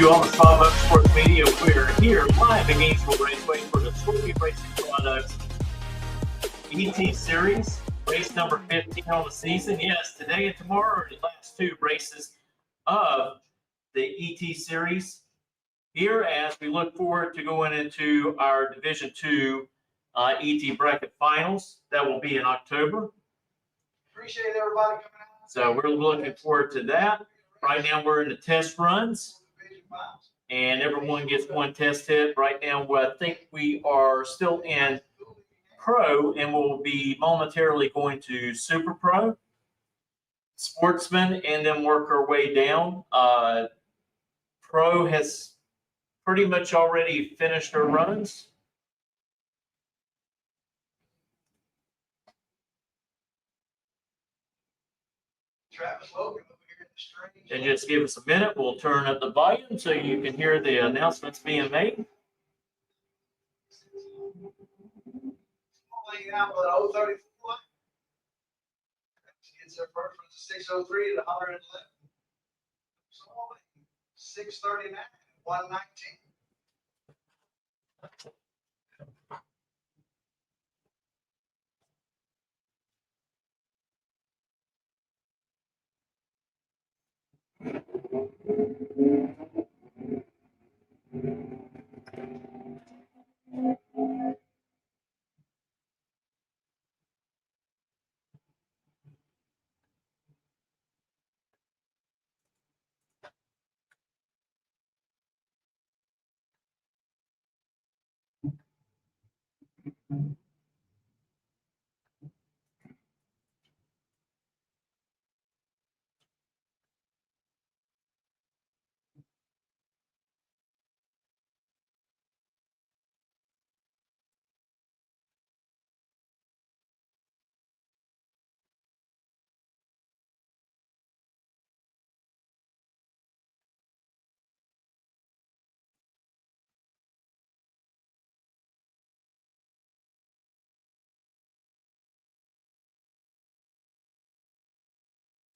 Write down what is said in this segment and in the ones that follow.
to On the Spot Motorsports Media. We're here live at Gainesville Raceway for the Scorpion Racing Products ET Series, race number 15 on the season. Yes, today and tomorrow are the last two races of the ET Series here as we look forward to going into our Division II ET Bracket Finals. That will be in October. Appreciate everybody coming out. So we're looking forward to that. Right now we're in the test runs, and everyone gets one test hit. Right now, I think we are still in Pro, and we'll be momentarily going to Super Pro, Sportsman, and then work our way down. Pro has pretty much already finished their runs. Travis Logan over here in the street. And just give us a minute. We'll turn up the volume so you can hear the announcements being made. Laying out with an 034. Gets their first one to 603 at 111. So 639 at 119.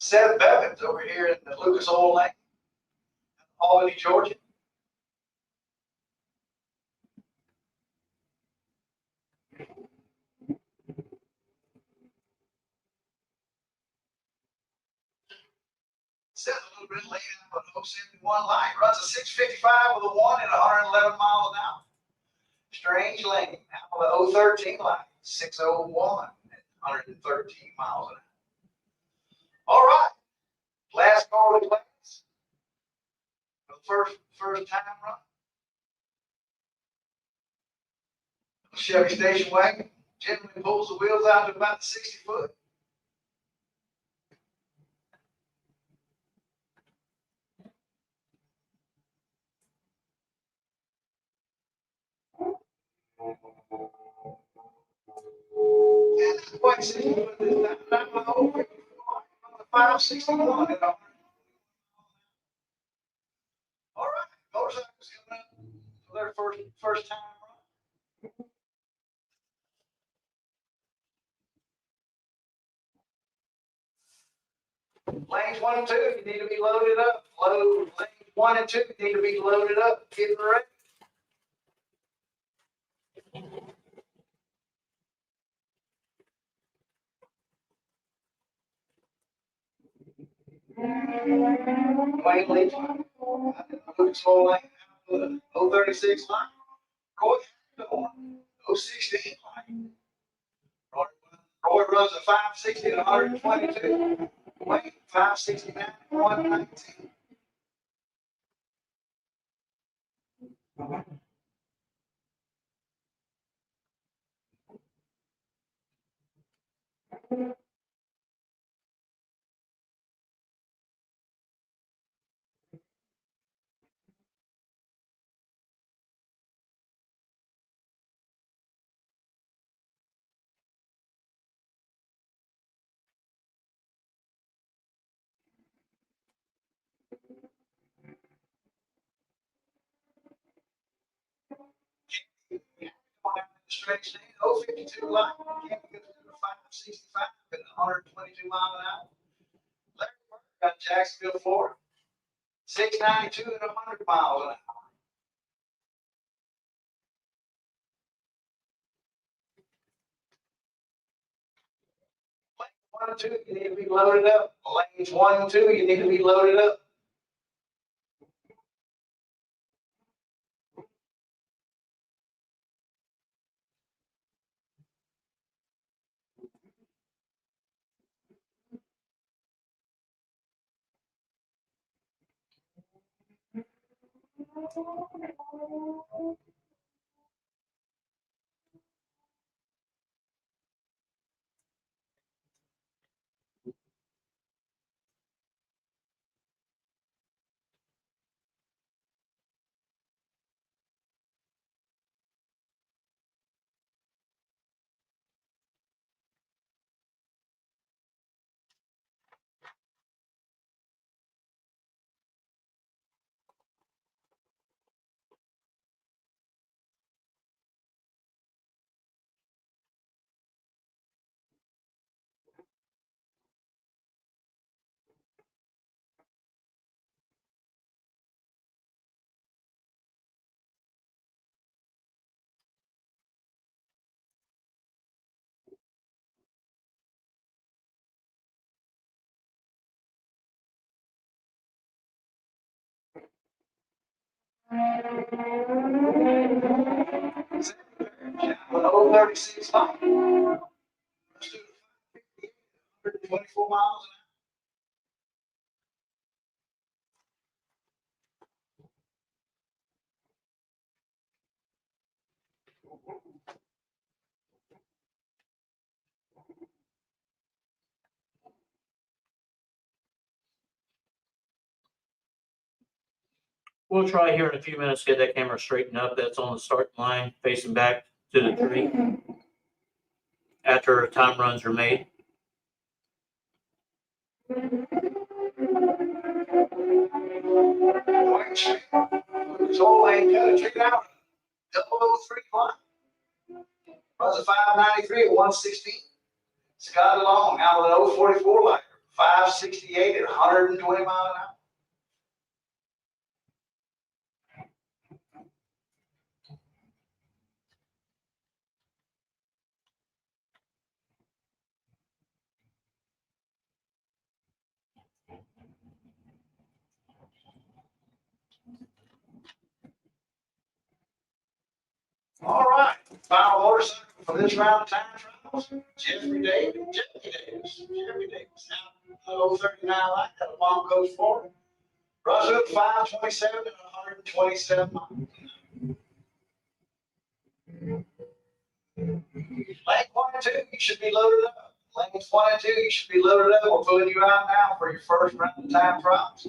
Seth Bevins over here in the Lucas Oil Lane, Albany, Georgia. Seth a little bit late out on 071 line. Runs a 655 with a 1 at 111 miles an hour. Strange lane. Now with 013 line. 601 at 113 miles an hour. All right. Last call to class. The first time run. Chevy station wagon generally pulls the wheels out to about 60 foot. And that's quite 60 foot this time. I'm over 561 at 100. All right, motorcycles coming up for their first time run. Lanes 1 and 2, you need to be loaded up. Lanes 1 and 2 need to be loaded up. Getting ready. Wayne Leach, Lucas Oil Lane, 036 line. Roy, 016 line. Roy runs a 560 at 122. Wayne, 569 at 119. Stretch lane, 052 line. Can't get to the 565 at 122 miles an hour. Larry Burke got Jacksonville, Florida. 692 at 100 miles an hour. Lanes 1 and 2, you need to be loaded up. Lanes 1 and 2, you need to be loaded up. With 036 miles. Let's do the 124 miles an hour. We'll try here in a few minutes, get that camera straightened up. That's on the starting line, facing back to the tree after time runs are made. Lucas Oil Lane cut a tree out. 003 line. Runs a 593 at 116. Scott Long out of the 044 line. 568 at 120 miles an hour. All right, final motorcycle for this round of time trials. Jeffrey Davis out 039 line, got a bomb coach for him. Runs up 527 and 127 miles. Lane 1 and 2, you should be loaded up. Lanes 1 and 2, you should be loaded up. We're pulling you out now for your first round of time trials.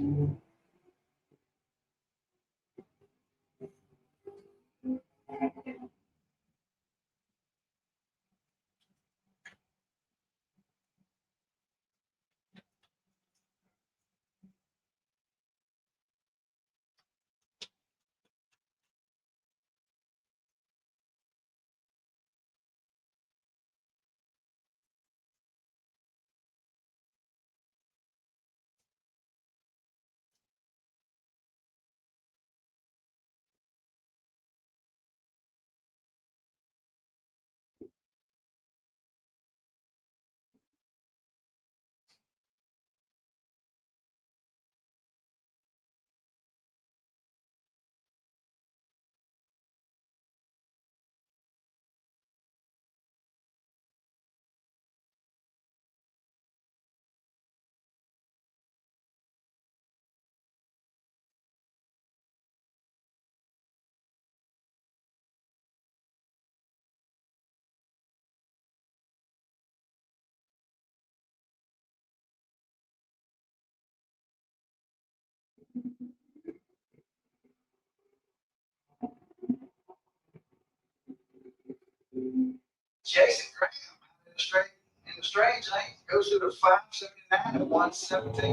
Jason Graham in the strange lane goes through the 579 and 117.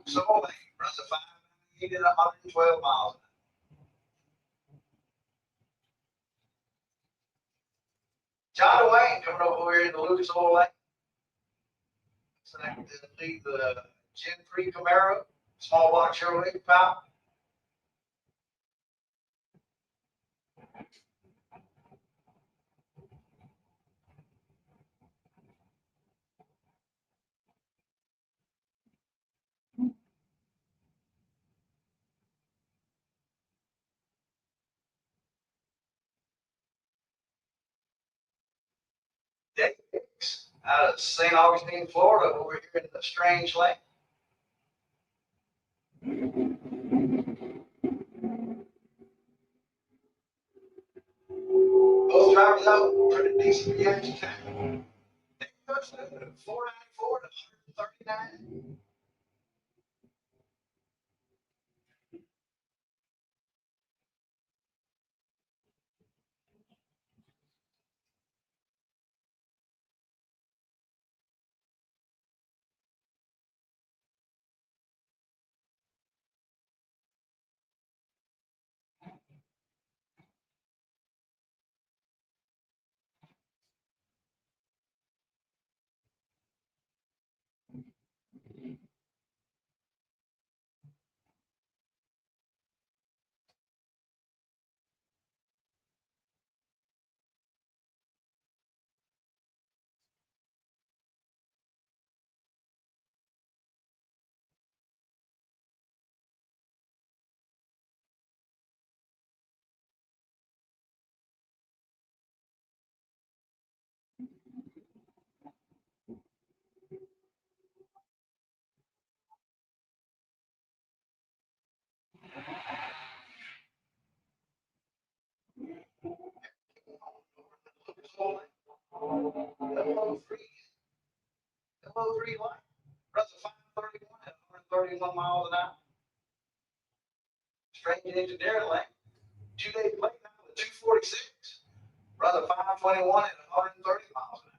So lane runs a 598 at 112 miles. John Wayne coming over here in the Lucas Oil Lane. So that lead the Gen 3 Camaro, small block Chevrolet power. Davis out of St. Augustine, Florida, over here in the Strange Lane. Both drivers out pretty decent reaction time. They touched 494 to 139. Hello, three line. Runs a 531 at 131 miles an hour. Straight engineering lane. 2 days late now, the 246. Runs a 521 at 130 miles an hour.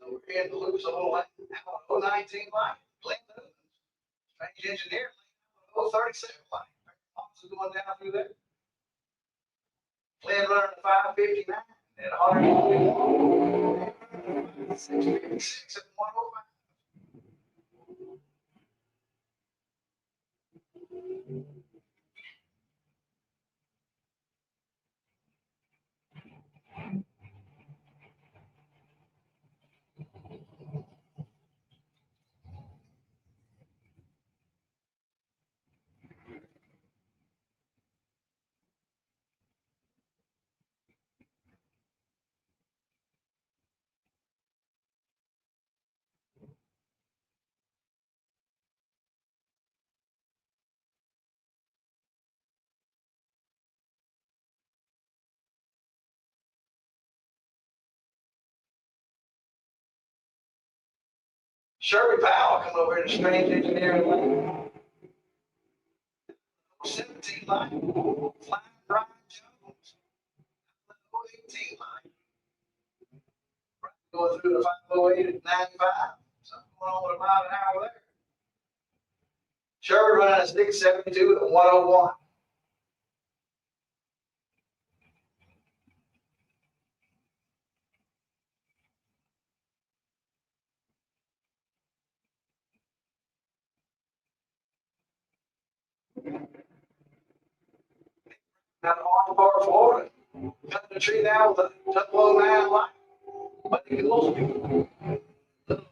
Over here in the loops, all like 019 line. Glenn Newman's. Strange engineer lane. 037 line. Officer going down through there. Glenn running a 559 at 141. 656 at 105. Shirley Powell coming over here to strange engineering lane. 17 line. Flying Brian Jones. 18 line. Going through the 508 at 95. Something going on with a mile an hour there. Shirley running a 672 at 101. Down in Orange Park, Florida. Cutting the tree down with a 009 line. But it goes to but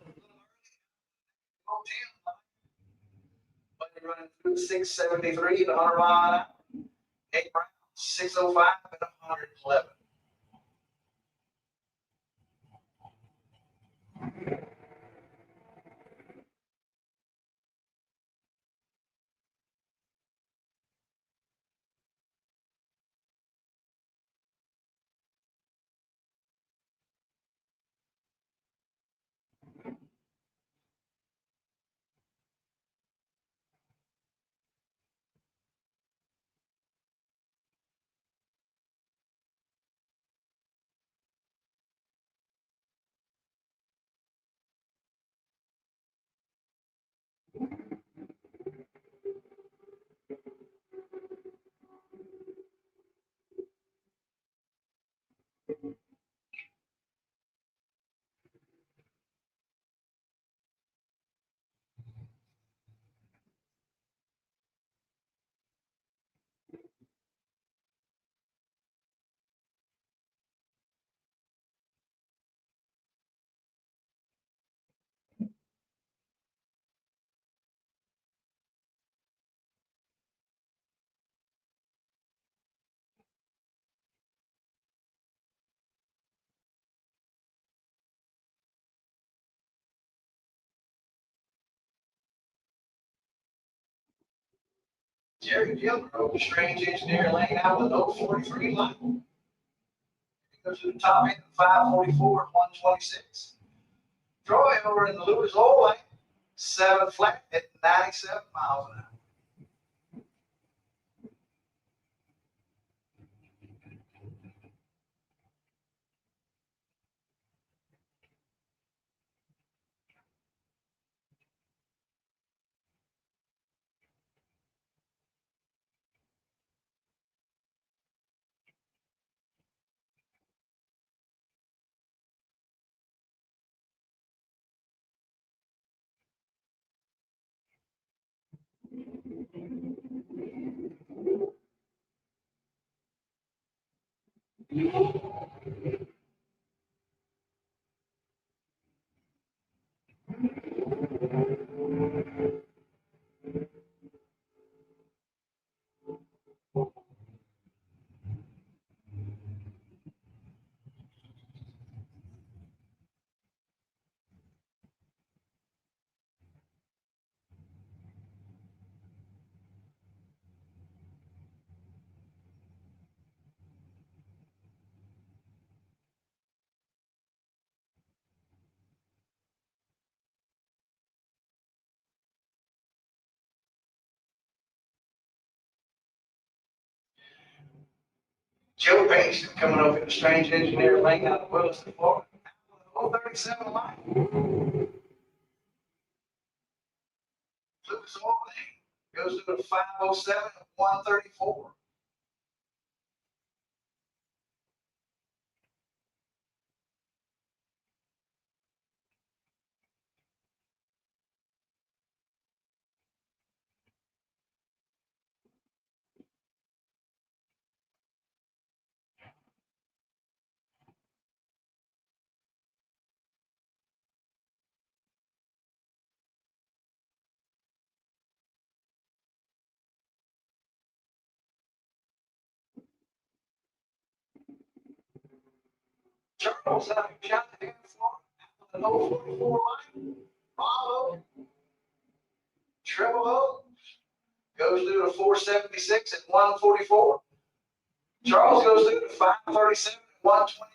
you're running through 673 to 100 mile an hour. 8 rounds, 605 and 111. Jerry Gilbert, strange engineer laying out with 043 line. He goes to the top end of 544 at 126. Troy over in the Lewis Oil lane, 7 flat at 97 miles an hour. Joe Payson coming over in the strange engineer lane out of Williston, Florida. 037 line. Lucas Oil lane goes to the 507 at 134. Charles out of Chattanooga, Florida, with an 044 line. Bravo. Triple O goes through the 476 at 144. Charles goes through the 537 at 129.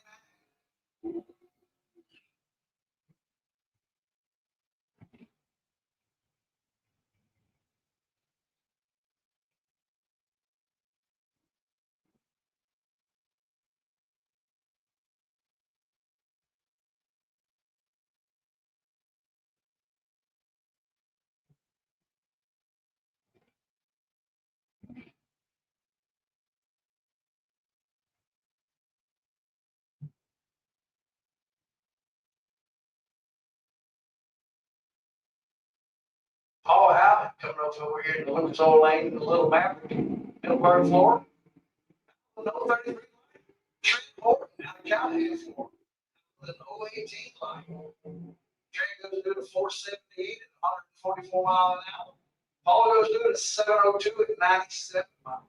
Paul Allen coming up over here in the Lucas Oil Lane, the Little Maverick, Middleburg, Florida. No 33 Trent Horton out of Gainesville, Florida. With an 018 line. Trent goes through at 478 at 144 miles an hour. Paul goes through at 702 at 97 miles.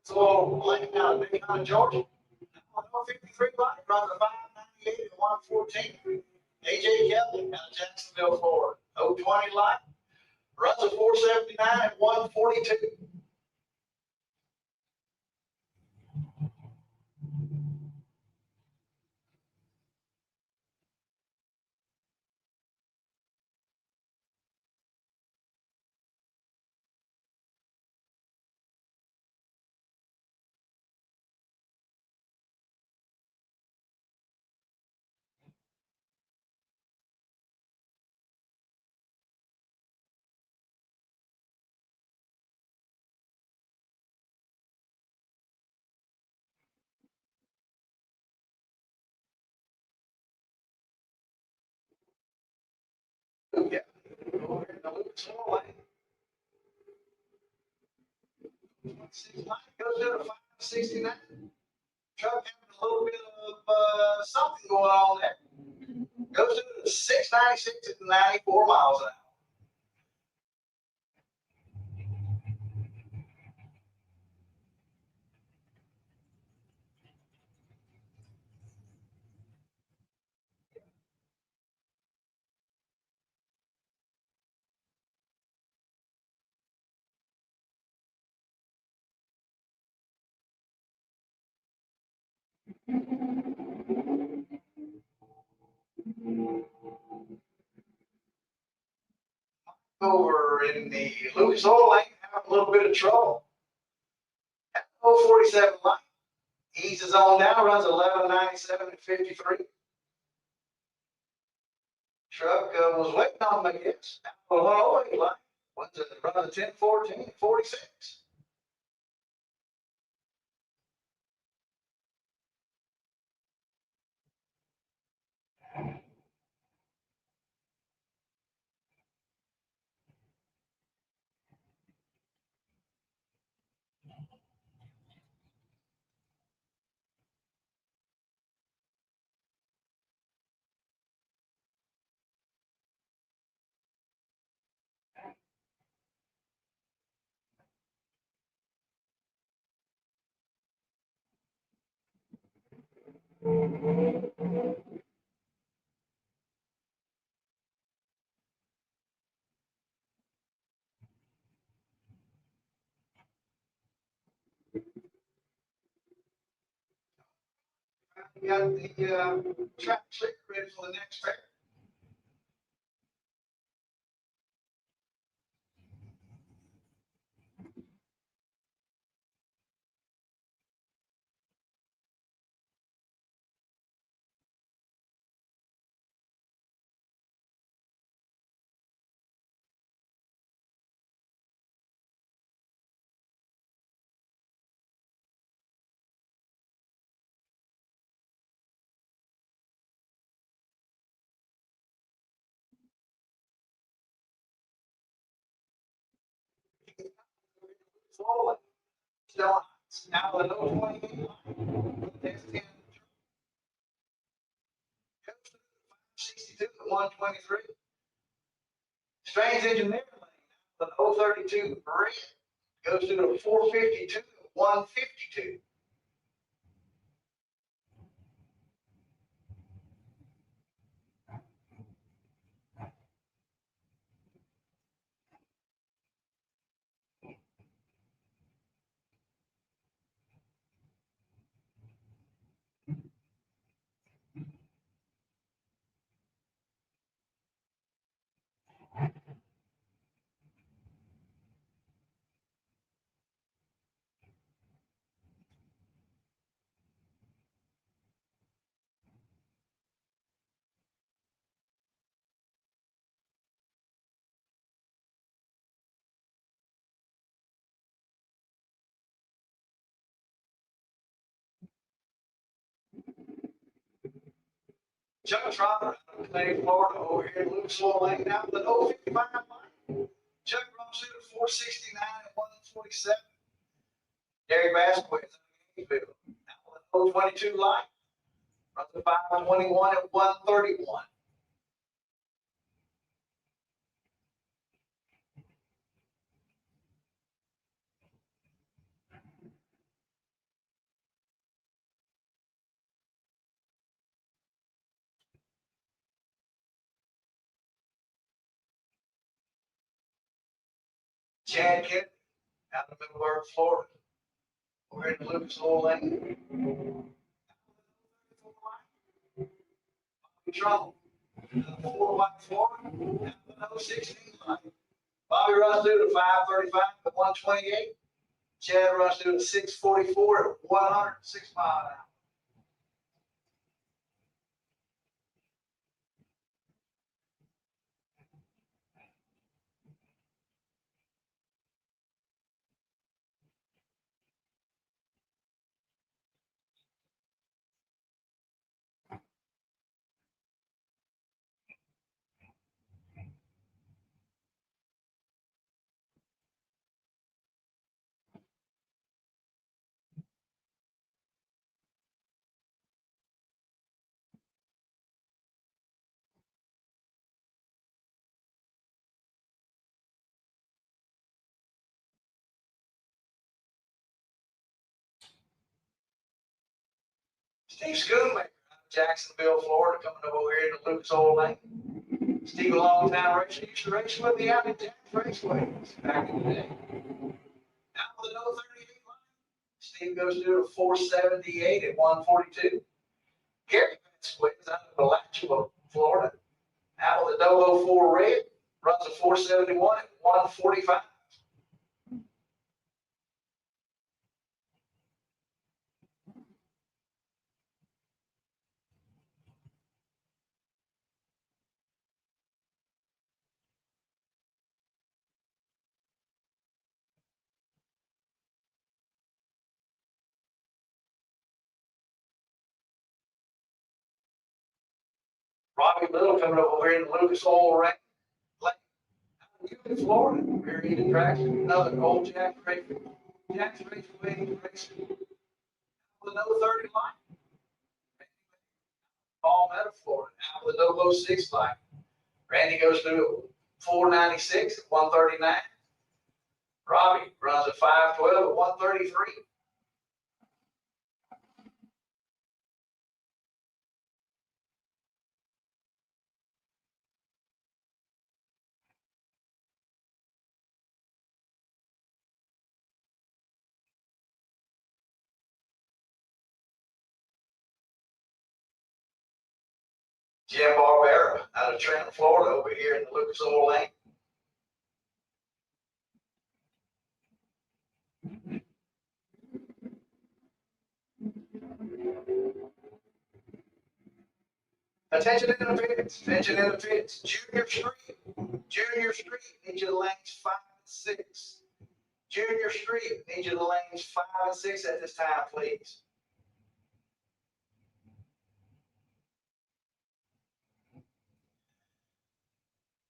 So, like out of Macon, Georgia. 53 line, runs a 598 at 114. AJ Kelly out of Jacksonville, Florida. 020 line, runs a 479 at 142. Yeah. Over here in the Lucas Oil Lane. 6 line goes to the 569. Truck having a little bit of something going on there. Goes to the 696 at 94 miles an hour. Over in the Lucas Oil Lane, having a little bit of trouble. At 047 line. Eases on down, runs 1197 at 53. Truck was waiting on him, I guess. 108 line. Runs a 1014 at 46. We got the track sleeper ready for the next fair. Slowly. Still now the 028 line. Next 10. 62 to 123. Strange engineering lane. The 032 red goes to the 452 to 152. Chuck Trotter out of Gainesville, Florida, over here in Lucas Oil Lane, out with an 055 line. Chuck runs through the 469 and 147. Gary Vasquez out of Gainesville, out with an 022 line. Runs the 521 and 131. Chad Kennedy out of Middleburg, Florida. We're in Lucas Oil Lane. Trouble. 414, out of 016 line. Bobby runs through the 535 at 128. Chad runs through the 644 at 106 miles an hour. Steve Schoonmaker out of Jacksonville, Florida, coming up over here to Lucas Oil Lane. Steve, a long time racer, used to race with me out at Jack's Raceway back in the day. Now with an 038 line. Steve goes through a 478 at 142. Gary Vasquez out of Alachua, Florida, out with a 004 red, runs a 471 at 145. Robbie Little coming up over here in Lucas Oil Lane, Florida. We're in the track. Another old Jack's Raceway. Jack's Raceway racing with no 30 line. Palmetto, Florida, out with no 06 line. Randy goes through 496 at 139. Robbie runs a 512 at 133. Jim Barbera out of Trenton, Florida, over here in the Lucas Oil Lane. Attention in the pits. Attention in the pits. Junior Street. Junior Street needs you to lanes 5 and 6. Junior Street needs you to lanes 5 and 6 at this time, please.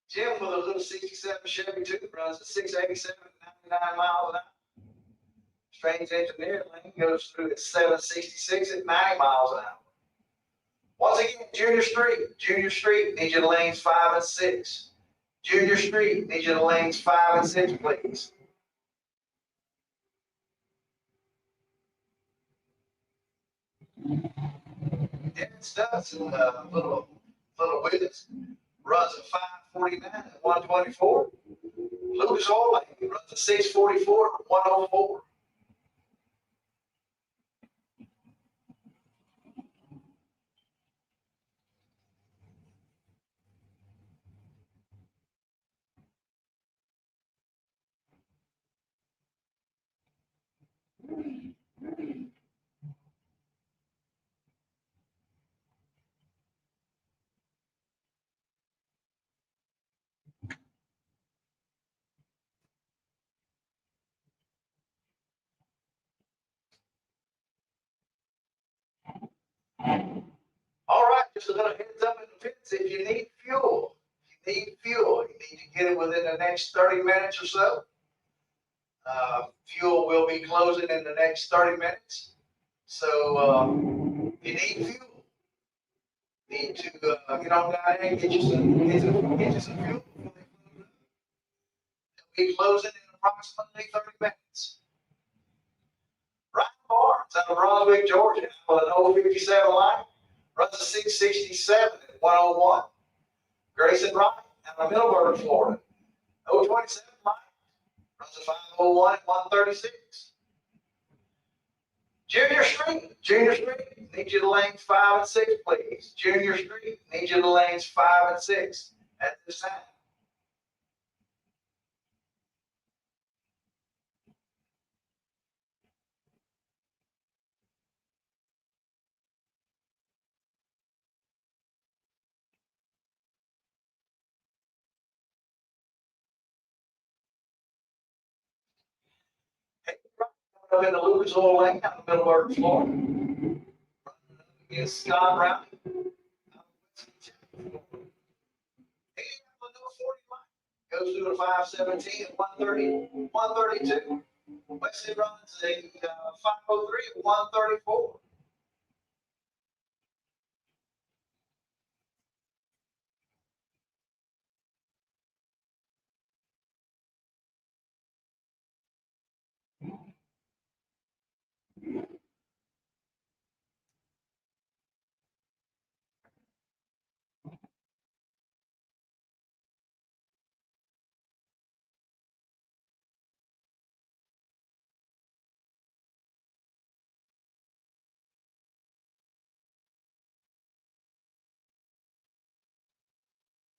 Jim with a little 67 Chevy too runs at 687 at 99 miles an hour. Strange Engineer lane goes through at 766 at 90 miles an hour. Once again, Junior Street needs you to lanes 5 and 6. Junior Street needs you to lanes 5 and 6, please. Dan Stetson, little Willis, runs a 549 at 124. Lucas Oil Lane runs a 644 at 104. All right, just a little heads up in the pits, if you need fuel, you need to get it within the next 30 minutes or so. Fuel will be closing in the next 30 minutes. So you need fuel. Need to get on down there and get you some fuel. It'll be closing in approximately 30 minutes. Ryan Barnes out of Brunswick, Georgia, with an 057 line, runs a 667 at 101. Grayson Wright out of Middleburg, Florida, 027 line, runs a 501 at 136. Junior Street, need you to lanes 5 and 6, please. Junior Street, need you to lanes 5 and 6 at this time. Up in the Lucas Oil Lane out of Middleburg, Florida. Against Scott Brown. Goes through the 517 at 130, 132. Wesley runs a 503 at 134.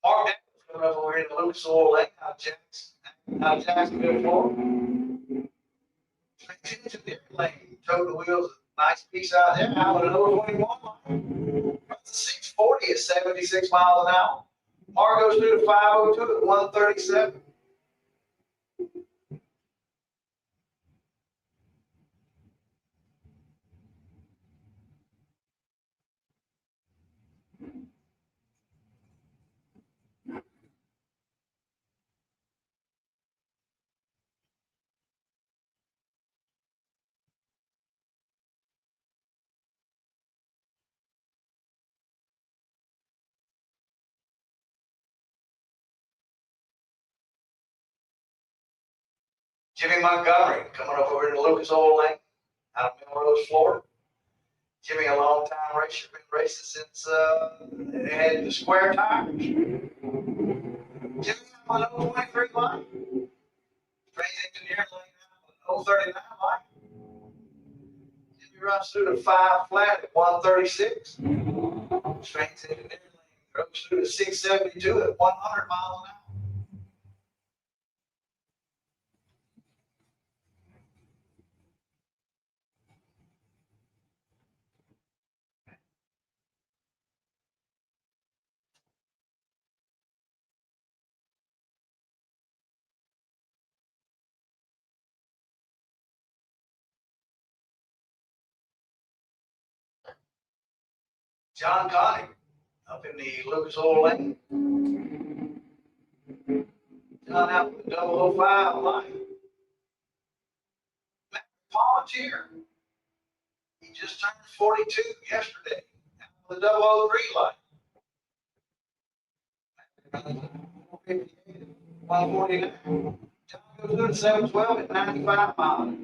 Mark Daniels coming up over here in the Lucas Oil Lane out of Jacksonville, Florida. Engineering lane, tow the wheels, nice piece out there. Out of an 021 line. Runs a 640 at 76 miles an hour. Mark goes through the 502 at 137. Jimmy Montgomery coming up over in the Lucas Oil Lane out of Melrose, Florida. Jimmy, a long time racer, been racing since they had the square tires. Jimmy on 023 line. Trains engineer lane out 039 line. Jimmy runs through the 5 flat at 136. Trains engineer lane goes through the 672 at 100 miles an hour. John Connick up in the Lucas Oil Lane. John out with the 005 line. Matt Volunteer. He just turned 42 yesterday. Out with the 003 line. 149. John goes through the 712 at 95 miles.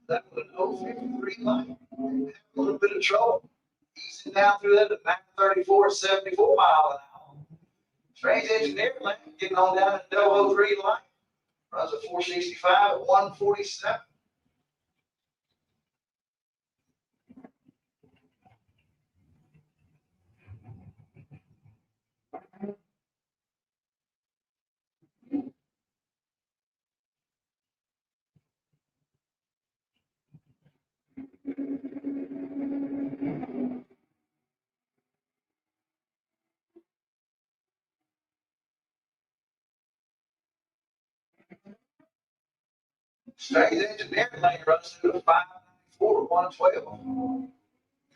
That was an 053 line. A little bit of trouble. Easing down through that at 934, 74 mile an hour. Strange engineering lane, getting on down to 003 line. Runs a 465 at 147. Strange engineering lane runs through the 594 at 112.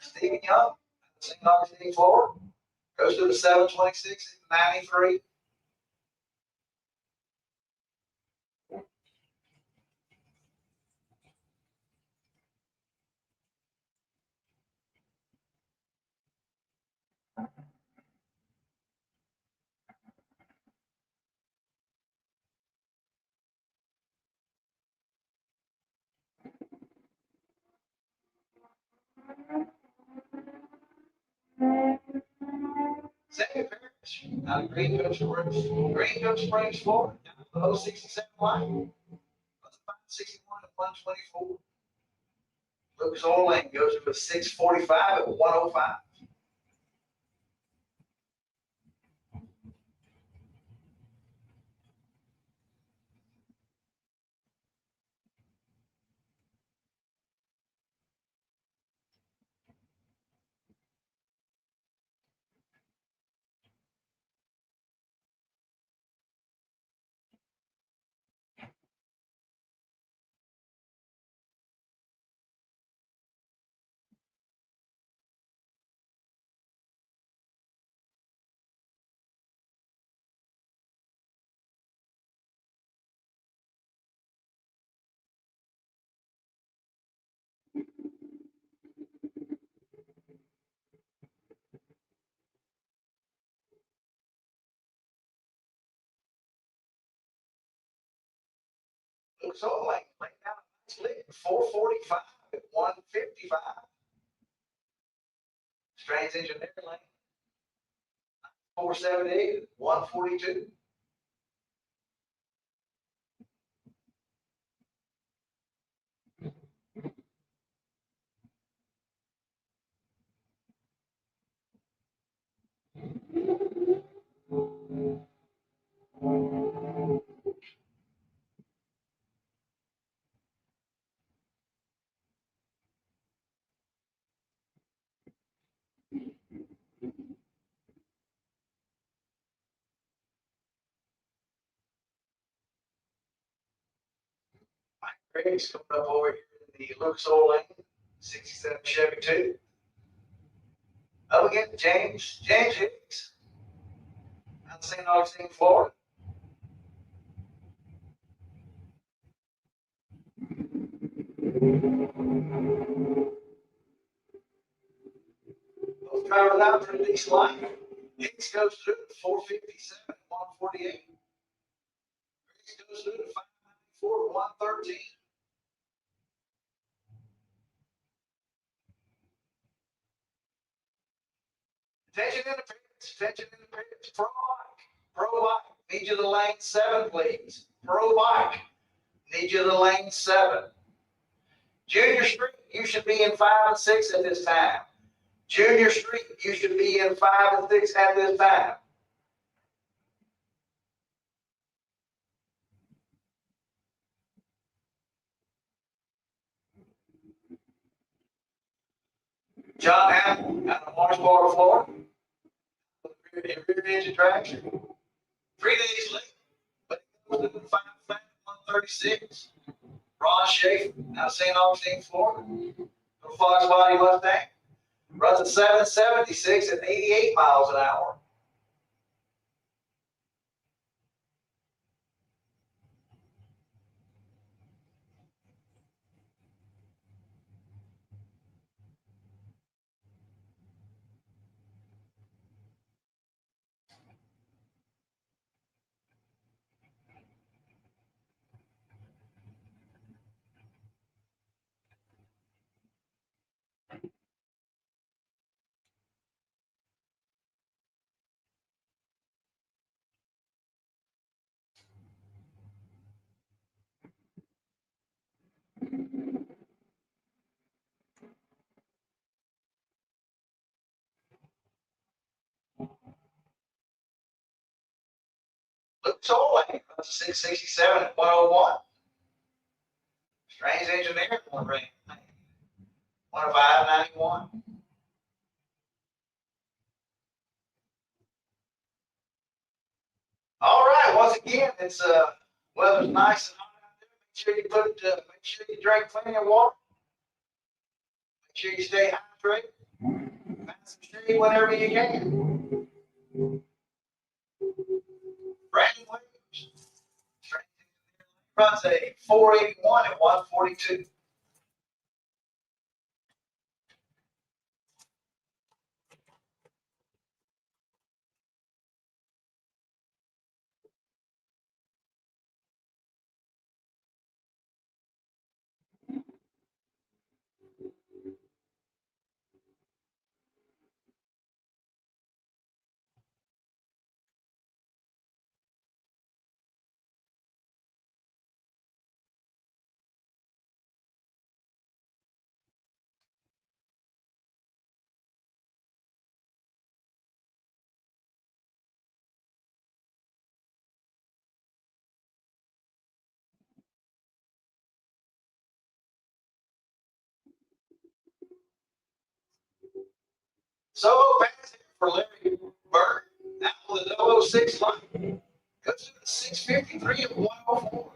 Stephen Young, St. Augustine, Florida, goes to the 726 at 93. Second Parish, out of Greenville Springs, Florida, down to the 067 line. That's 561 at 124. Lucas Oil Lane goes to a 645 at 105. Lucas Oil Lane, right down the lane, 445 at 155. Strange Engineering Lane, 478 at 142. Greg's coming up over here in the Lucas Oil Lane, 67 Chevy 2. Up against James Hicks, out of St. Augustine, Florida. Both drivers out for the least line. Hicks goes through at 457 at 148. Hicks goes through at 594 at 113. Attention in the pits, attention in the pits. Pro bike, need you to lane 7, please. Pro bike, need you to lane 7. Junior Street, you should be in 5 and 6 at this time. Junior Street, you should be in 5 and 6 at this time. John Hamel, out of Marshboro, Florida. Rear engine traction. 3 days late, but it goes to the 5 flat 136. Ron Schaefer, out of St. Augustine, Florida. Little Fox Body Mustang. Runs a 776 at 88 miles an hour. Lucas Oil Lane runs a 667 at 101. Strange Engineering one ran 105.91. All right, once again, it's weather's nice and hot out there. Make sure you make sure you drink plenty of water. Make sure you stay hydrated. Find some shade whenever you can. Brandon Williams runs a 481 at 142. Solo pass for Larry Bird. Now with the 006 line. Goes to the 653 at 104.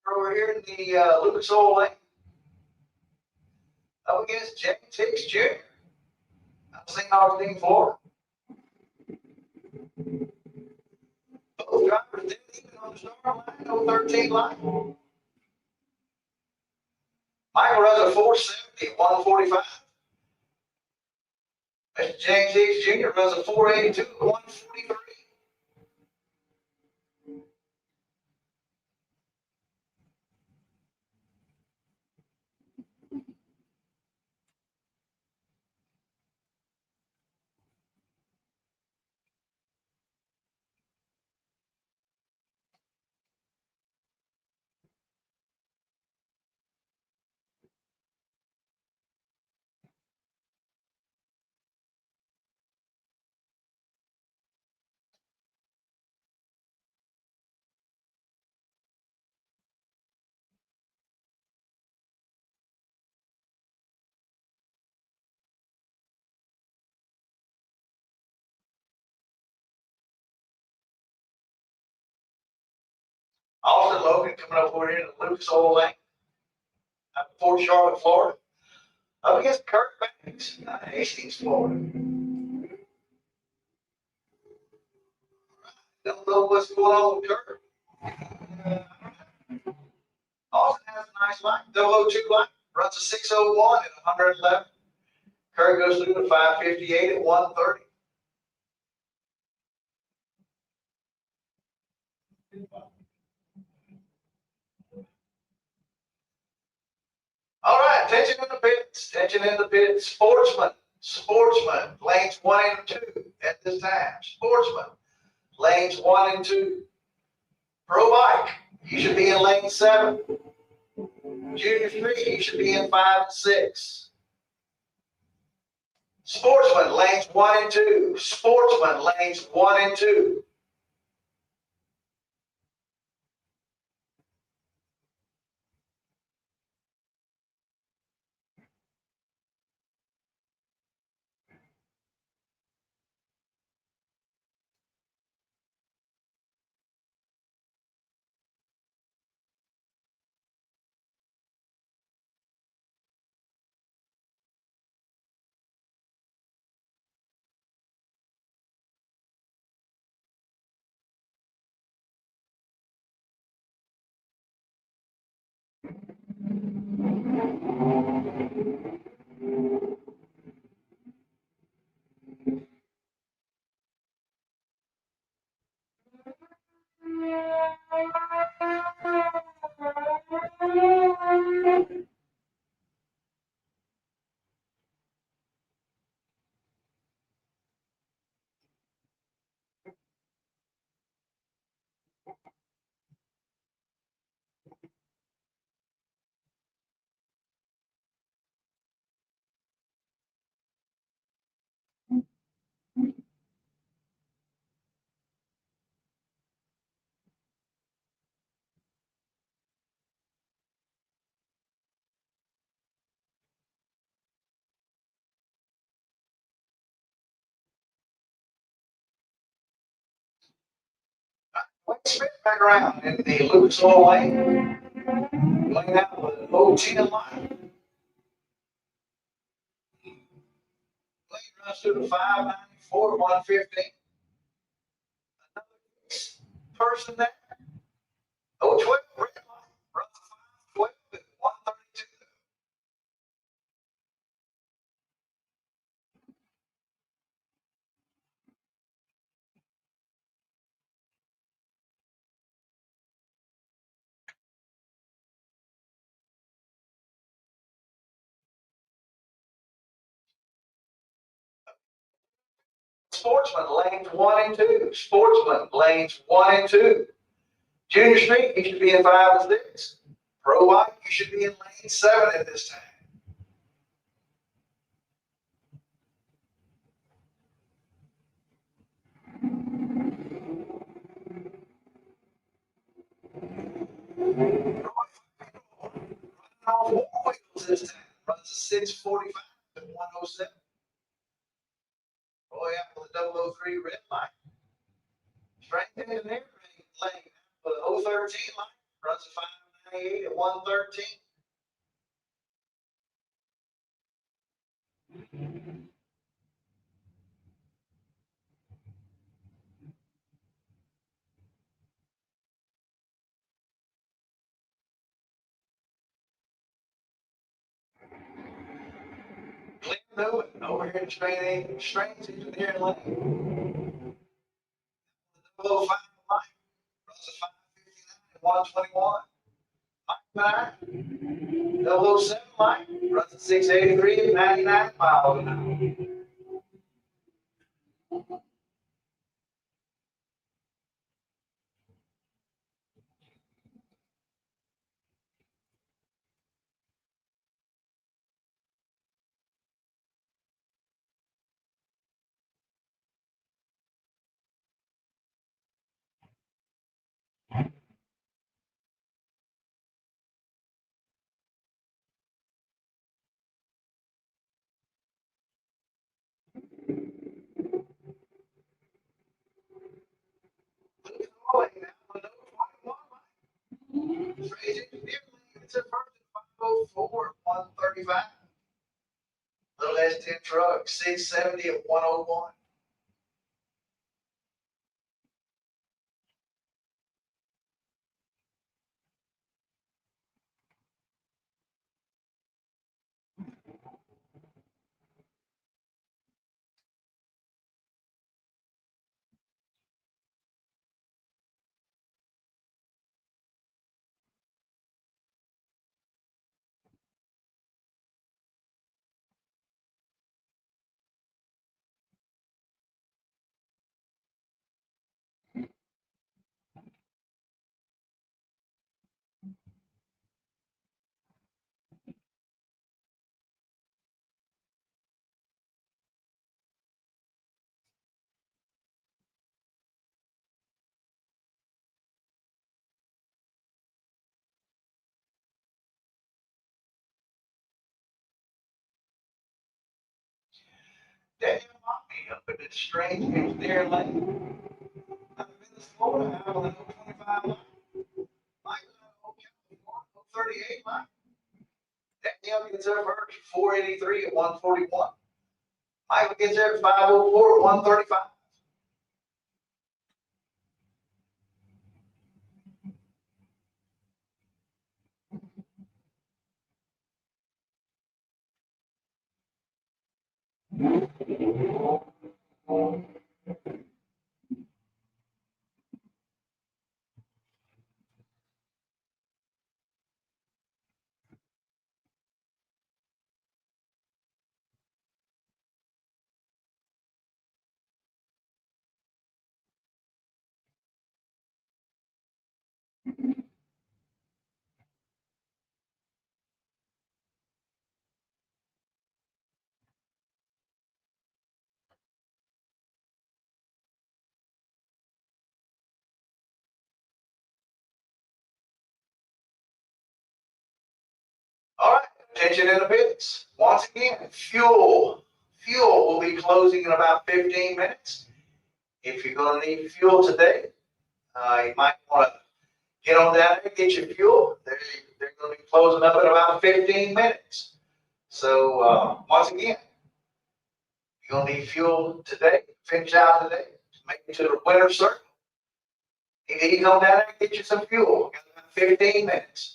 Over here in the Lucas Oil Lane. Up against Jack Tiggs Jr. I'm St. Augustine, Florida. Both drivers didn't even on the start line, no 13 line. Michael runs a 470, 145. Mr. James Hicks Jr. runs a 482, 143. Austin Logan coming up over here in the Lucas Oil Lane. Up in Fort Charlotte, Florida. Up against Kirk Banks, Hastings, Florida. Don't know what's going on with Kirk. Austin has a nice line, 002 line. Runs a 601 at 111. Kirk goes through the 558 at 130. All right, attention in the pits. Attention in the pits. Sportsman, lanes 1 and 2 at this time. Sportsman, lanes 1 and 2. Pro Bike, you should be in lane 7. Junior 3, you should be in 5 and 6. Sportsman, lanes 1 and 2. Sportsman, lanes 1 and 2. Wait, spin back around in the Lucas Oil lane. Lane out with the 010 line. Lane runs through the 594, 115. Another person there. 012, red line. Runs 512 at 132. Sportsman, lanes 1 and 2. Sportsman, lanes 1 and 2. Junior Street, you should be in 5 and 6. Pro White, you should be in lane 7 at this time. On 4 wheels this time. Runs a 645 to 107. Roy out with a 003 red line. Straight in there, lane with a 013 line. Runs a 598 at 113. Glenn Newman over here in Strange Engineering Lane. 005 line. Runs a 559 at 121. Mike 9, 007 line. Runs a 683 at 99 miles an hour. Lane out with 021 line. Strange Engineering Lane. It's a first at 504 at 135. Little S10 truck, 670 at 101. Daniel Mockney up in the Strange Engineering Lane. I've been to Florida out with a 025 line. Mike 038 line. Daniel gets there first, 483 at 141. Michael gets there at 504 at 135. All right, attention in the pits. Once again, fuel. Fuel will be closing in about 15 minutes. If you're going to need fuel today, You might want to get on down there, get your fuel. They're going to be closing up in about 15 minutes. So once again, you're going to need fuel today, finish out today, make it to the winter circle. You need to come down there and get you some fuel. Got about 15 minutes.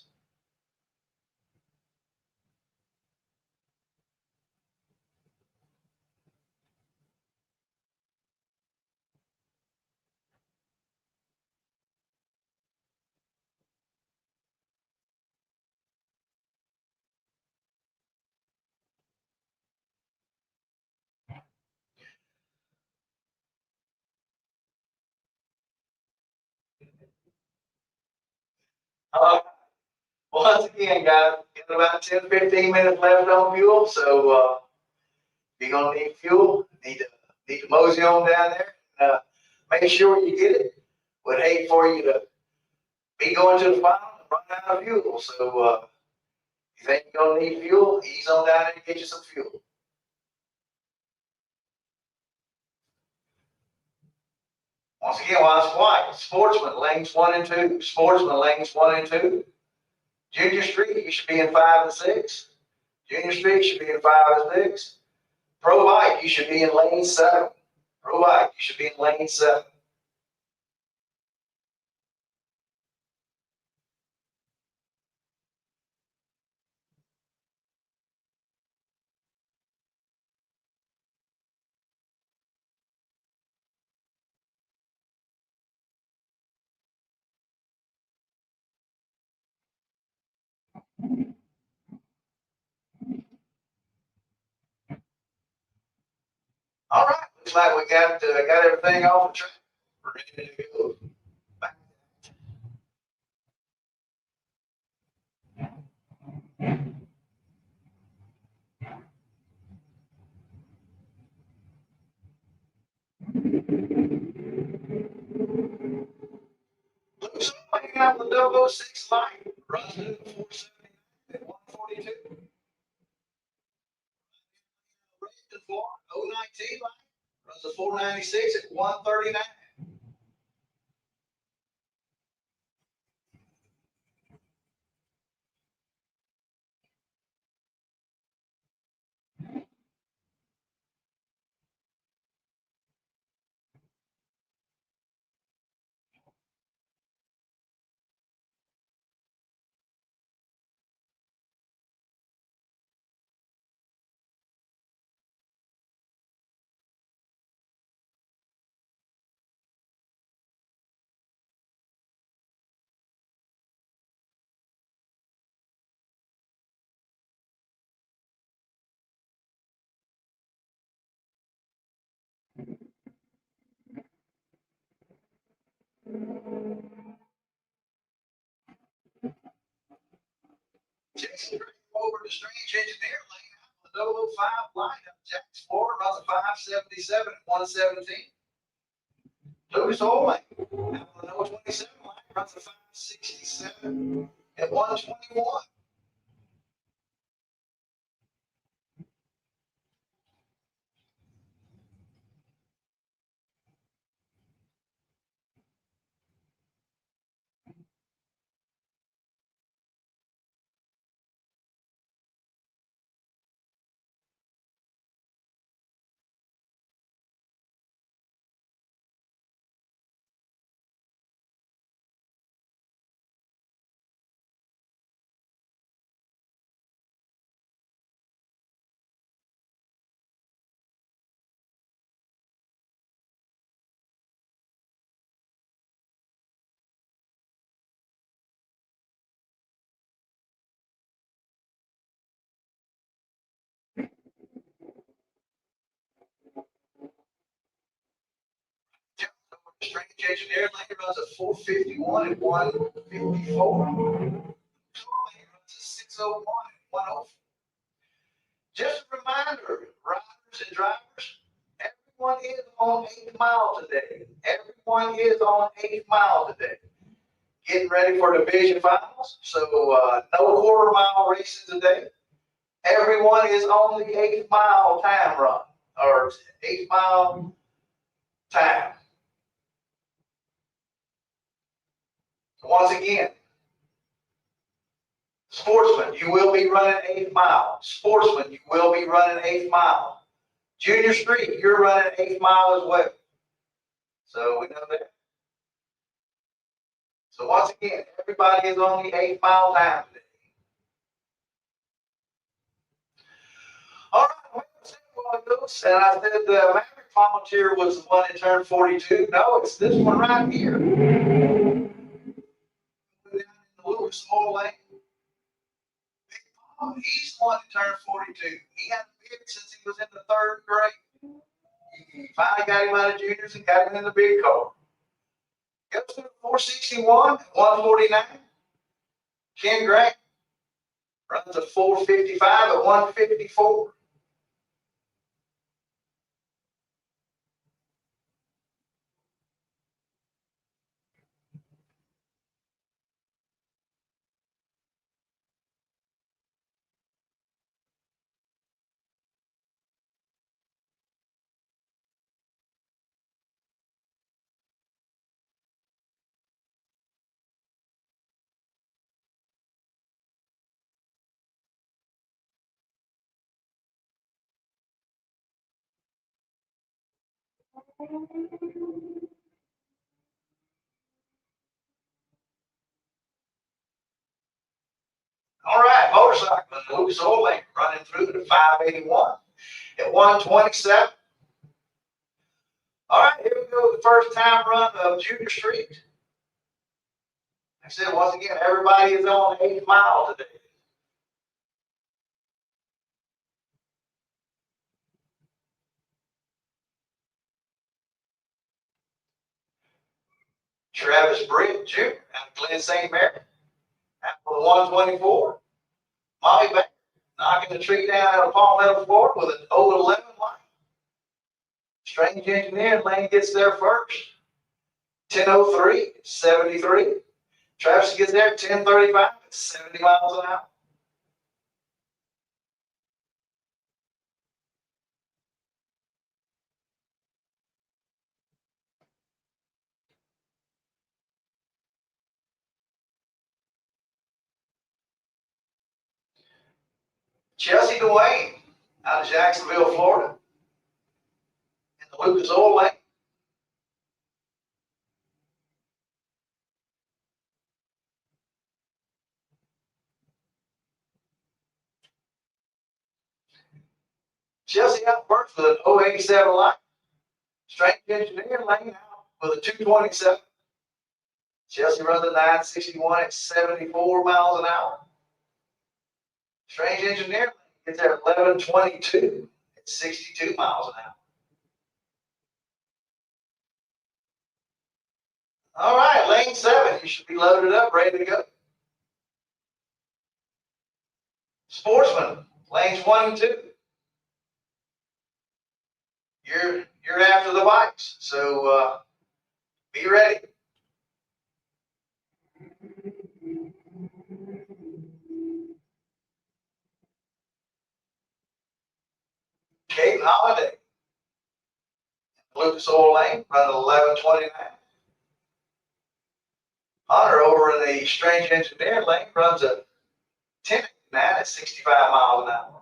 Once again, guys, got about 10, 15 minutes left on fuel. So you're going to need fuel. Need to mosey on down there. Make sure you get it. Would hate for you to be going to the final and run out of fuel. So if you think you're going to need fuel, ease on down there and get you some fuel. Once again, while it's quiet, Sportsman, lanes 1 and 2. Sportsman, lanes 1 and 2. Junior Street, you should be in 5 and 6. Junior Street should be in 5 and 6. Pro Bike, you should be in lane 7. Pro Bike, you should be in lane 7. All right, looks like we got everything off the track. We're ready to go. Back. Looks like we got the 006 light. Runs to 479 at 142. Rated for 019 light. Runs to 496 at 139. Jackson over to Strange Engineer lane out the 005 lineup. Jackson Ford runs a 577 at 117. Lucas Owen out on the 027 line runs a 567 at 121. Strange Engineer lane runs a 451 at 154. Lane runs a 601 at 104. Just a reminder, riders and drivers, everyone is on 8th mile today. Everyone is on 8th mile today. Getting ready for division finals. So no quarter mile racing today. Everyone is on the 8th mile time run or 8th mile time. So once again, sportsman, you will be running 8th mile. Sportsman, you will be running 8th mile. Junior street, you're running 8th mile as well. So we know that. So once again, everybody is on the 8th mile time today. All right, and I said the Maverick Volunteer was the one that turned 42. No, it's this one right here. Down in the Lewis Oil Lane. He's the one that turned 42. He had a bid since he was in the 3rd grade. He finally got him out of juniors and got him in the big car. Goes to 461, 149. Ken Grant runs a 455 at 154. All right, motorcycle in Lucas Oil Lane running through the 581 at 127. All right, here we go. The first time run of Junior Street. Like I said, once again, everybody is on 8th mile today. Travis Britt Jr. out of Glen St. Mary. Out for 124. Molly Baker knocking the tree down out of Palmetto, Florida with an 011 line. Strange Engineering Lane gets there first. 10:03, 73. Travis gets there at 10:35, 70 miles an hour. Chelsea Dwayne out of Jacksonville, Florida. In the Lucas Oil Lane. Chelsea out first with an 087 line. Strange Engineering Lane out with a 227. Chelsea runs a 961 at 74 miles an hour. Strange Engineering Lane gets there at 1122 at 62 miles an hour. All right, lane 7, you should be loaded up, ready to go. Sportsman, lanes 1 and 2. You're after the bikes, so be ready. Kate Holiday, Lucas Oil Lane, running 1129. Hunter over in the Strange Engineer Lane runs a 10 at 65 miles an hour.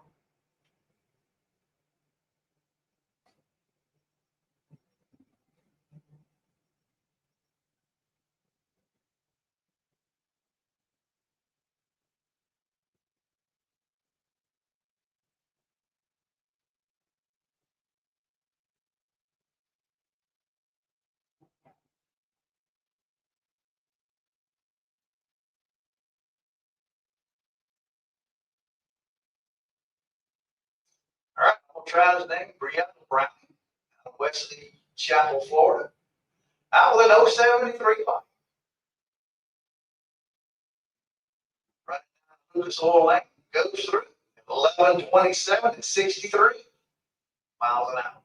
All right, I'm going to try his name, Brianna Brown, out of Wesley Chapel, Florida. Out with an 073 line. Right down Lucas Oil Lane, goes through 1127 and 63 miles an hour.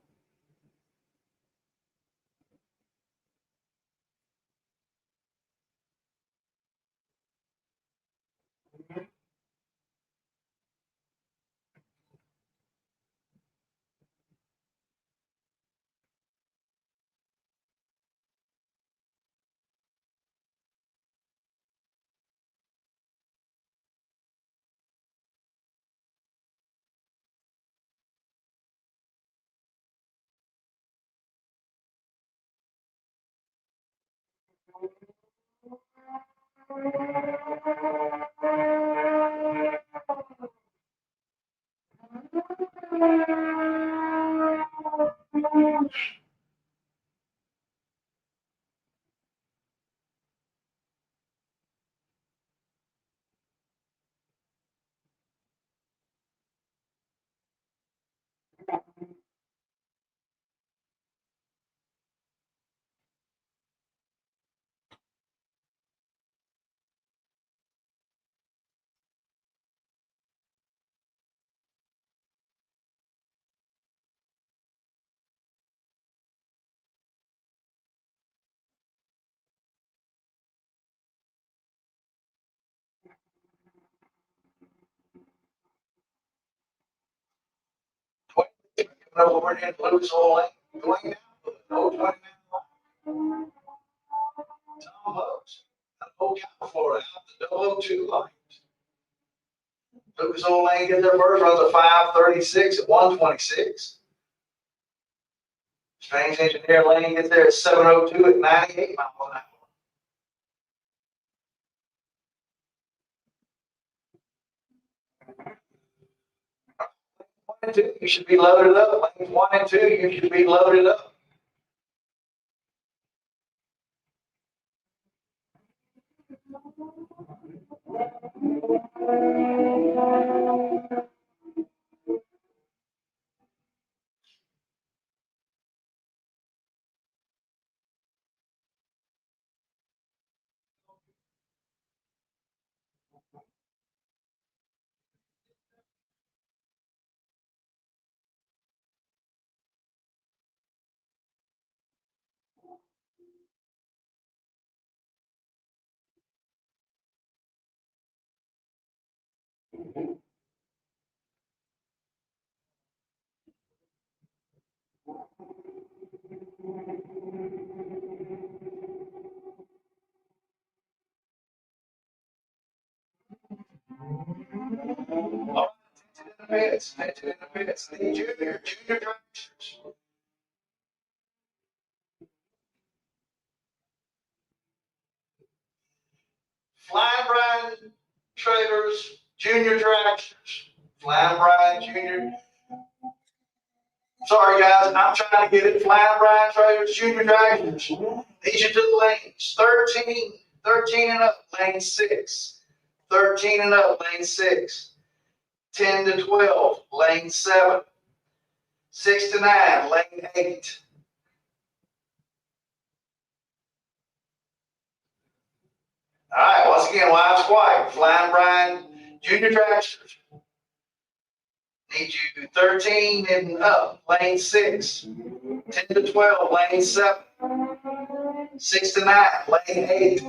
Over in Lucas Oil Lane, going down the old 20 line. Tom Lowe's, an old Florida, out the 002 line. Lucas Oil Lane gets there first, runs a 5:36 at 126. Strange Engineer Lane gets there at 7:02 at 98 miles an hour. One and two, you should be loaded up. Lanes 1 and 2, you should be loaded up. All right, attention in the pits. The junior drivers. Flying Brian trailers, junior tractors. Flying Brian junior. Sorry guys, I'm trying to get it. Flying Brian trailers, junior tractors. These are the lanes. 13 and up, lane 6. 13 and up, lane 6. 10 to 12, lane 7. 6 to 9, lane 8. All right, once again, wide squad. Flying Brian junior tractors. Need you 13 and up, lane 6. 10 to 12, lane 7. 6 to 9, lane 8.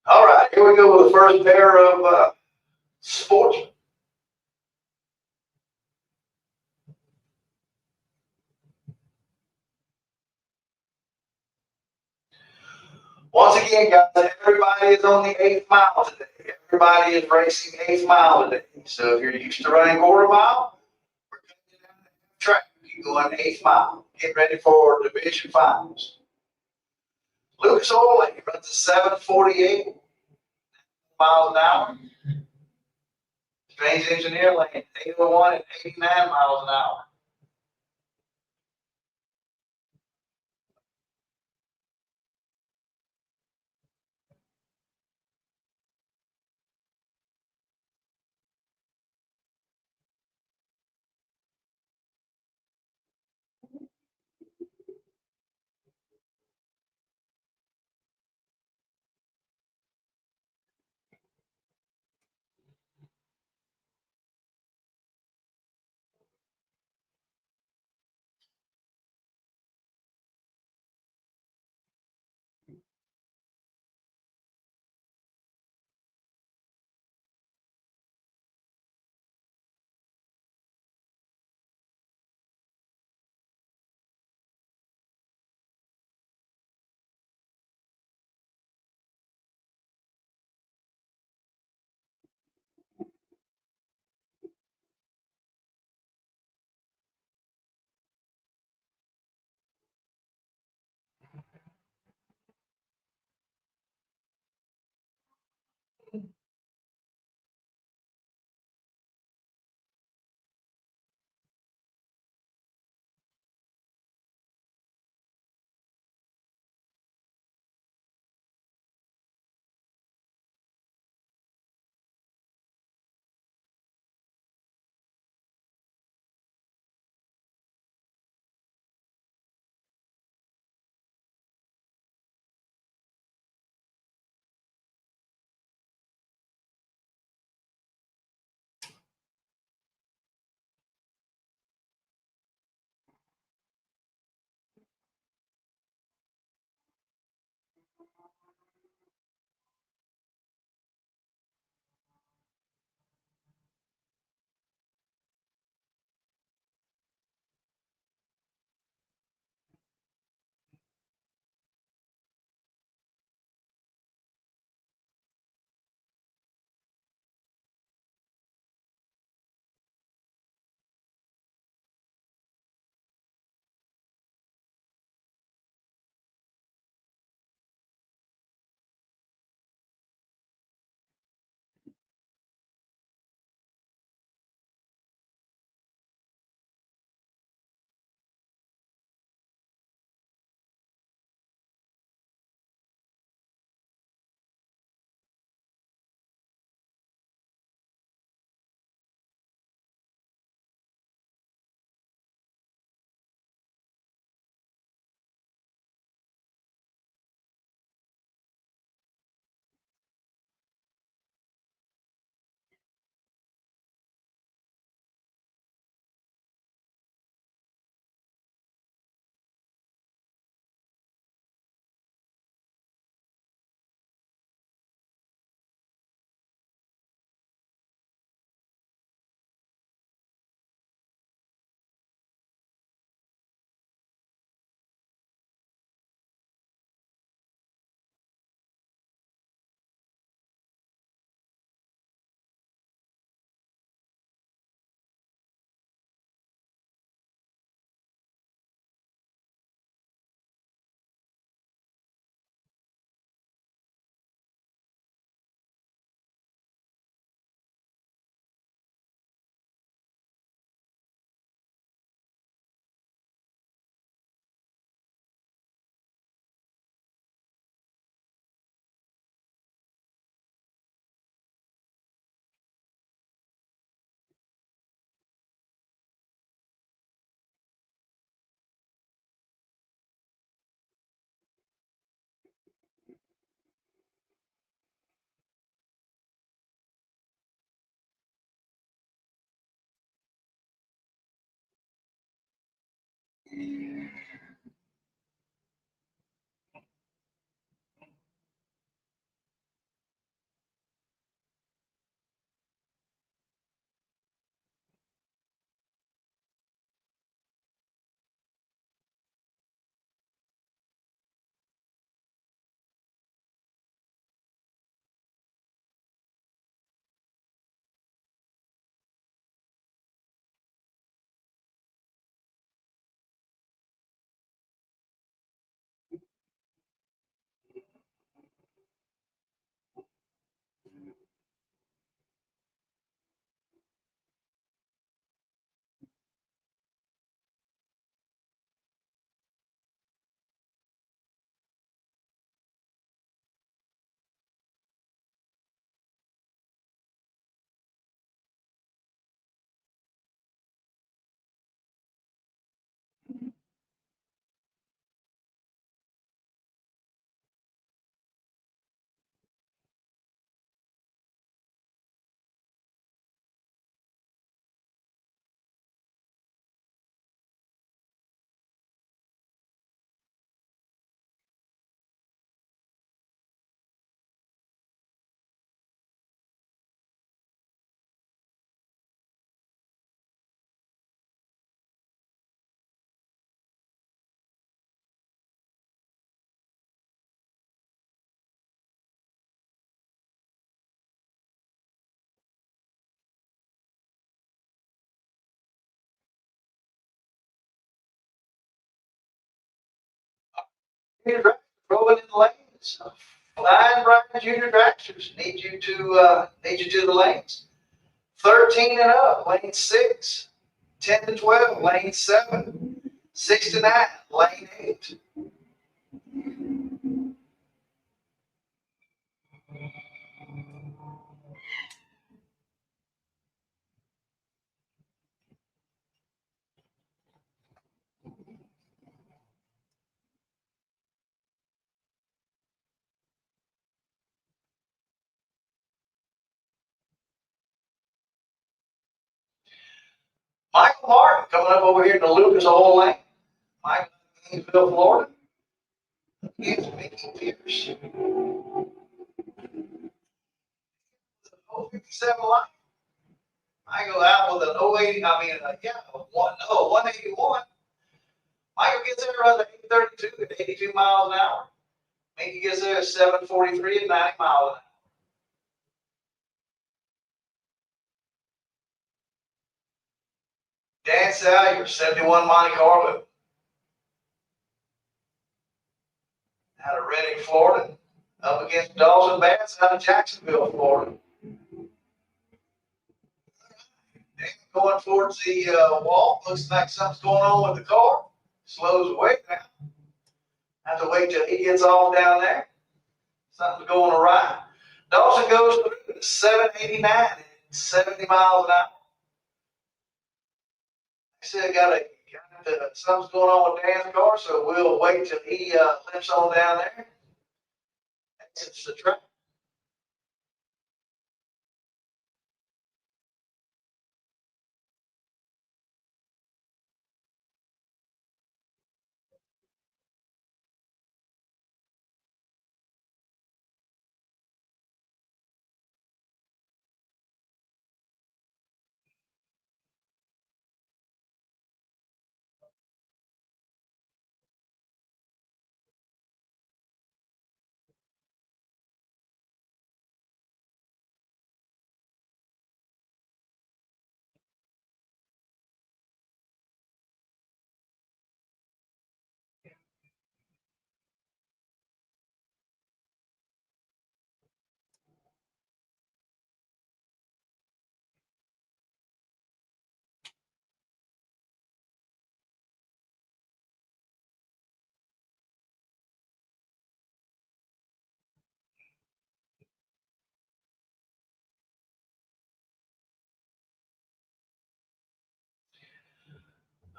All right, here we go with the first pair of sportsmen. Once again, guys, everybody is on the 8th mile today. Everybody is racing 8th mile today. So if you're used to running quarter mile, we're coming down the track. You're going 8th mile. Get ready for division finals. Lucas Oil Lane runs a 7:48 miles an hour. Strange Engineer Lane 8:01 at 89 miles an hour. Throw it in the lanes. Flying Brian Junior Dragsters need you to the lanes. 13 and up, lane 6. 10 to 12, lane 7. 6 to 9, lane 8. Michael Martin coming up over here to Lucas Oil Lane. Michael, Gainesville, Florida. Against Mickey Pierce. 057 line. I go out with an 080, 181. Michael gets there around 832 at 82 miles an hour. Mickey gets there at 743 at 90 miles an hour. Dan Salyer, 71 Monte Carlo. Out of Reading, Florida. Up against Dawson Vance out of Jacksonville, Florida. Going towards the wall. Looks like something's going on with the car. Slows way down. Have to wait till he gets off down there. Something's going awry. Dawson goes through 789 at 70 miles an hour. I said, something's going on with Dan's car, so we'll wait till he limps on down there. Exits the track.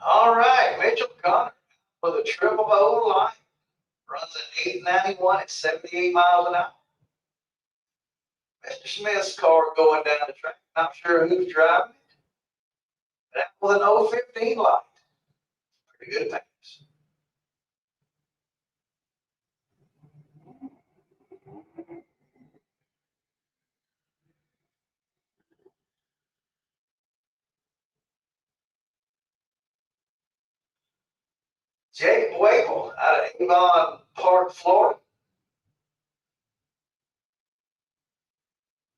All right, Mitchell Connor with a triple O line. Runs at 891 at 78 miles an hour. Mr. Smith's car going down the track. Not sure who's driving it. That was an 015 light. Pretty good thing. Jacob Wable out of Avon Park, Florida.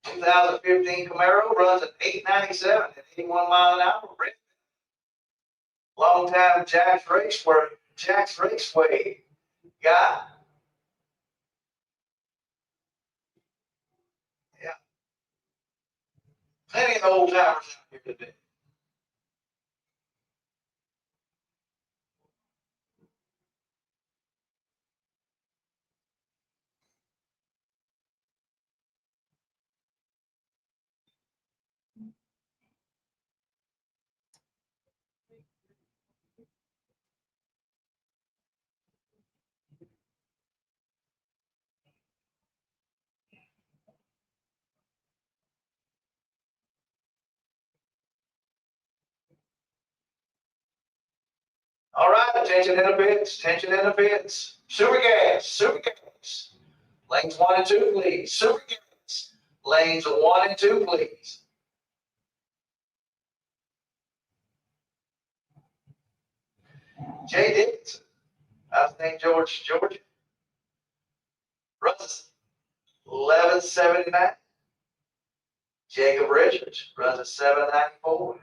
2015 Camaro runs at 897 at 81 miles an hour. Long time Jack's Raceway guy. Yeah. Plenty of old timers out here today. All right, attention in the pits, attention in the pits. Super gas. Lanes 1 and 2, please. Super gas. Lanes 1 and 2, please. Jay Dickinson, out of St. George, Georgia. Runs 1179. Jacob Richards runs a 794.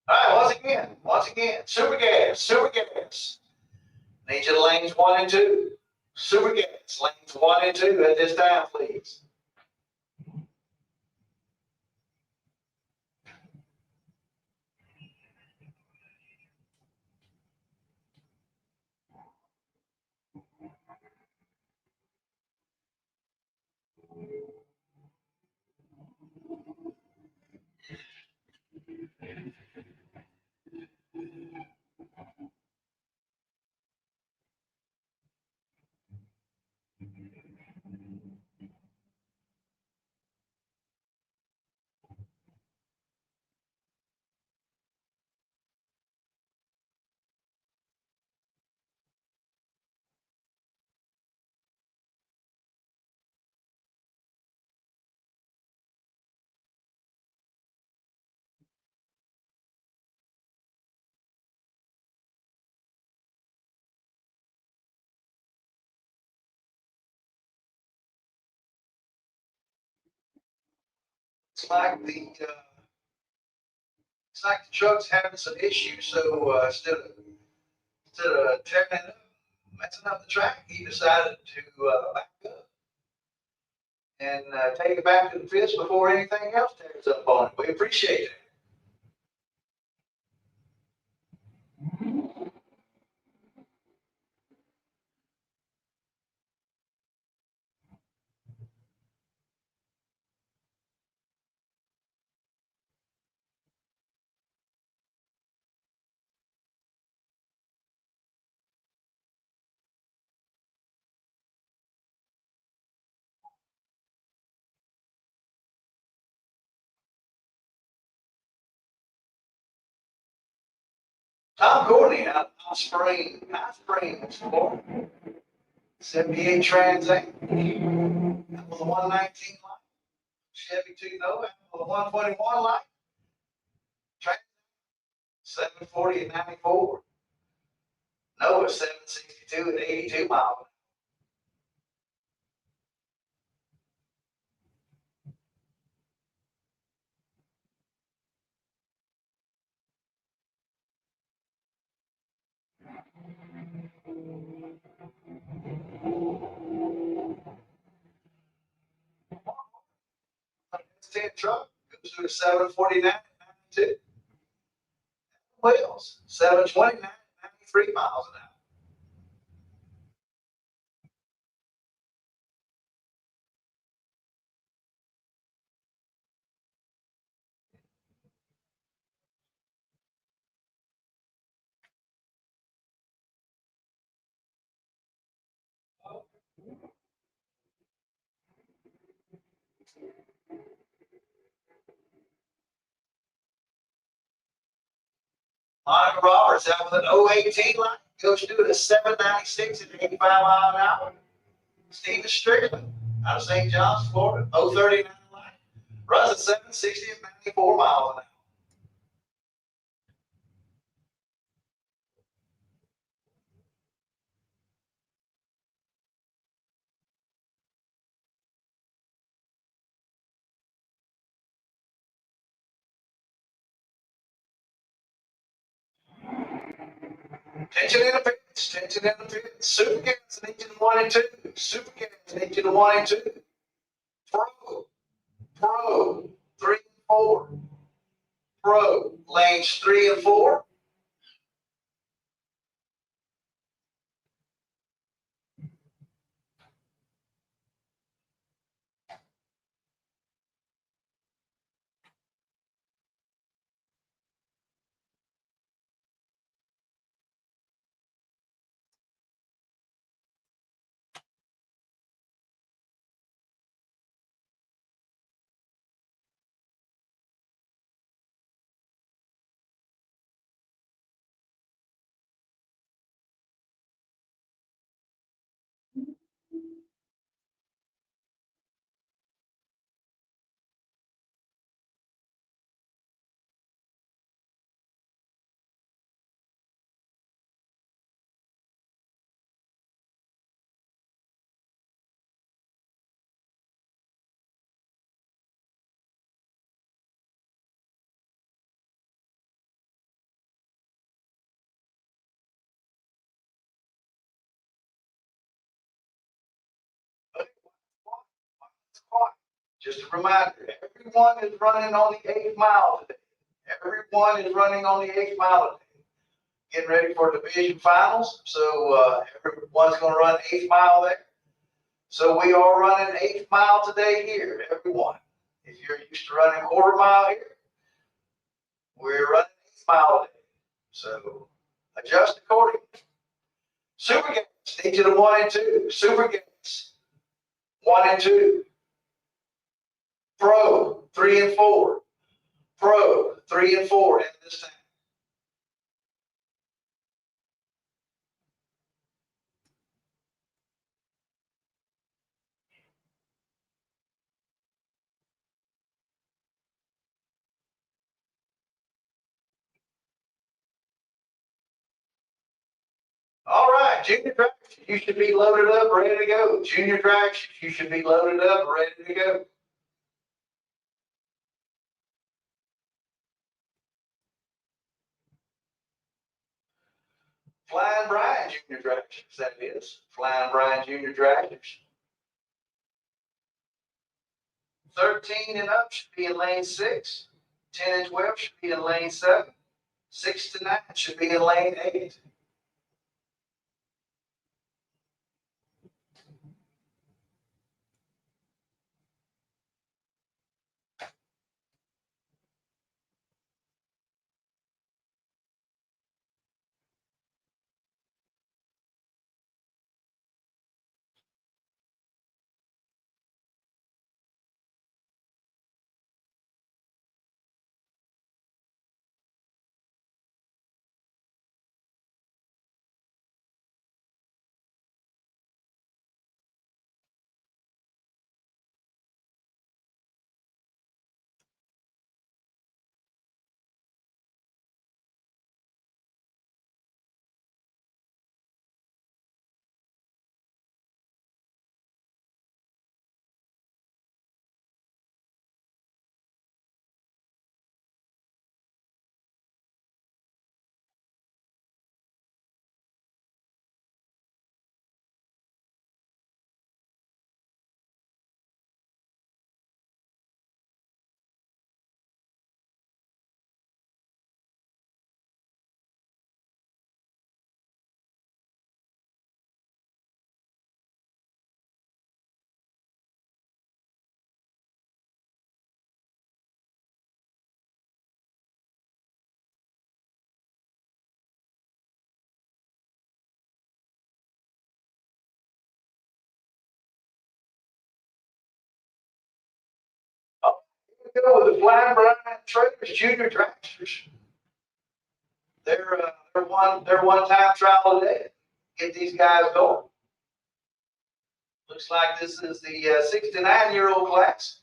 All right, once again, super gas. Need you to lanes 1 and 2. Super gas, lanes 1 and 2 at this time, please. It's like the truck's having some issues, so instead of tearing it up, messing up the track, he decided to back up and take it back to the pits before anything else tears up on it. We appreciate it. Tom Courtney out of High Springs, Florida. 78 Trans Am. With a 119 light. Chevy 2 Nova with a 121 light. Trans 740 at 94. Nova 762 at 82 miles. Truck goes through the 749 at 92. Wheels 729 at 93 miles an hour. Monica Roberts out with an 018 line. Coach doing a 796 at 85 mile an hour. Steven Strickland out of St. John's, Florida, 039 line. Runs at 760 at 94 miles an hour. Tension in the pits, tension in the pits. Super Gas in engine 1 and 2. Super Gas in engine 1 and 2. Pro, 3 and 4. Pro, lanes 3 and 4. Just a reminder, everyone is running on the 8th mile today. Everyone is running on the 8th mile today. Getting ready for division finals. So everyone's going to run 8th mile there. So we are running 8th mile today here, everyone. If you're used to running quarter mile here, we're running 8th mile today. So adjust accordingly. Super Gas, need you to 1 and 2. Super Gas, 1 and 2. Pro, 3 and 4. Pro, 3 and 4 at this time. All right, junior tracks, you should be loaded up, ready to go. Junior tracks, you should be loaded up, ready to go. Flying Brian Junior Tractors, that is. Flying Brian Junior Tractors. 13 and up should be in lane 6. 10 and 12 should be in lane 7. 6 to 9 should be in lane 8. Go with the Flying Brian Traders Junior Tractors. They're one time trial today. Get these guys going. Looks like this is the 69-year-old class.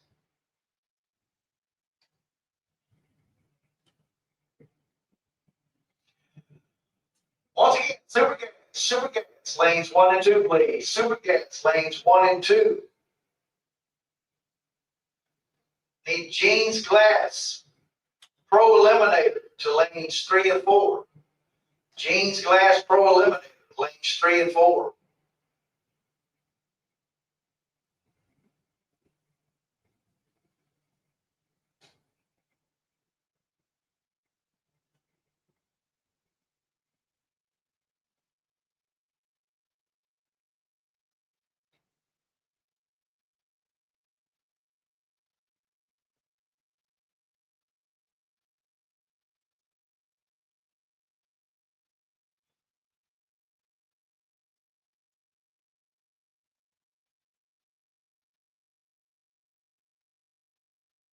Once again, Super Gats, lanes 1 and 2, please. Super Gats, lanes 1 and 2. Need Jeans Glass Pro Eliminator to lanes 3 and 4. Jeans Glass Pro Eliminator, lanes 3 and 4.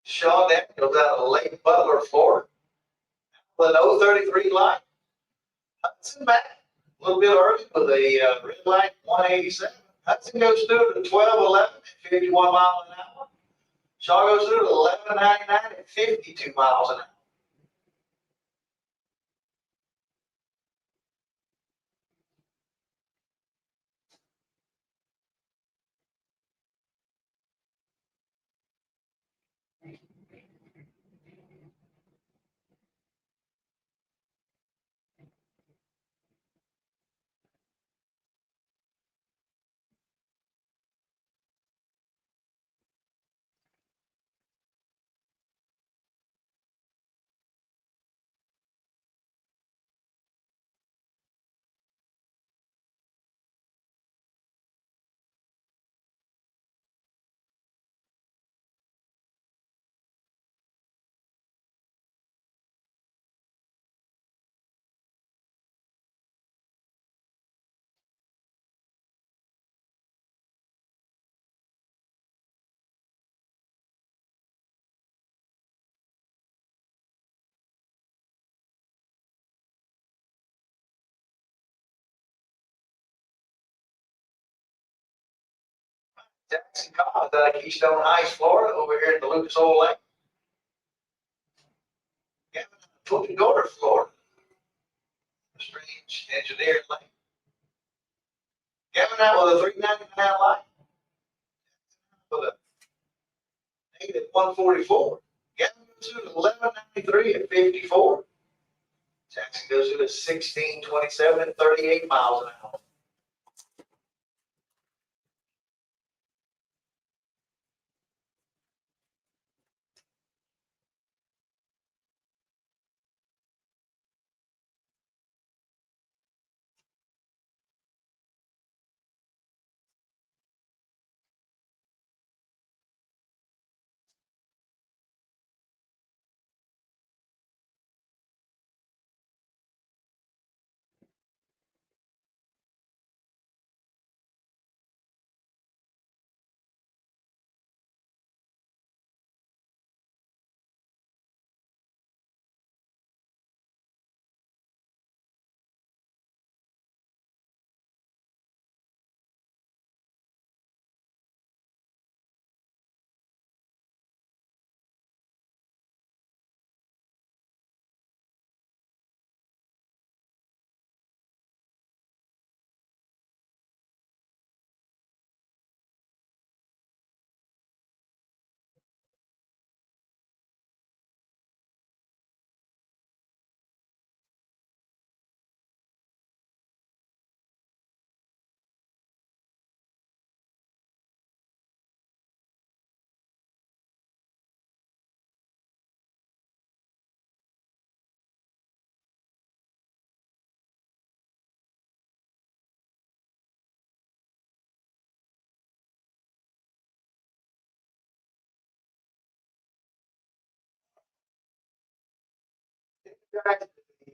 Shaw Daniels out of Lake Butler, Florida. With an 033 line. Hudson back a little bit early with a red light 187. Hudson goes through to 12:11 at 51 miles an hour. Shaw goes through to 11:99 at 52 miles an hour. Jackson Collins out of Keystone Heights, Florida, over here in the Lucas Oil Lake. Gavin Punta Gorda, Florida. Strange engineered lane. Gavin out with a 399 light. With a negative 144. Gavin goes through to 1193 at 54. Jackson goes through to 1627 at 38 miles an hour.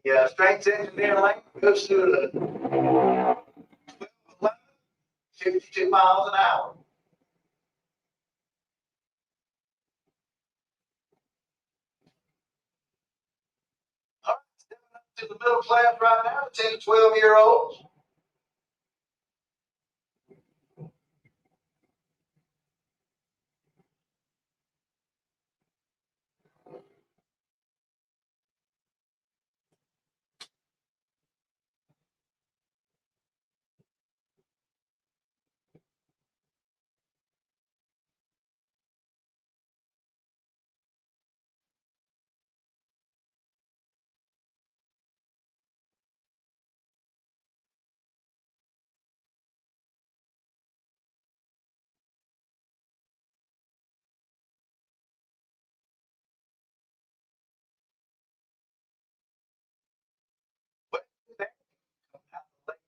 The strength engineer lane goes through the 12:11, 52 miles an hour. All right, stepping up in the middle class right now, 10 to 12-year-olds.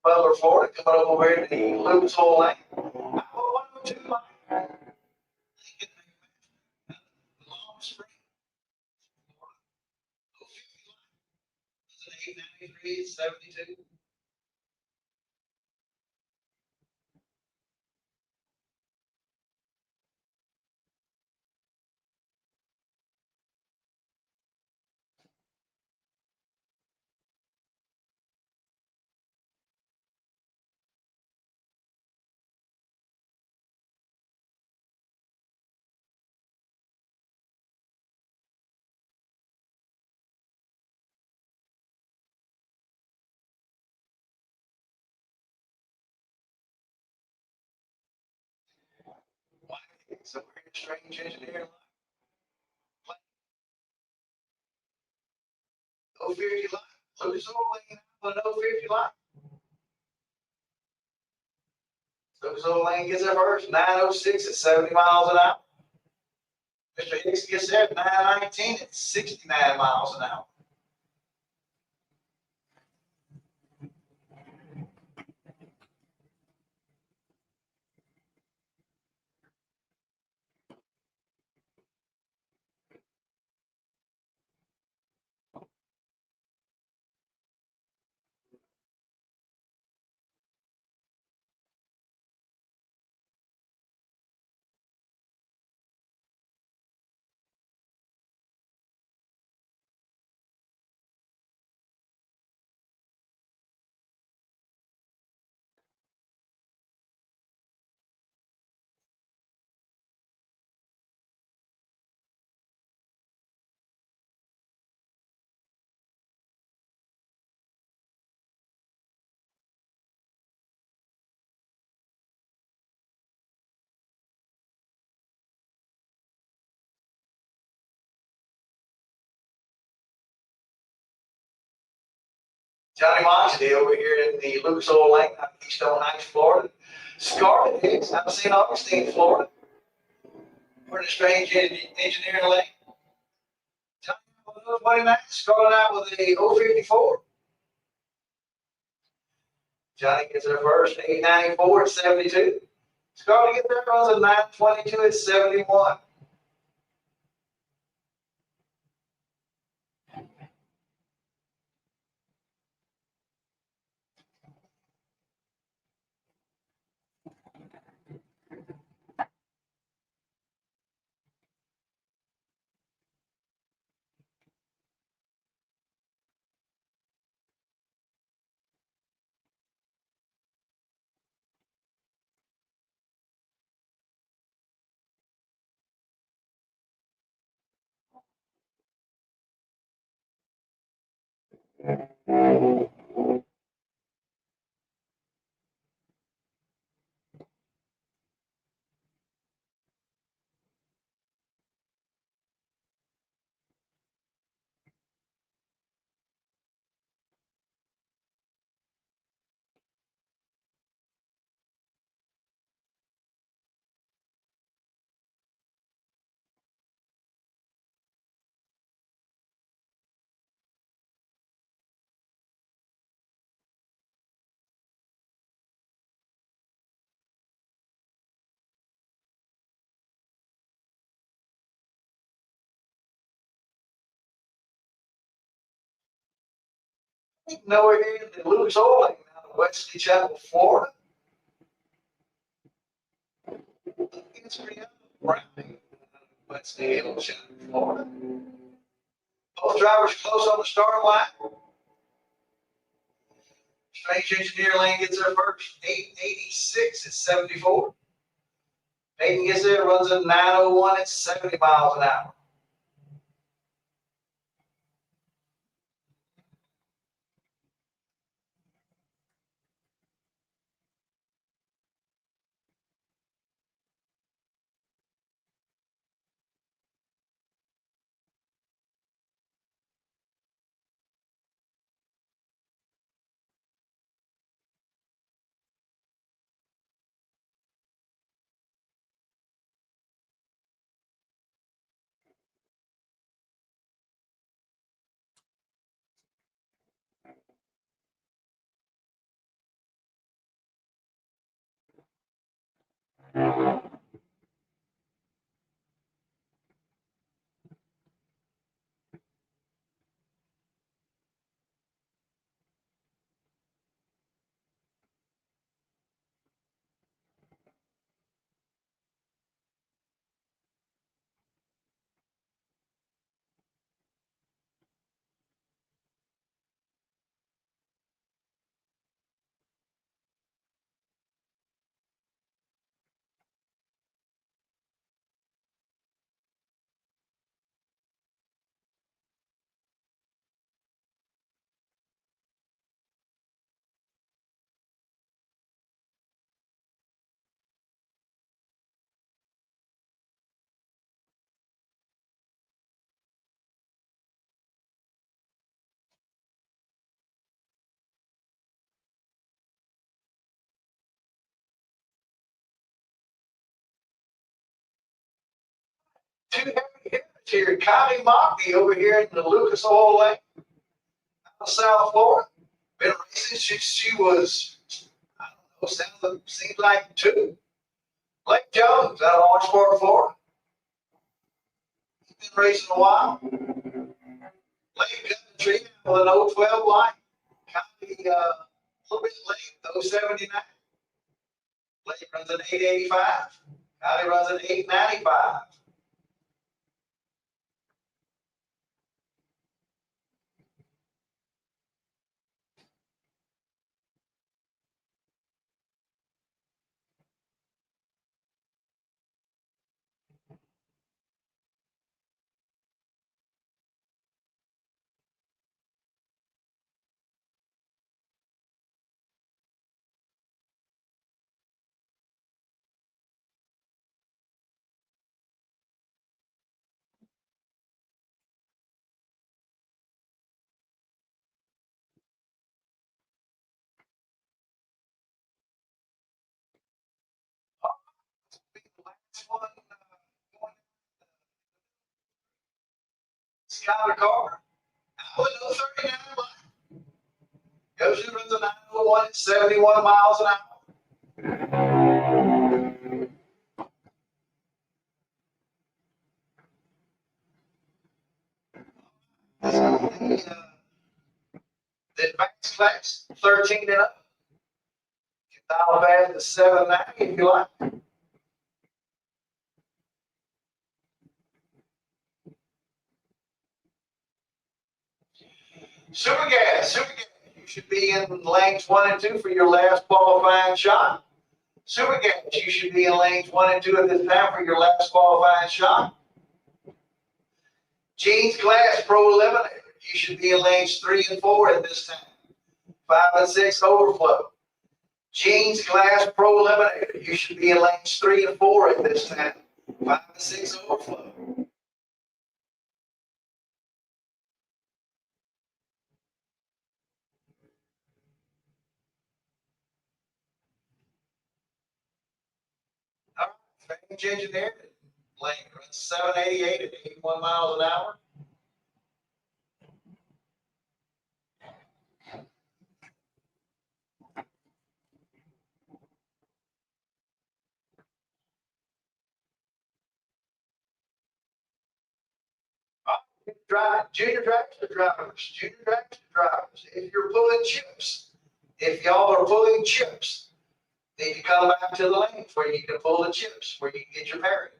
Butler, Florida, coming over here to the Lucas Oil Lane. 102 line. Long Spring, Florida. 893, 72. So we're in a strange engineering line. 050 line. Lucas Oil Lane on an 050 line. Lucas Oil Lane gets there first. 906 at 70 miles an hour. Mr. Hicks gets there at 919 at 69 miles an hour. Johnny Moxley over here in the Lucas Oil Lane, Keystone Heights, Florida. Scarlet Hicks out of St. Augustine, Florida. We're in a strange engineering lane. Johnny, starting out with a 054. Johnny gets there first, 894 at 72. Scarlet gets there, runs a 922 at 71. Now we're here in the Lucas Oil Lane, out of Wesley Chapel, Florida. It's Browning, Wesley Chapel, Florida. Both drivers close on the starting line. Strange Engineer Lane gets there first. 886 at 74. Peyton gets there, runs at 901 at 70 miles an hour. Two heavy hitters here. Kylie Mockney over here in the Lucas Oil Lane, South Florida. Been racing. She was, I don't know, seems like two. Blake Jones out of Orangeburg, Florida. He's been racing a while. Blake got the tree with an 012 line. Kylie a little bit late, 079. Blake runs an 885. Kylie runs an 895. The last one going Skyler Carter. Out with 039 line. Goes through runs a 901 at 71 miles an hour. The advanced class, 13 and up. You can dial back to 790 if you like. Super gas. You should be in lanes 1 and 2 for your last qualifying shot. Super gas. You should be in lanes 1 and 2 at this time for your last qualifying shot. Jeans class pro eliminator. You should be in lanes 3 and 4 at this time. 5 and 6 overflow. Jeans class pro eliminator. You should be in lanes 3 and 4 at this time. 5 and 6 overflow. All right, Strange Engineer lane runs 788 at 81 miles an hour. Junior drivers to drivers. If you're pulling chips, if y'all are pulling chips, then you come back to the lanes where you can pull the chips, where you can get your parity.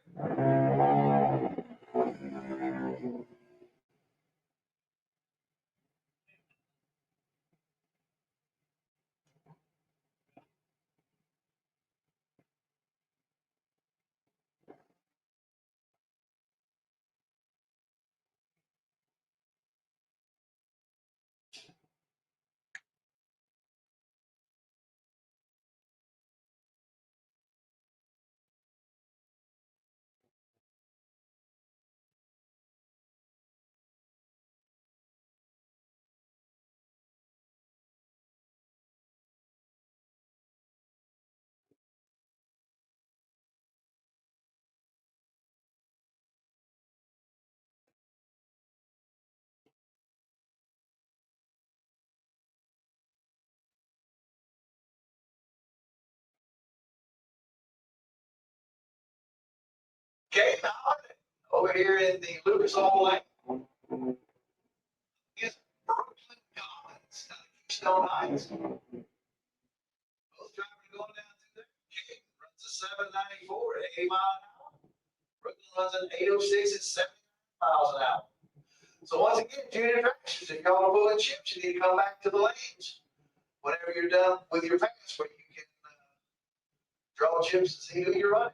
Okay, now over here in the Lucas Oil Lane is Brooklyn Collins out of Keystone Heights. Both drivers going down through there. Okay, runs a 794 at 80 miles an hour. Brooklyn runs an 806 at 70 miles an hour. So once again, junior drivers, if y'all are pulling chips, you need to come back to the lanes whenever you're done with your pass, where you can draw chips and see who you're running.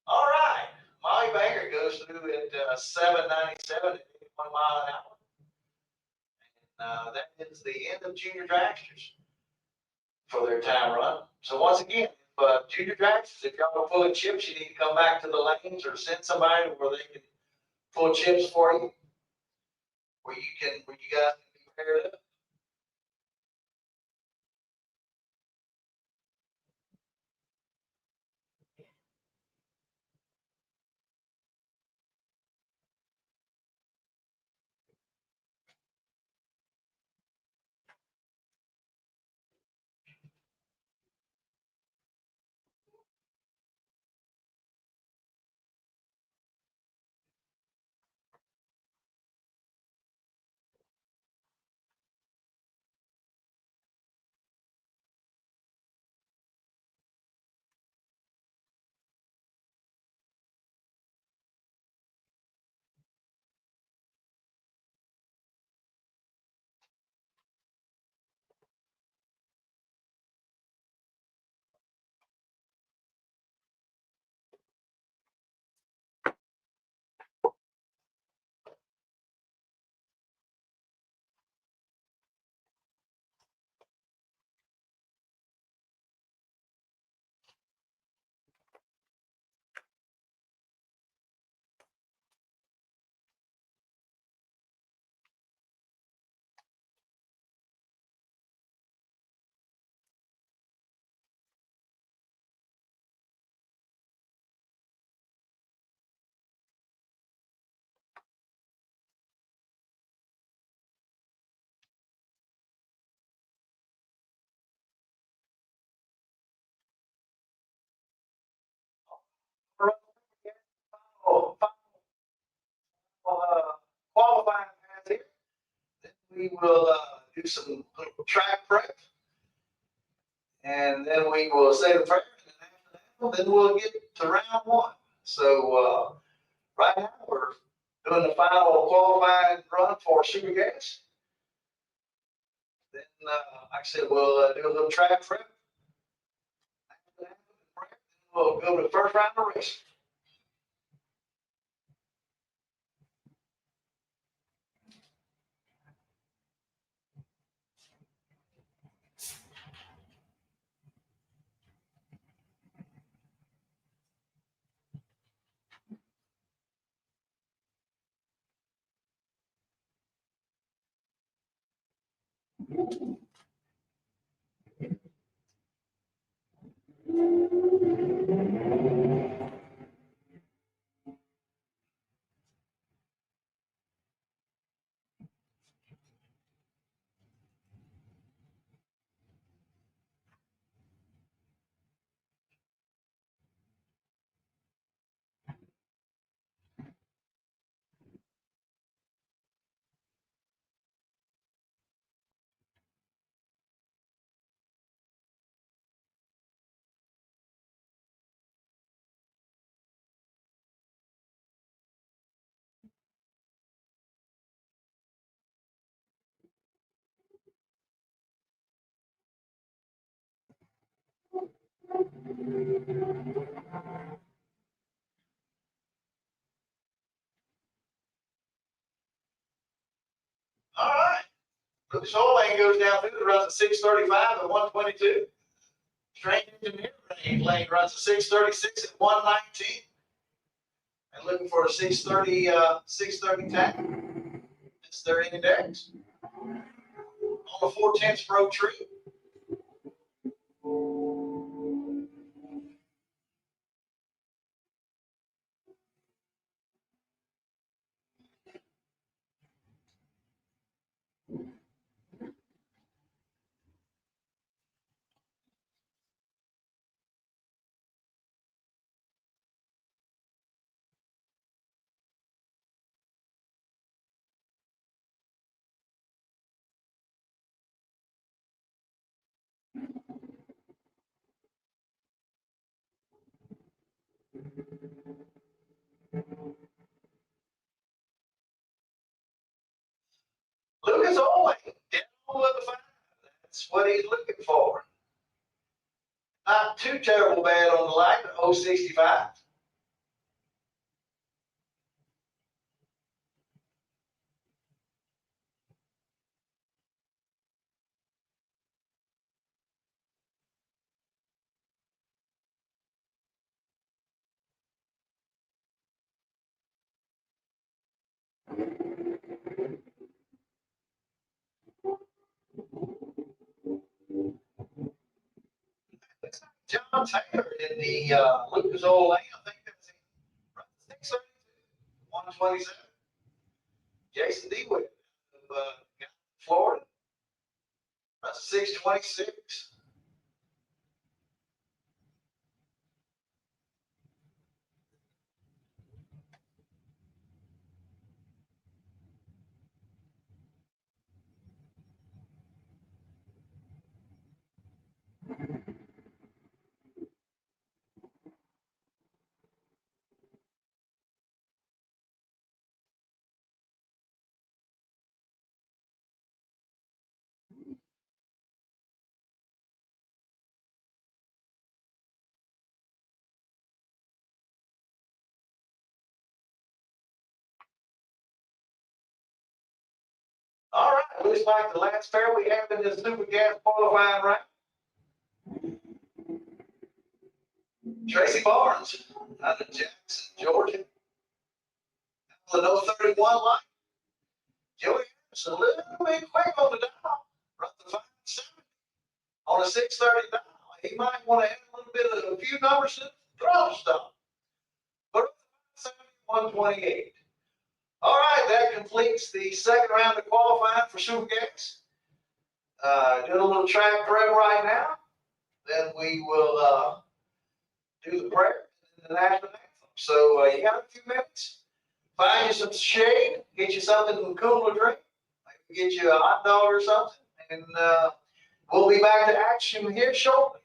All right, Molly Banger goes through at 797 at 81 mile an hour. And that is the end of junior dragsters for their time run. So once again, junior dragsters, if y'all are pulling chips, you need to come back to the lanes or send somebody where they can pull chips for you, where you guys can be paired up. Qualifying pass here. Then we will do some track prep, and then we will say the prayer, and after that, then we'll get to round one. So right now we're doing the final qualifying run for super gas. Then, like I said, we'll do a little track prep. After that, we'll go to the first round of racing. All right. Lucas Oil Lane goes down through. It runs at 635 and 122. Strange Engineer Lane runs at 636 and 119. And looking for a 630 tag. That's their index. On the 4/10 road tree. Lucas Oil Lane, down on the 5. That's what he's looking for. Not too terrible bad on the line, 065. John Taylor in the Lucas Oil Lane, I think that's 632, 127. Jason DeWitt of Florida, that's 626. All right, looks like the last pair we have in this Super Gas qualifying round. Tracy Barnes out of Jackson, Georgia. The 031 line. Joey Harris a little bit quick on the dial. Run the 570 on a 630 dial. He might want to add a little bit of a few numbers to the throttle stop. But 128. All right, that completes the second round of qualifying for Super Gas. Doing a little track prep right now. Then we will do the prayer and the national anthem. So you got a few minutes. Find you some shade, get you something cool to drink, maybe get you a hot dog or something, and we'll be back to action here shortly.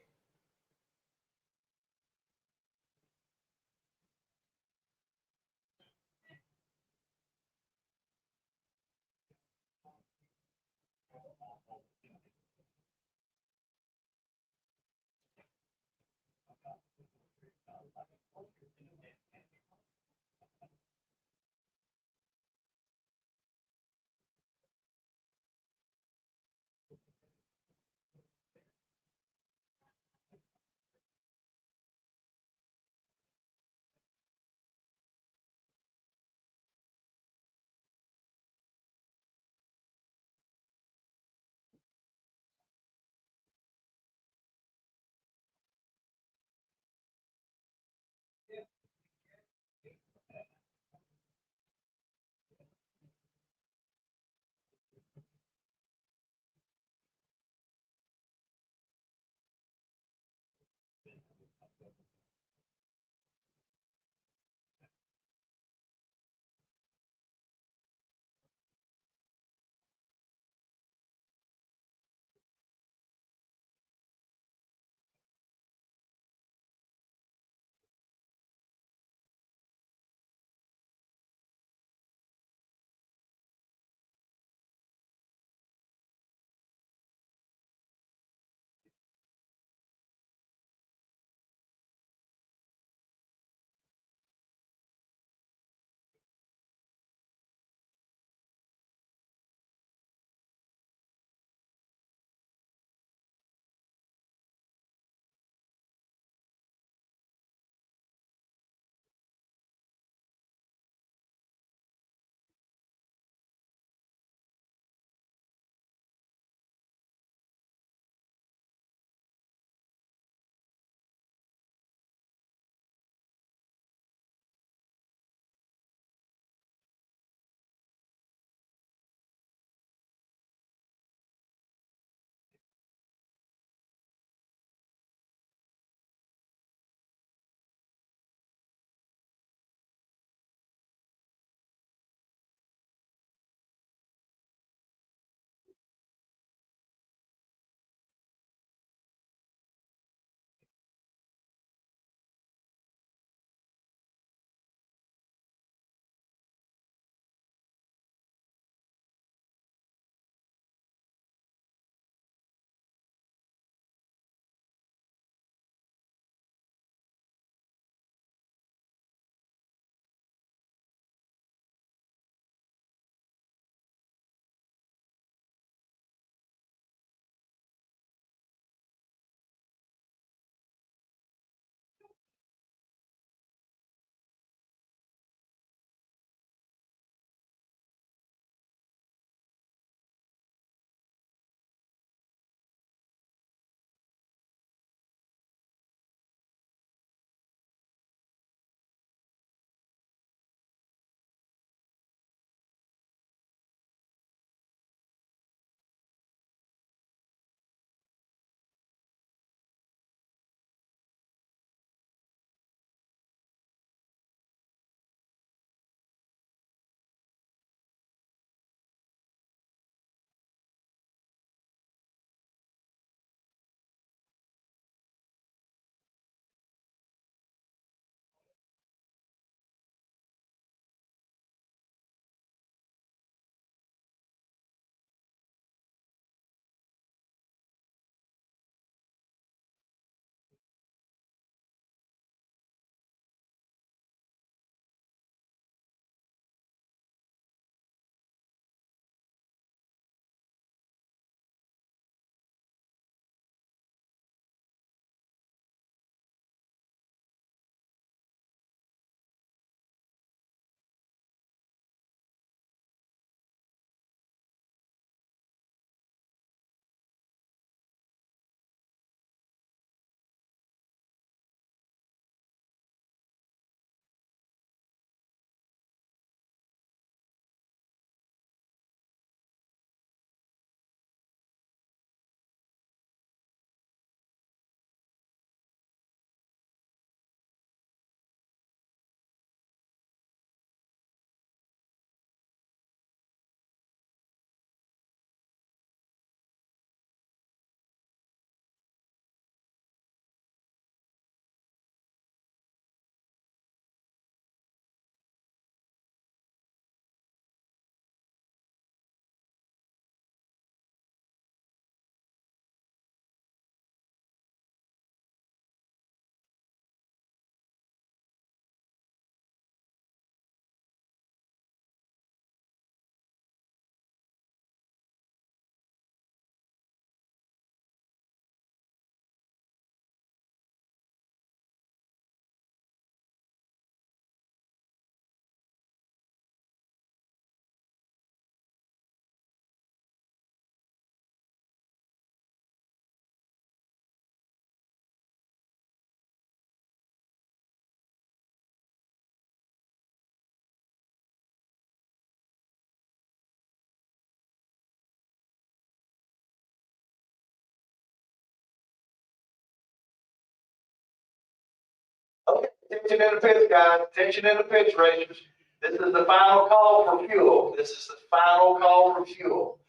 Attention in the pits, guys. Attention in the pits, racers. This is the final call for fuel. This is the final call for fuel.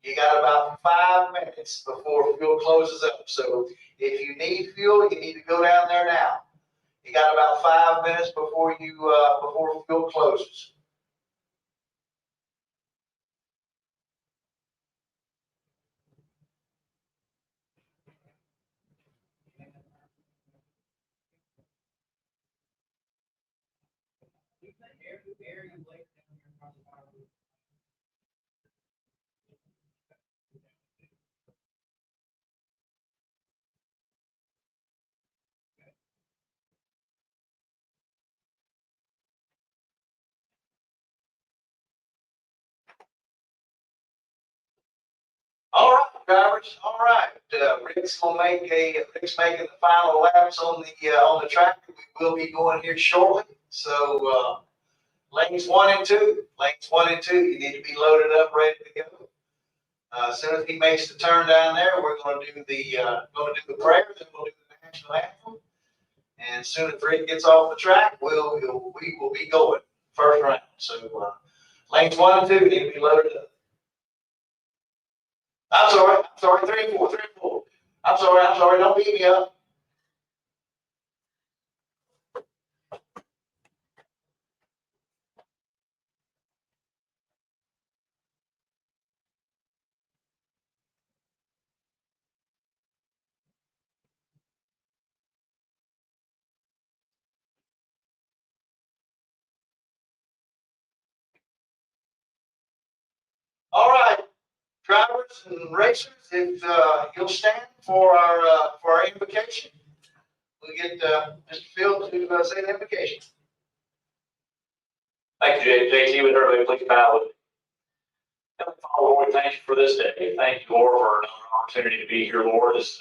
You got about 5 minutes before fuel closes up. So if you need fuel, you need to go down there now. You got about 5 minutes before before fuel closes. All right, drivers. All right. Rick's making the final laps on the track. We will be going here shortly. So lanes 1 and 2. Lanes 1 and 2. You need to be loaded up, ready to go. As soon as he makes the turn down there, we're going to do the prayer. Then we'll do the national anthem. And as soon as Rick gets off the track, we will be going first round. So lanes 1 and 2 need to be loaded up. I'm sorry, 3 and 4, 3 and 4. I'm sorry, don't beat me up. All right, drivers and racers, if you'll stand for our invocation, we'll get Mr. Field to say the invocation. Thank you, JT. Would everybody please bow with me? Heavenly Father, Lord, we thank you for this day. Thank you, Lord, for another opportunity to be here, Lord. This is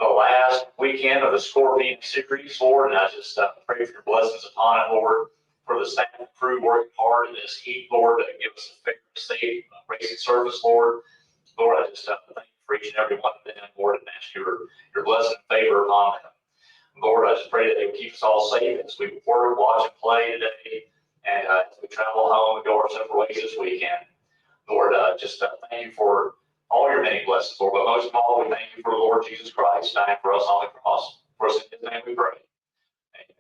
the last weekend of the Scorpion series, Lord, and I just pray for your blessings upon it, Lord, for the staff and crew working hard in this heat, Lord, to give us a fair, safe racing service, Lord. Lord, I just thank you for each and every one of them, Lord, and ask your blessing and favor upon them. Lord, I just pray that they will keep us all safe as we work, watch, and play today, and as we travel home and go our separate ways this weekend. Lord, just thank you for all your many blessings, Lord, but most of all, we thank you for the Lord Jesus Christ dying for us on the cross. For us in his name we pray. Amen.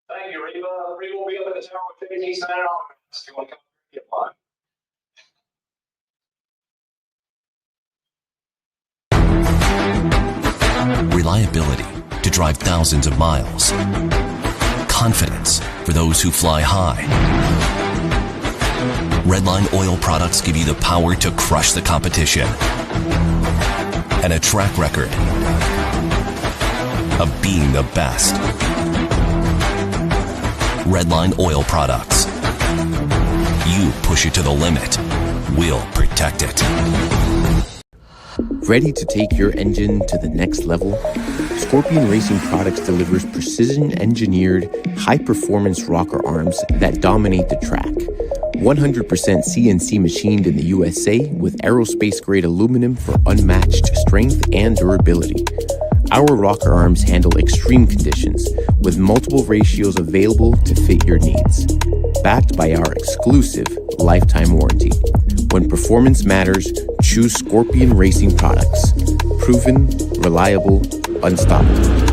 Thank you, Reba. Reba will be up in the tower with 15 signing autographs. If you want to come get one. Reliability to drive thousands of miles. Confidence for those who fly high. Redline oil products give you the power to crush the competition. And a track record of being the best. Redline Oil Products. You push it to the limit, we'll protect it. Ready to take your engine to the next level? Scorpion Racing Products delivers precision-engineered, high-performance rocker arms that dominate the track. 100% CNC machined in the USA with aerospace-grade aluminum for unmatched strength and durability. Our rocker arms handle extreme conditions with multiple ratios available to fit your needs. Backed by our exclusive lifetime warranty. When performance matters, choose Scorpion Racing Products. Proven, reliable, unstoppable.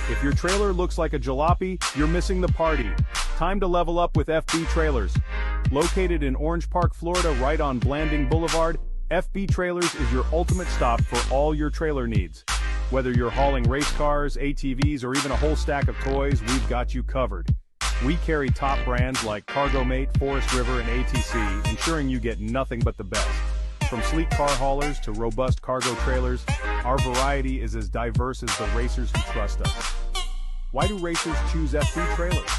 If your trailer looks like a jalopy, you're missing the party. Time to level up with FB Trailers. Located in Orange Park, Florida, right on Blanding Boulevard, FB Trailers is your ultimate stop for all your trailer needs. Whether you're hauling race cars, ATVs, or even a whole stack of toys, we've got you covered. We carry top brands like CargoMate, Forest River, and ATC, ensuring you get nothing but the best. From sleek car haulers to robust cargo trailers, our variety is as diverse as the racers who trust us. Why do racers choose FB Trailers?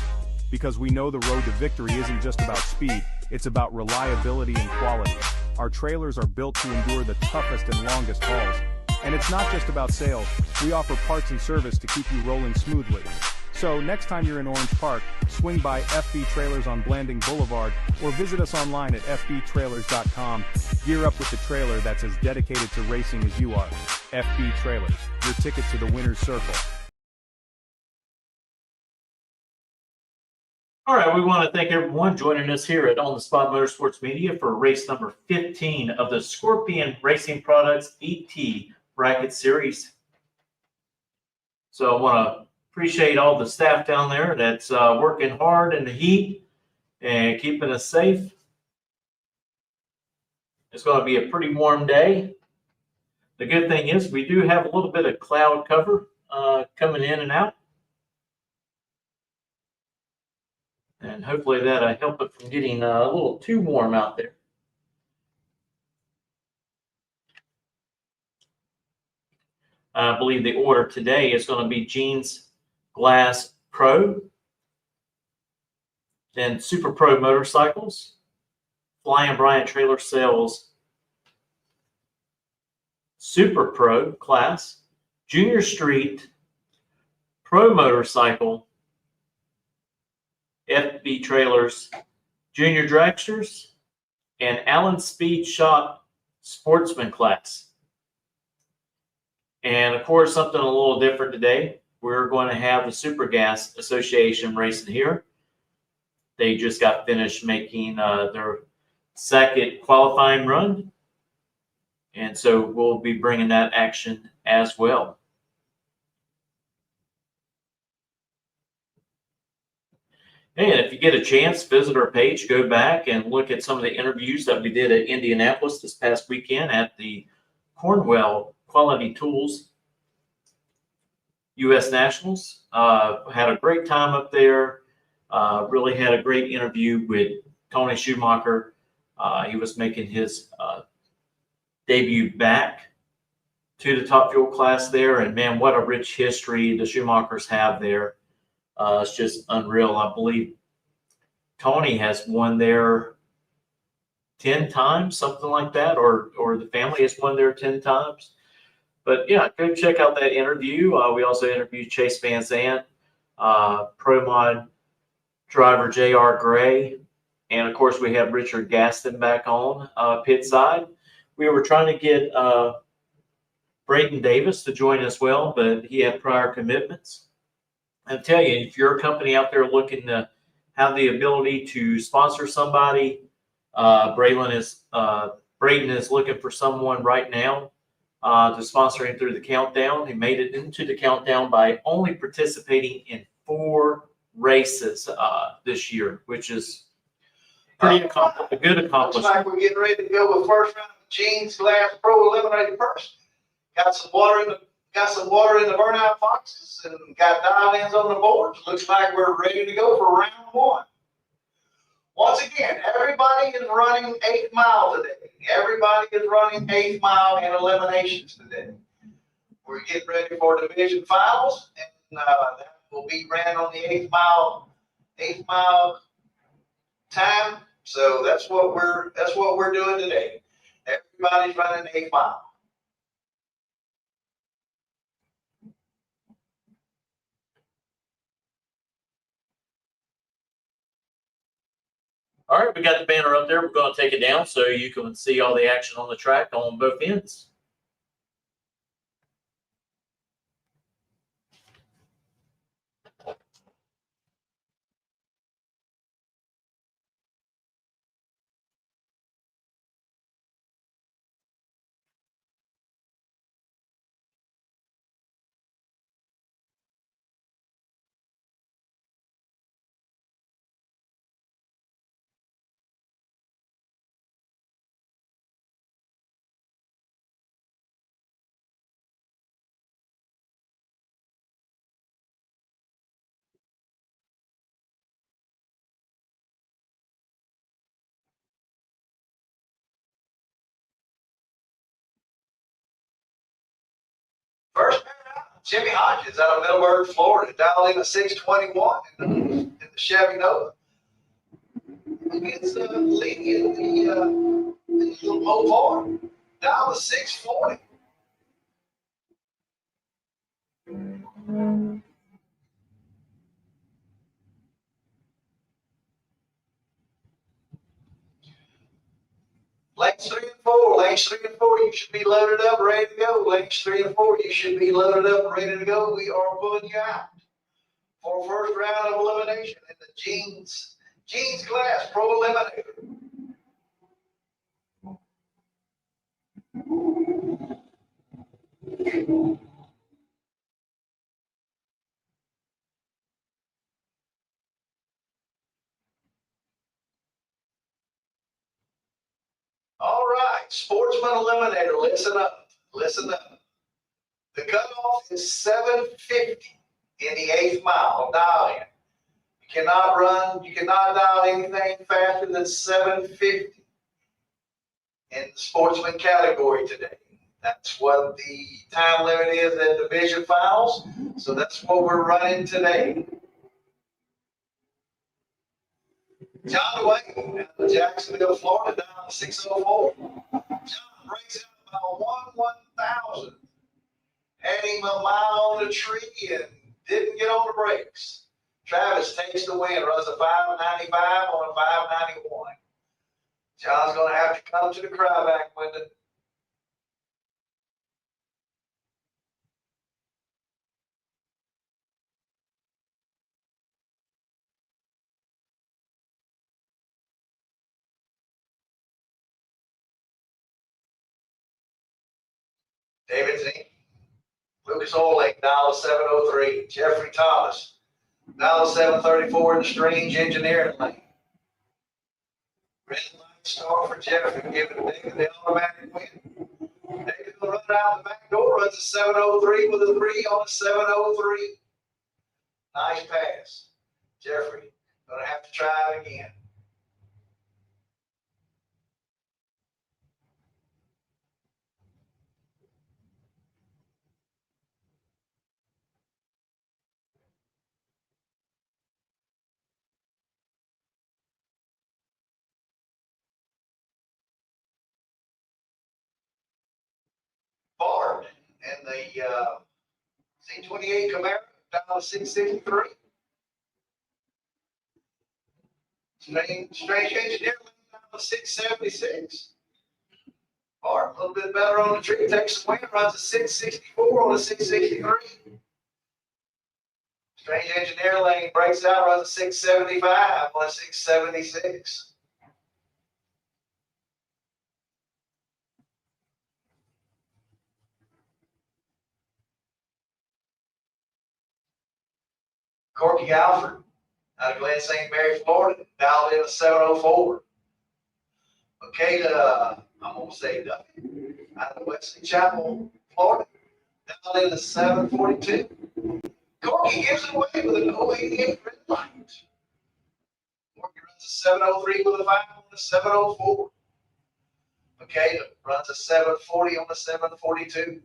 Because we know the road to victory isn't just about speed, it's about reliability and quality. Our trailers are built to endure the toughest and longest hauls. And it's not just about sales, we offer parts and service to keep you rolling smoothly. So next time you're in Orange Park, swing by FB Trailers on Blanding Boulevard or visit us online at fbtrailers.com. Gear up with the trailer that's as dedicated to racing as you are. FB Trailers, your ticket to the winner's circle. All right, we want to thank everyone joining us here at On the Spot Motorsports Media for race number 15 of the Scorpion Racing Products ET Bracket Series. So I want to appreciate all the staff down there that's working hard in the heat and keeping us safe. It's going to be a pretty warm day. The good thing is we do have a little bit of cloud cover coming in and out. And hopefully that'll help it from getting a little too warm out there. I believe the order today is going to be Jeans Glass Pro, then Super Pro Motorcycles, Flying Bryant Trailer Sales Super Pro class, Junior Street, Pro Motorcycle, FB Trailers, Junior Dragsters, and Allen Speed Shop Sportsman class. And of course, something a little different today. We're going to have the Super Gas Association racing here. They just got finished making their second qualifying run. And so we'll be bringing that action as well. And if you get a chance, visit our page, go back and look at some of the interviews that we did at Indianapolis this past weekend at the Cornwell Quality Tools U.S. Nationals. Had a great time up there. Really had a great interview with Tony Schumacher. He was making his debut back to the Top Fuel class there. And man, what a rich history the Schumachers have there. It's just unreal. I believe Tony has won there 10 times, something like that, or the family has won there 10 times. But yeah, go check out that interview. We also interviewed Chase Van Zandt, Pro Mod driver J.R. Gray, and of course we have Richard Gaston back on pit side. We were trying to get Brayton Davis to join as well, but he had prior commitments. I tell you, if you're a company out there looking to have the ability to sponsor somebody, Brayton is looking for someone right now to sponsor him through the countdown. He made it into the countdown by only participating in 4 races this year, which is a good Looks accomplishment. like we're getting ready to go with first round of Gene's Glass Pro Eliminated Person. Got some water in the burnout boxes and got dial-ins on the boards. Looks like we're ready to go for round 1. Once again, everybody is running 8th mile today. Everybody is running 8th mile in eliminations today. We're getting ready for division finals, and that will be ran on the 8th mile time. So that's what we're doing today. Everybody's running 8th mile. All right, we got the banner up there. We're going to take it down so you can see all the action on the track on both ends. First man out, Jimmy Hodges out of Middleburg, Florida, dialing a 621 in the Chevy Nova. It's leading the little Mopar, dial a 640. Lanes 3 and 4, lanes 3 and 4, you should be loaded up, ready to go. Lanes 3 and 4, you should be loaded up, ready to go. We are pulling you out for first round of elimination in the Gene's Glass Pro Eliminator. All right, Sportsman Eliminator, listen up, listen up. The cutoff is 750 in the 8th mile dial in. You cannot dial anything faster than 750 in the sportsman category today. That's what the time limit is at division finals. So that's what we're running today. John Wayne out of Jacksonville, Florida, down to 604. John breaks out about 1/1000. Had him a mile on the tree and didn't get on the brakes. Travis takes the win, runs a 595 on a 591. John's going to have to come to the cryback window. David Zink, Lucas Oling, dial 703. Jeffrey Thomas, dial 734 in the Strange Engineering lane. Red line start for Jeffrey, giving David the automatic win. David will run out the back door, runs a 703 with a 3 on a 703. Nice pass. Jeffrey, gonna have to try it again. Bard and the C28 Camaro down to 663. Strange Engineer down to 676. Bard a little bit better on the tree, takes the win, runs a 664 on a 663. Strange Engineer lane breaks out, runs a 675 on a 676. Corky Alford out of Glen St. Mary, Florida, dialed in a 704. Makeda, I'm going to say Duffy, out of Wesley Chapel, Florida, dialed in a 742. Corky gives it away with an 088 red light. Corky runs a 703 with a 5 on a 704. Makeda runs a 740 on a 742.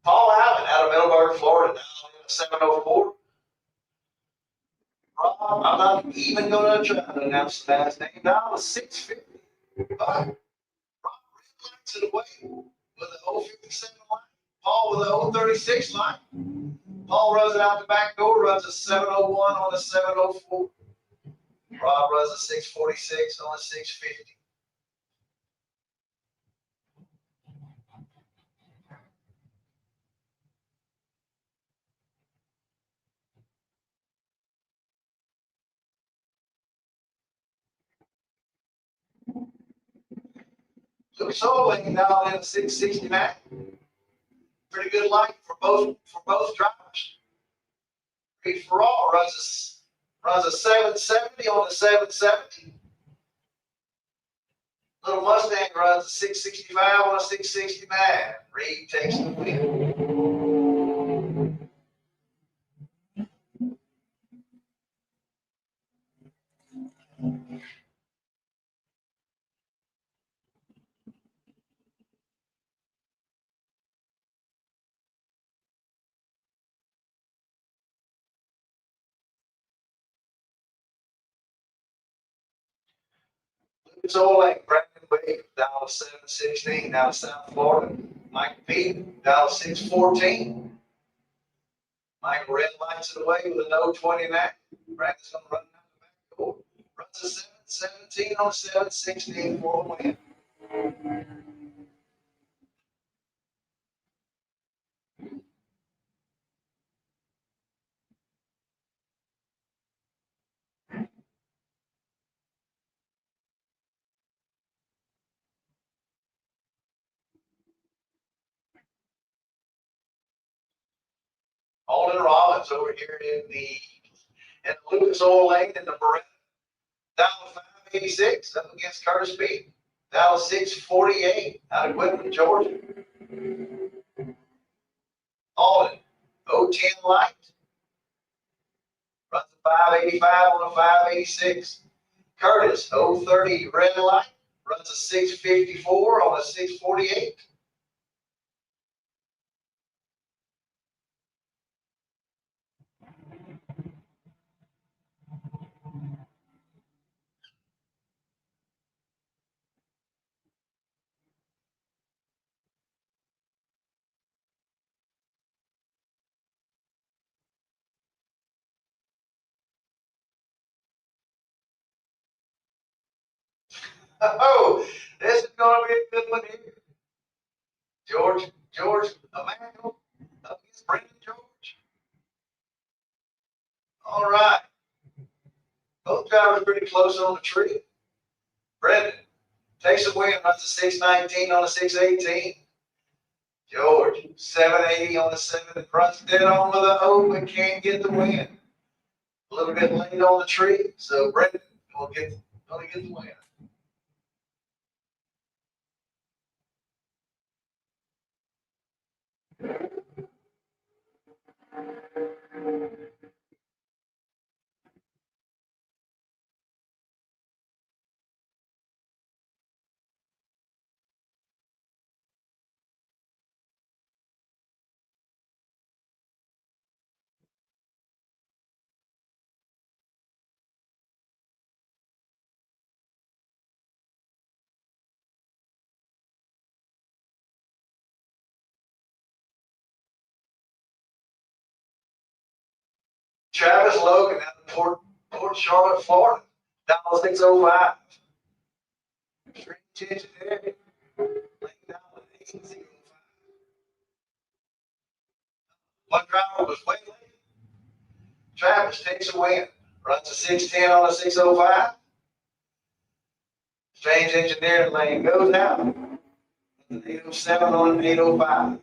Paul Allen out of Middleburg, Florida, down in 704. Rob, I'm not even going to try to announce the last name. Now a 650. Rob red lights it away with an 057 line. Paul with an 036 line. Paul runs it out the back door, runs a 701 on a 704. Rob runs a 646 on a 650. Lucas Owen down in a 669. Pretty good light for both drivers. Reed Farrar runs a 770 on a 770. Little Mustang runs a 665 on a 669. Reed takes the win. Lucas Owen, Brandon Wade, Dallas 716, down South Florida. Mike Pete, Dallas 614. Mike red lights it away with a 029. Brandon's going to run down the back door. Runs a 717 on a 716 for a win. Alden Rollins over here in the Lucas Oil Lane in the Beretta. Dallas 586 up against Curtis Pete. Dallas 648 out of Whitman, Georgia. Alden 010 light. Runs a 585 on a 586. Curtis 030 red light. Runs a 654 on a 648. Oh, this is going to be a good one here. George Emmanuel up against Brendan George. All right. Both drivers pretty close on the tree. Brendan takes a win, runs a 619 on a 618. George, 780 on the 7, runs dead on with a O, but can't get the win. A little bit late on the tree, so Brendan will get the win. Travis Logan out of Port Charlotte, Florida. Dallas 605. Street attention there. Laying down with 805. One driver was way late. Travis takes a win. Runs a 610 on a 605. Strange engineering lane goes out. An 807 on an 805.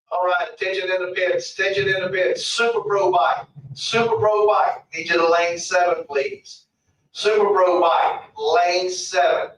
All right, attention in the pits, attention in the pits. Super Pro bike, Super Pro bike. Need you to lane 7, please. Super Pro bike, lane 7.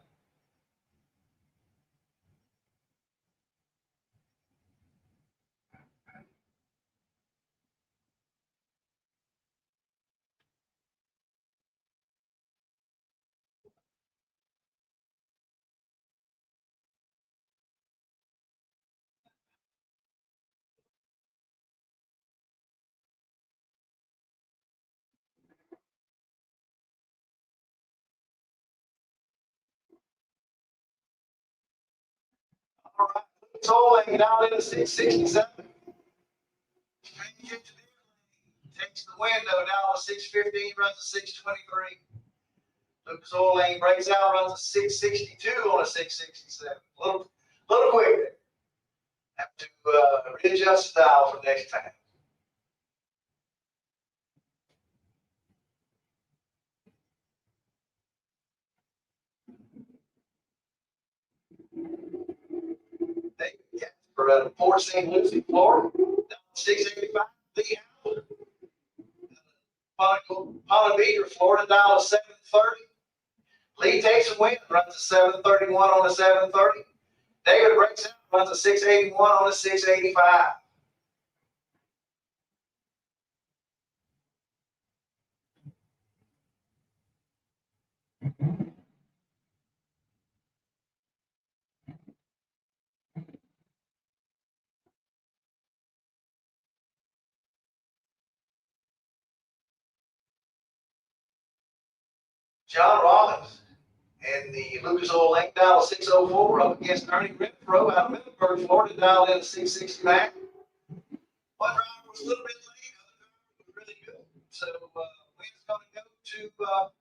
All right, it's all laying down in the 667. Strange engineering takes the window down to 615, runs a 623. Lucas Oil Lane breaks out, runs a 662 on a 667. Little quick there. Have to readjust style for next time. Yeah, for Port St. Lucie, Florida, down 685. Lee Howard. Ponte Vedra, Florida, down to 730. Lee takes a win, runs a 731 on a 730. David breaks out, runs a 681 on a 685. John Robbins and the Lucas Oil Lane dial 604 up against Ernie Renfro out of Middleburg, Florida, dialed in 669. One driver was a little bit late, the other driver was really good. So win's going to go to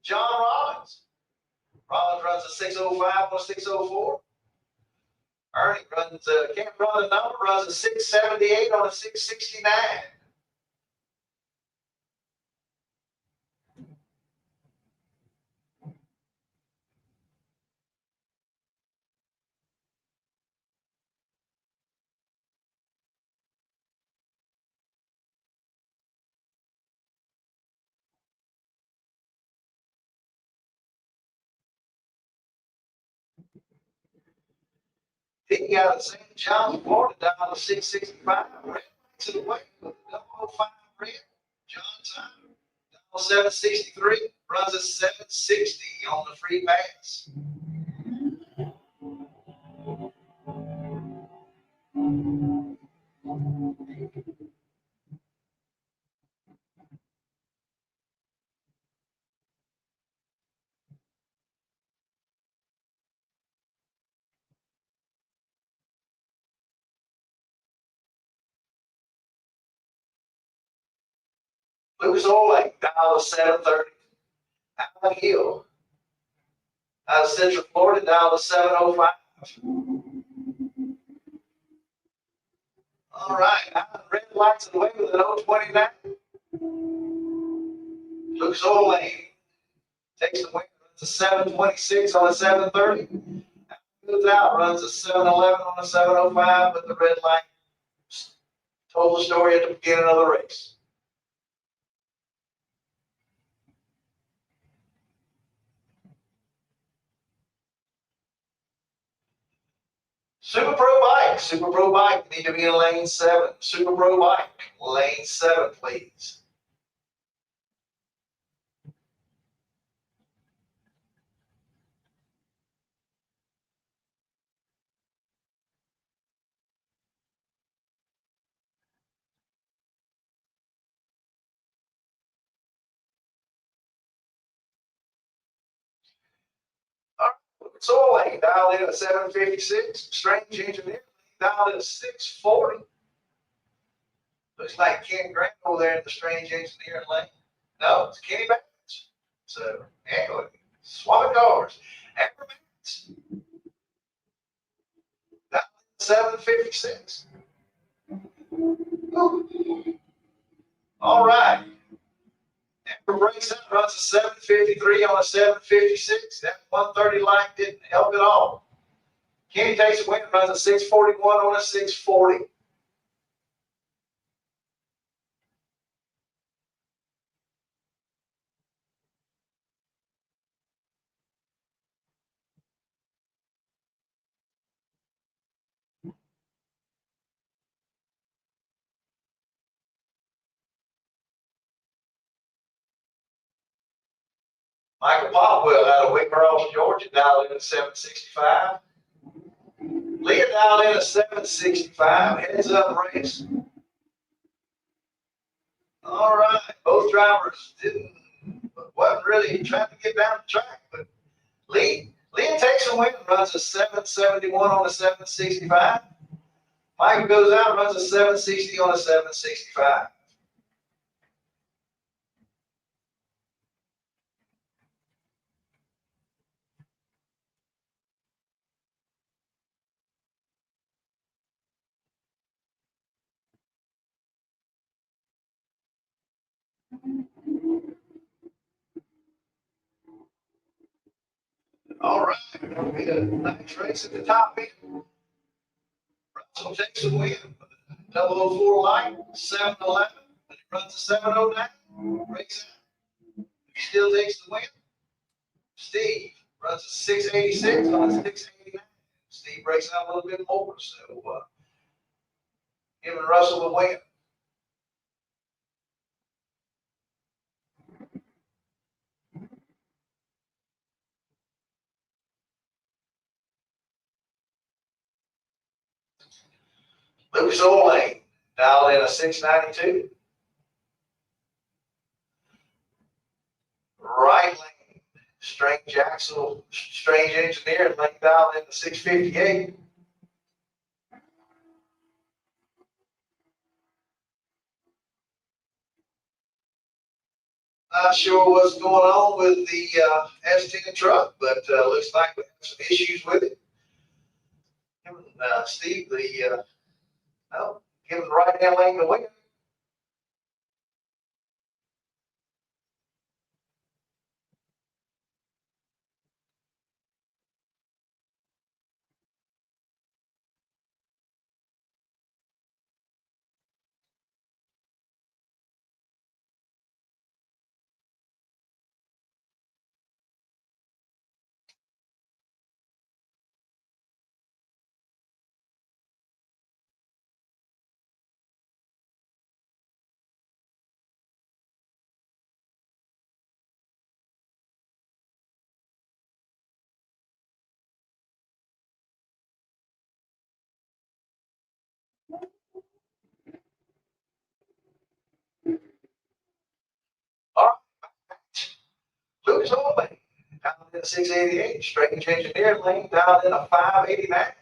John Robbins. Robbins runs a 605 on a 604. Ernie can't run the number, runs a 678 on a 669. He out of St. John's, Florida, down to 665. Red to the way with a 005 red. John Simon, down to 763. Runs a 760 on the free pass. Lucas Oil Lane, down to 730. Alan Hill, out of Central Florida, down to 705. All right, now the red lights away with an 029. Lucas Oil Lane takes the win, runs a 726 on a 730. Moves out, runs a 711 on a 705, but the red light told the story at the beginning of the race. Super Pro Bike, need to be in lane 7. Super Pro Bike, lane 7, please. All right, so lane dialed in at 756. Strange engineer dialed in at 640. Looks like Ken Grant over there in the strange engineering lane. No, it's Kenny Bates. So anyway, swapping cars. Amber Bates. Dialed in 756. All right. Amber breaks out, runs a 753 on a 756. That 130 line didn't help at all. Kenny takes a win, runs a 641 on a 640. Michael Popwell out of Wickrose, Georgia, dialed in at 765. Leah dialed in at 765. Heads up race. All right. Both drivers wasn't really trying to get down the track, but Leah takes a win, runs a 771 on a 765. Michael goes out, runs a 760 on a 765. All right, we're going to be a nice race at the top end. Russell takes a win. 004 light, 711. But he runs a 709. Breaks out. He still takes the win. Steve runs a 686 on a 689. Steve breaks out a little bit more, so giving Russell the win. Lucas Oil Lane, dialed in a 692. Right lane, Strange Engineer, lane dialed in a 658. Not sure what's going on with the S10 truck, but looks like we have some issues with it. Steve, give the right hand lane to win. All right. Lucas Oil Lane, down in a 688. Strange Engineer lane, down in a 589.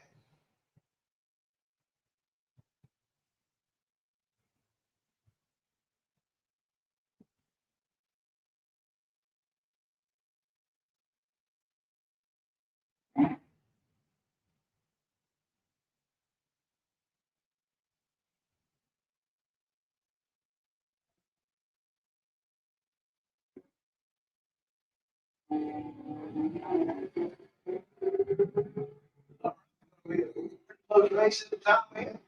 Close race at the top end.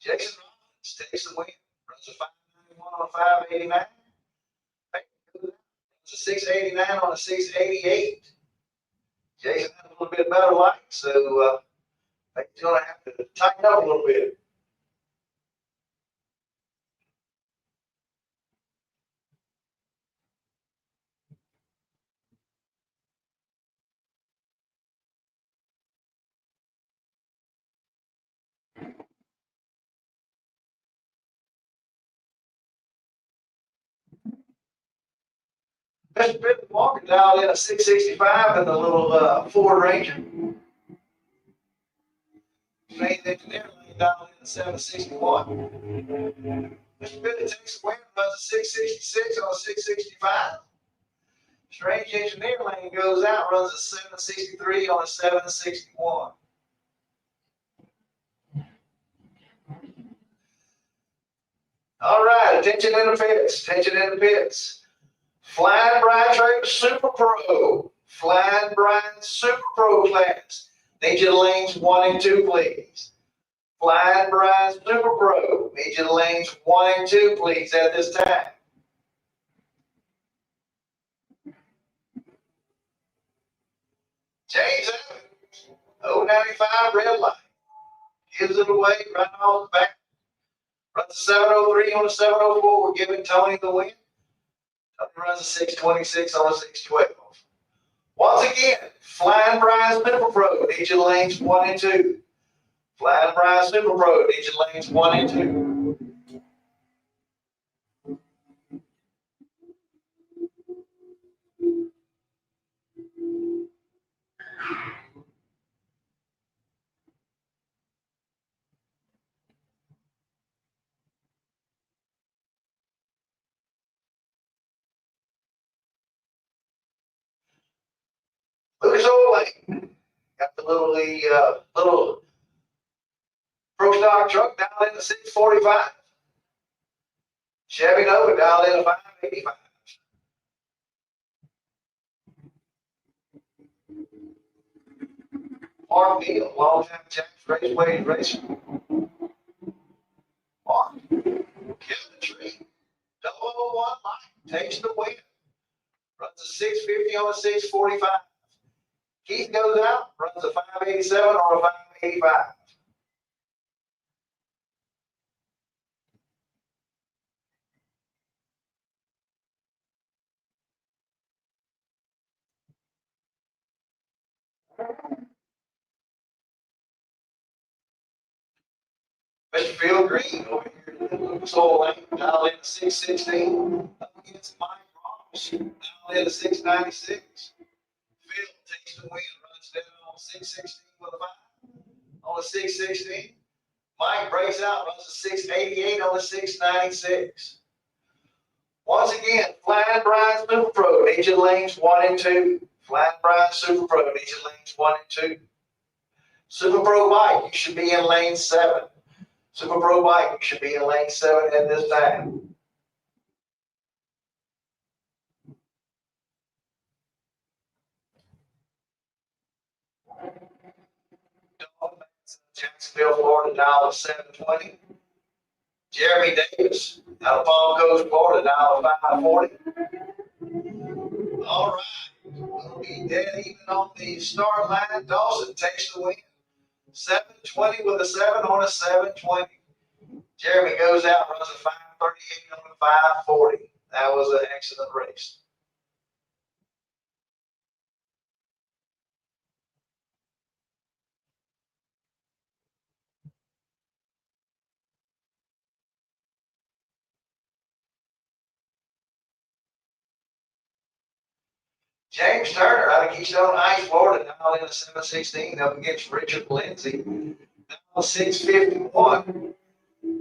Jason Rollins takes the win. Runs a 591 on a 589. Runs a 689 on a 688. Jason had a little bit better light, so I think he's going to have to tighten up a little bit. Mr. Pittman Walker dialed in a 665 and the little Ford Ranger. Faith Engineer dialed in a 761. Mr. Pittman takes the win, runs a 666 on a 665. Strange Engineer Lane goes out, runs a 763 on a 761. All right, attention in the pits, attention in the pits. Flying Brian Trader Super Pro, Flying Brian Super Pro class. Need you to lanes 1 and 2, please. Flying Brian Super Pro, need you to lanes 1 and 2, please, at this time. James Evans, 095 red light. Gives it away right off the back. Runs a 703 on a 704. We're giving Tony the win. Tony runs a 626 on a 612. Once again, Flying Brian Super Pro needs your lanes 1 and 2. Flying Brian Super Pro needs your lanes 1 and 2. Lucas Oil Lane got the little pro stock truck down in the 645. Chevy Nova down in the 585. Mark Neal, long time James Raceway racing. Mark, kill the tree. 001 line, takes the win. Runs a 650 on a 645. Keith goes out, runs a 587 on a 585. Mr. Phil Green over here in Lucas Oil Lane, dial in to 616. Up against Mike Ross, dial in to 696. Phil takes the win, runs down on 616 with a 5. On a 616. Mike breaks out, runs a 688 on a 696. Once again, Flying Brian Super Pro needs your lanes 1 and 2. Flying Brian Super Pro needs your lanes 1 and 2. Super Pro Mike, you should be in lane 7. Super Pro Mike, you should be in lane 7 at this time. Jacksonville, Florida, dial of 720. Jeremy Davis, out of Palm Coast, Florida, dial of 540. All right, we'll be dead even on the start line. Dawson takes the win. 720 with a 7 on a 720. Jeremy goes out, runs a 538 on a 540. That was an excellent race. James Turner out of Keystone Heights, Florida, dial in a 716 up against Richard Lindsay. Dial 651.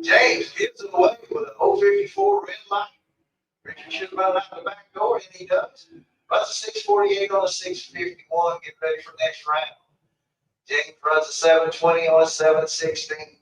James gives it away with an 054 red light. Richard should have been out the back door, and he does. Runs a 648 on a 651. Get ready for next round. James runs a 720 on a 716.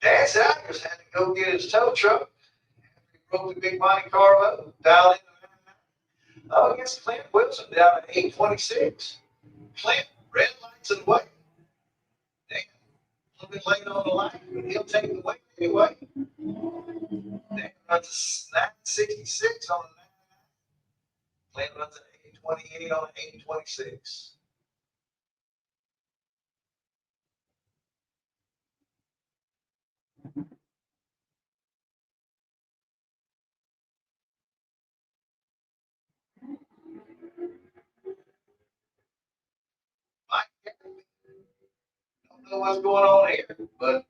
Dad Saggers had to go get his tow truck. He broke the big Monte Carlo, dialed in. Oh, against Clint Wilson down at 826. Clint, red lights and white. Damn, a little bit late on the line, but he'll take the weight anyway. Damn, runs a 966 on the 9. Clint runs an 828 on the 826. Mike, don't know what's going on here, but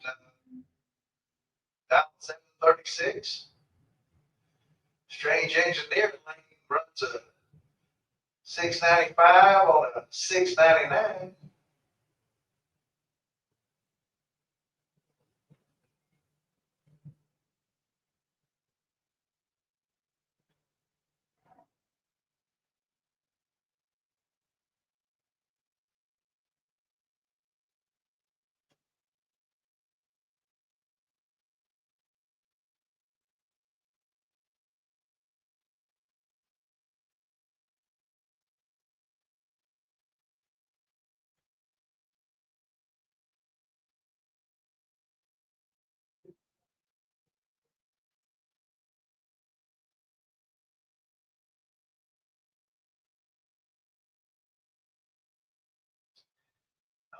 down 736. Strange engineering lane runs a 695 on a 699.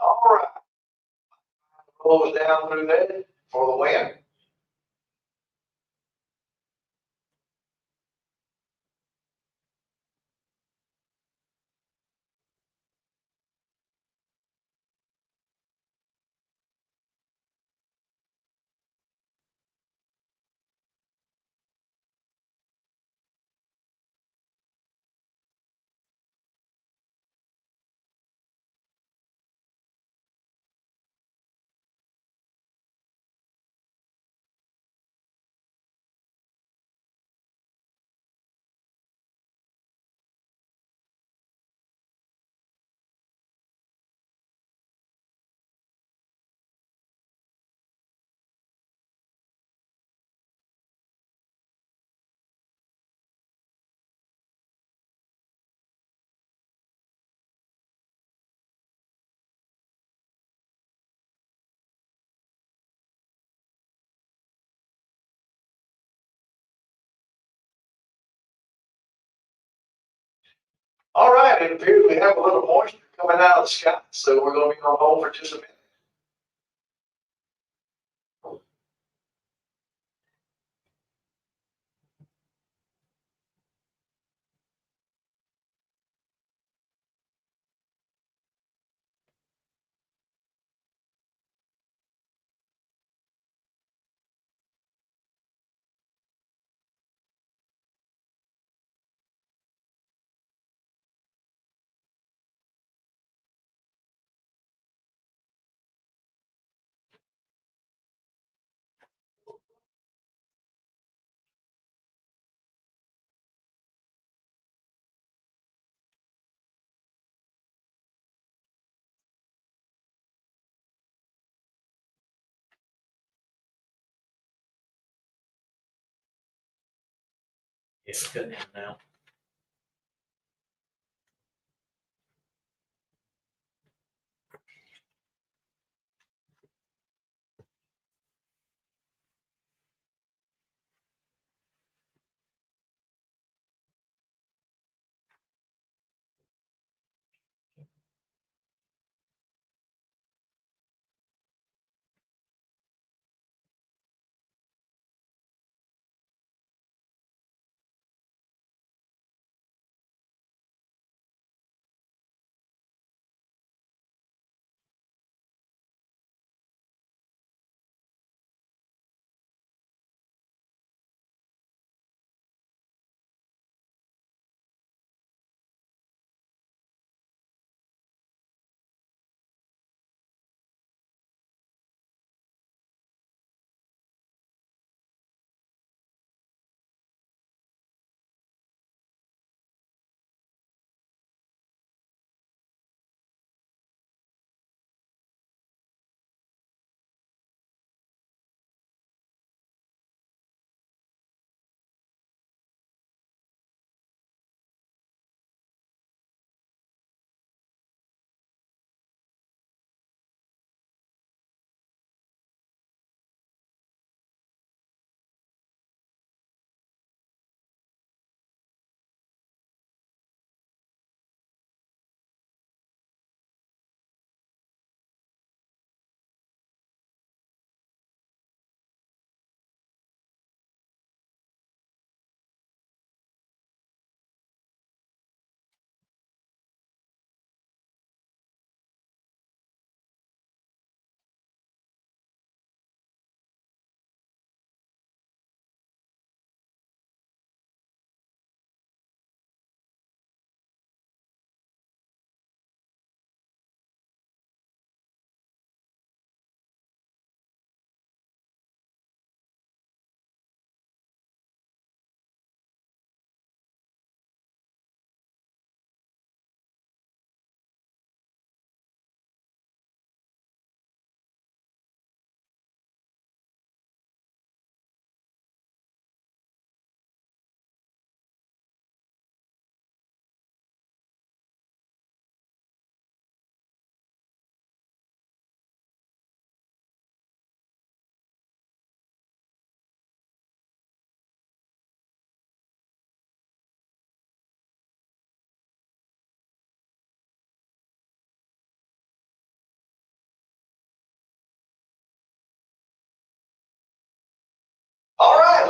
All right, rolls down through there for the win. All right, it appears we have a little moisture coming out of the sky, so we're going to be on hold for just a minute. It's good now.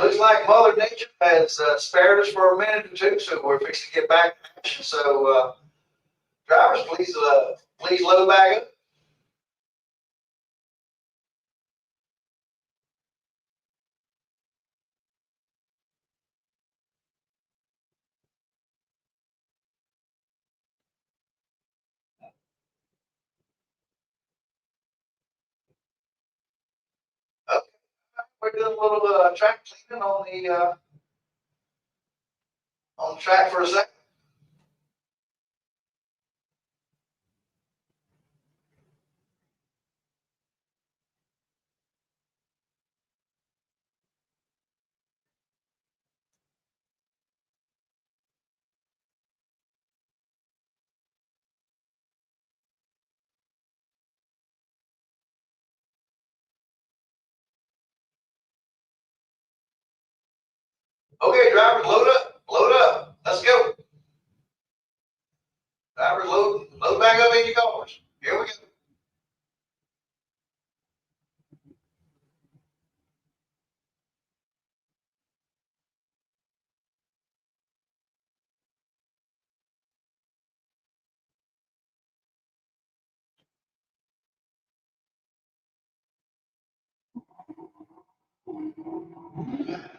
looks like Mother Nature has spared us for a minute or two, so we're fixing to get back to action. So, drivers, please load back up. Okay, we're doing a little track cleaning on the track for a second. Okay, drivers, load up. Let's go. Drivers, load back up in your cars. Here we go.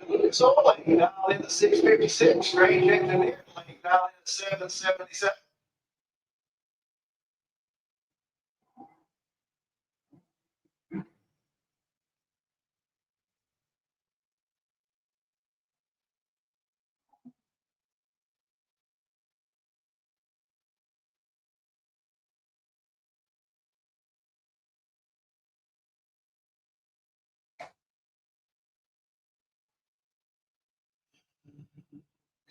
It's all lane down in the 656, strange engineer lane down in the 777.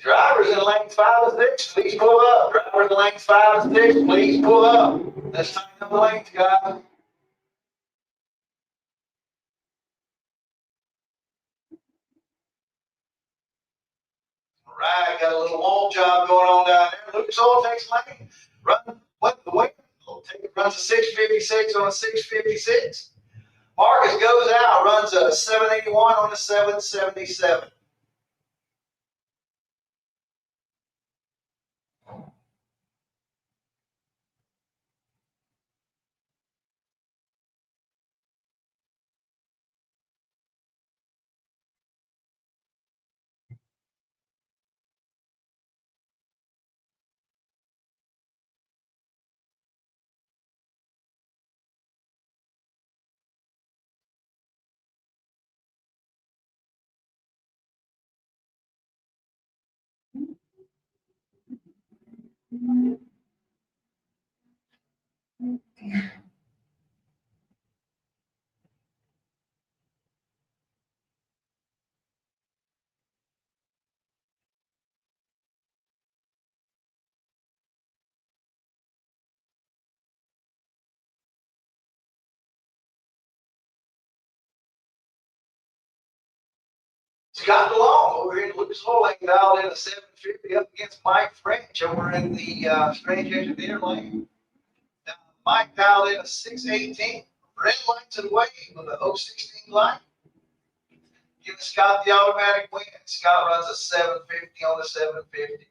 Drivers in lanes 5 and 6, please pull up. Drivers in lanes 5 and 6, please pull up. Let's tighten up the lanes, guys. All right, got a little wall job going on down there. Lucas Oil takes lane. Run what the way? Runs a 656 on a 656. Marcus goes out, runs a 781 on a 777. Scott DeLong over here in Lucas Oil Lane dialed in a 750 up against Mike French over in the strange engineer lane. Now, Mike dialed in a 618. Red light to the way with a 016 light. Giving Scott the automatic win. Scott runs a 750 on the 750.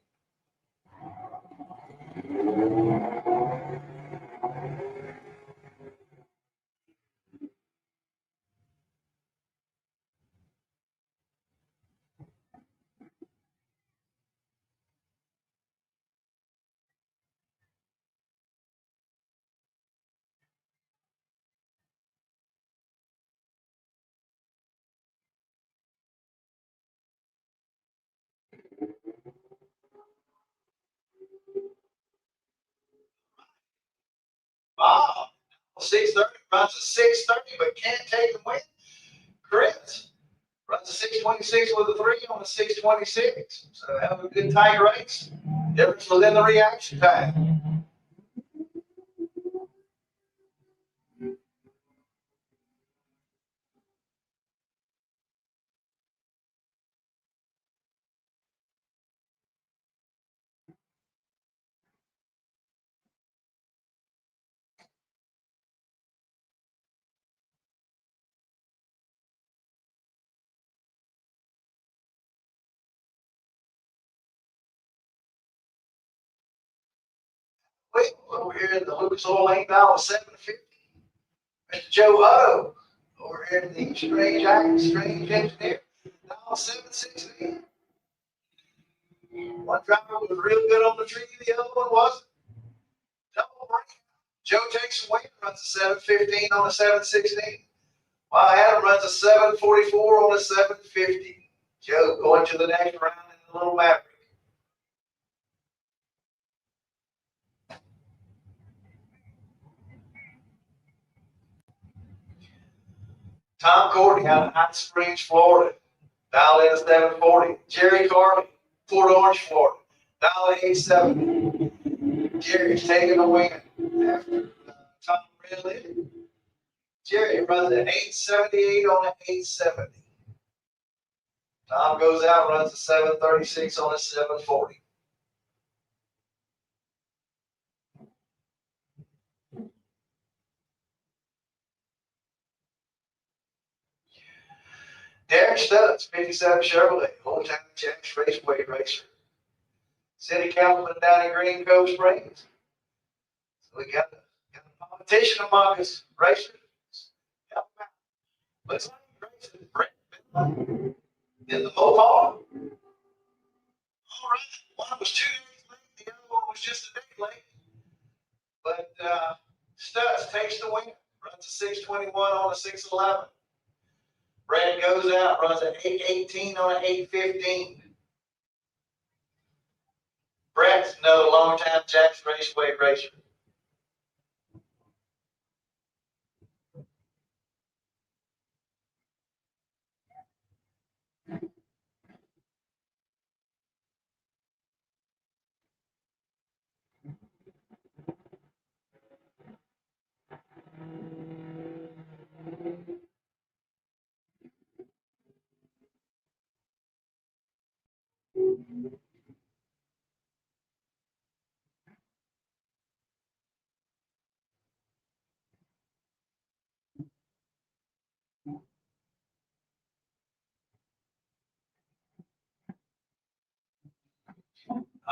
Bob, 630 runs a 630, but can't take the win. Chris runs a 626 with a 3 on a 626. So have a good tight race. Difference within the reaction time. Well, over here in the Lucas Oil Lane, $7.50. Mr. Joe Otto, over here in the Strange Engineer, $7.60. One driver was real good on the tree, the other one wasn't. Double break. Joe takes away, runs a 7:15 on a 7:16. While Adam runs a 7:44 on a 7:50. Joe going to the next round in the Little Maverick. Tom Courtney out of Hot Springs, Florida. Dial in a 740. Jerry Carvey, Port Orange, Florida. Dial in 870. Jerry's taking a win after Tom ran in. Jerry runs an 878 on an 870. Tom goes out, runs a 736 on a 740. Derek Studs, 57 Chevrolet, old-time Jack's Raceway racer. City Councilman down in Green Cove Springs. So we got a competition among us racers. Looks like racing Brett in the Mopar. All right, one was 2 days late, the other one was just a day late. But Studs takes the win, runs a 621 on a 611. Brad goes out, runs an 818 on an 815. Brad's another longtime Jack's Raceway racer.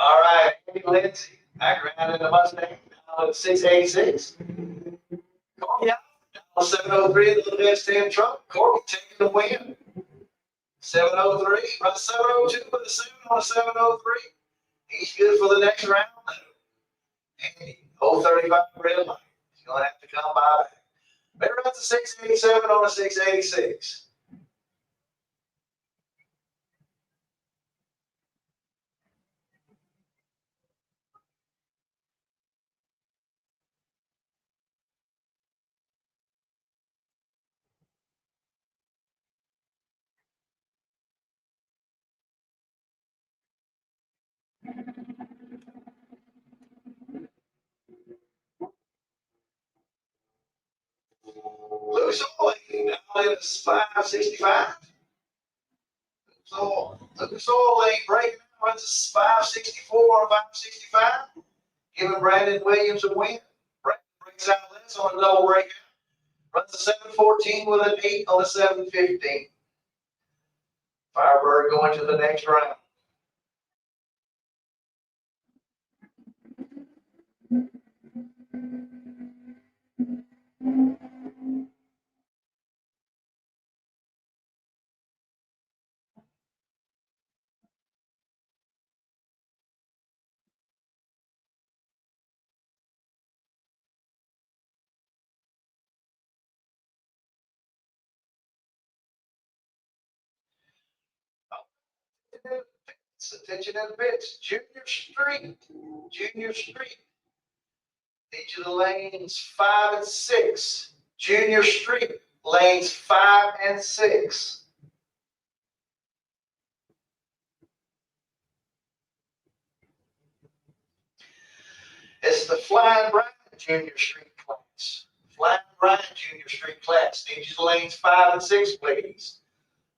All right, Andy Lindsay, back around in the Mustang, now at 686. Corky out, 703 in the little S10 truck. Corky taking the win. 703, runs 702 with a 7 on a 703. He's good for the next round. Andy, 035 red light. He's going to have to come by back. Maybe runs a 687 on a 686. Lucas Oil Lane, now it's 565. Lucas Oil Lane breaking runs a 564 on a 565, giving Brandon Williams a win. Brandon breaks out less on a double breakout. Runs a 714 with an 8 on a 715. Firebird going to the next round. Attention in the pits. Junior Street. Each of the lanes 5 and 6. Junior Street, lanes 5 and 6. It's the Flying Brian Junior Street class. Flying Brian Junior Street class. Each of the lanes 5 and 6, please.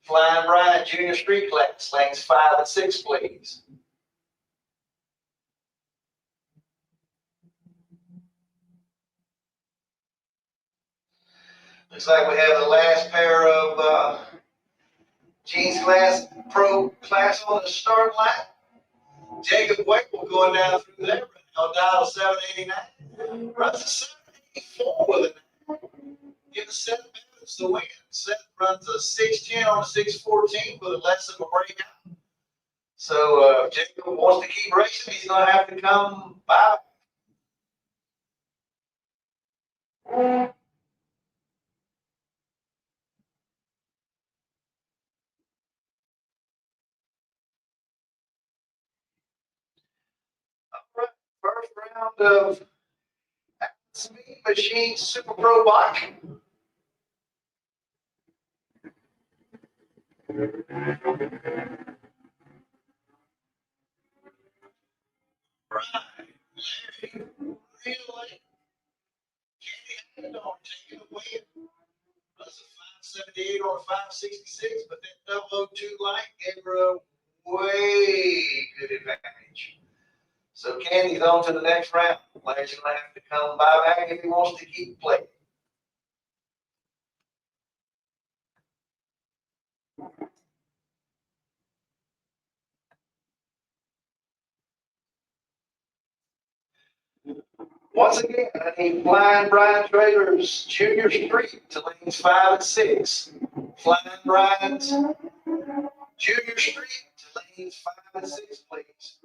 Flying Brian Junior Street class, lanes 5 and 6, please. Looks like we have the last pair of Jeans Class Pro class on the start line. Jacob Wakeble going down through there, No dial 789. Runs a 784 with it. Give the Seth Evans the win. Seth runs a 610 on a 614 with a less of a breakout. So Jacob wants to keep racing. He's going to have to come by. All right, first round of Speed Machine Super Pro Bike. Right, Larry, really? Candy had on taking a win. That's a 578 or a 566, but that 002 light gave her a way good advantage. So Candy's on to the next round. Larry's going to have to come by back if he wants to keep playing. Once again, I need Flying Brian Trailers Junior Street to lanes 5 and 6. Flying Brian's Junior Street to lanes 5 and 6, please.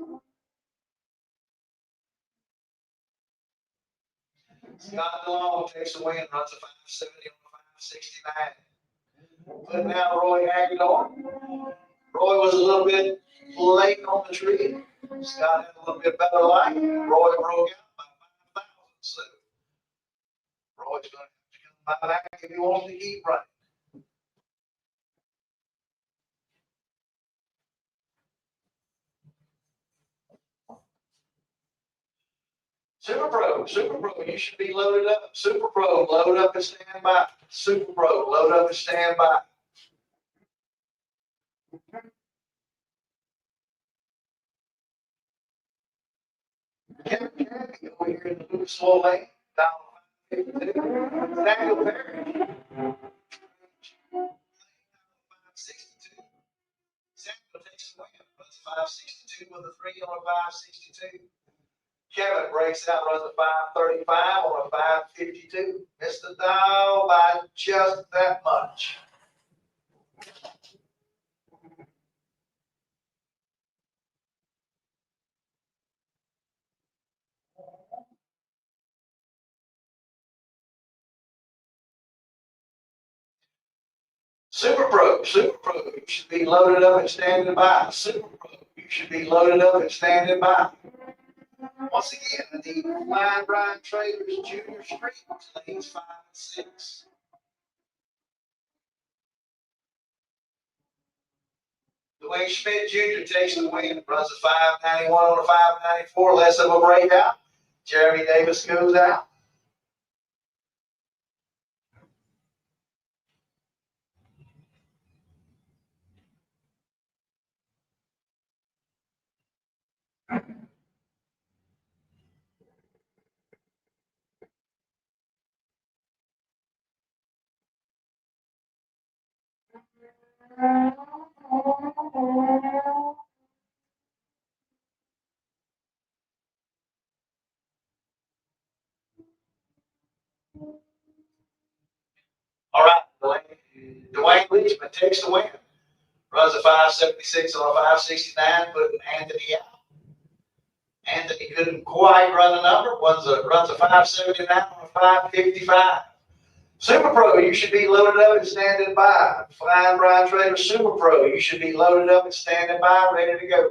Scott DeLong takes the win, runs a 570 on a 569. Putting out Roy Aguilar. Roy was a little bit late on the tree. Scott had a little bit better light. Roy broke out by 5,000. So Roy's going to have to come back if he wants to keep running. Super Pro, you should be loaded up. Super Pro, load up and stand by. Super Pro, load up and stand by. Kevin Candy over here in the Louisville lane, down 52. Daniel Perry. 562. Samuel takes the win. Runs 562 with a 3 on a 562. Kevin breaks out, runs a 535 on a 552. Missed the dial by just that much. Super Pro, you should be loaded up and standing by. Super Pro, you should be loaded up and standing by. Once again, I need Flying Brian Trailers Junior Street, lanes 5 and 6. Dwayne Schmidt Jr. takes the win, runs a 591 on a 594, less of a breakout. Jeremy Davis goes out. All right, Dwayne Leachman takes the win. Runs a 576 on a 569, putting Anthony out. Anthony couldn't quite run the number. Runs a 579 on a 555. Super Pro, you should be loaded up and standing by. Flying Brian Trader Super Pro, you should be loaded up and standing by, ready to go.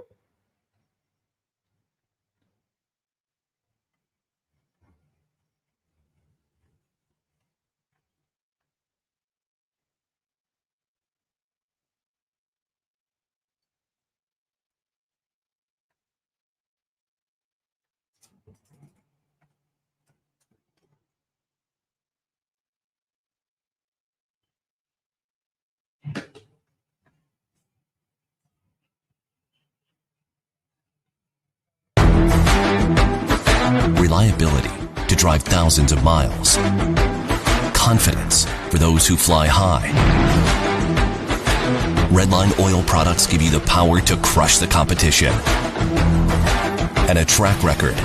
Reliability to drive thousands of miles. Confidence for those who fly high. Redline oil products give you the power to crush the competition. and a track record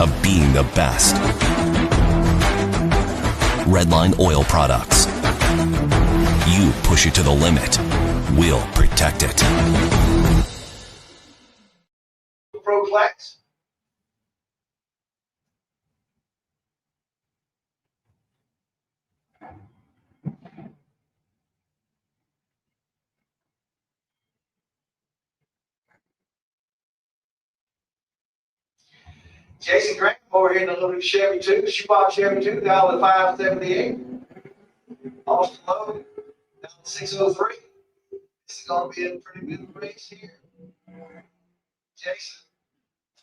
of being the best. Redline Oil Products. You push it to the limit, we'll protect it. Pro class. Jason Graham over here in the little Chevy 2, Shoebox Chevy 2, down to 578. Austin Logan, down to 603. This is going to be a pretty good race here. Jason,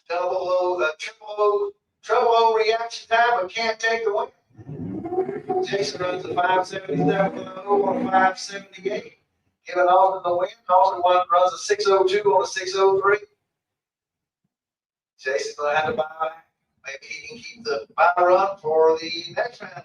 triple O reaction time, but can't take the win. Jason runs a 577 on 578. Giving Austin the win. Austin runs a 602 on a 603. Jason's going to have to buy. Maybe he can keep the buy run for the next round.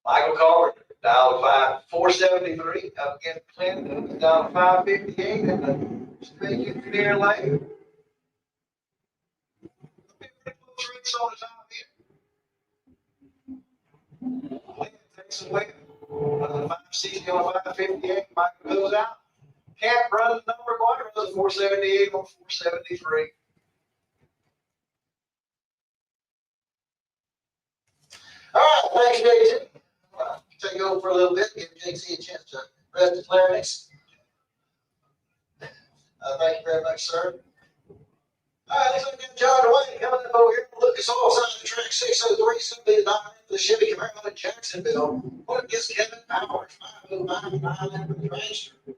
Michael Carter, down to 473. Up against Clinton, who's down to 558 in the straight engineer lane. Race on the top here. Clinton takes away. 560 on 558. Michael goes out. Camp runs the number quite, runs a 478 on 473. All right, thanks, Jason. Take you over for a little bit, give JC a chance to rest his larynx. Thank you very much, sir. All right, let's look at John White coming up over here. Lucas Oil side of the track, 603, somebody to dominate for the Chevy Camaro in Jacksonville. What against Kevin Powers, 509, 9 for the dragster. Here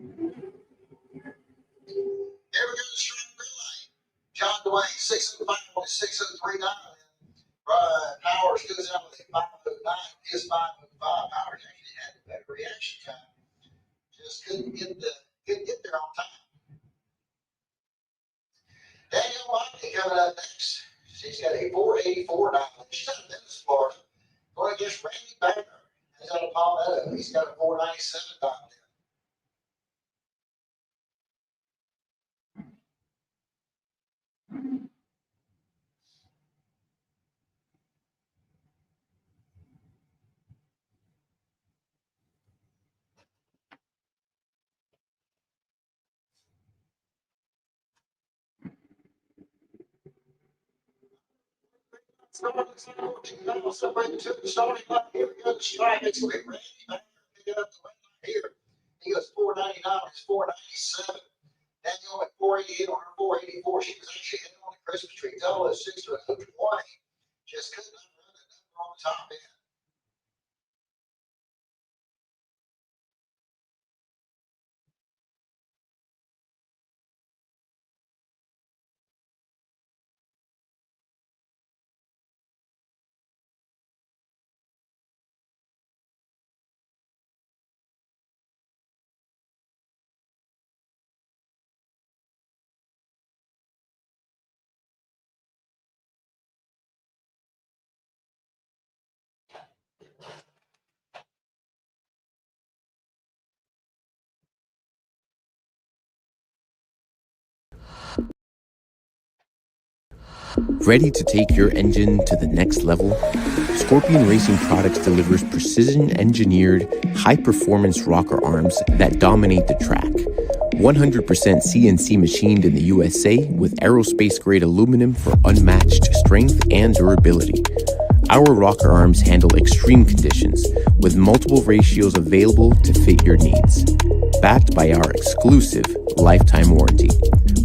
we go, the strong green light. John Dwayne, 605 on 603.9. Brian Powers goes out with a 509. His 505 Powers actually had a better reaction time. Just couldn't get there on time. Danielle Motley coming up next. She's got a 484 now. She's out of Memphis, Florida. Going against Randy Bagner. He's out of Palmetto. He's got a 497 dialed in. Somebody took the starting line. Here we go. The strike. It's with Randy Bagner. Pick up the win here. He goes 499. It's 497. Danielle at 488 on her 484. She was actually hitting on the Christmas tree. Double at 6 to a 20. Just could not run the number on the top end. Ready to take your engine to the next level? Scorpion Racing Products delivers precision-engineered, high-performance rocker arms that dominate the track. 100% CNC machined in the USA with aerospace-grade aluminum for unmatched strength and durability. Our rocker arms handle extreme conditions with multiple ratios available to fit your needs. Backed by our exclusive lifetime warranty.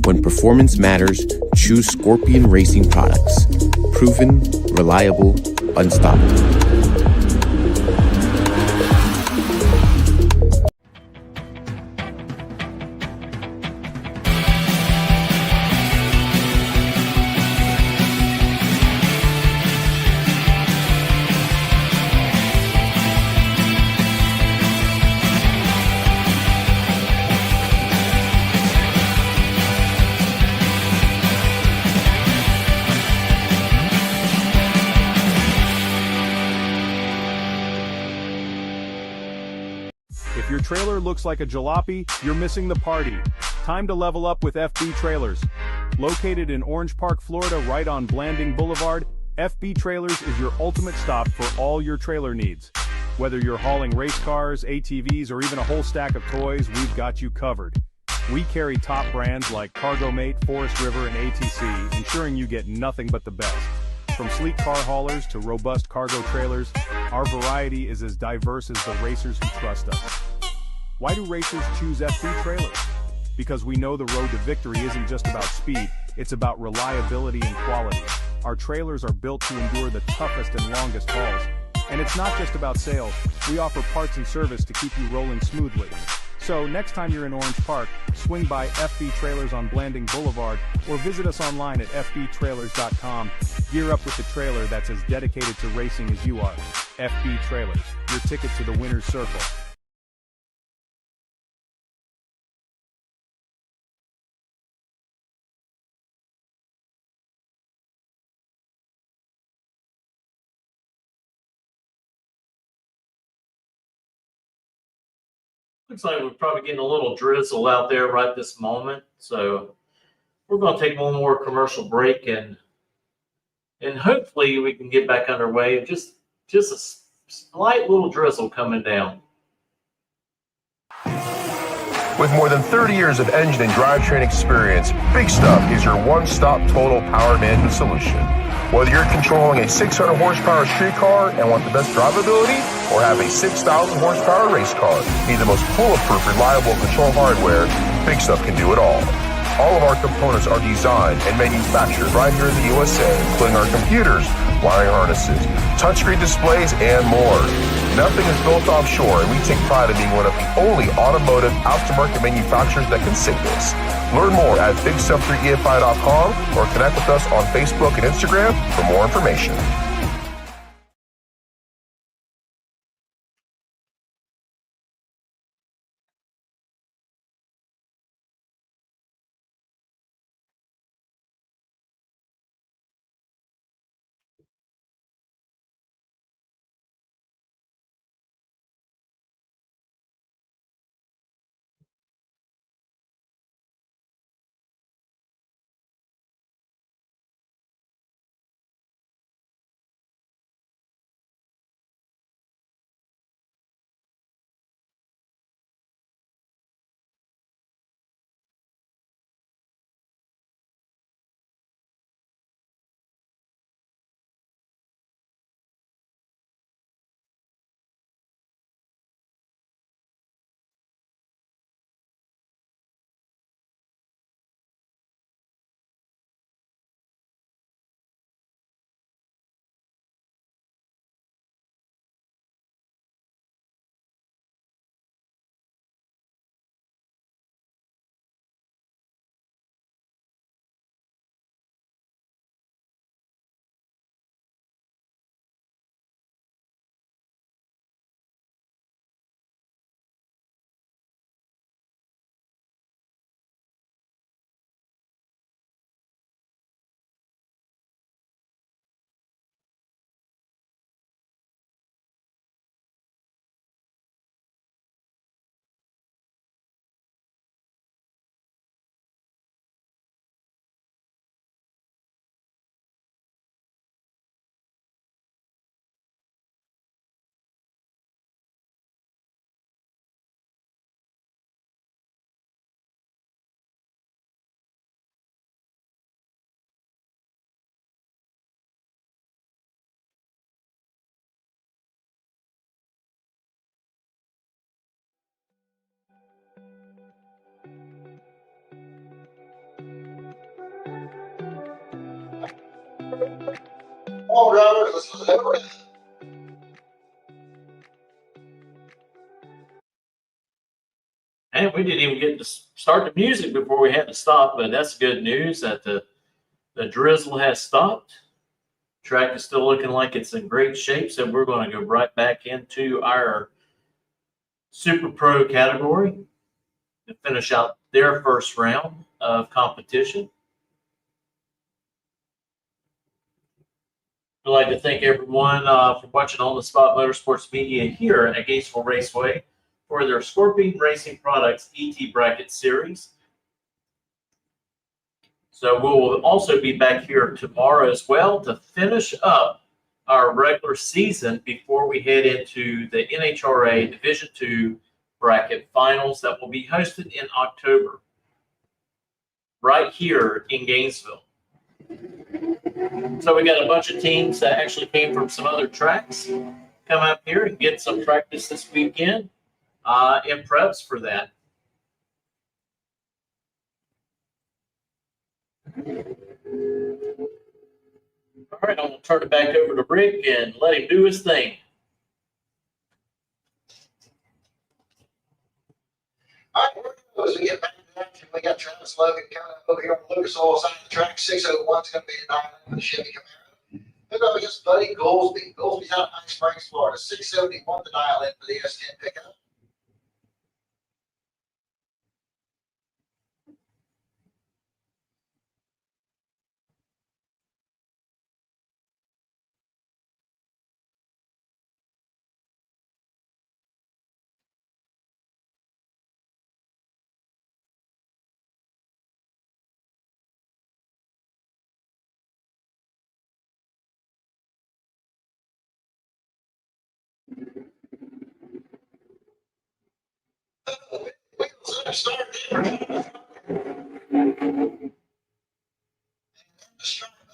When performance matters, choose Scorpion Racing Products. Proven, reliable, unstoppable. trailer looks like a jalopy, you're missing the party. Time to level up with FB Trailers. Located in Orange Park, Florida, right on Blanding Boulevard, FB Trailers is your ultimate stop for all your trailer needs. Whether you're hauling race cars, ATVs, or even a whole stack of toys, we've got you covered. We carry top brands like CargoMate, Forest River, and ATC, ensuring you get nothing but the best. From sleek car haulers to robust cargo trailers, our variety is as diverse as the racers who trust us. Why do racers choose FB Trailers? Because we know the road to victory isn't just about speed, it's about reliability and quality. Our trailers are built to endure the toughest and longest hauls. And it's not just about sales, we offer parts and service to keep you rolling smoothly. So next time you're in Orange Park, swing by FB Trailers on Blanding Boulevard or visit us online at fbtrailers.com. Gear up with the trailer that's as dedicated to racing as you are. FB Trailers, your ticket to the winner's circle. Looks like we're probably getting a little drizzle out there right this moment. So we're going to take one more commercial break and hopefully we can get back underway. Just a slight little drizzle coming down. With more than 30 years of engine and drivetrain experience, Big Stuff is your one-stop total power management solution. Whether you're controlling a 600 horsepower street car and want the best drivability, or have a 6,000 horsepower race car, need the most foolproof, reliable control hardware, Big Stuff can do it all. All of our components are designed and manufactured right here in the USA, including our computers, wiring harnesses, touchscreen displays, and more. Nothing is built offshore, and we take pride in being one of the only automotive aftermarket manufacturers that can say this. Learn more at bigstuff3efi.com or connect with us on Facebook and Instagram for more information. Come on, drivers, let's go. And we didn't even get to start the music before we had to stop, but that's good news that the drizzle has stopped. Track is still looking like it's in great shape, so we're going to go right back into our Super Pro category to finish out their first round of competition. I'd like to thank everyone for watching On the Spot Motorsports Media here at Gainesville Raceway. for their Scorpion Racing Products ET Bracket Series. So we'll also be back here tomorrow as well to finish up our regular season before we head into the NHRA Division II Bracket Finals that will be hosted in October, right here in Gainesville. So we got a bunch of teams that actually came from some other tracks come up here and get some practice this weekend in preps for that. All right, I'm going to turn it back over to Rick and let him do his thing. All right, as we get back to action, we got Travis Logan coming up over here on the Lucas Oil side of the track. 601 is going to be the diamond for the Chevy Camaro. Then up against Buddy Goolsby. Goolsby's out of High Springs, Florida. 671 to dial in for the S10 pickup. Wheels up, start there.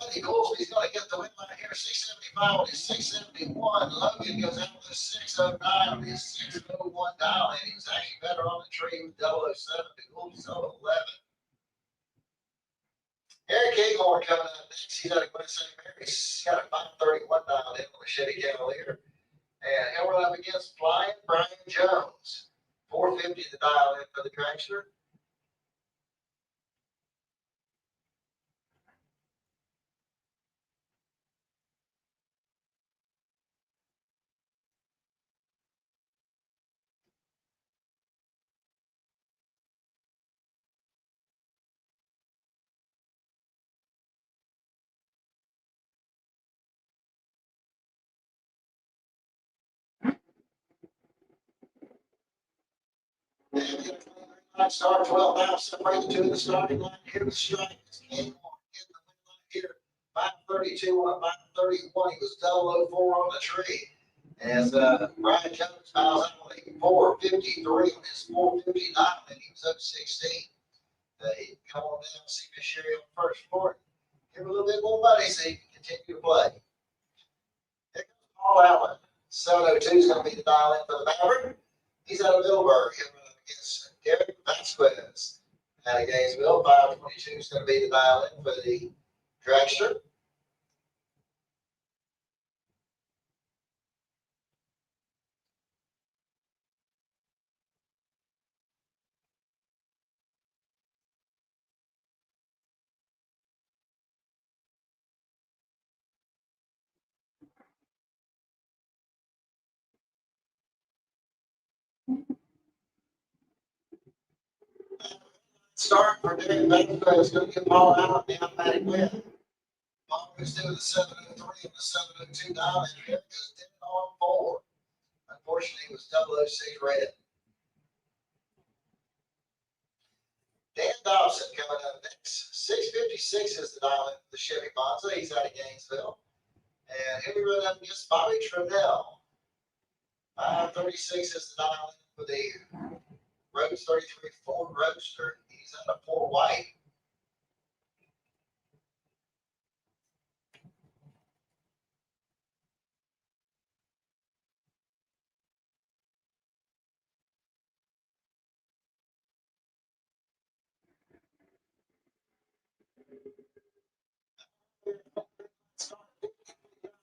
Buddy Goolsby's going to get the win line here. 675 on his 671. Logan goes out with a 609 on his 601 dial, and he was actually better on the tree with 007. Goolsby's on 11. Eric Acorn coming up next. He's out of Glen St. Mary's. He's got a 531 dialed in on the Chevy Cavalier. And he'll run up against Flying Brian Jones. 450 to dial in for the dragster. Star 12 now, separate the two of the starting line here with strike. Getting the win line here. 532 on a 531. He was 004 on the tree. As Brian Jones fouls out with a 453 on his 459, and he was up 16. He can come on down and see Miss Sherry on the first floor. Give him a little bit more money so he can continue to play. Here comes Paul Allen. 702 is going to be the dial in for the Maverick. He's out of Middleburg. He'll run up against Derek Vasquez out of Gainesville. 522 is going to be the dial in for the dragster. Start for Derek Vasquez. Going to get Paul Allen the automatic win. Paul goes through the 703 and the 702 dial, and Derek goes 10 on 4. Unfortunately, it was 006 red. Dan Dobson coming up next. 656 is the dial in for the Chevy Monza. He's out of Gainesville. And here we run up against Bobby Trinnell. 536 is the dial in for the Rose 33 Ford Roadster. He's out of Fort White.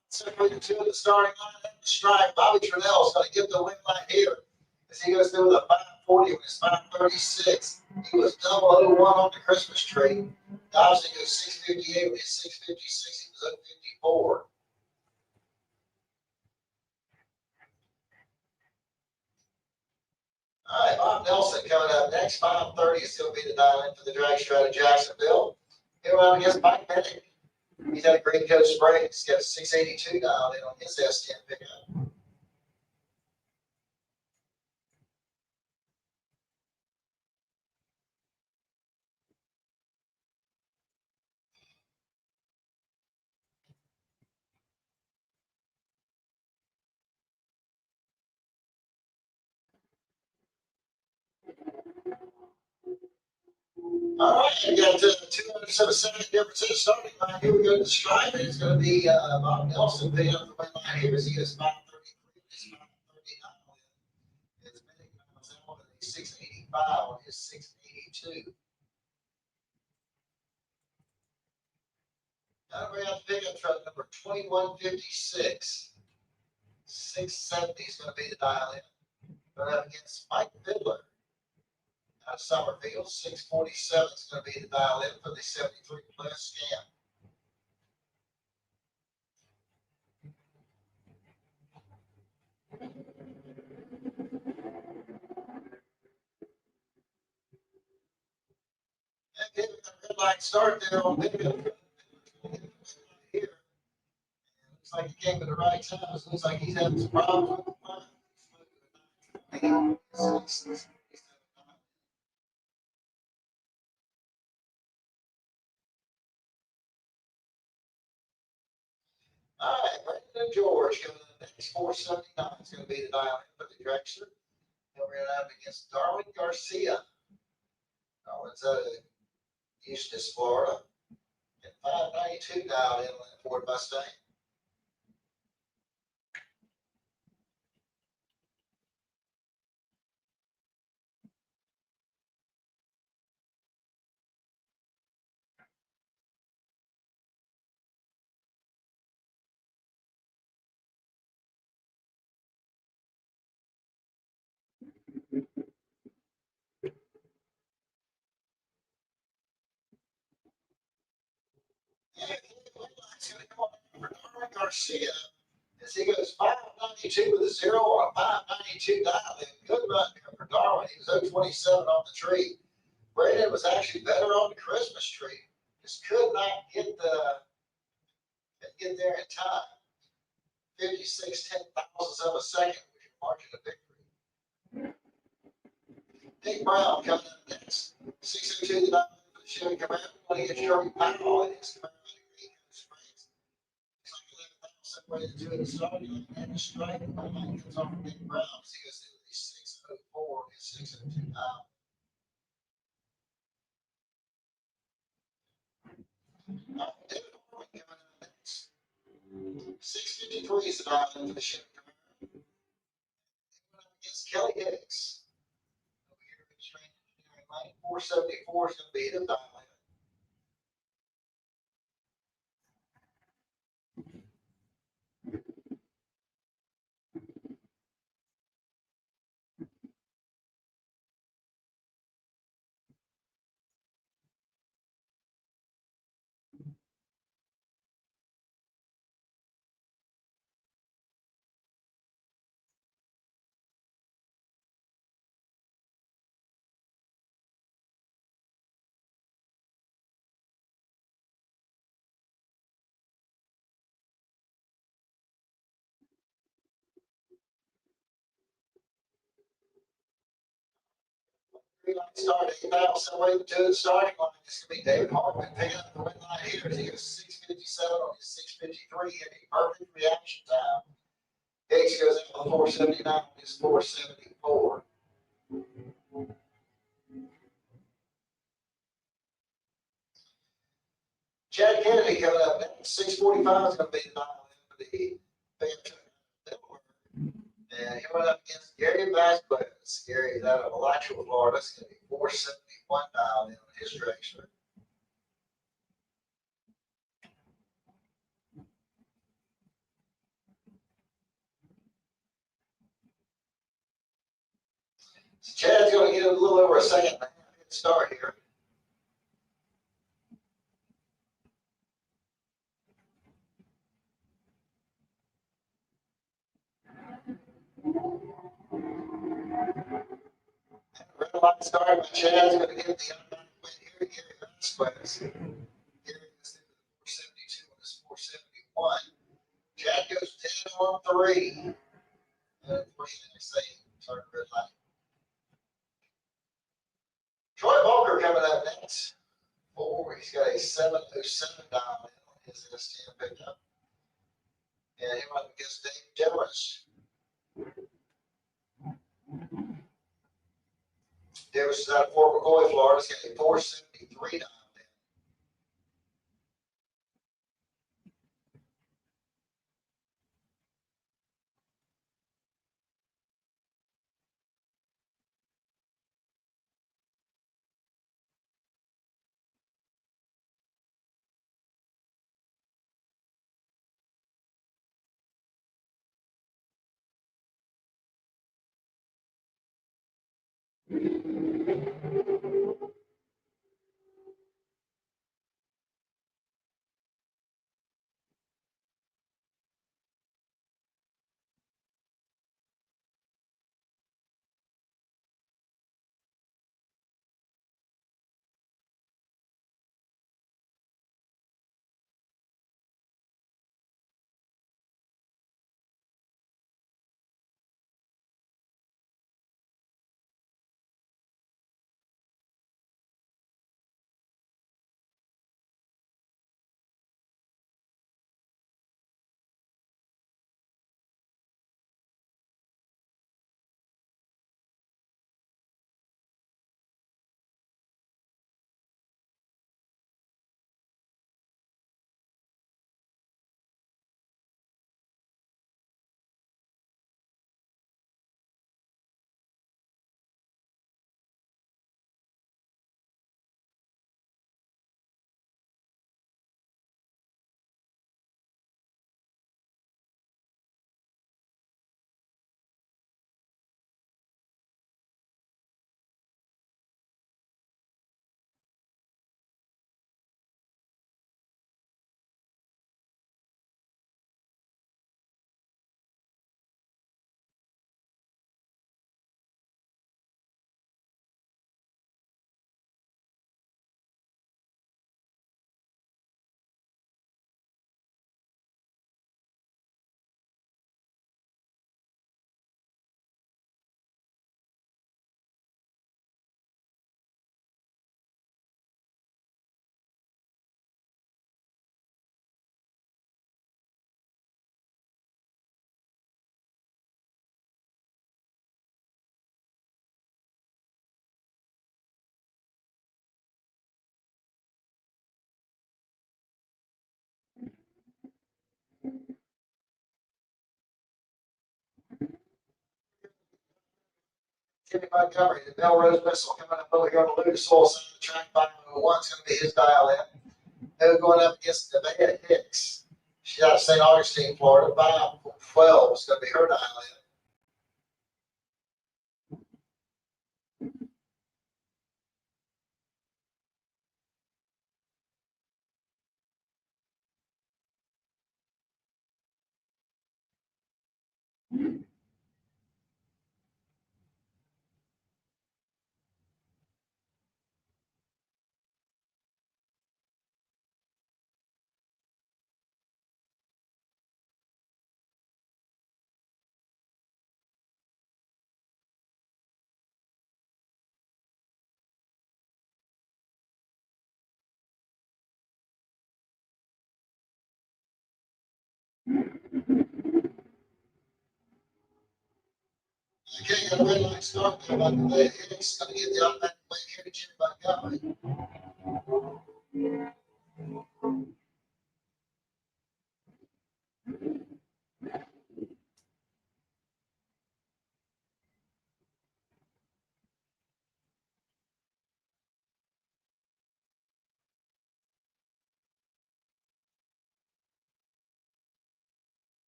Separated two of the starting line at the strike. Bobby Trinnell is going to get the win line here as he goes through with a 540 with his 536. He was 001 on the Christmas tree. Dobson goes 658 with his 656. He was up 54. All right, Bob Nelson coming up next. 530 is going to be the dial in for the dragster out of Jacksonville. Here we're up against Mike Bennett. He's out of Green Coast Springs. He's got a 682 dialed in on his S10 pickup. All right, we got 200 of a second difference in the starting line. Here we go to the stripe. It's going to be Bob Nelson picking up the win line here as he is 533. He's 539. It's Benny comes out with a 685 on his 682. Now we have pickup truck number 2156. 670 is going to be the dial in. Going up against Mike Fiddler. Out of Summerfield, 647 is going to be the dial in for the 73 plus scam. Okay, we got a red light start there on pickup. Here. Looks like he came at the right time. It looks like he's having some problems with the line. All right, Brandon George coming in next. 479 is going to be the dial in for the Drexler. And we're going to have against Darwin Garcia. Darwin's out of Eustis, Florida. And 592 dialed in on that Ford Mustang. Garcia, as he goes 592 with a 0 on a 592 dial in. Good run here for Darwin. He was 027 on the tree. Brandon was actually better on the Christmas tree. Just could not get there in time. 56 10,000ths of a second was your margin of victory. Nick Brown coming up next. 602 the dial in for the Chevy Camaro. Want to get Charlie Powell in his Camaro. Way to do it, starting and strike. Line comes off Nick Brown. So he goes into the 604 and 602 now. David Harmon coming up next. 653 is the dial in for the Chevy Camaro. Against Kelly Hicks. Over here in Strange Engineering Lane. 474 is going to be the dial in. Start 8,000 way to the starting line. This could be David Hartman picking up the win line here. He goes 657 on his 653 and a perfect reaction time. Gates goes out on 479 on his 474. Chad Kennedy coming up next. 645 is going to be the dial in for the Phantom. And he went up against Gary Vasquez. Gary's out of Alachua, Florida. It's going to be 471 dialed in on his Drexler. So Chad's going to get a little over a second and a half head start here. Red light start, but Chad's going to get the automatic win here. Gary Vasquez. Gary goes into the 472 on his 471. Chad goes 10 on 3. Unfortunately, I say, sorry, red light. Troy Volker coming up next. 4. He's got a 707 dial in on his S10 pickup. And he went up against Dave Demarest. Davis is out of Fort McCoy, Florida. He's got a 470 be 3 dialed in. Timmy Montgomery, the Melrose Missile coming up over here on the Lucas Oil side of the track. 501 is going to be his dial in. They're going up against Nevada Hicks. She's out of St. Augustine, Florida. 512 is going to be her dial in. Okay, got a red light start there by Nevada Hicks. Going to get the automatic win here to Jimmy Montgomery.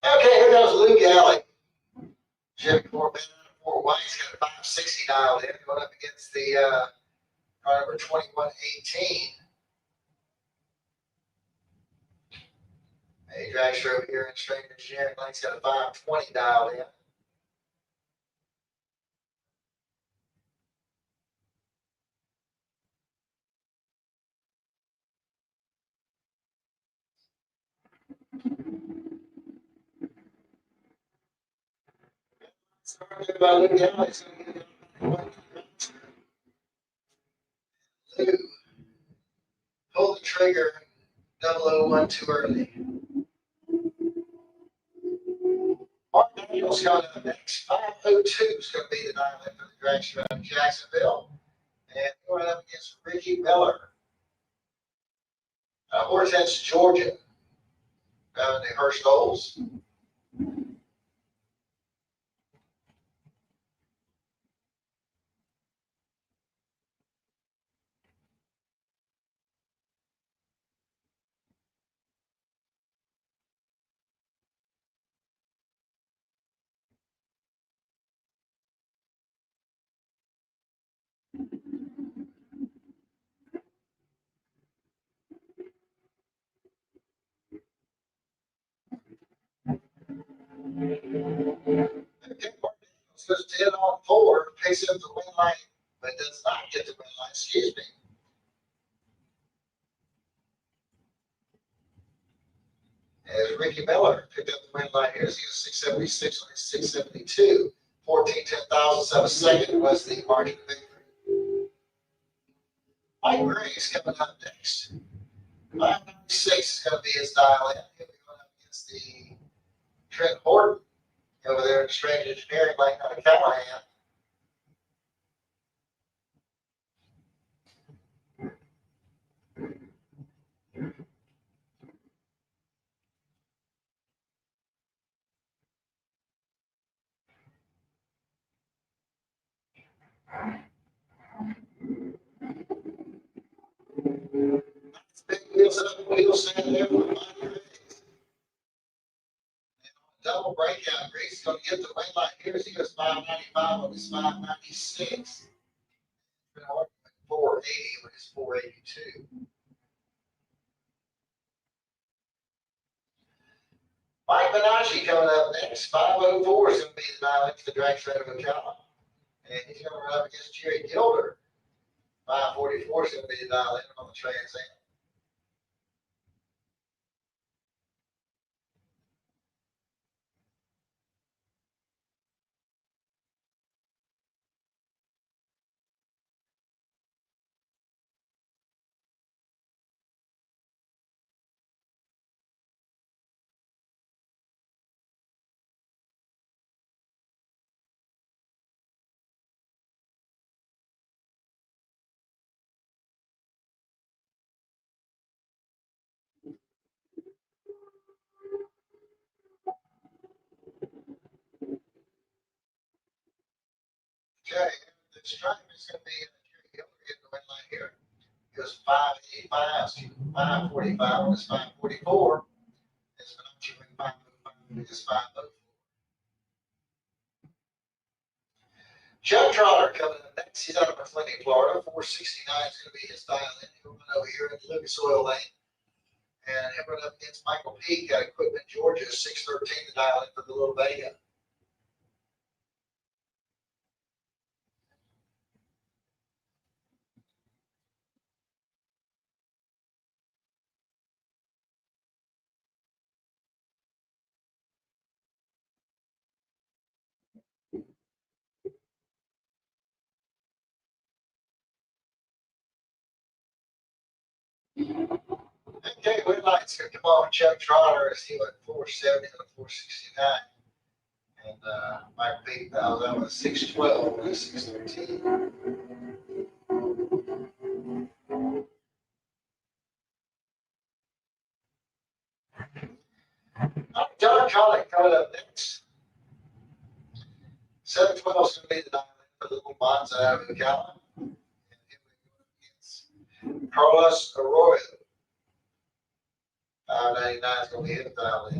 Okay, here goes Luke Alley. Chevy Corvette out of Fort Wayne's got a 560 dialed in, going up against the car number 2118. A dragster over here in Straight Engineering Lane's got a 520 dialed in. Started by Luke Alley. It's going to get Lou, pull the trigger, 001 too early. Mark Daniels coming up next. 502 is going to be the dial in for the dragster out of Jacksonville. And going up against Ricky Miller. horse, that's Georgia. Driving the Hurst Holes. Goes 10 on 4, picks up the win line, but does not get the win line, excuse me. As Ricky Miller picked up the win line here, he was 676 on 672. 14/10,000 of a second was the margin of victory. Mike Gray's coming up next. 596 is going to be his dial in. He'll be going up against the Trent Horton over there at Strange Engineering, like out of Callahan. Big wheels up, wheel stand there for Mike Gray. Double breakout. Grace going to get the win line here. He goes 595 on his 596. 480 on his 482. Mike Benacci coming up next. 504 is going to be the dial into the drag straight of Ocala. And he's going to run up against Jerry Gilder. 544 is going to be the dial in on the Trans Am. Okay, the stripe is going to be Jerry Gilder getting the win line here. He goes 585, 545 on his 544. It's Benacci win 505 on his 504. Chuck Trotter coming up next. He's out of Plenty, Florida. 469 is going to be his dial in. He'll run over here in Lucas Oil Lane. And he'll run up against Michael Peake at Equipment, Georgia. 613 to dial in for the Little Vega. Okay, win lights going to come on Chuck Trotter as he went 470 and 469. And Mike Peake, that was 612 and 613. John Connick coming up next. 712 is going to be the dial in for the Little Monza out of Ocala. And Carlos Arroyo. 599 is going to be his dial in.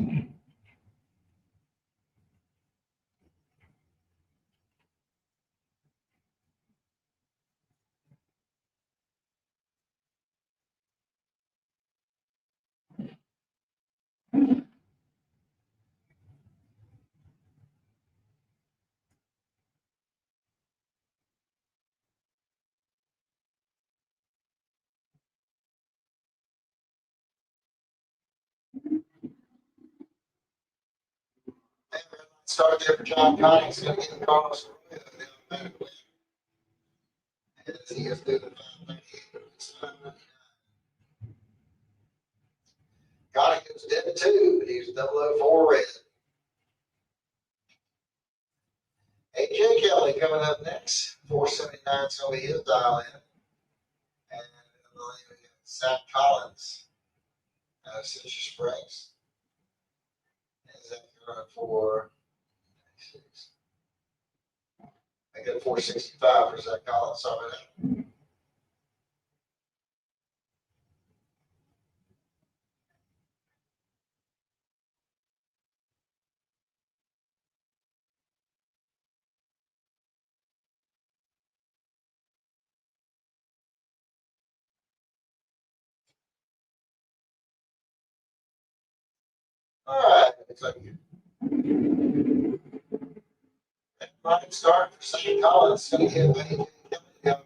Start there for John Connick. He's going to get Carlos Arroyo the automatic win. As he is through the 598, it's 599. Connick was dead too, but he was 004 red. AJ Kelly coming up next. 479 is going to be his dial in. And Zach Collins. Citrus Springs. Is that going for? I get 465 for Zach Collins. Sorry about that. All right, looks like right start for St. Collins. Going to get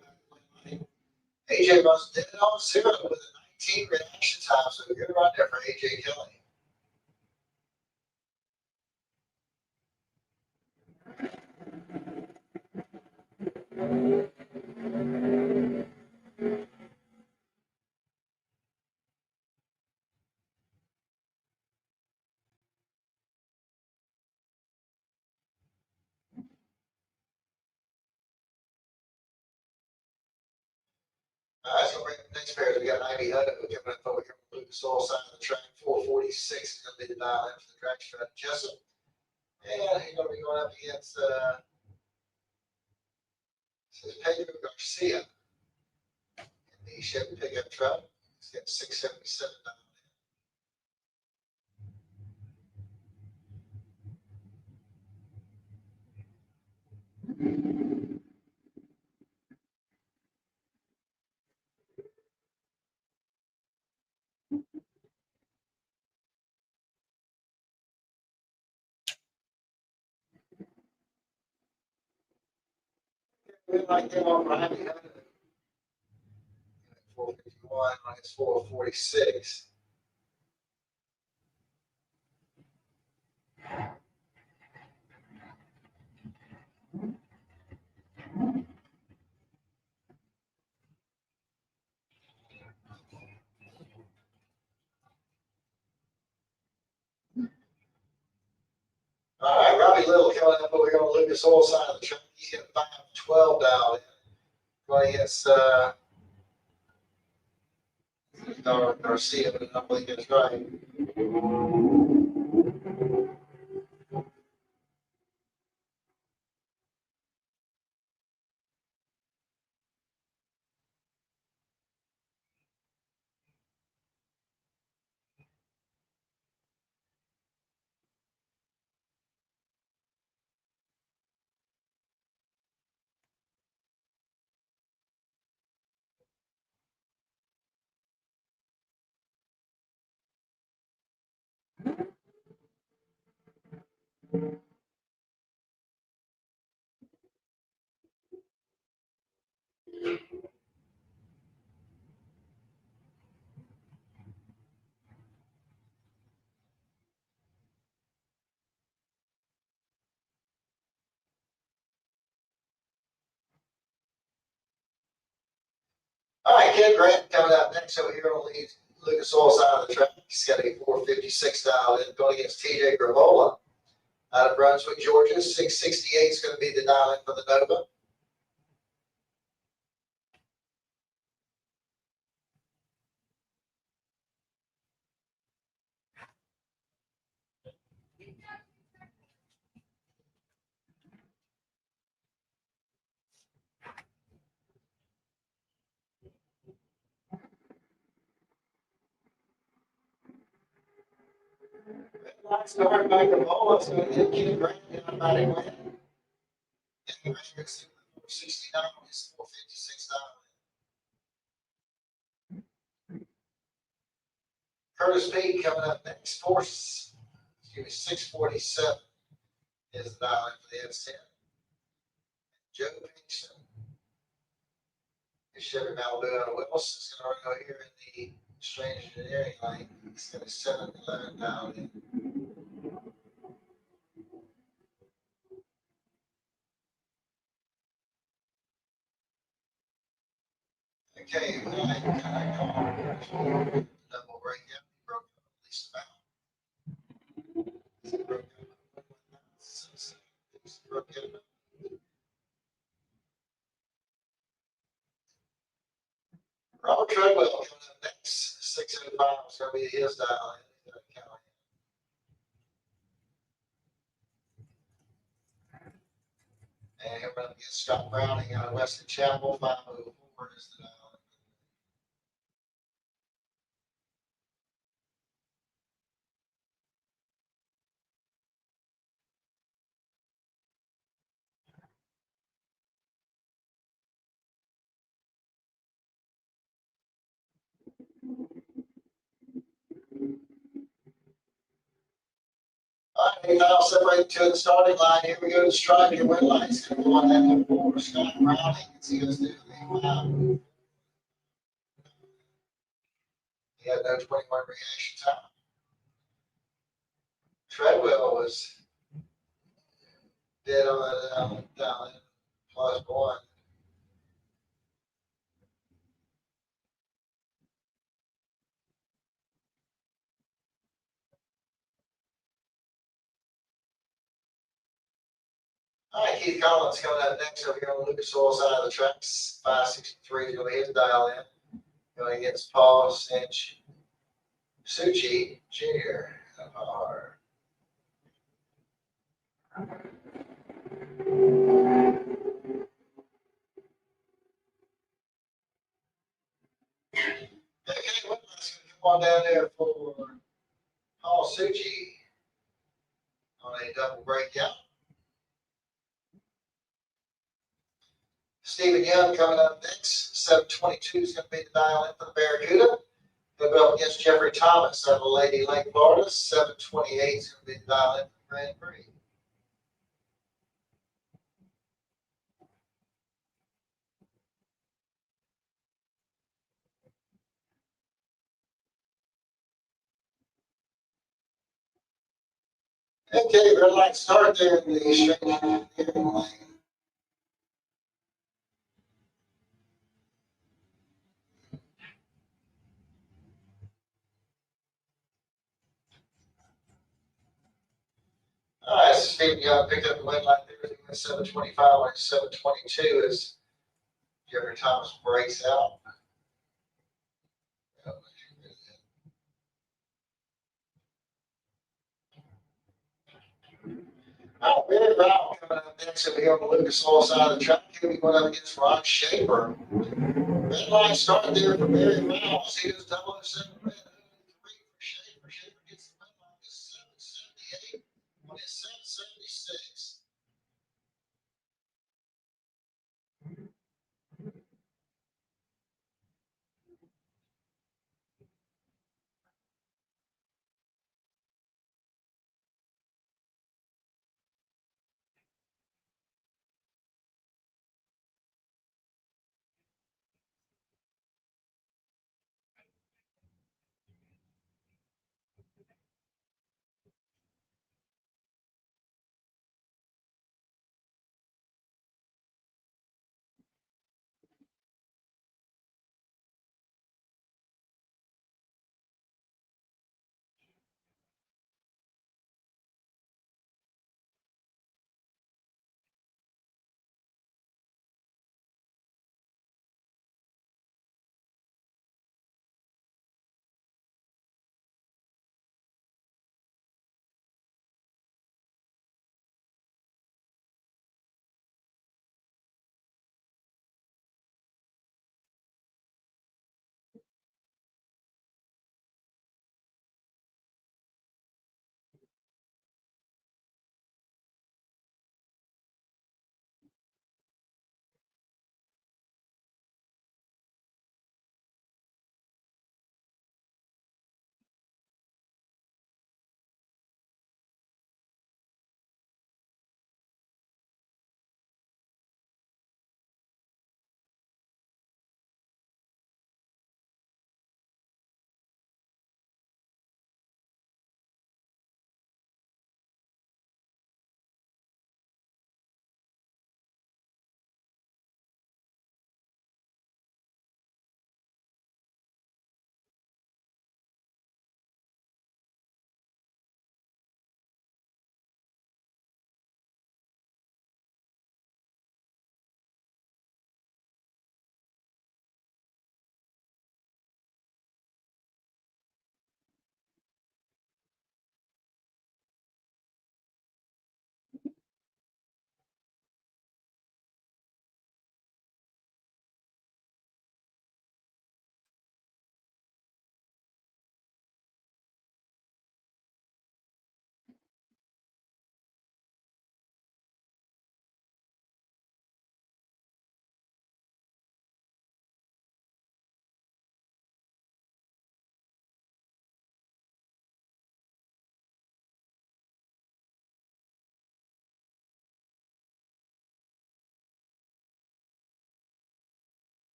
AJ runs dead on 0 with a 19 reaction time, so good run there for AJ Kelly. All right, so we're next pair. We got Ivy Hudd coming up over here on Lucas Oil side of the track. 446 is going to be the dial in for the track strat Jessup. And he's going to be going up against Pedro Garcia in the Chevy pickup truck. He's got 677 dialed in. We like them on Ivy Hudd. 451 on his 446. All right, Robbie Little coming up over here on Lucas Oil side of the track. He's got 512 dialed in. Going against Garcia, but I don't believe that's right. All right, Ken Grant coming up next over here on the Lucas Oil side of the track. He's got a 456 dial in, going against TJ Gravola out of Brunswick, Georgia. 668 is going to be the dial in for the Nova. Last start by Gravola is going to get Ken Grant down by the win. Ken Grant gets 69 on his 456 dial in. Curtis Peak coming up next. 647 is the dial in for the S10. Joe Pinkston. Chevy Malibu out of Wilson is going to go here in the strange engineering lane. He's got a 711 down in. Okay, right, double break up. He broke up at least about. He broke up. Robert Treadwell coming up next. 605 is going to be his dial. And he'll run against Scott Browning out of Weston Chapel. 504 is the dial. All right, now separate to the starting line. Here we go to strike. Your win line's going to go on that number 4, Scott Browning. As he goes through the he had no 21 reaction time. Treadwell was dead on that down +1. All right, Keith Collins coming up next over here on the Lucas Oil side of the tracks. 563 is going to be his dial in. Going against Paul Cinch Suchi Jr. Okay, well, let's come on down there for Paul Suchi on a double breakout. Stephen Young coming up next. 722 is going to be the dial in for the Barracuda. They'll go up against Jeffrey Thomas out of Lady Lake, Florida. 728 is going to be the dial in for the Grand Prix. Okay, red light start there in the straight lane. All right, so Stephen Young picked up the win line there. He went 725 on 722 as Jeffrey Thomas breaks out. Billy Brown coming up next over here on the Lucas Oil side of the track. He'll be going up against Ron Shaper. Red line started there for Barry Brown. He was 007 red 3 for Shaper. Shaper gets the win line to 778 on his 776.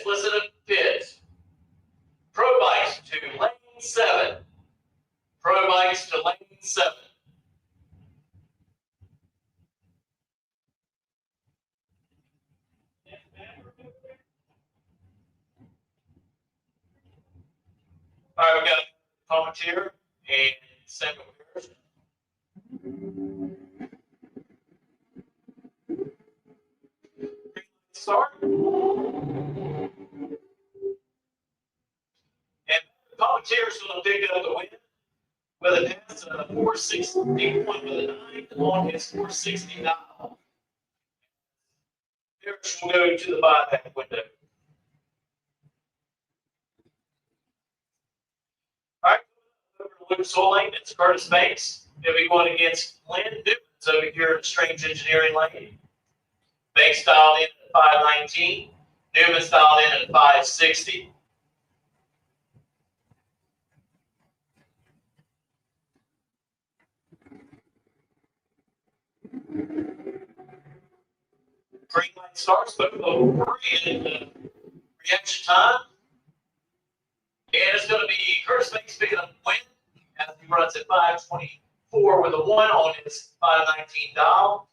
listen to pits. Pro bikes to lane 7. Pro bikes to lane 7. All right, we got Palmetier and Samuel Harris. Start. And Palmetier is going to pick up the win with a pass of 461 with a 9 on his 460 dial. Harris will go to the buyback window. All right, over to Lucas Oil Lane. It's Curtis Banks. He'll be going against Lynn Newmans over here at Strange Engineering Lane. Banks dialed in at 519. Newman's dialed in at 560. Green light starts, but we're in reaction time. And it's going to be Curtis Banks picking up the win as he runs at 524 with a 1 on his 519 dial.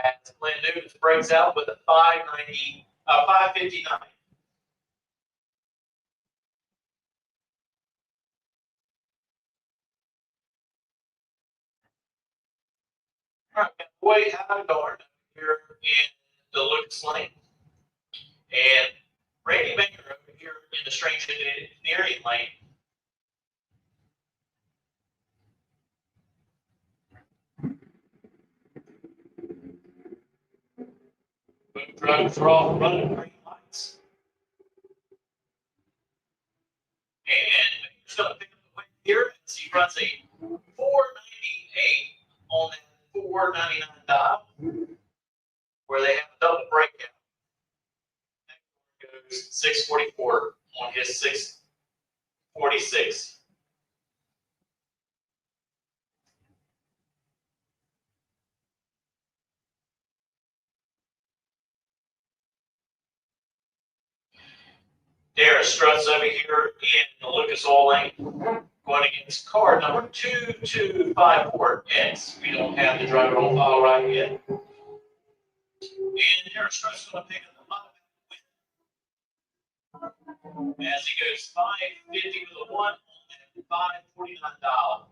As Lynn Newmans breaks out with a 559. All right, way out of darn here in the Lucas Lane. And Randy Baker over here in the Strange Engineering Lane. Both drivers are all running green lights. And Baker's going to pick up the win here as he runs a 498 on that 499 dial, where they have a double breakout. Goes 644 on his 646. Darren Struts over here in the Lucas Oil Lane, going against car number 2254X. We don't have the driver on file right yet. And Darren Struts going to pick up the win as he goes 550 with a 1 on that 549 dial.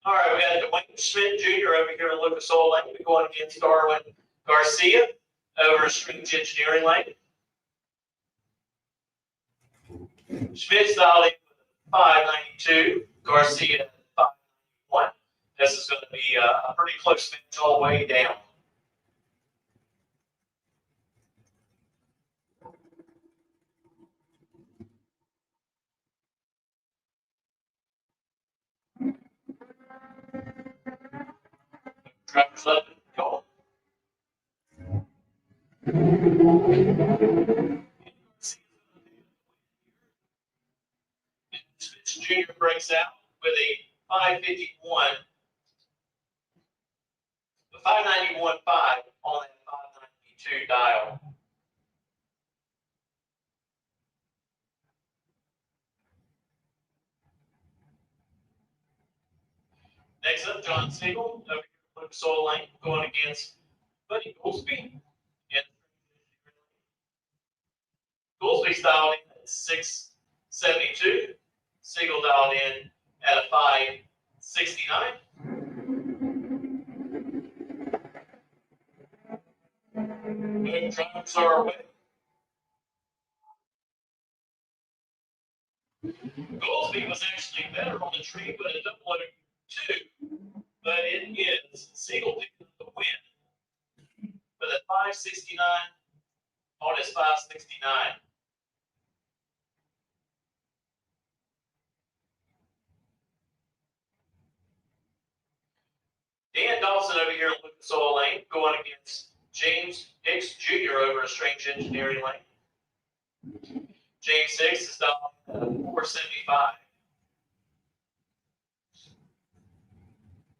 All right, we got Dwayne Schmidt Jr. over here in Lucas Oil Lane. We're going against Darwin Garcia over at Strange Engineering Lane. Schmidt's dialed in with 592, Garcia 591. This is going to be a pretty close match all the way down. Drivers up and going. Schmidt Jr. breaks out with a 551, the 591.5 on that 592 dial. Next up, John Siegel over here in Lucas Oil Lane, going against Buddy Goolsby. Goolsby's dialed in at 672. Siegel dialed in at a 569. Both drivers are away. Goolsby was actually better on the tree with a double over 2, but it is Siegel picking up the win with a 569 on his 569. Dan Dawson over here in Lucas Oil Lane, going against James Hicks Jr. over at Strange Engineering Lane. James Hicks is down 475.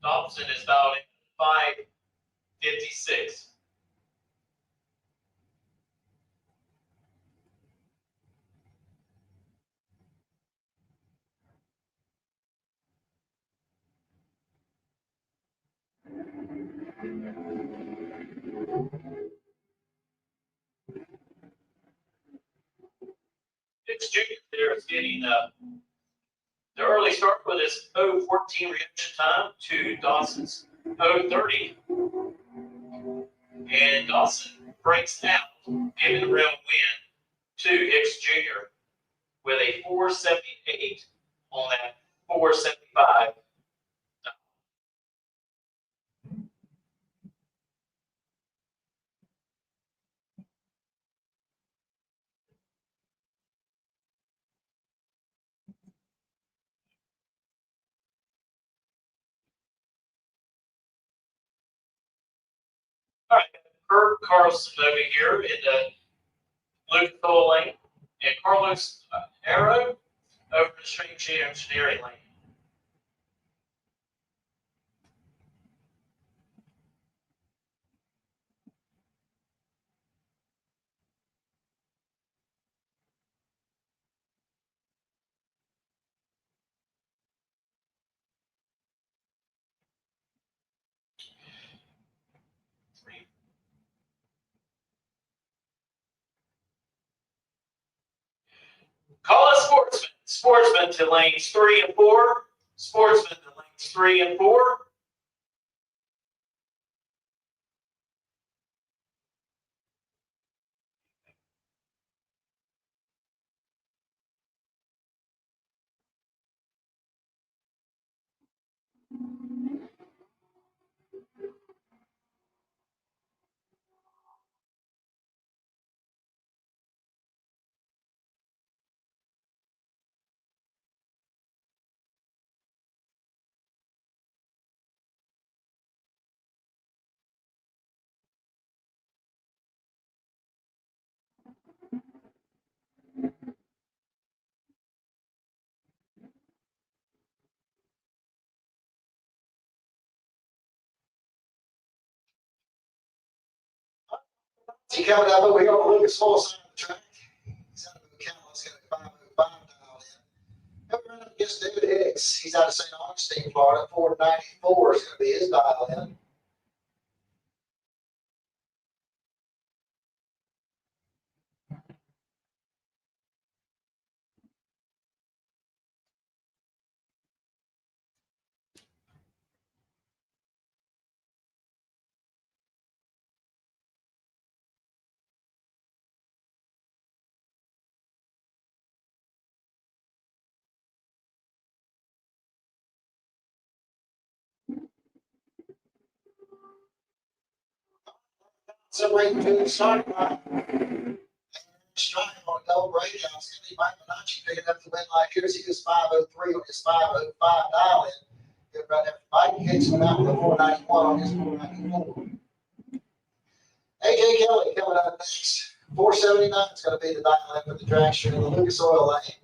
Dobson is dialed in 556. Hicks Jr. there is getting the early start with his 0:14 reaction time to Dawson's 0:30. And Dawson breaks out, giving the real win to Hicks Jr. with a 478 on that 475. All right, Herb Carlson over here in the Lucas Oil lane, and Carlos Arrow over the Strange Engineering lane. Call us sportsman. Sportsman to lanes 3 and 4. Sportsman to lanes 3 and 4. He coming up over here on the Lucas Oil side of the track. He's out of the account. Let's get a 505 dialed in. He'll run up against David Hicks. He's out of St. Augustine, Florida. 494 is going to be his dial in. Separating to the start line. Strike on a double radio. It's going to be Mike Minacci picking up the win like here. He goes 503 on his 505 dial in. Good right there. Mike Hicks went out with a 491 on his 494. AJ Kelly coming up next. 479 is going to be the dial in for the dragster in the Lucas Oil lane.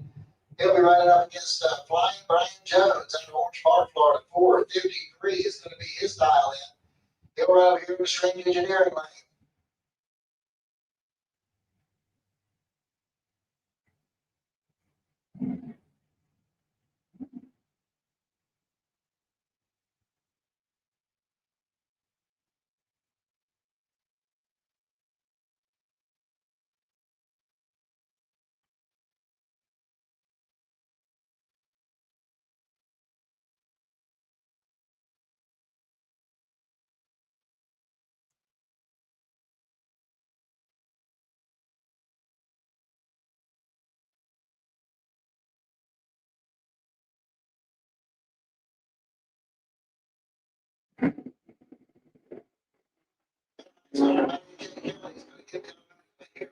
He'll be running up against Flying Brian Jones out of Orange Park, Florida. 453 is going to be his dial in. He'll run up here in the Strange Engineering lane.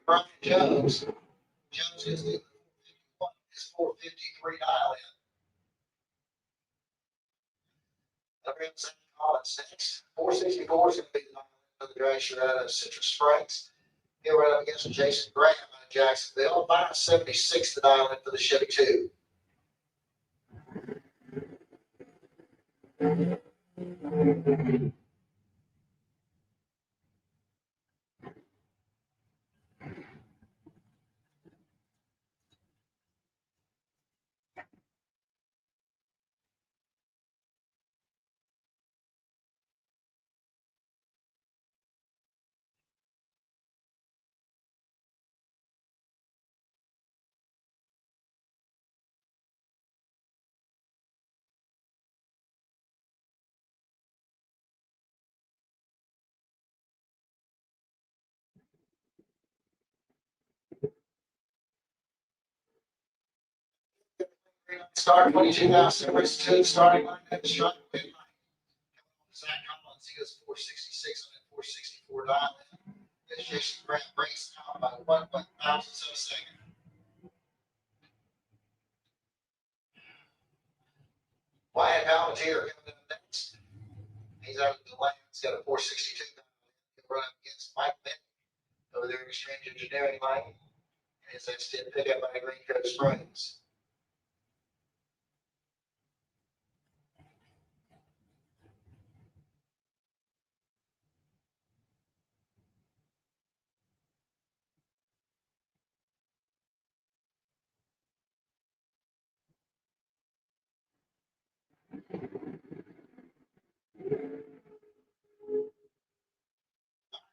Brian Jones. Jones is the 453 dial in. Up here in St. Collins, 464 is going to be the dial in for the dragster out of Citrus Springs. He'll run up against Jason Graham out of Jacksonville. 576 the dial in for the Chevy 2. Start 22 now, race 2, starting line at the shot midnight. Zach Collins, he goes 466 on that 464 dial. As Jason Grant breaks now by 1 thousandths of a second. Wyatt Palmetier coming up next. He's out of the lane. He's got a 462 dial. He'll run up against Mike Benton over there in Exchange Engineering lane. And his extended pickup by Green Coast Springs.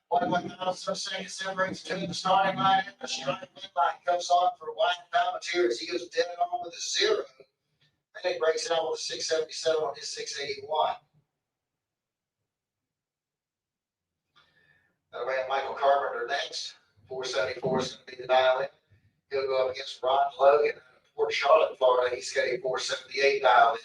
One thousand second separates to the starting line and the stripe midline comes on for Wyatt Palmetier as he goes dead on with a 0. Then he breaks out with a 677 on his 681. That'll bring Michael Carpenter next. 474 is going to be the dial in. He'll go up against Ron Logan out of Port Charlotte, Florida. He's got a 478 dial in.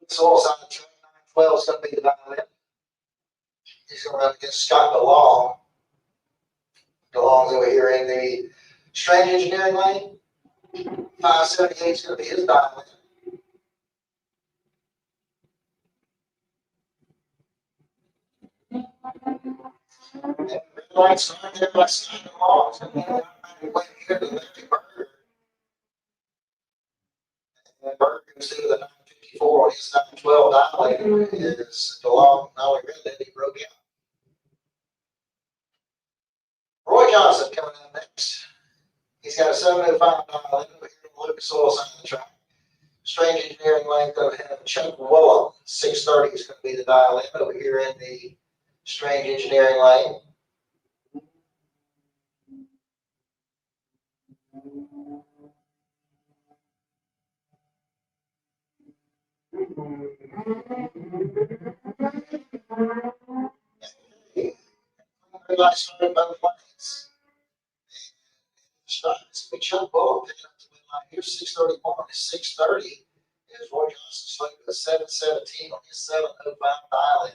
Soil sign track 912 is going to be the dial in. He's going to run against Scott DeLong. DeLong's over here in the Strange Engineering lane. 578 is going to be his dial in. Red light sign there by Scott DeLong. It's going to be automatic way here to Lefty Burger. And Burger goes through the 954 on his 912 dial in. Is DeLong not only read that, he broke out. Roy Johnson coming in next. He's got a 705 dial in over here on Lucas Oil sign of the track. Strange Engineering lane going to have Chuck Willem. 630 is going to be the dial in over here in the Strange Engineering lane. Red light started both lanes. It's going to be Chuck Willem picking up the win line here. 631 is 630. Is Roy Johnson slated with a 717 on his 705 dial in.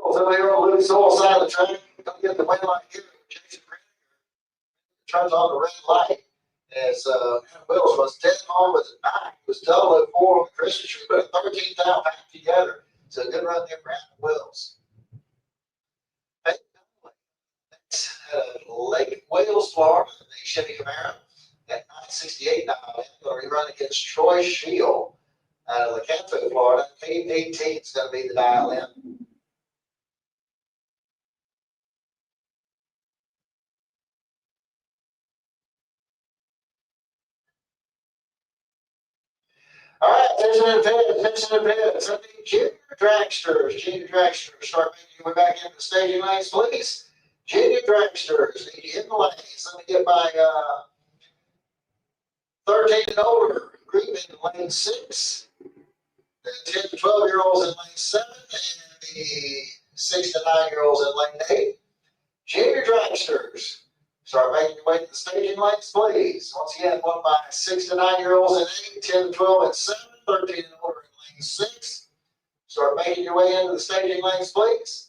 Over here on Lucas Oil side of the track, don't get the win line here. Jason Green turns on the red light as Wills was 10 on with a 9. He was double at 4 on the Christmas tree, but 13th out back together. So a good run there for Adam Wills. Next, Lake Wales, Florida, the Chevy Camaro at 968 now. Going to be running against Troy Shield out of Lecanto, Florida. 818 is going to be the dial in. All right, attention in pit. So the junior dragsters start making your way back into the staging lanes, please. Junior dragsters need you in the lanes. Let me get by 13 and older group in lane 6. The 10 to 12-year-olds in lane 7 and the 6 to 9-year-olds in lane 8. Junior dragsters, start making your way to the staging lanes, please. Once again, won by 6 to 9-year-olds in 8, 10 to 12 in 7, 13 and older in lane 6. Start making your way into the staging lanes, please.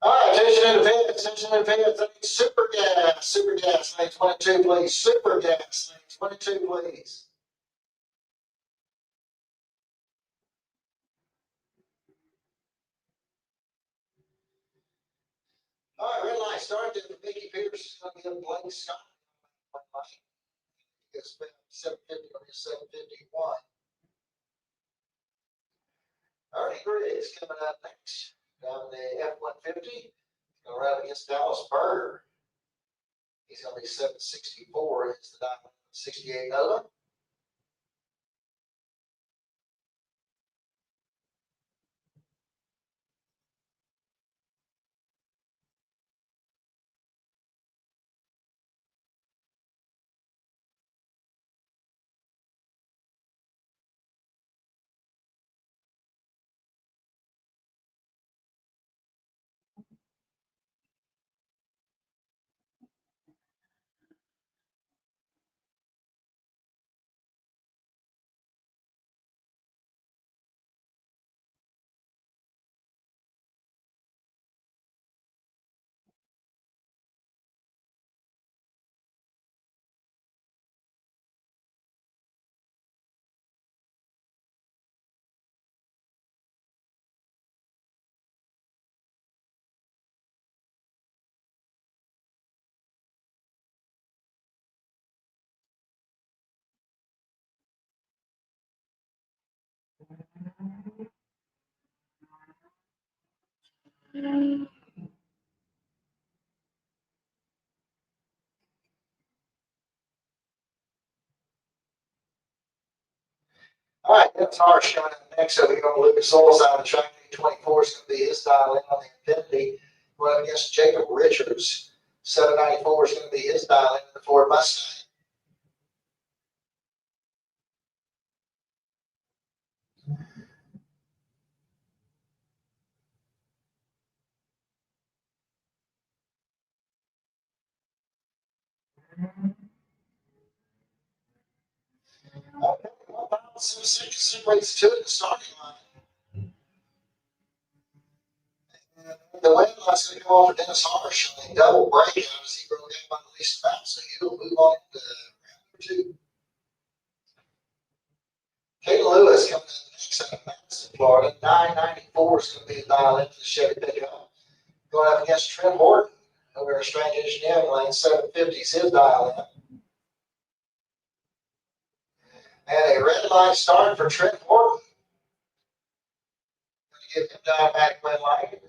All right, attention in advance, attention in advance. I need super gas, lane 22, please. Super gas, lane 22, please. All right, red light started for Mickey Pierce. It's going to be a Blake Scott. It's been 750 or 751. Ernie Griggs coming up next. Down the F-150. Going around against Dallas Burr. He's going to be 764. It's the Diamond 68 Nova. All right, that's Harsh coming up next. So we're going to Lucas Oil's out of the track. 24 is going to be his dial in on the Infinity. Going up against Jacob Richards. 794 is going to be his dial in the Ford Mustang. Okay, 1,000 seconds separates two at the starting line. And the win light's going to go off for Dennis Harsh on a double breakout as he broke out by the least amount. So he'll move on to round number 2. Kayla Lewis coming in next out of Madison, Florida. 994 is going to be the dial in for the Chevy pickup. Going up against Trent Horton over at Strange Engineering Lane. 750 is his dial in. And a red line start for Trent Horton. Going to give him down back red light.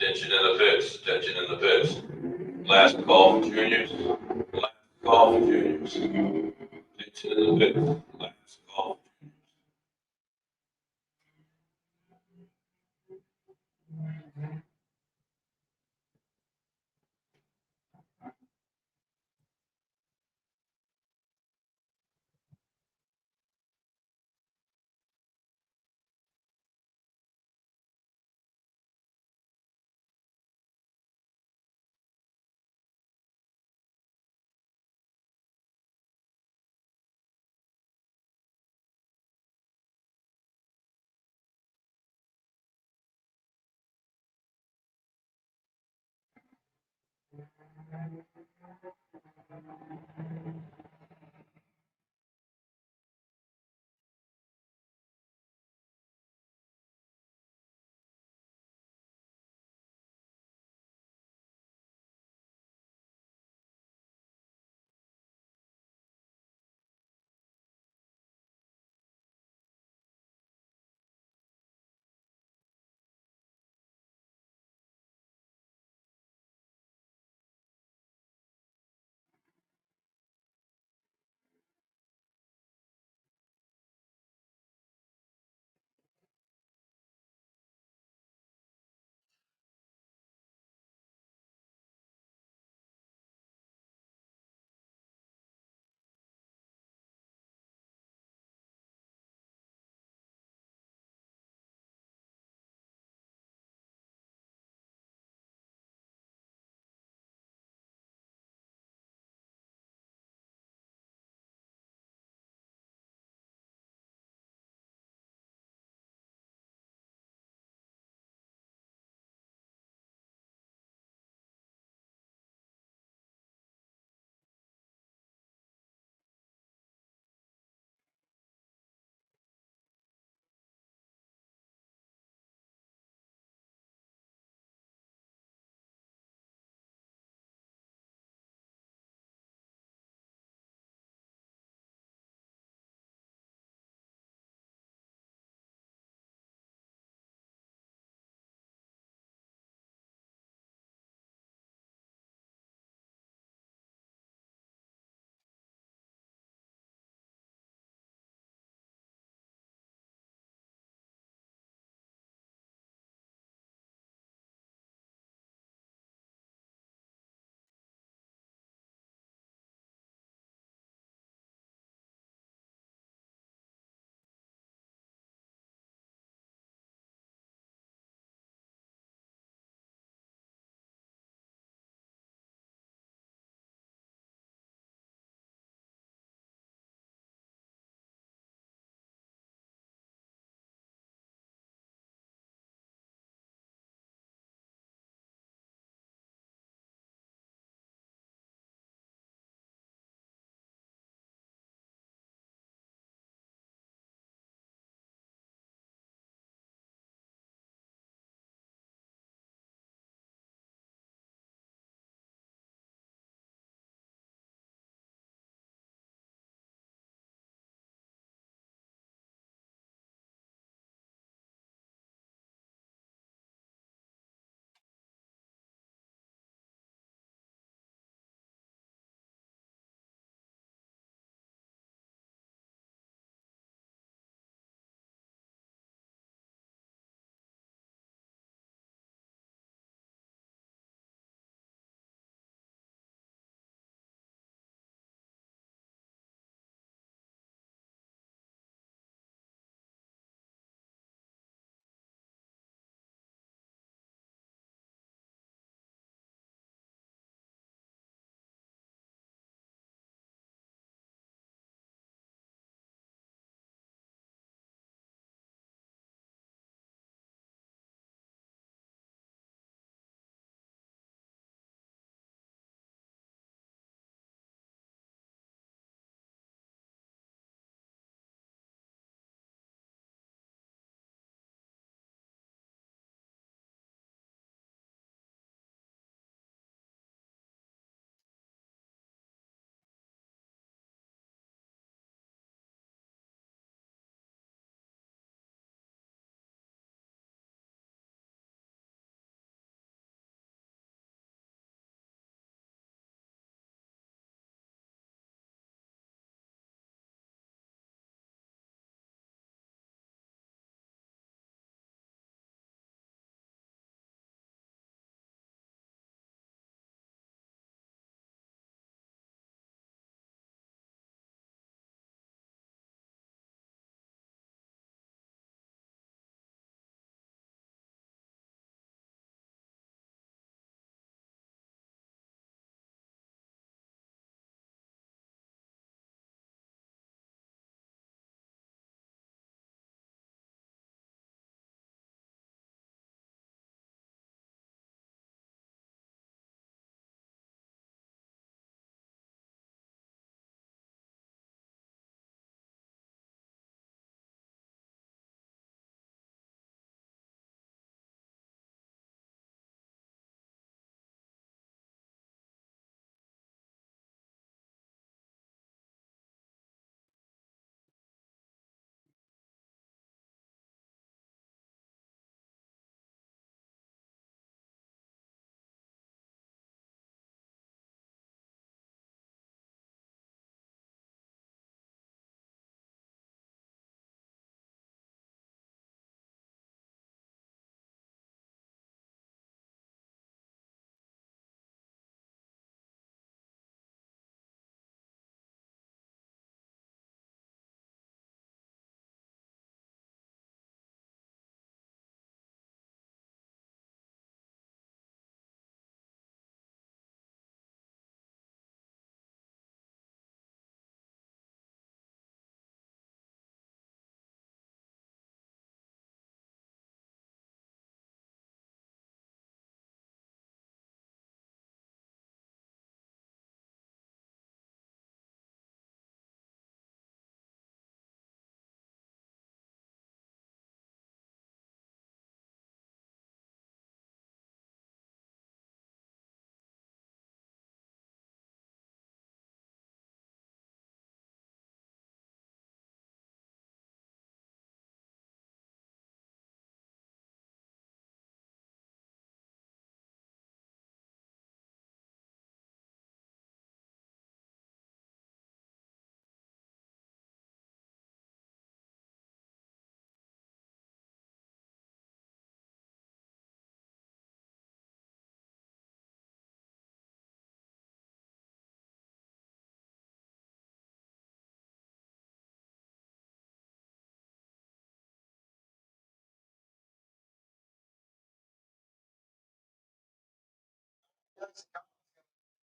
Attention in the pits, attention in the pits. Last call for juniors. Last call for juniors. Attention in the pits. Last call.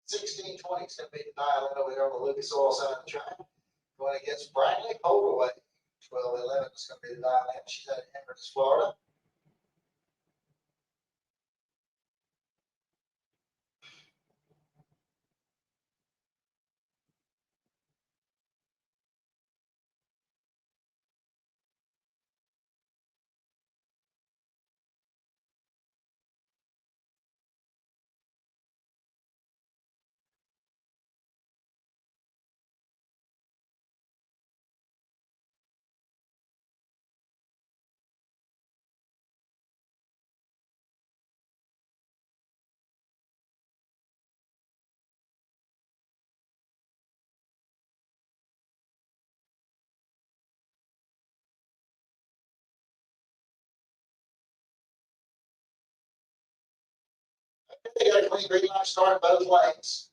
1620 is going to be the dial in over there on the Lucas Oil side of the track. Going against Bradley Holdaway. 1211 is going to be the dial in. She's out of Inverness, Florida. They got a clean green line start both lanes.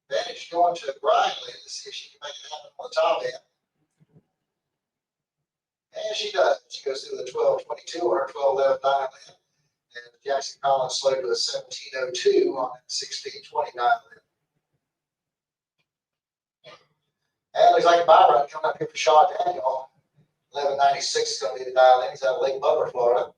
Advantage going to Bradley to see if she can make it happen on the top end. And she does. She goes through the 1222 or 1211 dial in. And Jackson Collins slowed to a 1702 on that 1620 dial in. And it looks like a bye run coming up here for Shaw Daniel. 1196 is going to be the dial in. He's out of Lake Butler, Florida.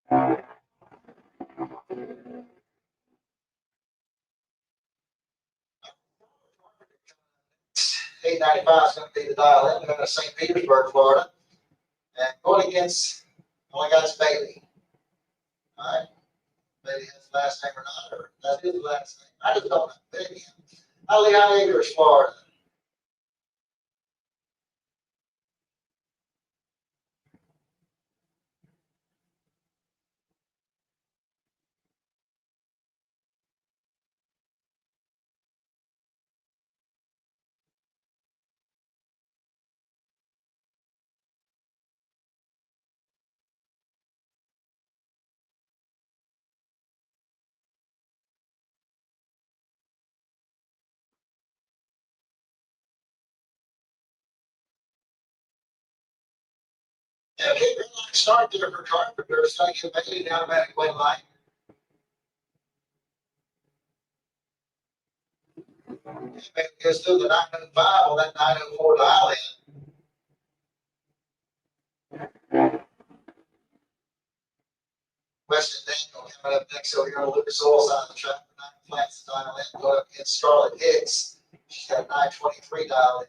$8.95 is going to be the dial in. They're going to St. Petersburg, Florida. And going against, only got is Bailey. All right. Bailey has the last name or not, or that's his last name. I just don't know. Bailey. Lehigh Acres, Florida. Yeah, okay, green line start there for Carpenter. So I get Bailey an automatic win line. Bailey goes through the 905 on that 904 dial in. Weston Daniel coming up next over here on Lucas Oil side of the track. 9 flats dial in. Going up against Scarlett Hicks. She's got a 923 dial in.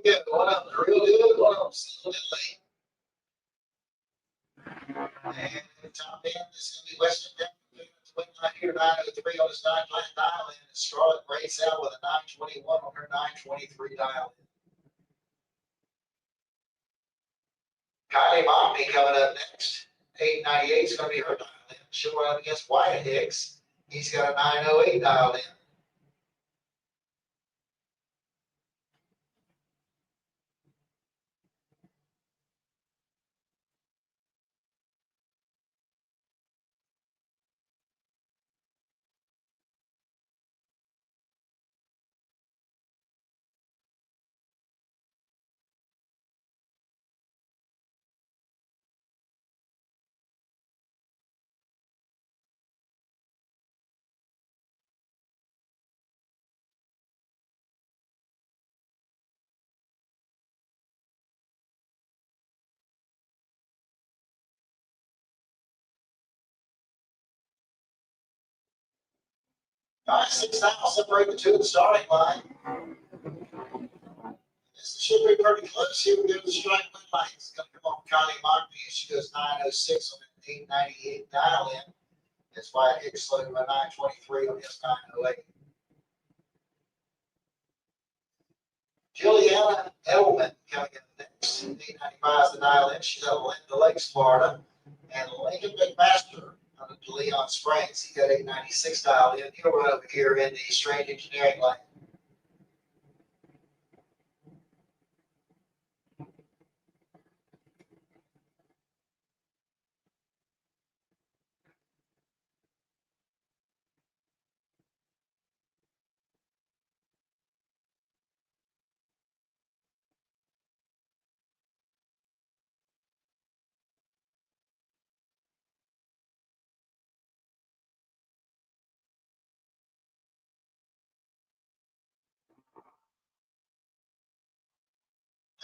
Yeah, one of them's real good, one of them's still late. And the top end is going to be Western Denver win line here, 903 on his 9-line dial in. And Scarlett race out with a 921 on her 923 dial in. Kylie Mockney coming up next. 898 is going to be her dial in. She'll run up against Wyatt Hicks. He's got a 908 dial in. All right, 6 now, separate the two at the starting line. This should be pretty close. Here we go to the strike win line. It's going to come off Kylie Mockney. She goes 906 on an 898 dial in. That's why Hicks slowed by 923 on his 908. Juliana Edelman coming in next. 895 is the dial in. She's out of Linda Lakes, Florida. And Lincoln McMaster out of Leon Springs. He got 896 dialed in. He'll run over here in the Strange Engineering lane.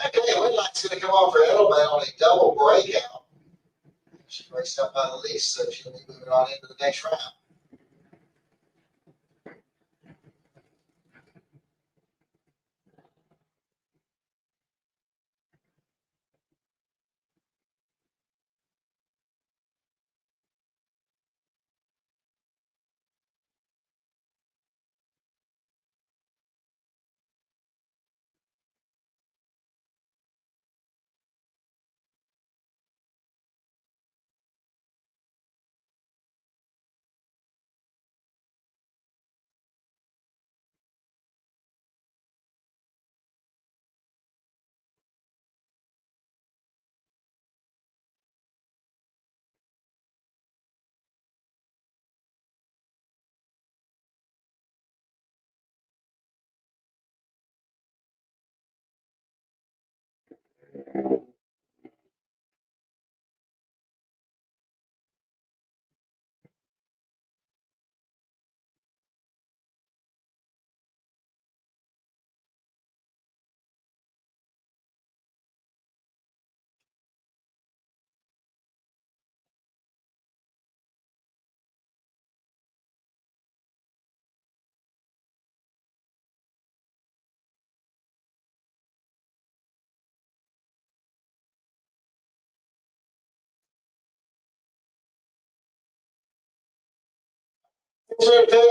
Okay, win line's going to come off for Edelman on a double breakout. She raced up by the least, so she'll be moving on into the next round.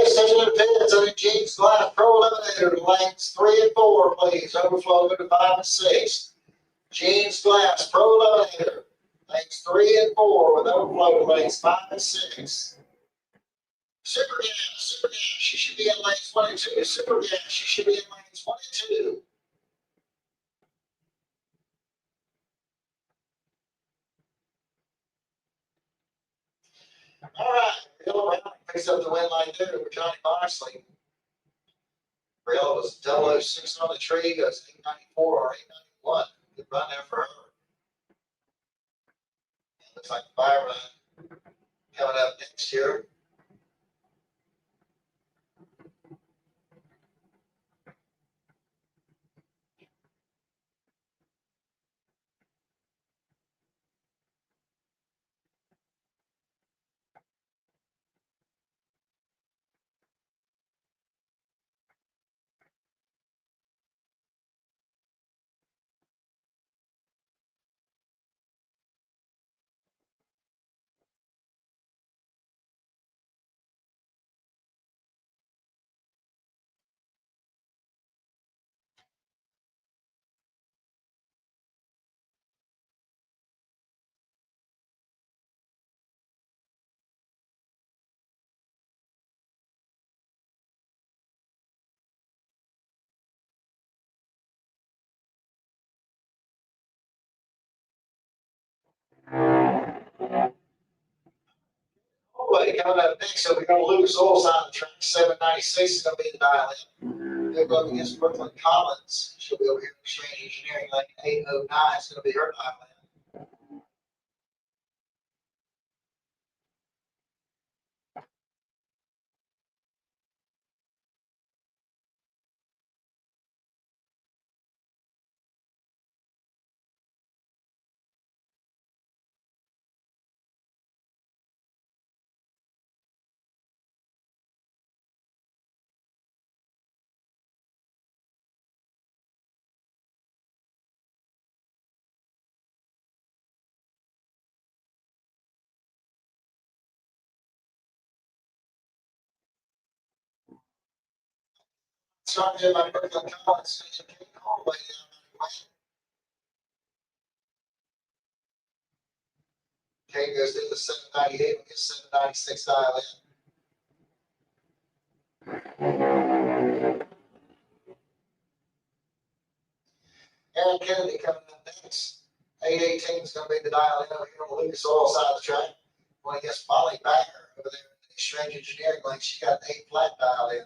Station of James Glass Pro Eliminator, lanes 3 and 4, please. Overflow to 5 and 6. James Glass Pro Eliminator, lanes 3 and 4 with overflow to lanes 5 and 6. Super Gas, she should be in lanes 1 and 2. Super Gas, she should be in lanes 1 and 2. All right, Bill Brown picks up the win line there with Johnny Moxley. Rail was 006 on the tree, goes 894 or 891. Good run there for her. Looks like Byron coming up next here. Anyway, coming up next, so we're going to Lucas Oil side of the track. 796 is going to be the dial in. They're going against Brooklyn Collins. She'll be over here in Strange Engineering. Lane 809 is going to be her dial in. Starting here by Brooklyn Collins. All the way down. Kane goes to the 798. We'll get 796 dial in. Aaron Kennedy coming up next. 818 is going to be the dial in over here on the Lucas Oil side of the track. Going against Molly Banger over there in the Strange Engineering lane. She got an 8 flat dial in.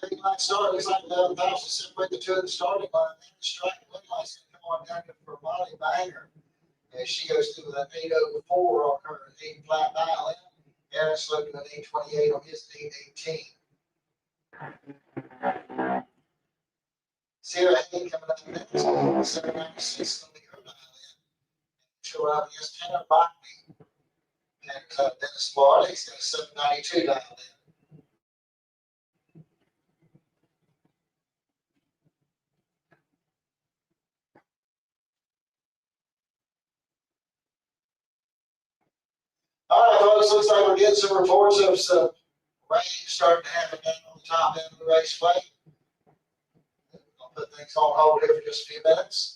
Green light start. Looks like 11,000 separate the two of the starting line. And the striking red light's going to come on down here for Molly Banger. And she goes through with an 804 on her 8 flat dial in. Aaron's looking at 828 on his 818. Sarah Hay coming up next. 796 is going to be her dial in. She'll out against Tanner Botany. And Dennis Florida, he's got a 792 dial in. All right, folks, looks like we're getting some reports of some rain starting to happen down on the top end of the raceway. I'll put things on hold here for just a few minutes.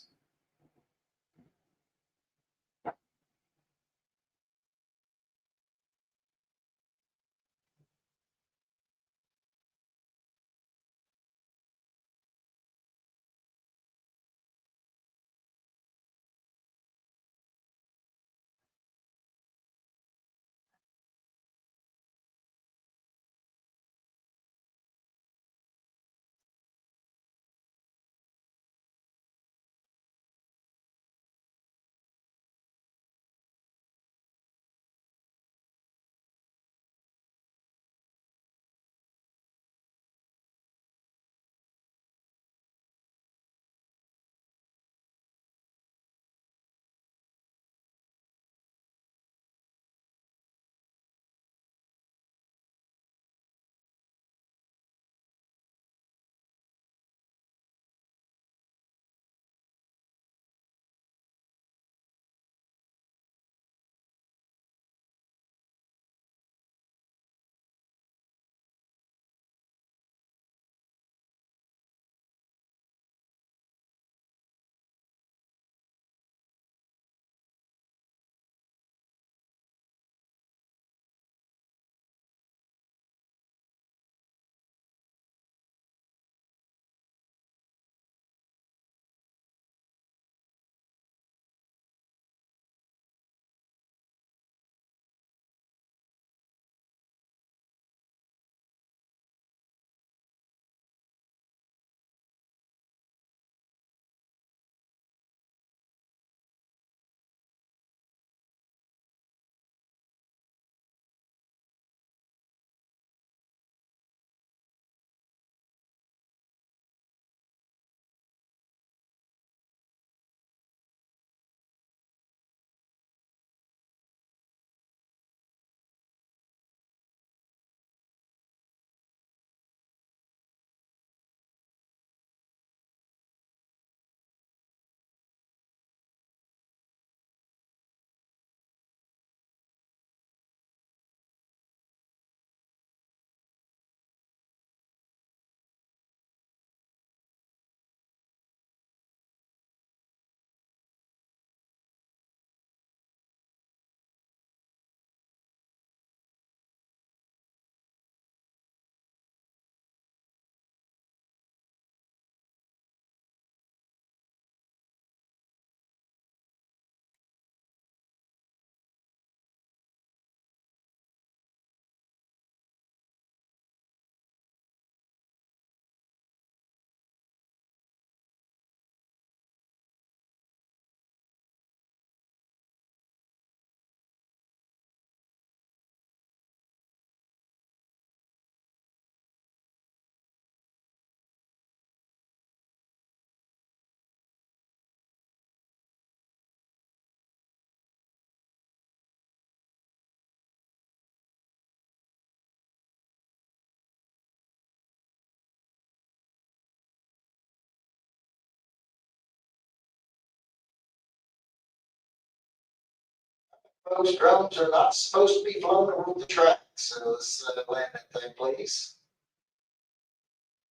Those drones are not supposed to be flown over the track, so let's land that thing, please.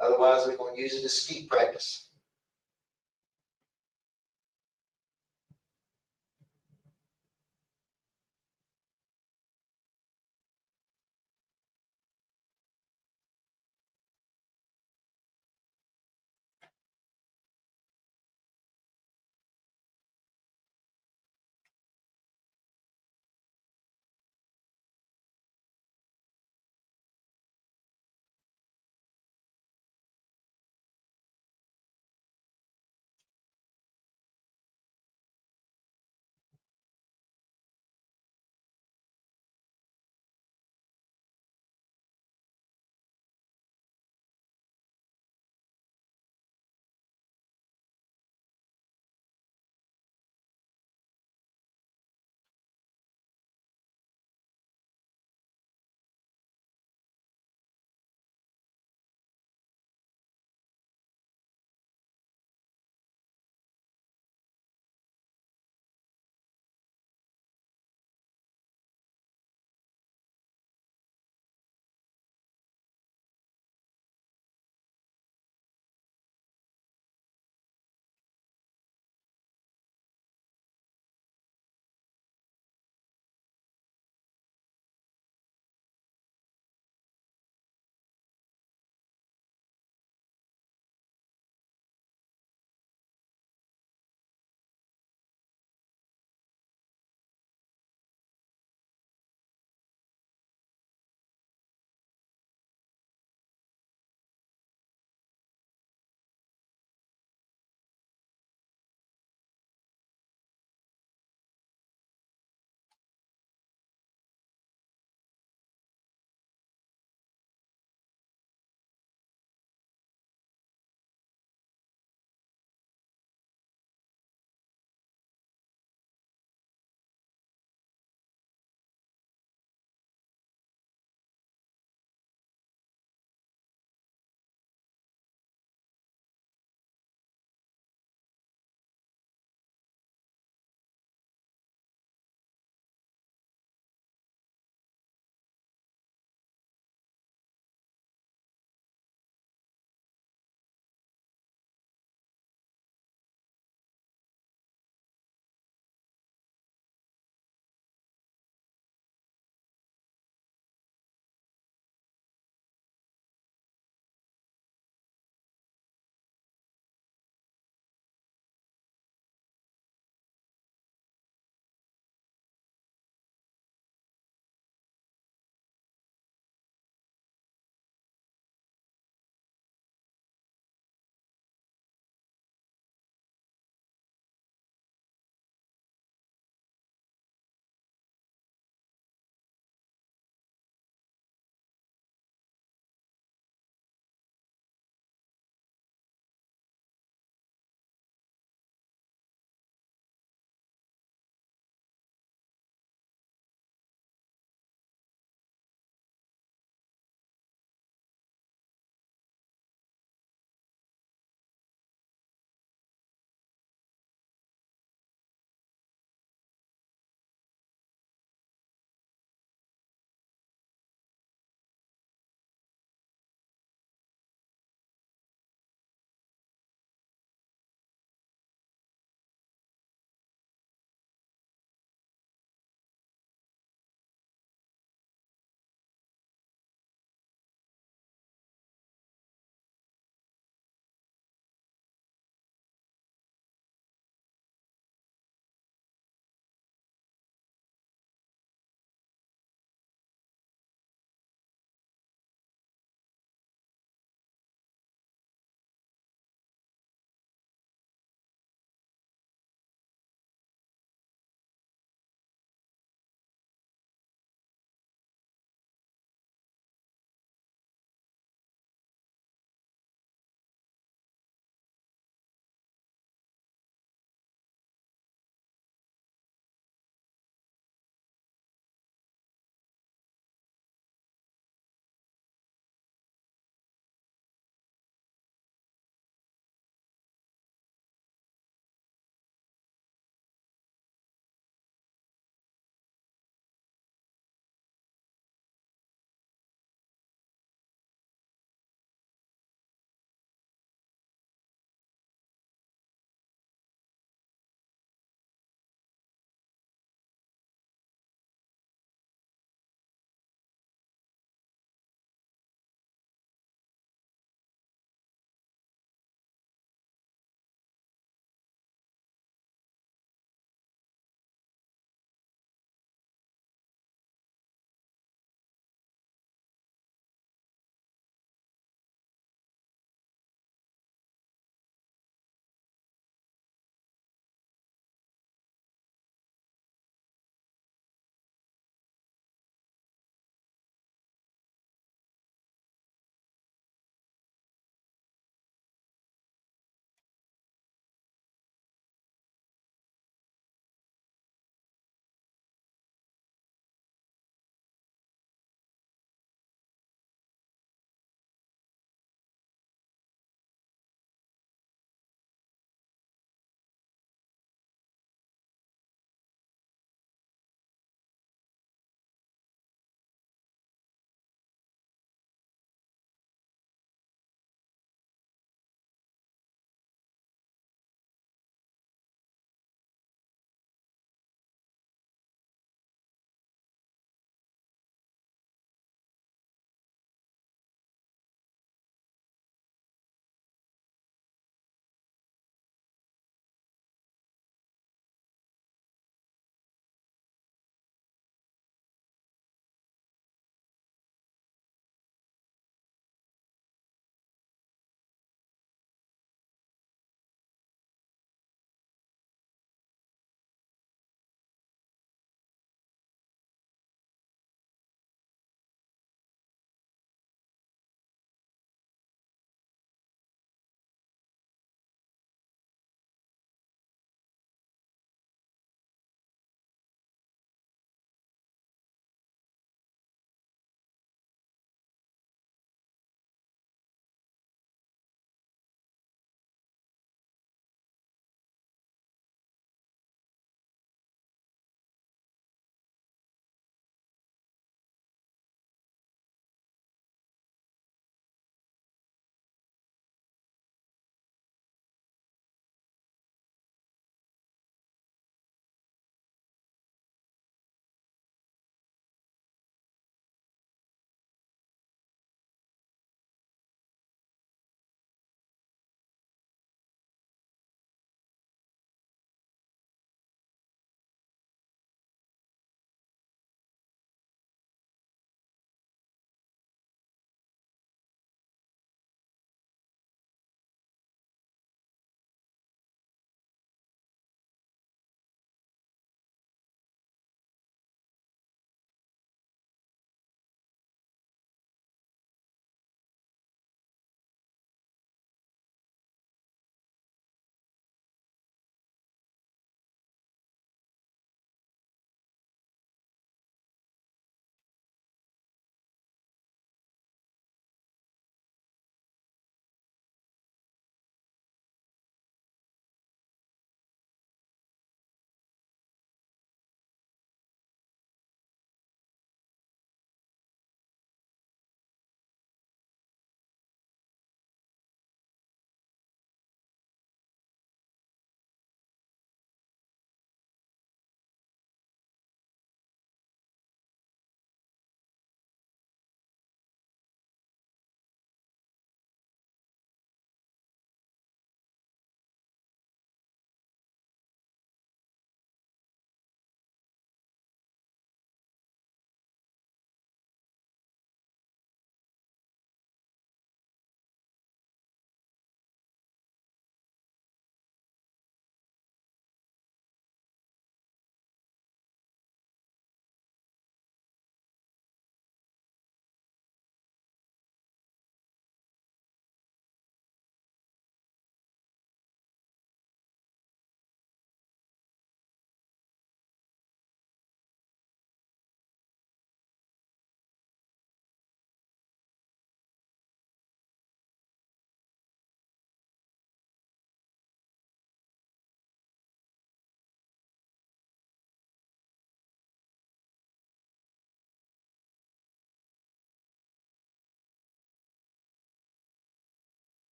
Otherwise, we're going to use it as ski practice.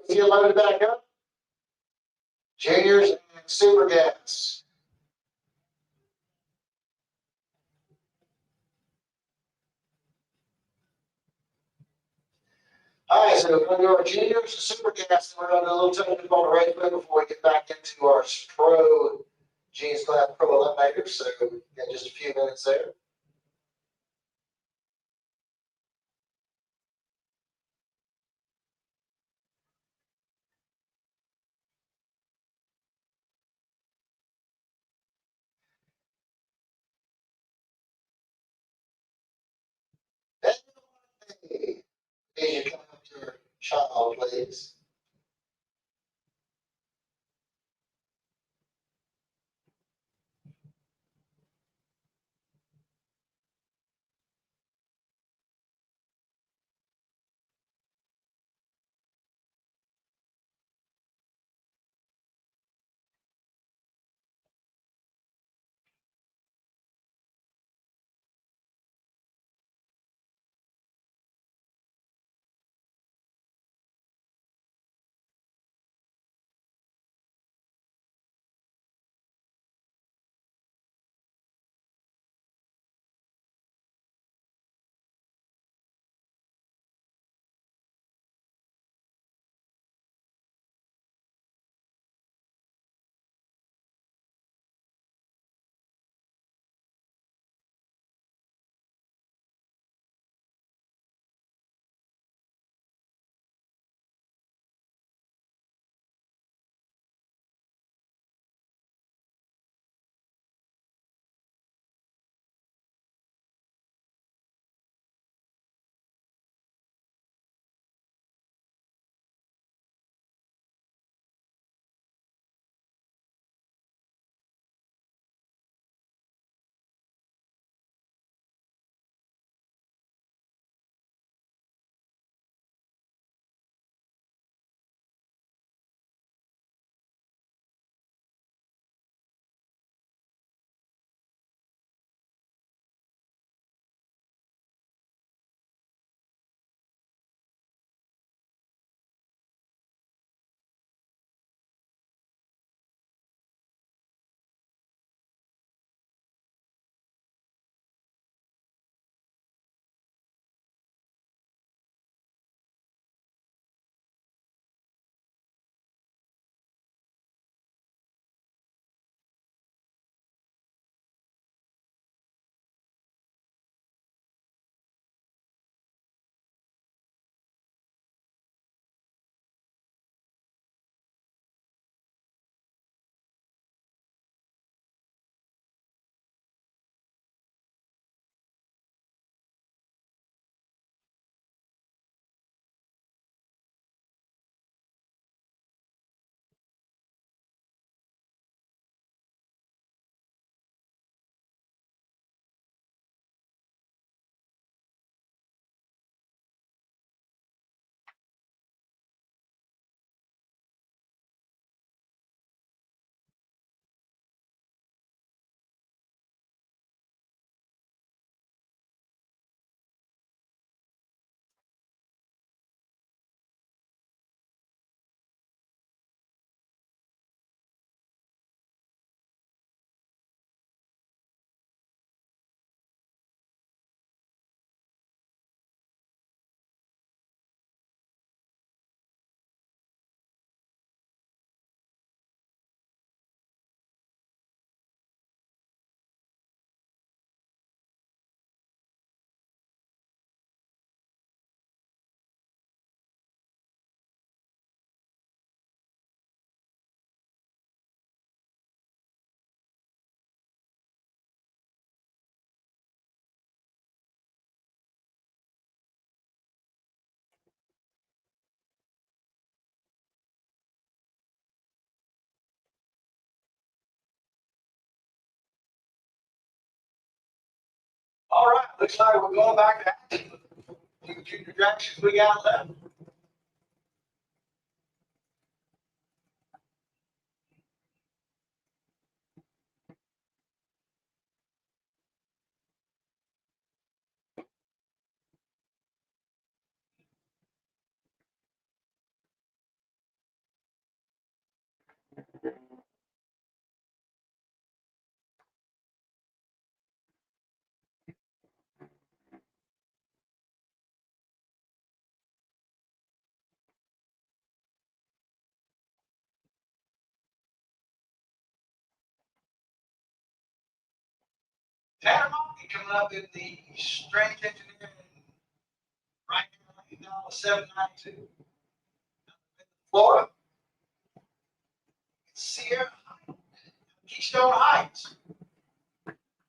Let's get loaded back up. Juniors and super gas. All right, so we're going to do our juniors and super gas. We're going to do a little technical on the race before we get back into our pro G's Class Pro Eliminators. So we got just a few minutes there. Hey, need you to come up to your child, please. All right, looks like we're going back to action. Two directions we got left. Tanner Monkey coming up in the strange engineering right now, $792. Florida. Sierra Keystone Heights.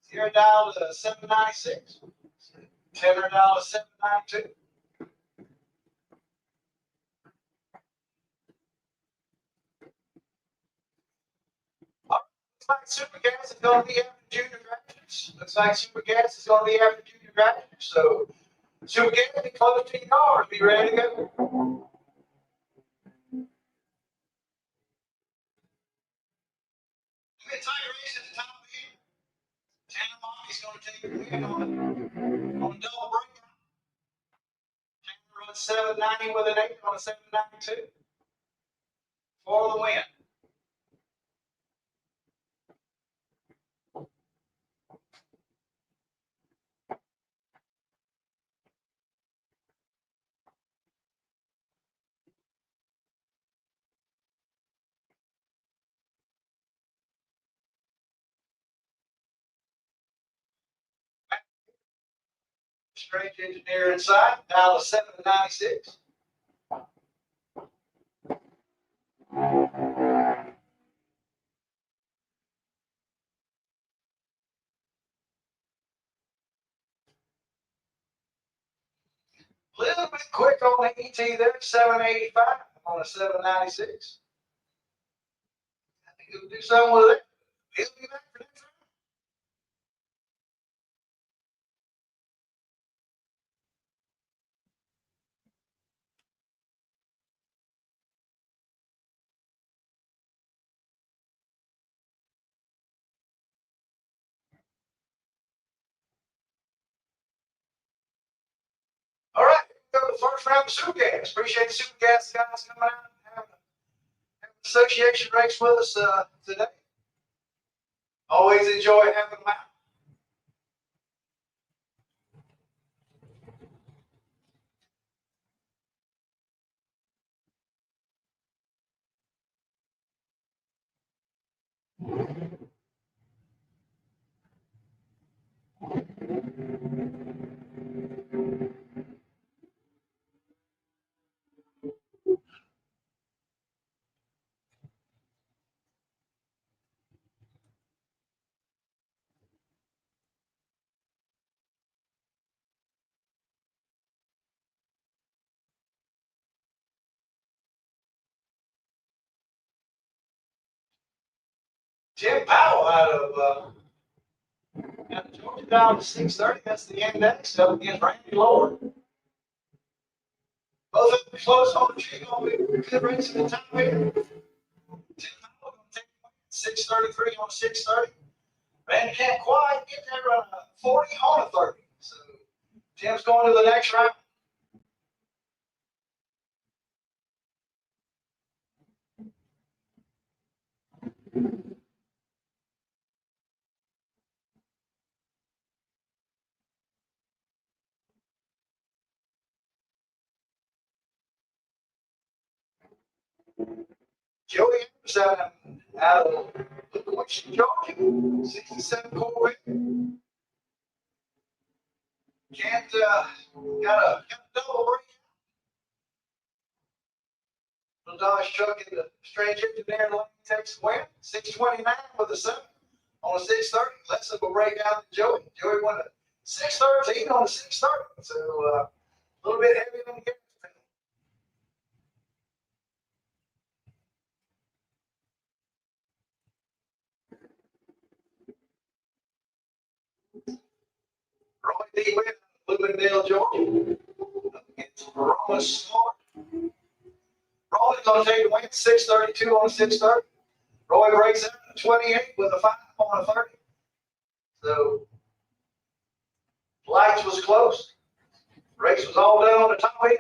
Sierra dial to 796. Tanner dial to 792. Looks like Super Gas is going to be after junior graduates. Looks like Super Gas is going to be after junior graduates. So Super Gas, be close to your cars. Be ready to go. It's tight race at the top of here. Tanner Monkey's going to take the win on a double breakout. Tanner runs 790 with an 8 on a 792 for the win. Strange engineer inside, dial to 796. A little bit quick on the ET there, 785 on a 796. I think he'll do something with it. He'll be back for next round. All right, go to the first round of Super Gas. Appreciate the Super Gas guys coming out and having an association race with us today. Always enjoy having them out. Jim Powell out of Georgia down to 630. That's the index up against Randy Lord. Both of them close on the tree. Going to be good race at the top here. Jim Powell going to take 633 on 630. Randy can't quite get there on a 40 on a 30. So Jim's going to the next round. Joey Anderson out of Wichita, Georgia, 67 Corvette. Can't, got a double break. Little Dodge truck in the strange engineering lane takes the win. 629 with a 7 on a 630. Let's go break out to Joey. Joey won a 613 on a 630. So a little bit heavy on the gas. Roy D. Witt, Bloomingdale, Georgia. It's Roy Smart. Roy's going to take the win 632 on a 630. Roy breaks out at 28 with a 5 on a 30. So, lights was close. Race was all done on the top end.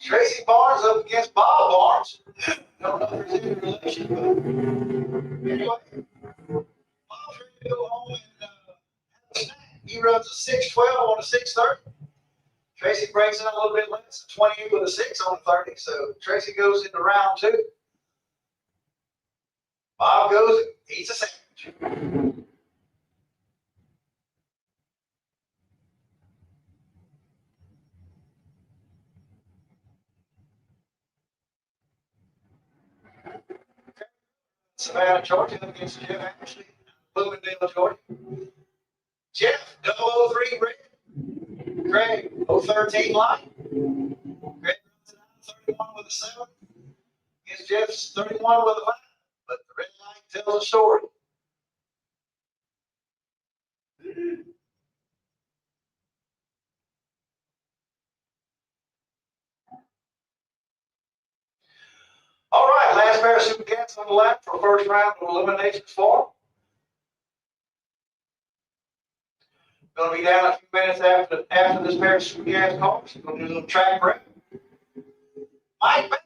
Tracy Barnes up against Bob Barnes. Don't know if there's any relation, but anyway, Bob's ready to go home and have a snack. He runs a 612 on a 630. Tracy breaks in a little bit less, 28 with a 6 on 30. So Tracy goes into round 2. Bob goes, eats a sandwich. Savannah, Georgia against Jeff Ashley, Bloomingdale, Georgia. Jeff, 003 red. Greg, 013 light. Greg runs it out 31 with a 7. Against Jeff's 31 with a 5. But the red light tells a story. All right, last pair of Super Cats on the left for first round of eliminations 4. Going to be down a few minutes after this pair of Super Cats calls. Going to do a little track break. Mike Bennett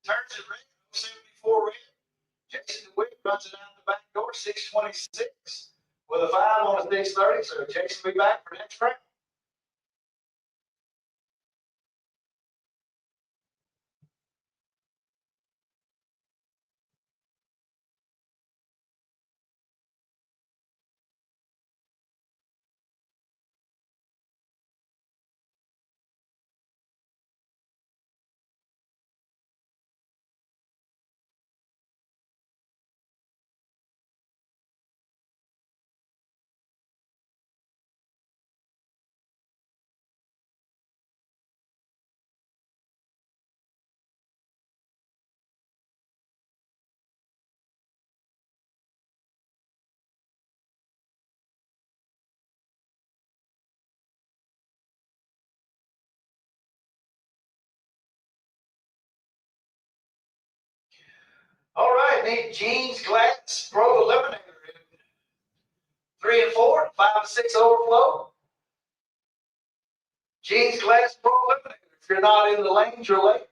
turns it red, 74 red. Jason DeWitt runs it out the back door, 626 with a 5 on a 630. So Jason will be back for next round. All right, need Jeans Glass Pro Eliminator. 3 and 4, 5 and 6 overflow. Jeans Glass Pro Eliminator. If you're not in the lanes, you're late.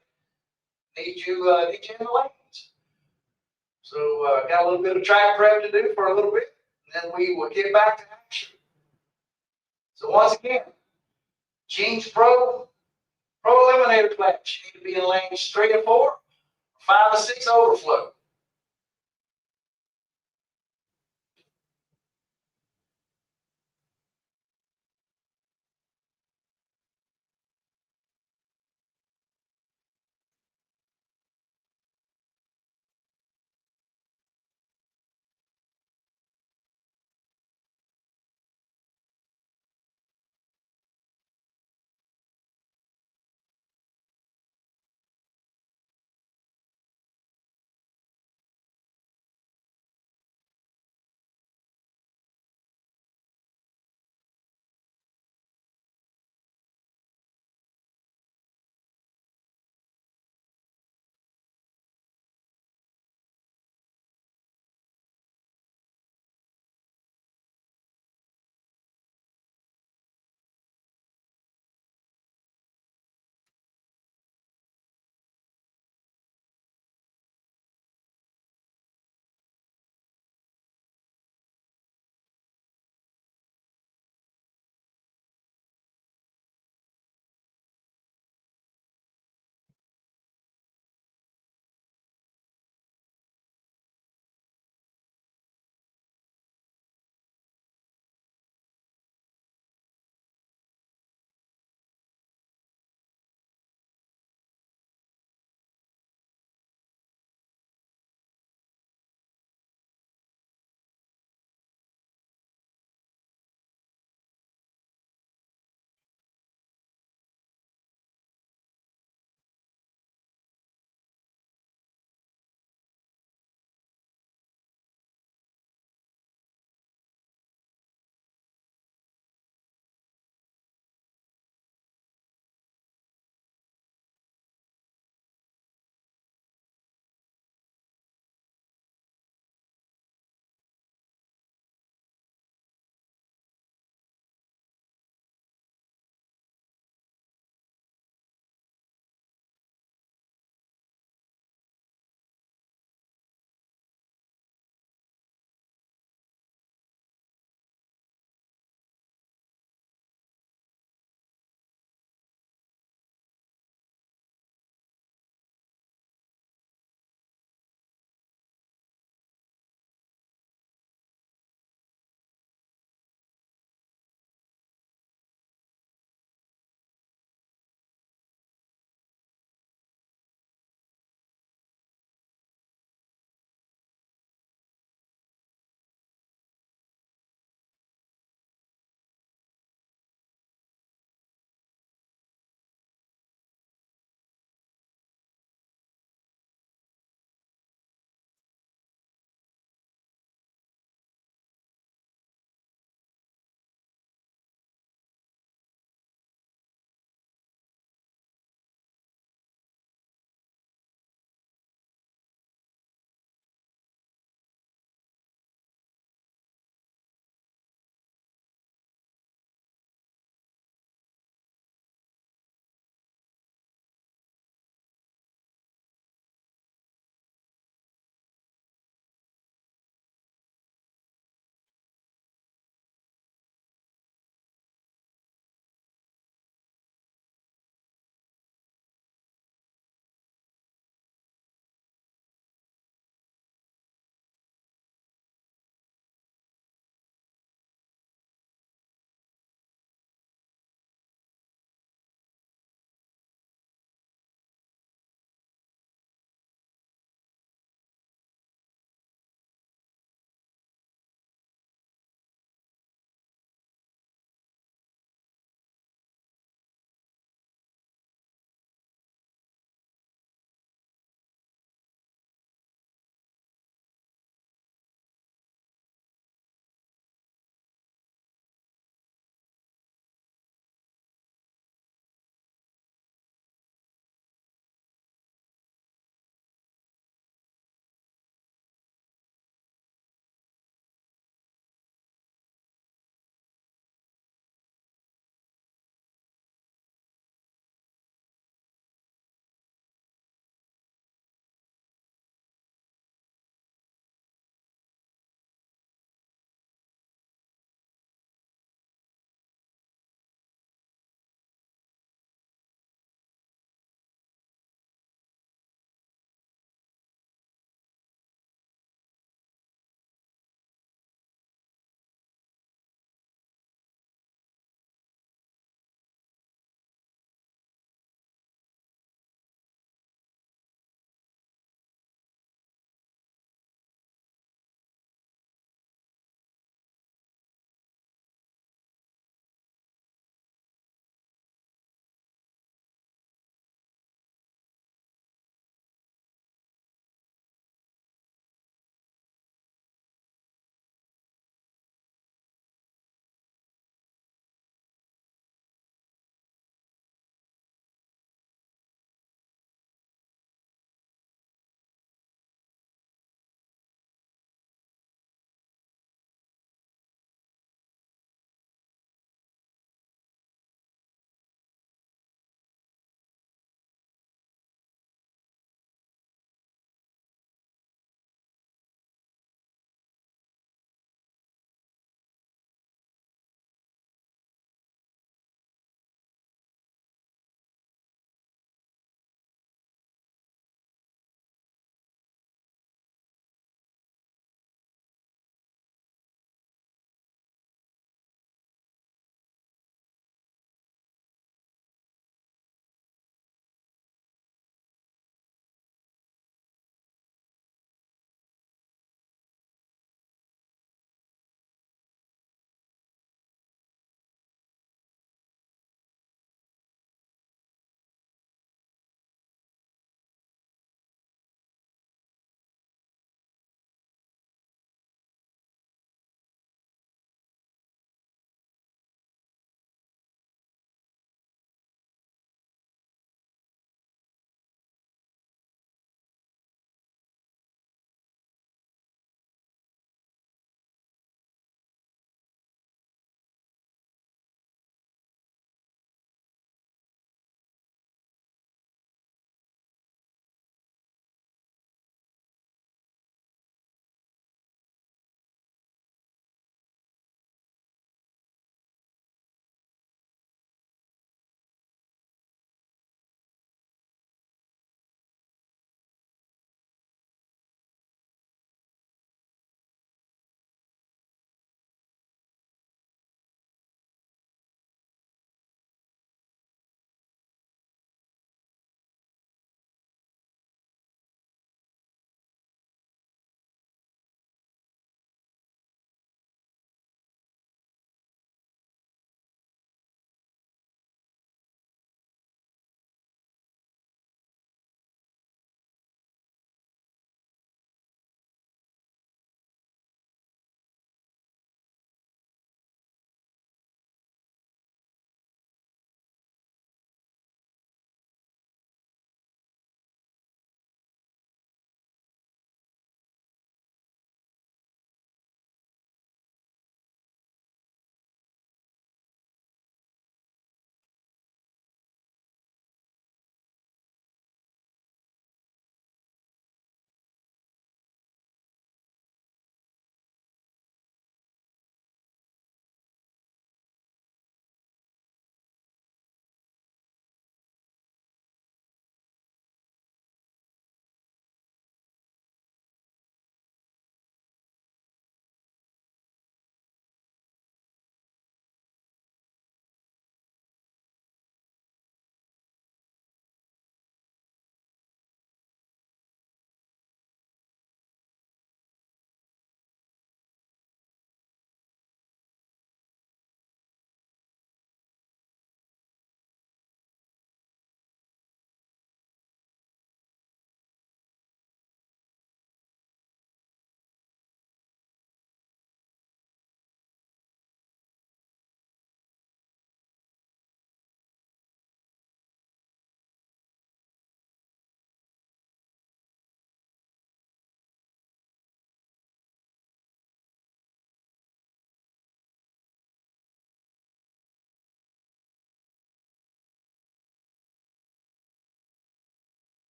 Need you in the lanes. So got a little bit of track prep to do for a little bit, and then we will get back to action. So once again, Jeans Pro Eliminator class. You need to be in lanes 3 and 4, 5 and 6 overflow.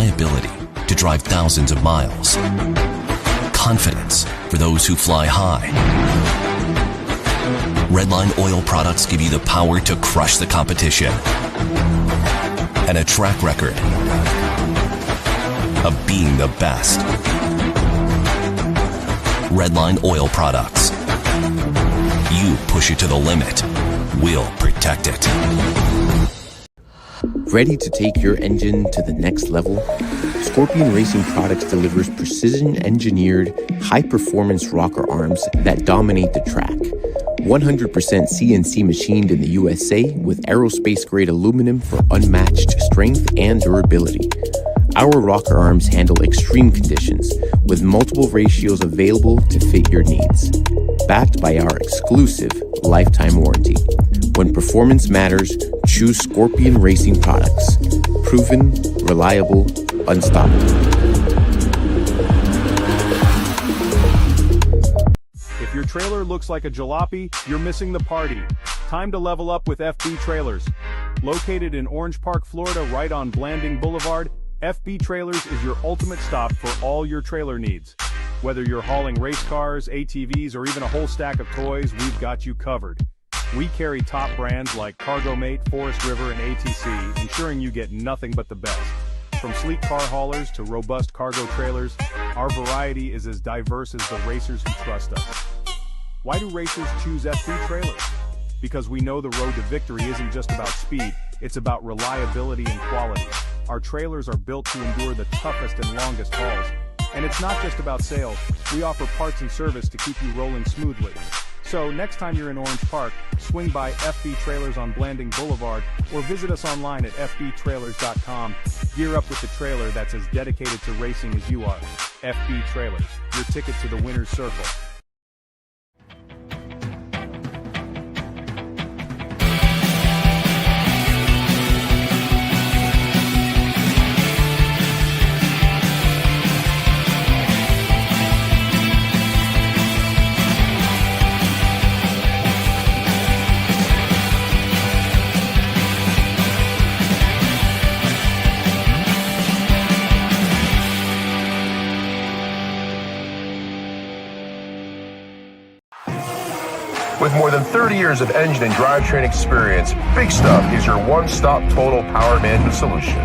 Reliability to drive thousands of miles. Confidence for those who fly high. Redline oil products give you the power to crush the competition. And a track record of being the best. Redline oil products. You push it to the limit, we'll protect it. Ready to take your engine to the next level? Scorpion Racing Products delivers precision-engineered, high-performance rocker arms that dominate the track. 100% CNC machined in the USA with aerospace-grade aluminum for unmatched strength and durability. Our rocker arms handle extreme conditions with multiple ratios available to fit your needs. Backed by our exclusive lifetime warranty. When performance matters, choose Scorpion Racing Products. Proven, reliable, unstoppable. If your trailer looks like a jalopy, you're missing the party. Time to level up with FB Trailers. Located in Orange Park, Florida, right on Blanding Boulevard, FB Trailers is your ultimate stop for all your trailer needs. Whether you're hauling race cars, ATVs, or even a whole stack of toys, we've got you covered. We carry top brands like CargoMate, Forest River, and ATC, ensuring you get nothing but the best. From sleek car haulers to robust cargo trailers, our variety is as diverse as the racers who trust us. Why do racers choose FB Trailers? Because we know the road to victory isn't just about speed, it's about reliability and quality. Our trailers are built to endure the toughest and longest hauls. And it's not just about sales, we offer parts and service to keep you rolling smoothly. So next time you're in Orange Park, swing by FB Trailers on Blanding Boulevard or visit us online at fbtrailers.com. Gear up with the trailer that's as dedicated to racing as you are. FB Trailers, your ticket to the winner's circle. With more than 30 years of engine and drivetrain experience, Big Stuff is your one-stop total power management solution.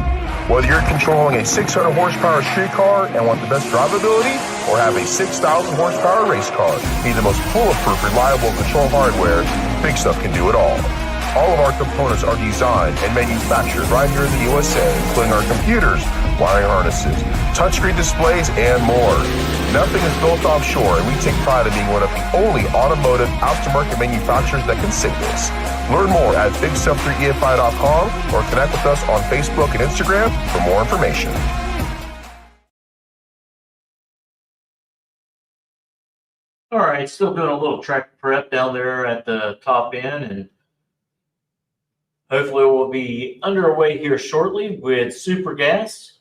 Whether you're controlling a 600 horsepower street car and want the best drivability, or have a 6,000 horsepower race car, need the most bulletproof, reliable control hardware, Big Stuff can do it all. All of our components are designed and manufactured right here in the USA, including our computers, wiring harnesses, touchscreen displays, and more. Nothing is built offshore, and we take pride in being one of the only automotive aftermarket manufacturers that can say this. Learn more at bigstuff3efi.com or connect with us on Facebook and Instagram for more information. All right, still doing a little track prep down there at the top end, and hopefully we'll be underway here shortly with Super Gas.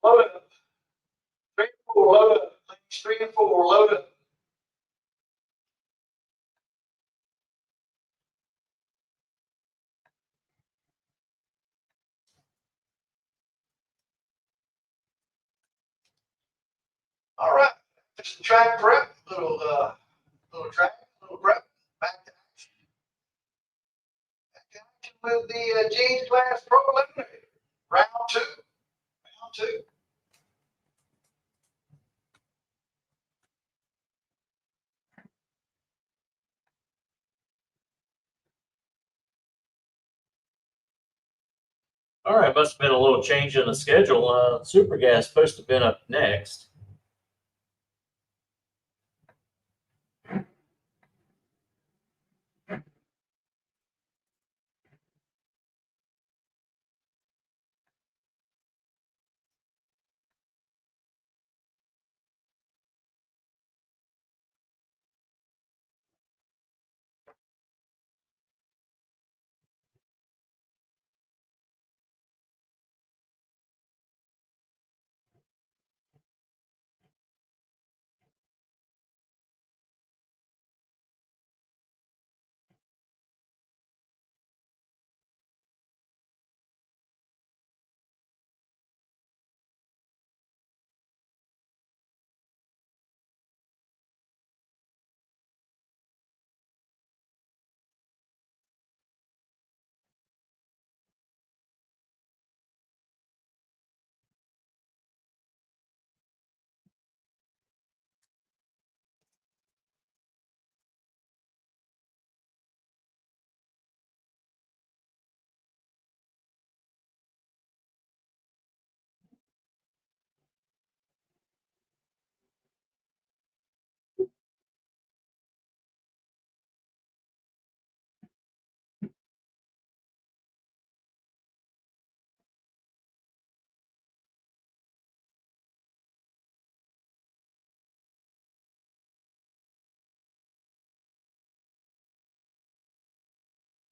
Load it up. 3 and 4, load up. Lanes 3 and 4, load up. All right, just a track prep, little track, little prep, back to action. Back to action with the Jeans Class Pro Eliminator. Round 2. Round 2. All right, must have been a little change in the schedule. Super Gas supposed to have been up next.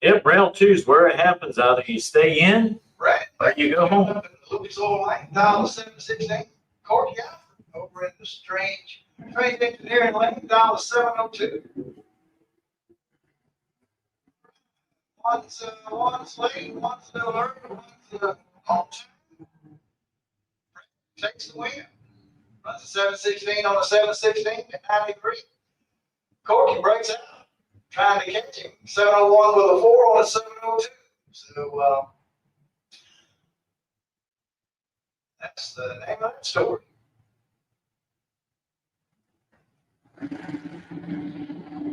Yep, round 2 is where it happens. Either you stay in Right. or you go home. Lucas Oil Lane, dial 716. Corky Alfred over in the Strange Engineering Lane, dial 702. One's late, one's a little early, one's on time. Takes the win. Runs a 716 on a 716 at 93. Corky breaks out, trying to catch him. 701 with a 4 on a 702. So that's the name of that story.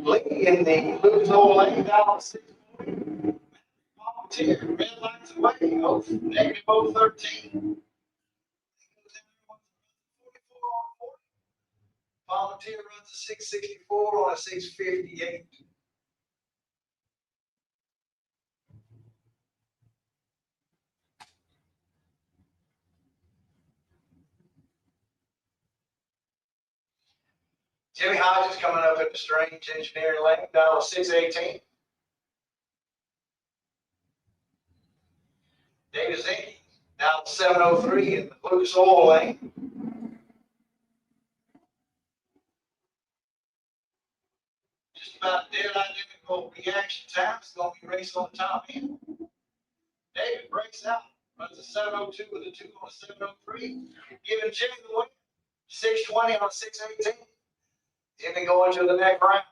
Lee in the Lucas Oil Lane, down 640. Volunteer, red lights away, negative 013. Volunteer runs a 664 on a 658. Jimmy Hodges coming up in the Strange Engineering Lane, dial 618. David Zinke, dial 703 in the Lucas Oil Lane. Just about dead identical reaction time. It's going to be race on the top end. David breaks out, runs a 702 with a 2 on a 703, giving Jimmy the win. 620 on a 618. Jimmy going to the next round.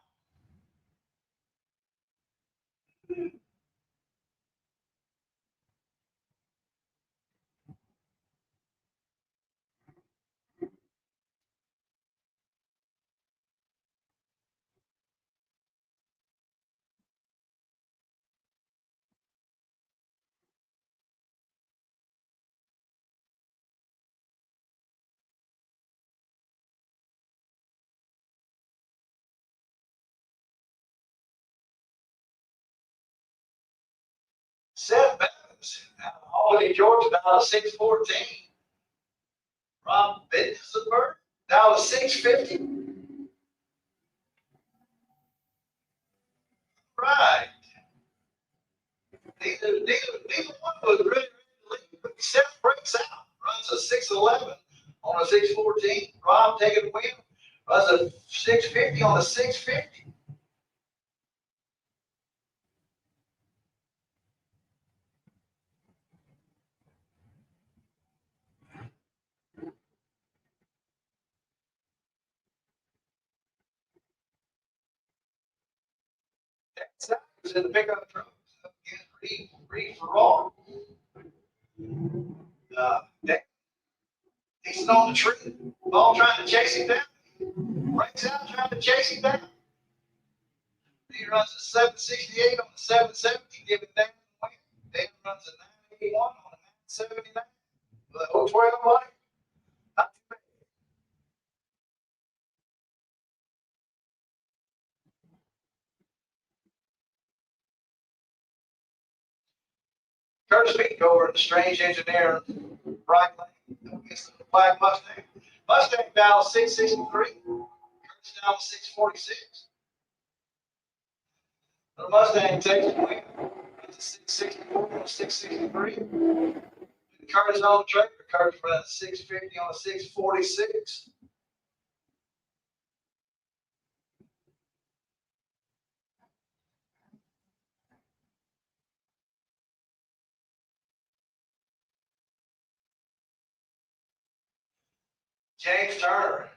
Seth Bevins, out of Albany, Georgia, down to 614. Rob Bittenberg, down to 650. Right. Neither one was really lead, but Seth breaks out, runs a 611 on a 614. Rob taking the win, runs a 650 on a 650. That was in the pickup truck. Reed for Raw. He's on the tree. Ball trying to chase him down. Breaks out trying to chase him down. He runs a 768 on the 770, giving down the win. Then runs a 981 on 79 with a 012 light. Not too bad. Curtis Peak over at the Strange Engineer right lane against the Black Mustang. Mustang down 663. Curtis down 646. The Mustang takes the win. It's a 664 on a 663. Curtis on the tractor. Curtis running 650 on a 646. James Turner.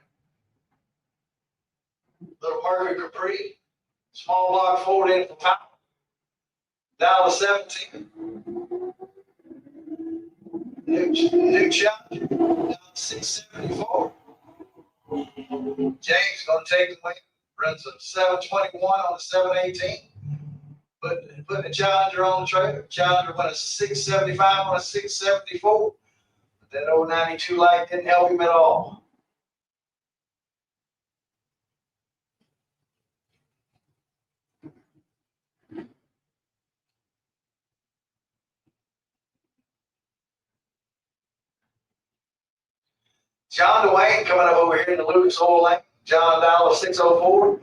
Little Mercury Capri. Small block Ford in for power. Down to 17. New Challenger. Down to 674. James going to take the win. Runs a 721 on the 718. Putting the Challenger on the trailer. Challenger went a 675 on a 674. But that old 92 light didn't help him at all. John Dwayne coming up over here in the Lucas Oil lane. John Dollar 604.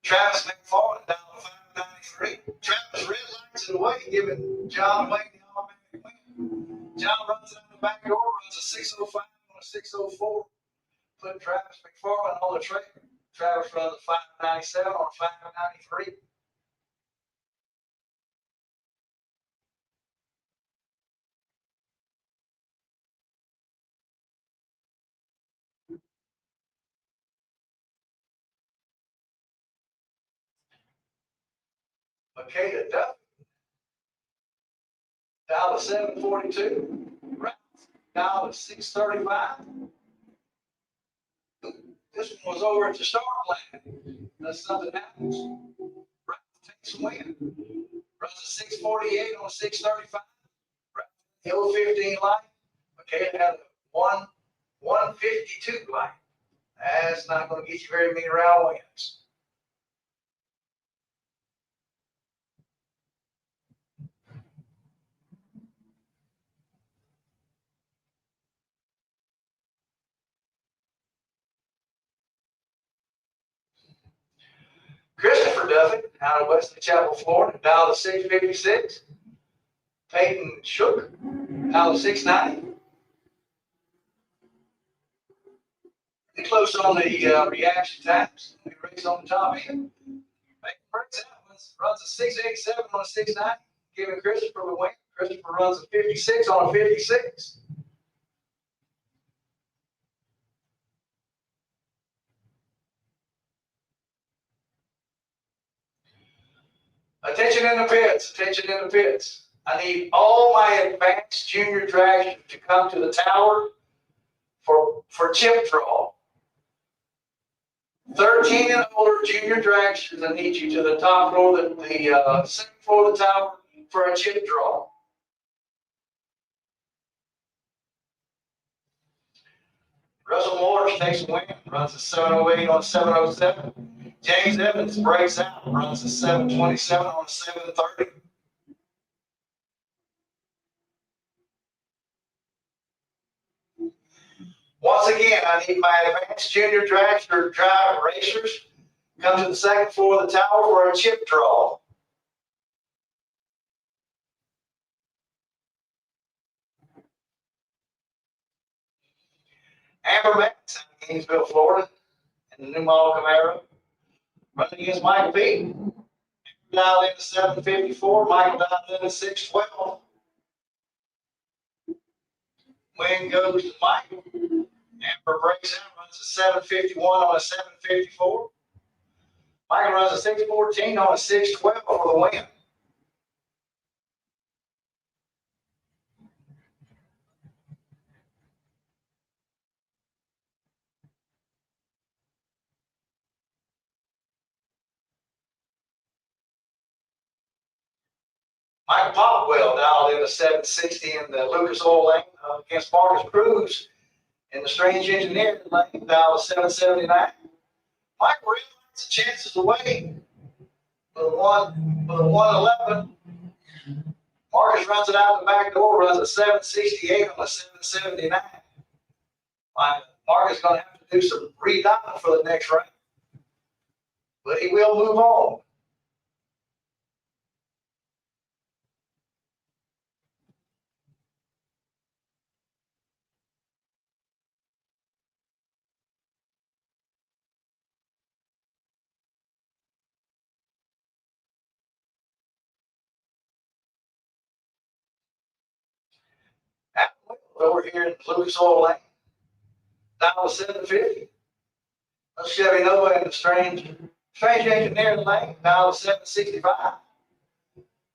Travis McFarland down to 593. Travis red lights it away, giving John Dwayne the automatic win. John runs it on the back door, runs a 605 on a 604. Put Travis McFarland on the trailer. Travis runs a 597 on a 593. Makeda Duffy down to 742. Ralph down to 635. This one was over at the start line. Unless something happens. Ralph takes a win. Runs a 648 on a 635. Ralph, 15 light. Makeda had a 152 light. That's not going to get you very many round wins. Christopher Duffy out of Wesley Chapel, Florida, down to 656. Peyton Shook out of 690. Pretty close on the reaction times. We race on the top end. Peyton breaks out, runs a 687 on a 690, giving Christopher the win. Christopher runs a 56 on a 56. Attention in the pits, attention in the pits. I need all my advanced junior dragsters to come to the tower for chip draw. 13 and older junior dragsters, I need you to the top floor, the second floor of the tower for a chip draw. Russell Waters takes a win, runs a 708 on a 707. James Evans breaks out, runs a 727 on a 730. Once again, I need my advanced junior dragster drive racers come to the second floor of the tower for a chip draw. Amber Metz out of Gainesville, Florida, in the new model Camaro, running against Michael P. Dialed into 754, Michael dialed into 612. Win goes to Michael. Amber breaks out, runs a 751 on a 754. Michael runs a 614 on a 612 for the win. Mike Popwell dialed in the 760 in the Lucas Oil lane against Marcus Cruz in the Strange Engineering lane, dialed 779. Mike really likes the chances away with a 111. Marcus runs it out the back door, runs a 768 on a 779. Marcus is going to have to do some redialing for the next round, but he will move on. Over here in Lucas Oil Lane, down to 750. Chevy Nova in the Strange Engineering lane, down to 765.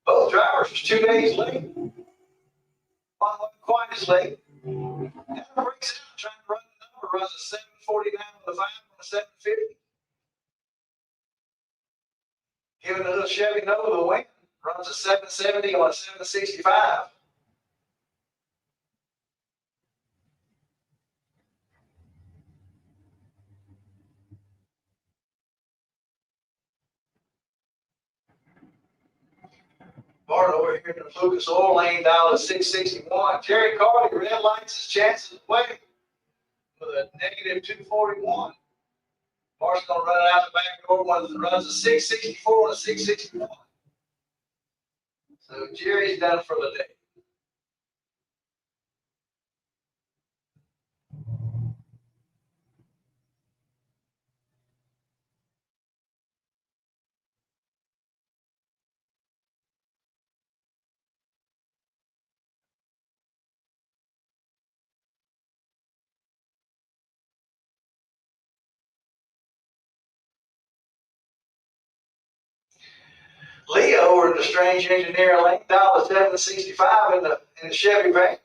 Both drivers was 2 days late. One wasn't quite as late. Now breaks out trying to run the number, runs a 749 with a 5 on a 750. Giving the little Chevy Nova the win, runs a 770 on a 765. Bart over here in the Lucas Oil Lane, down to 661. Jerry Carty red lights his chances away with a negative 241. Bart's going to run it out the back door when runs a 664 and a 661. So Jerry's done for the day. Leo over in the Strange Engineering lane, down to 765 in the Chevy van.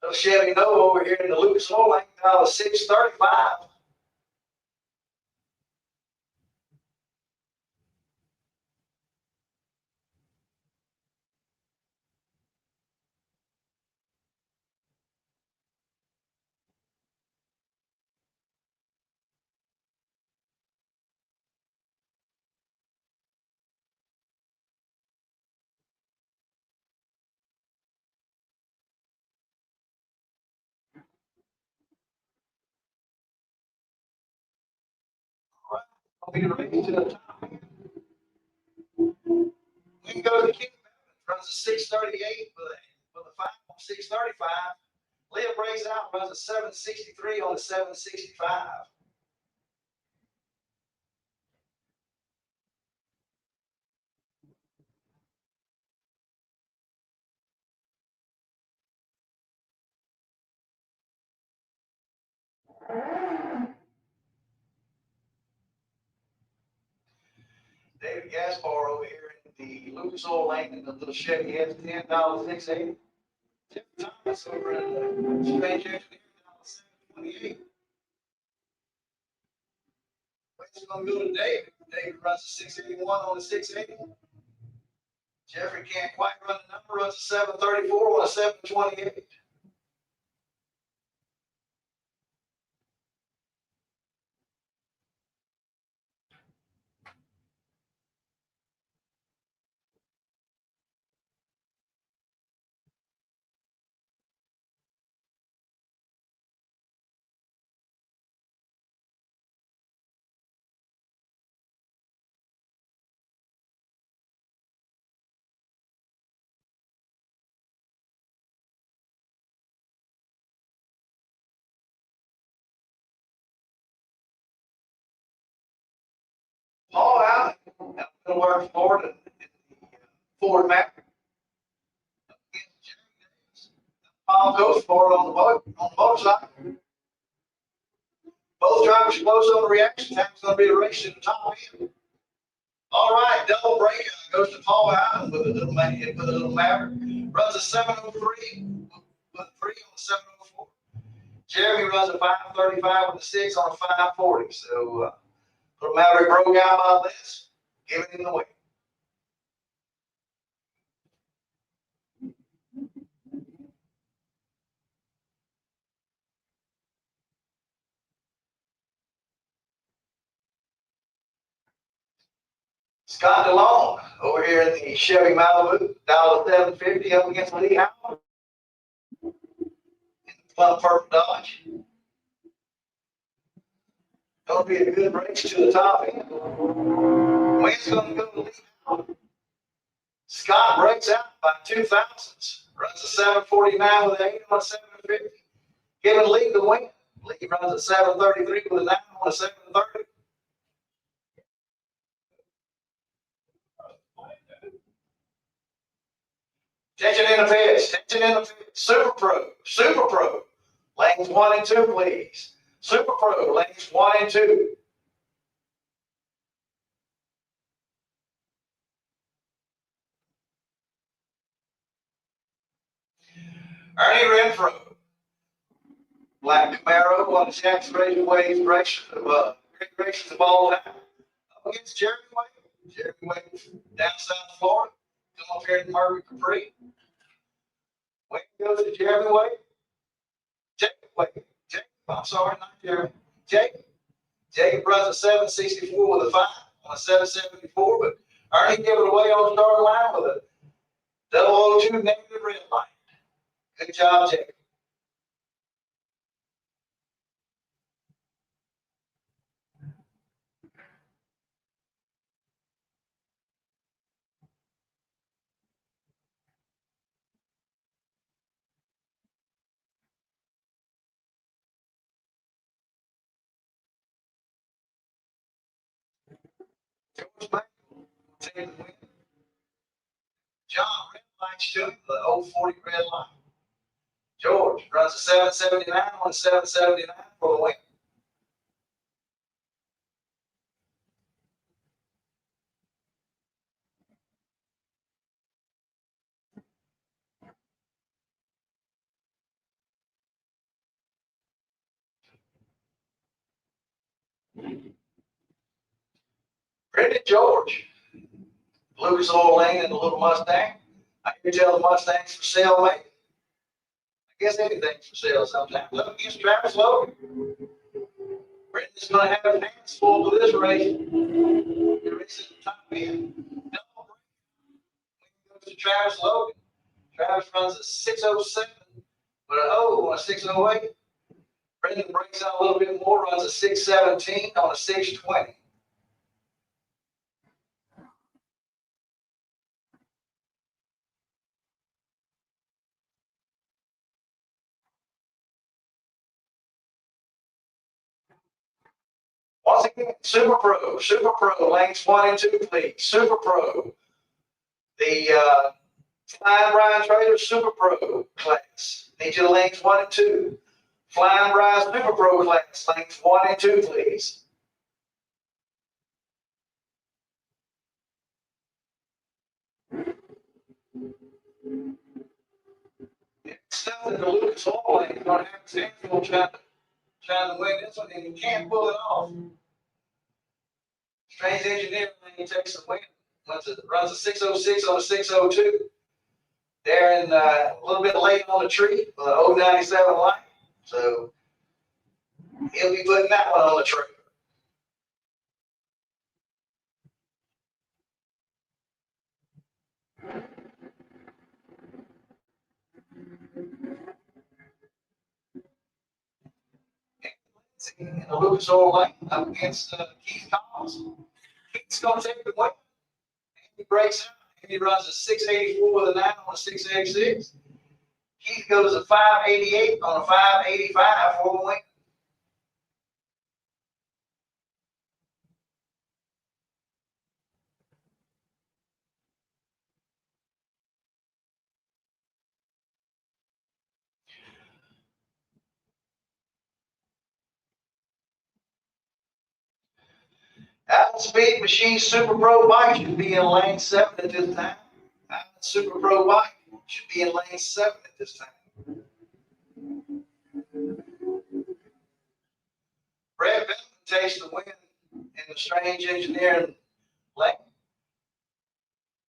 Little Chevy Nova over here in the Lucas Oil lane, down to 635. I'll be ready to the top. We can go to the King runs a 638 with a 5 on 635. Leo breaks out, runs a 763 on the 765. David Gaspar over here in the Lucas Oil lane in the little Chevy S10, $680. Jeff Thomas over in the Strange Engineering, $728. It's going to go to David. David runs a 681 on the 680. Jeffrey can't quite run the number, runs a 734 on a 728. Paul Allen, going to work forward in the Ford Maverick. Paul goes forward on the motorcycle. Both drivers close on the reaction time. It's going to be a race to the top end. All right, double break goes to Paul Allen with a little Maverick. Runs a 703 with a 3 on the 704. Jeremy runs a 535 with a 6 on a 540. So little Maverick broke out by this, giving him the win. Scott DeLong over here in the Chevy Malibu, $750 up against Lee Howard. Plum Purple Dodge. Gonna be a good race to the top end. Wind's gonna go to Lee Howard. Scott breaks out by 2 thousandths. Runs a 749 with an 8 on a 750. Giving Lee the win. Lee runs a 733 with a 9 on a 730. Tension in the pits. Tension in the pits. Super Pro. Super Pro. Lanes 1 and 2, please. Super Pro. Lanes 1 and 2. Ernie Renfro. Black Camaro, one of the Jackson Raceway's races of all time. Up against Jeremy Wade. Jeremy Wade down South Florida. Come up here in Murray Capri. Wade goes to Jeremy Wade. Jacob Wade. Jacob, I'm sorry, not Jeremy. Jacob. Jacob runs a 764 with a 5 on a 774, but Ernie gave it away on the starting line with a 002 negative red light. Good job, Jacob. George Michael, take the win. John, red lights to him, the 040 red light. George runs a 779 on a 779 for the win. Brendan George, Lucas Oil Lane and the little Mustang. I can tell the Mustang's for sale, mate. I guess anything's for sale sometimes. Up against Travis Logan. Brendan's going to have his hands full with this race. The race at the top end. Double break. Goes to Travis Logan. Travis runs a 607, but an O on a 608. Brendan breaks out a little bit more, runs a 617 on a 620. Once again, Super Pro, lanes 1 and 2, please. Super Pro. The Flying Brian Trader Super Pro class. Need you to lanes 1 and 2. Flying Brian Super Pro class, lanes 1 and 2, please. Stuff in the Lucas Oil Lane. You're going to have to handful trying to win this one, and you can't pull it off. Strange engineering, he takes the win. Runs a 606 on a 602. They're in a little bit late on the tree with an 097 light. So he'll be putting that one on the tree. In the Lucas Oil Lane up against Keith Collins. Keith's going to take the win. He breaks out. He runs a 684 with a 9 on a 686. Keith goes a 588 on a 585 for the win. Apple Speed Machine Super Pro bike should be in lane 7 at this time. Apple Super Pro bike should be in lane 7 at this time. Brad Benton takes the win in the Strange Engineering lane.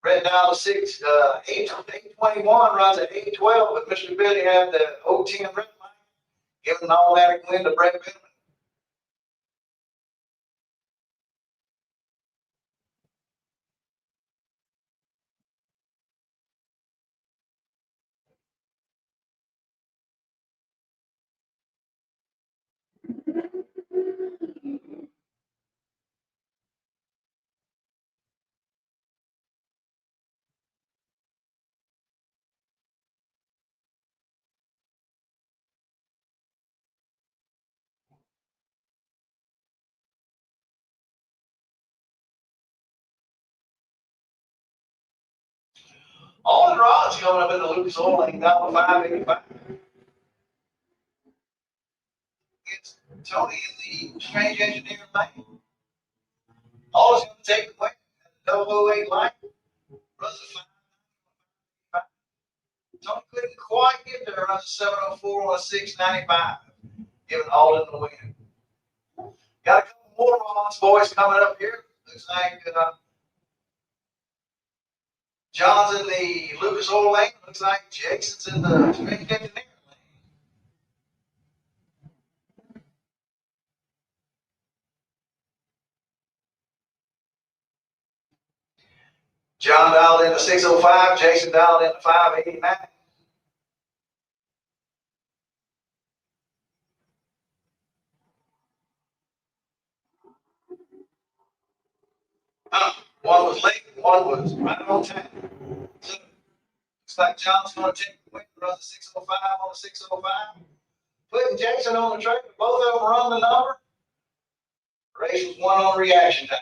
Red Dollar 821 runs at 812, but Mr. Billy had the 010 red line, giving an automatic win to Brad Benton. All the rods coming up in the Lucas Oil Lane, $5.85. It's Tony in the Strange Engineer Lane. All it's going to take away the 008 light. Runs a 5. Tony couldn't quite get there. Runs a 704 on a 695. Giving all in the wind. Got a couple more rods, boys, coming up here. Looks like John's in the Lucas Oil Lane. Looks like Jason's in the Strange Engineer Lane. John dialed in the 605. Jason dialed in the 589. One was late, one was right on time. So, looks like John's going to take the win, run the 605 on the 605. Putting Jason on the trailer, both of them run the number. Race was won on reaction time.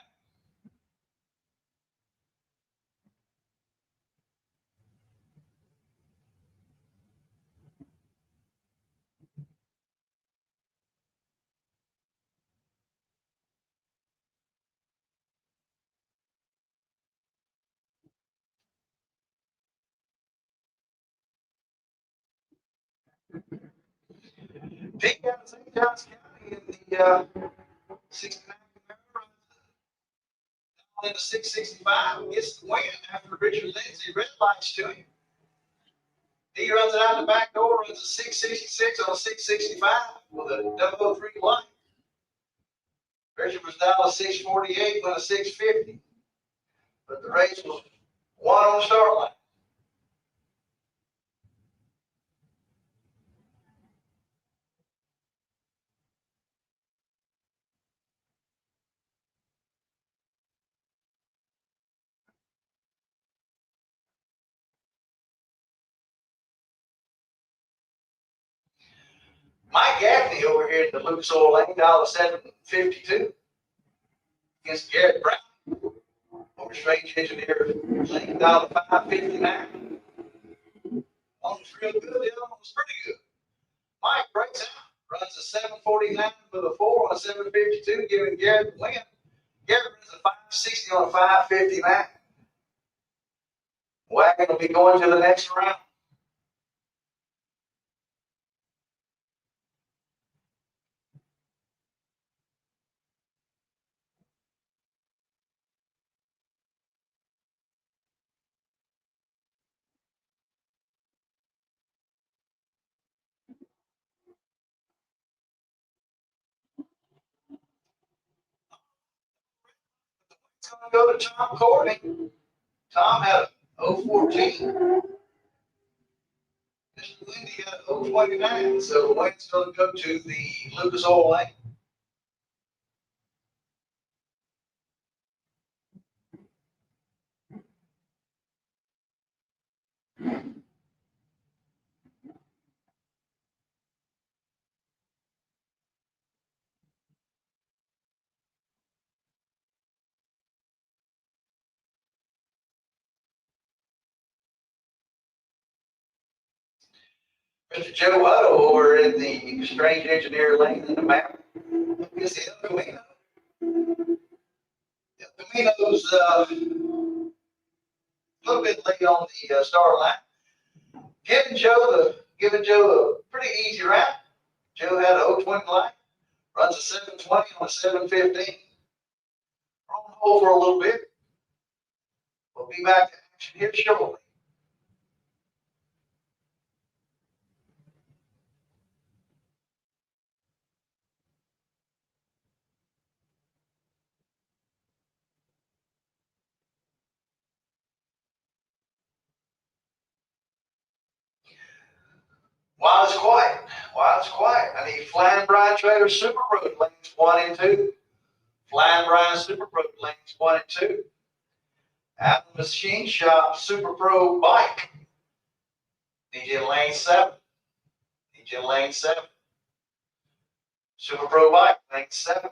Pete out of St. Johns County in the 69 in the 665 gets the win after Richard Lindsay red lights to him. He runs it out the back door, runs a 666 on a 665 with a 003 light. Richard was down to 648 with a 650. But the race was won on the start line. Mike Gaffney over here in the Lucas Oil Lane, $7.52 against Garrett Brown over Strange Engineer Lane, $5.59. One was real good, the other one was pretty good. Mike breaks out, runs a 749 with a 4 on a 752, giving Garrett the win. Garrett runs a 560 on a 559. Wagon will be going to the next round. It's going to go to Tom Courtney. Tom had a 014. Mr. Lindy had a 029. So the wind's going to go to the Lucas Oil Lane. Mr. Joe Hutto over in the Strange Engineer Lane in the map. Is the El Camino. El Camino's a little bit late on the start line. Giving Joe a pretty easy route. Joe had a 020 line. Runs a 720 on a 715. On hold for a little bit. We'll be back to action here shortly. While it's quiet, I need Flying Brian Trailer Super Road lanes 1 and 2. Flying Brian Super Road lanes 1 and 2. At the Machine Shop Super Pro Bike. DJ lane 7. DJ lane 7. Super Pro Bike lane 7.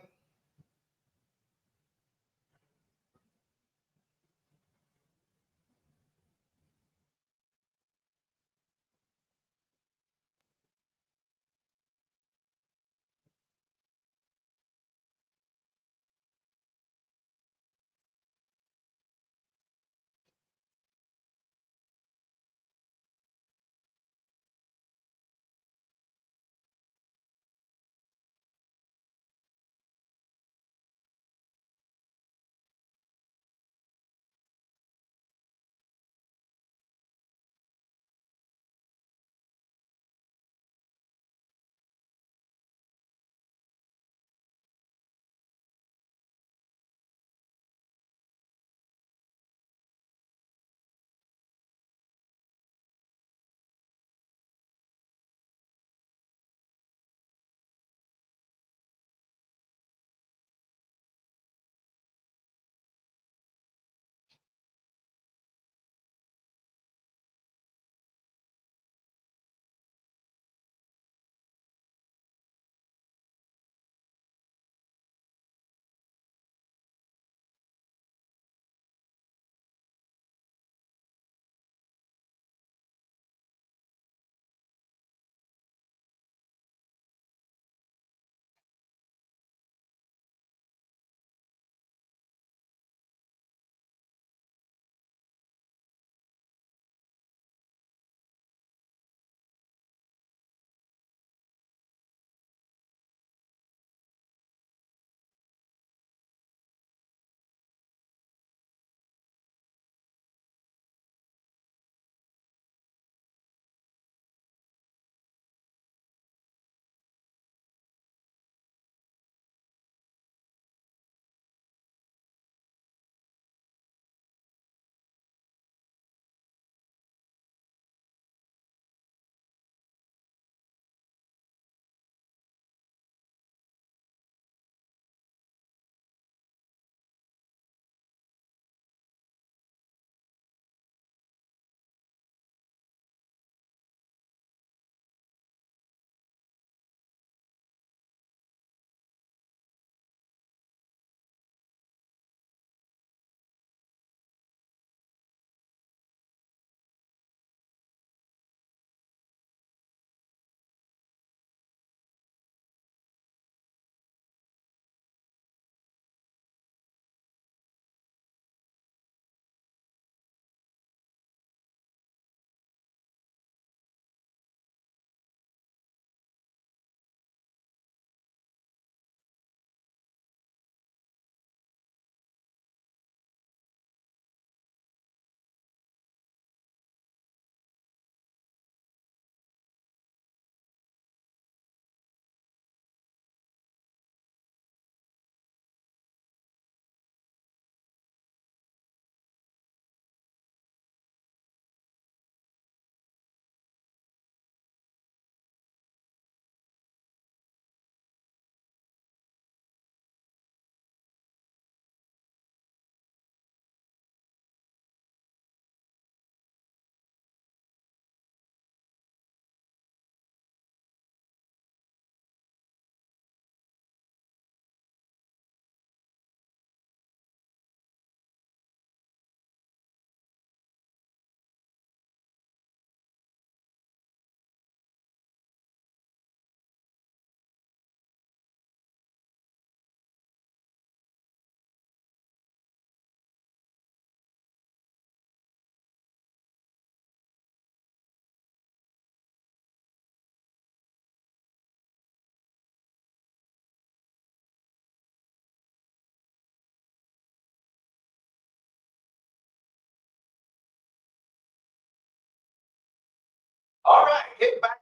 right, get back.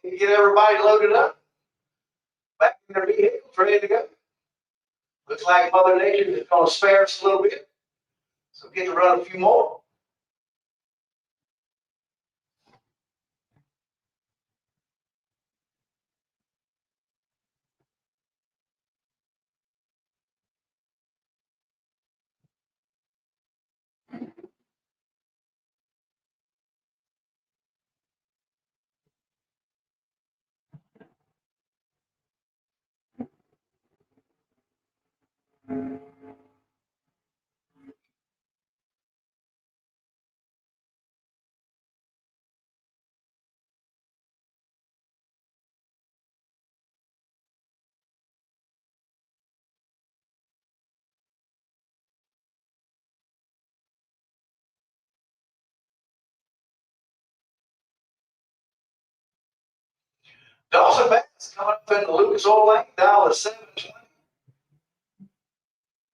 Get everybody loaded up. Back in their vehicles, ready to go. Looks like Mother Nature is going to spare us a little bit. So get to run a few more. Dawson Bass coming up in the Lucas Oil Lane, dial at 720.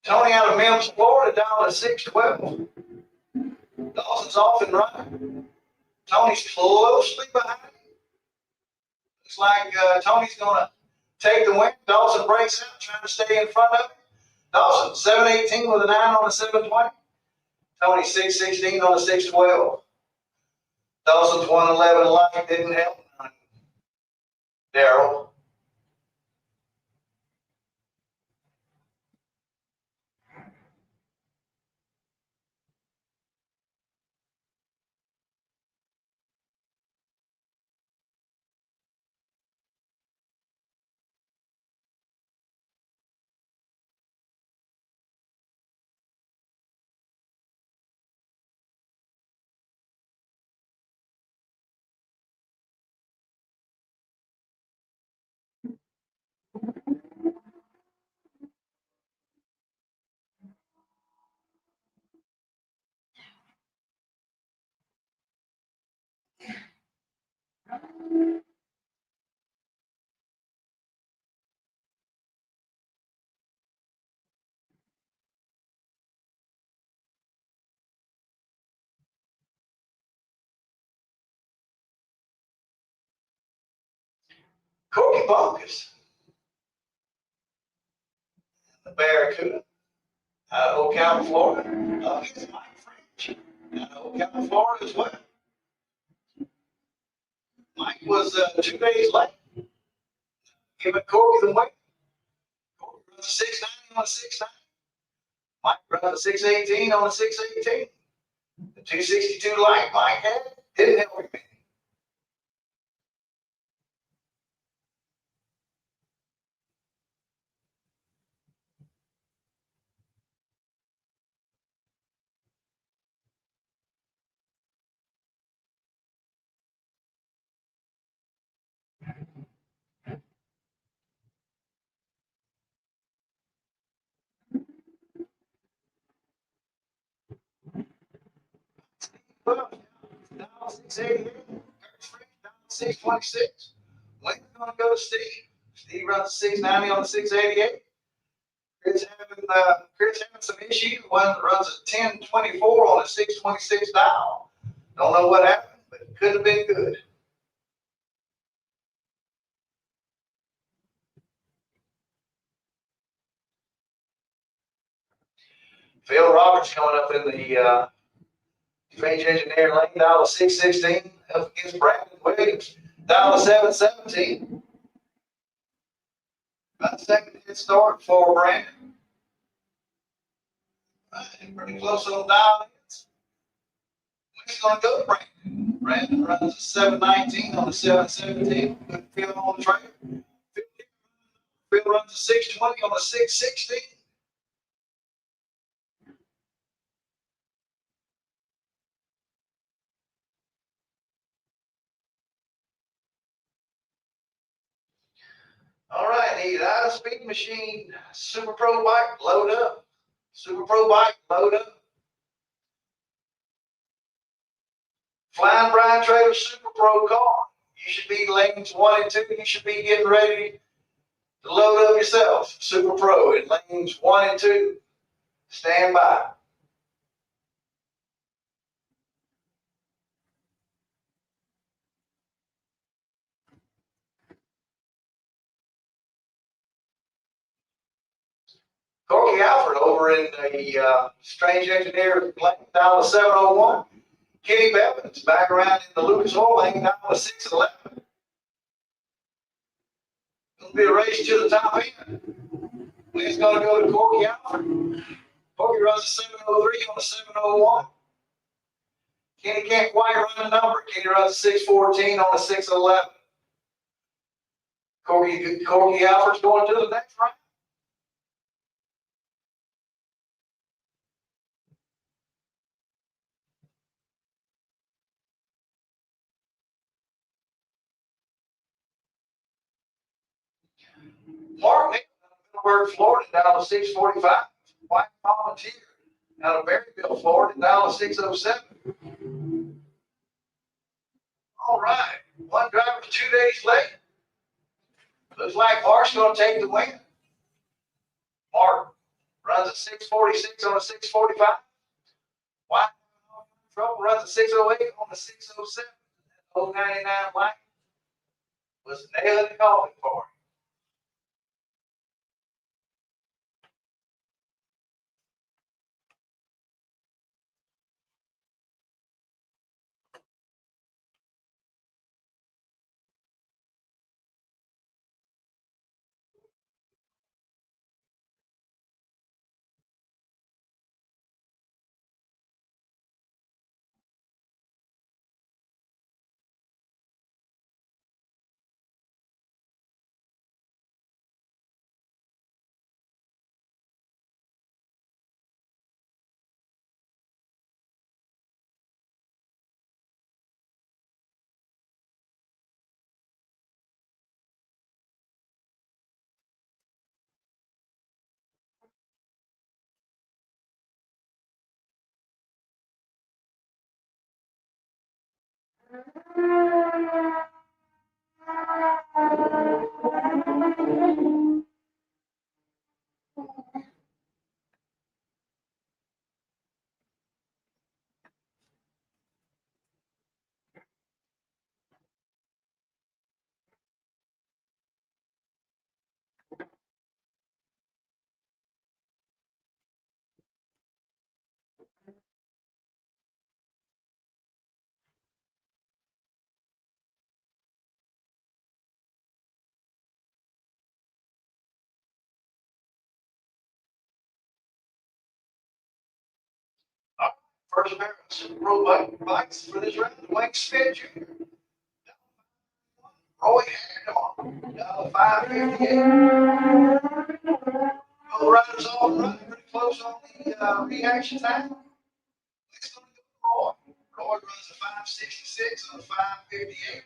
Tony out of Mims, Florida, dial at 612. Dawson's off and running. Tony's closely behind him. Looks like Tony's going to take the win. Dawson breaks out, trying to stay in front of him. Dawson, 718 with a 9 on the 720. Tony, 616 on the 612. Dawson's 111 light didn't help. Daryl. Corky Bunkus. The Barracuda. Out of Ocala, Florida. Here's Mike French. Out of Ocala, Florida as well. Mike was 2 days late. Giving Corky the win. Corky runs a 690 on a 690. Mike runs a 618 on a 618. The 262 light Mike had didn't help him. Well, down 688. Curtis French down 626. Wayne's going to go to Steve. Steve runs a 690 on the 688. Chris having some issues. One that runs a 1024 on a 626 dial. Don't know what happened, but it could have been good. Phil Roberts coming up in the range engineer lane, dial 616 up against Brandon Williams, dial 717. About a second head start for Brandon. Right, pretty close on dial. He's going to go to Brandon. Brandon runs a 719 on the 717. Good Phil on the track. Phil runs a 620 on the 616. All right, need out of speed machine, Super Pro bike, load up. Super Pro bike, load up. Flying Brian Trailer Super Pro car. You should be lanes 1 and 2. You should be getting ready to load up yourself. Super Pro in lanes 1 and 2. Stand by. Corky Alford over in the Strange Engineer lane down to 701. Kenny Bevins back around in the Lucas Oil lane down to 611. It'll be a race to the top end. Lee's going to go to Corky Alford. Corky runs a 703 on a 701. Kenny can't quite run the number. Kenny runs a 614 on a 611. Corky Alford's going to the next round. Mark Nichols out of Middleburg, Florida, down to 645. White Volunteer out of Berryville, Florida, down to 607. All right, one driver 2 days late. Looks like Mark's going to take the win. Mark runs a 646 on a 645. White Trouble runs a 608 on a 607. 099 White was nailing the coffin for him. First pair of Super Bowl bikes for this round, Wayne Smith Jr. Roy Hagdorn, down 558. Both riders all running pretty close on the reaction time. It's going to go to Roy. Roy runs a 566 on a 558.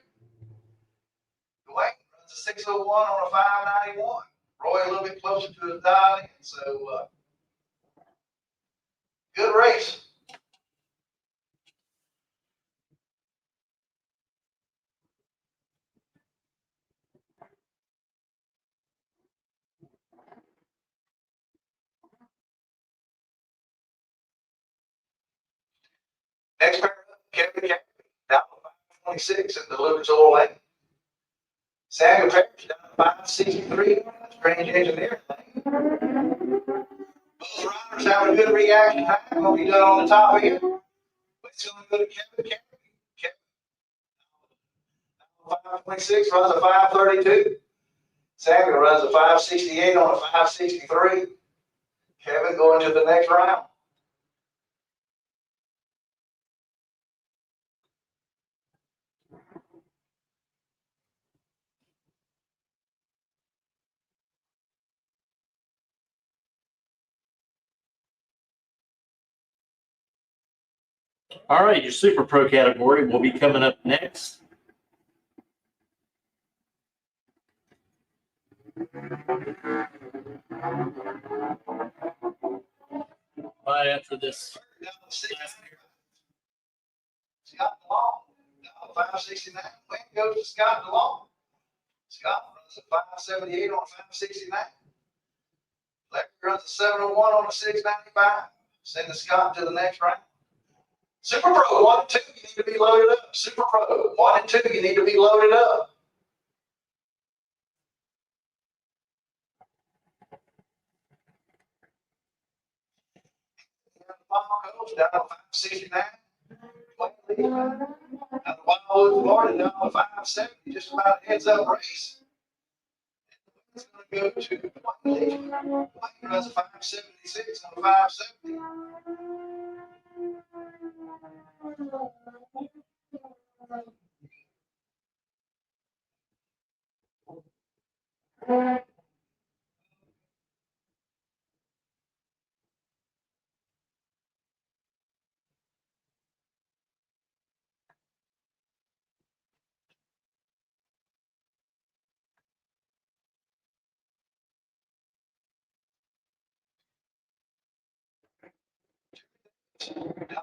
Dwayne runs a 601 on a 591. Roy a little bit closer to his dial in, so good race. Next pair up, Kevin Campbell, down to 526 in the Lucas Oil lane. Samuel Parrish down to 563, Strange Engineer lane. Both riders have a good reaction time. Will be done on the top end. It's going to go to Kevin Campbell. Kevin, 526 runs a 532. Samuel runs a 568 on a 563. Kevin going to the next round. All right, your Super Pro category will be coming up next. Right after this. Scott DeLong, down to 569. Win goes to Scott DeLong. Scott runs a 578 on a 569. Larry runs a 701 on a 695. Sending Scott to the next round. Super Pro 1 and 2, you need to be loaded up. Super Pro 1 and 2, you need to be loaded up. Coast, $5.69. Out of Wildwood, Florida, $5.70. Just about a heads up race. It's going to go to Wayne runs a 5.76 on a 5.70.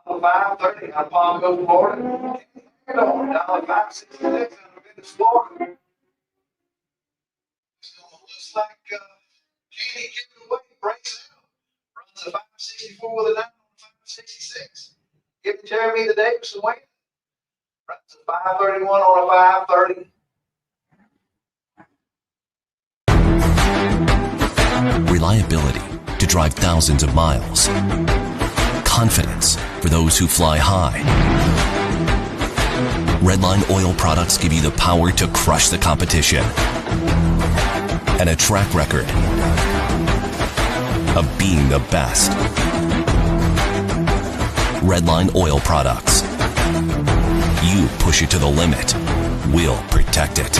$5.30 out of Palm Coast, Florida. $5.66 out of Venice, Florida. Looks like Candy giving away, breaks out. Runs a 5.64 with a 9 on a 5.66. Giving Jeremy the Davis a win. Runs a 5.31 on a 5.30. Reliability to drive thousands of miles. Confidence for those who fly high. Redline oil products give you the power to crush the competition. And a track record of being the best. Redline oil products. You push it to the limit, we'll protect it.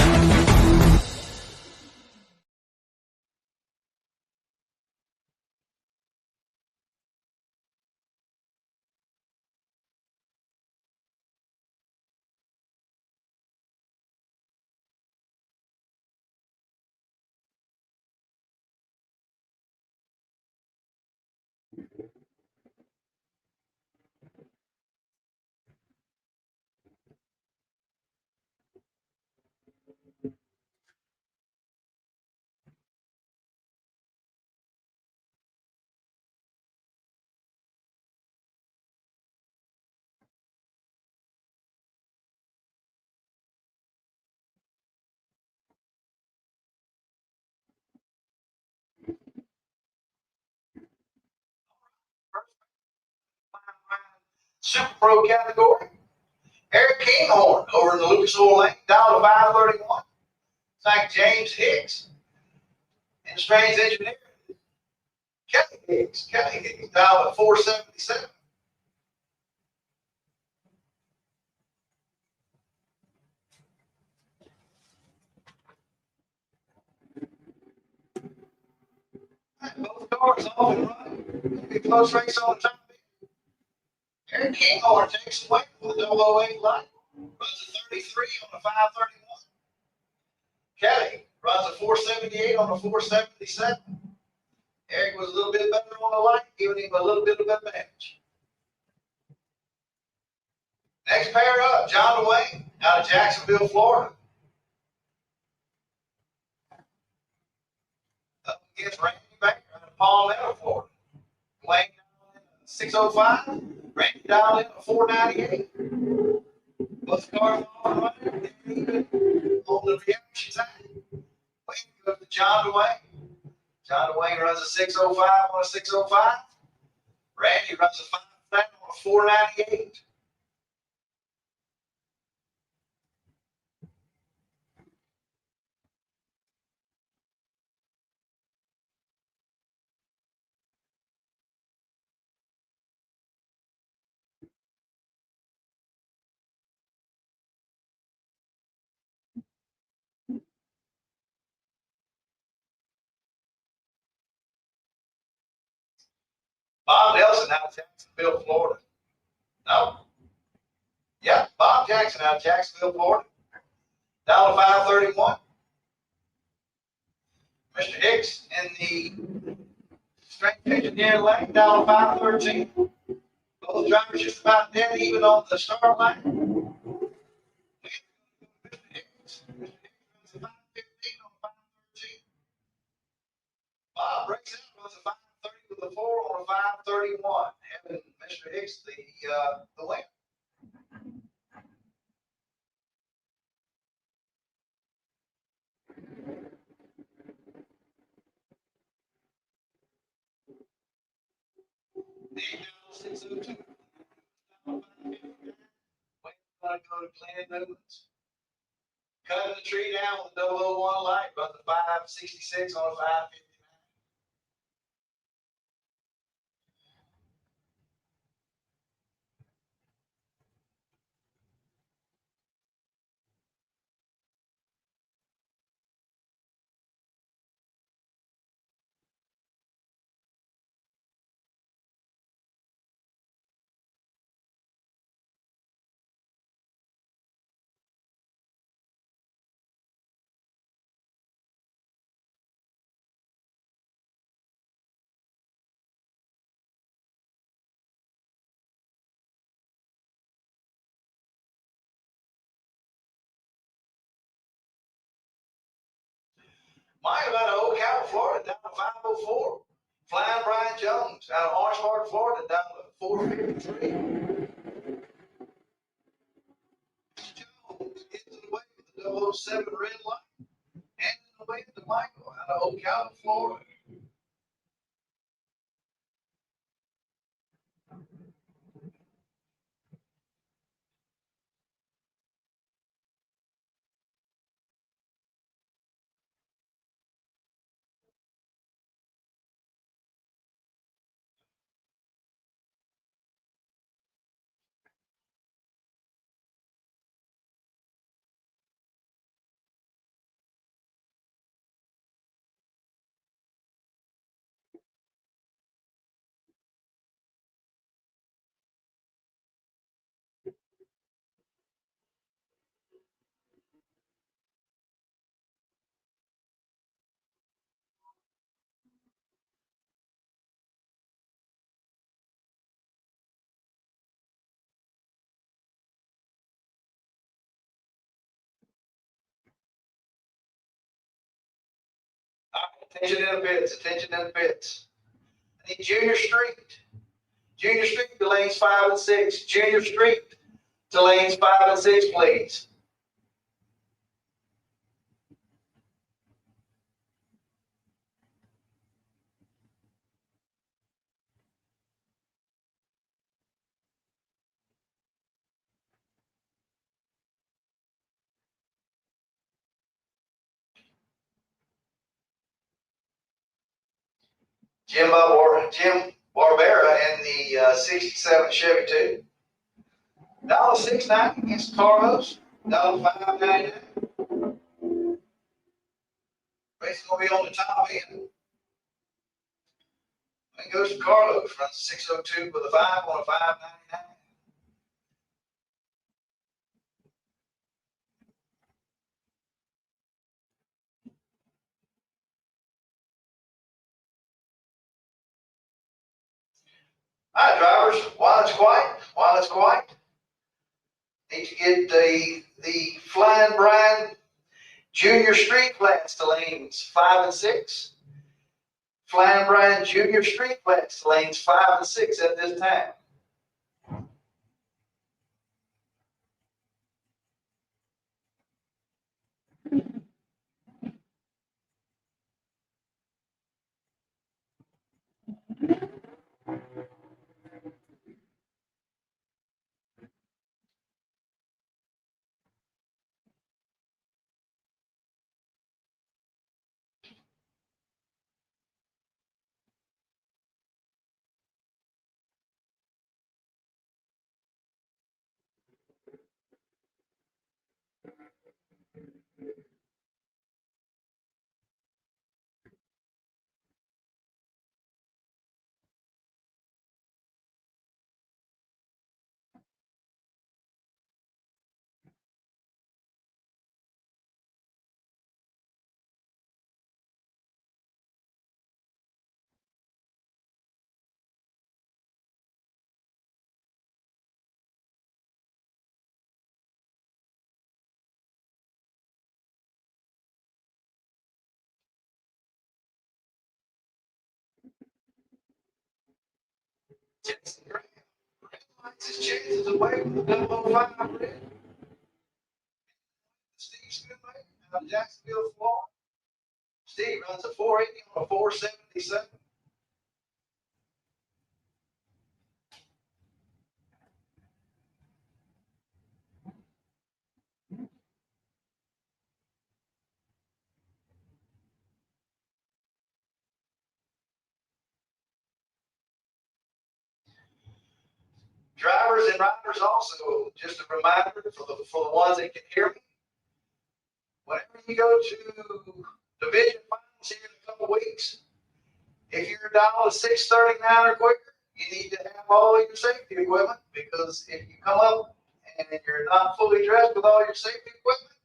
Super Pro category. Eric Kinghorn over in the Lucas Oil Lane, $5.31. Thank James Hicks and Strange Engineering. Kelly Hicks, $4.77. Both cars off and running. Be close race on the top. Eric Kinghorn takes away with a 008 light. Runs a 33 on a 5.31. Kelly runs a 4.78 on a 4.77. Eric was a little bit better on the light, giving him a little bit of advantage. Next pair up, John Dwayne out of Jacksonville, Florida. Up against Randy Baker out of Palmetto, Florida. Dwayne 605, Randy dialed in a 498. Both cars on running, even on the reaction time. Wayne goes to John Dwayne. John Dwayne runs a 605 on a 605. Randy runs a 5 on a 498. Bob Nelson out of Jacksonville, Florida. No. Yeah, Bob Jackson out of Jacksonville, Florida. $5.31. Mr. Hicks in the strength engineer lane, $5.13. Both drivers just about dead even on the start line. Mr. Hicks runs a 5.15 on 5.13. Bob breaks out, runs a 5.30 with a 4 on a 5.31. Having Mr. Hicks the win. The 6 Newlands. Cutting the tree down with the 001 light, run the 566 on a 559. Mine out of Ocala, Florida, down to 504. Flying Brian Jones out of Orange Park, Florida, down to 453. Jones into the way with the 007 red light. And in the way to Michael out of Ocala, Florida. Attention in the pits, attention in the pits. I need Junior Street. Junior Street to lanes 5 and 6. Junior Street to lanes 5 and 6, please. Jim Barbera in the 67 Chevy 2. $6.90 against Carlos. $5.99. Race gonna be on the top end. Then goes to Carlos, runs 602 with a 5 on a 5.99. All right, drivers, while it's quiet, need to get the Flying Brian Junior Street flats to lanes 5 and 6. Flying Brian Junior Street flats to lanes 5 and 6 at this time. Jackson Graham lights his chances away with the 005 red. Steve Schoonmaker out of Jacksonville, Florida. Steve runs a 480 on a 477. Drivers and riders also, just a reminder for the ones that can hear me. Whenever you go to division finals here in a couple weeks, if your dial is 639 or quicker, you need to have all your safety equipment, because if you come up and you're not fully dressed with all your safety equipment,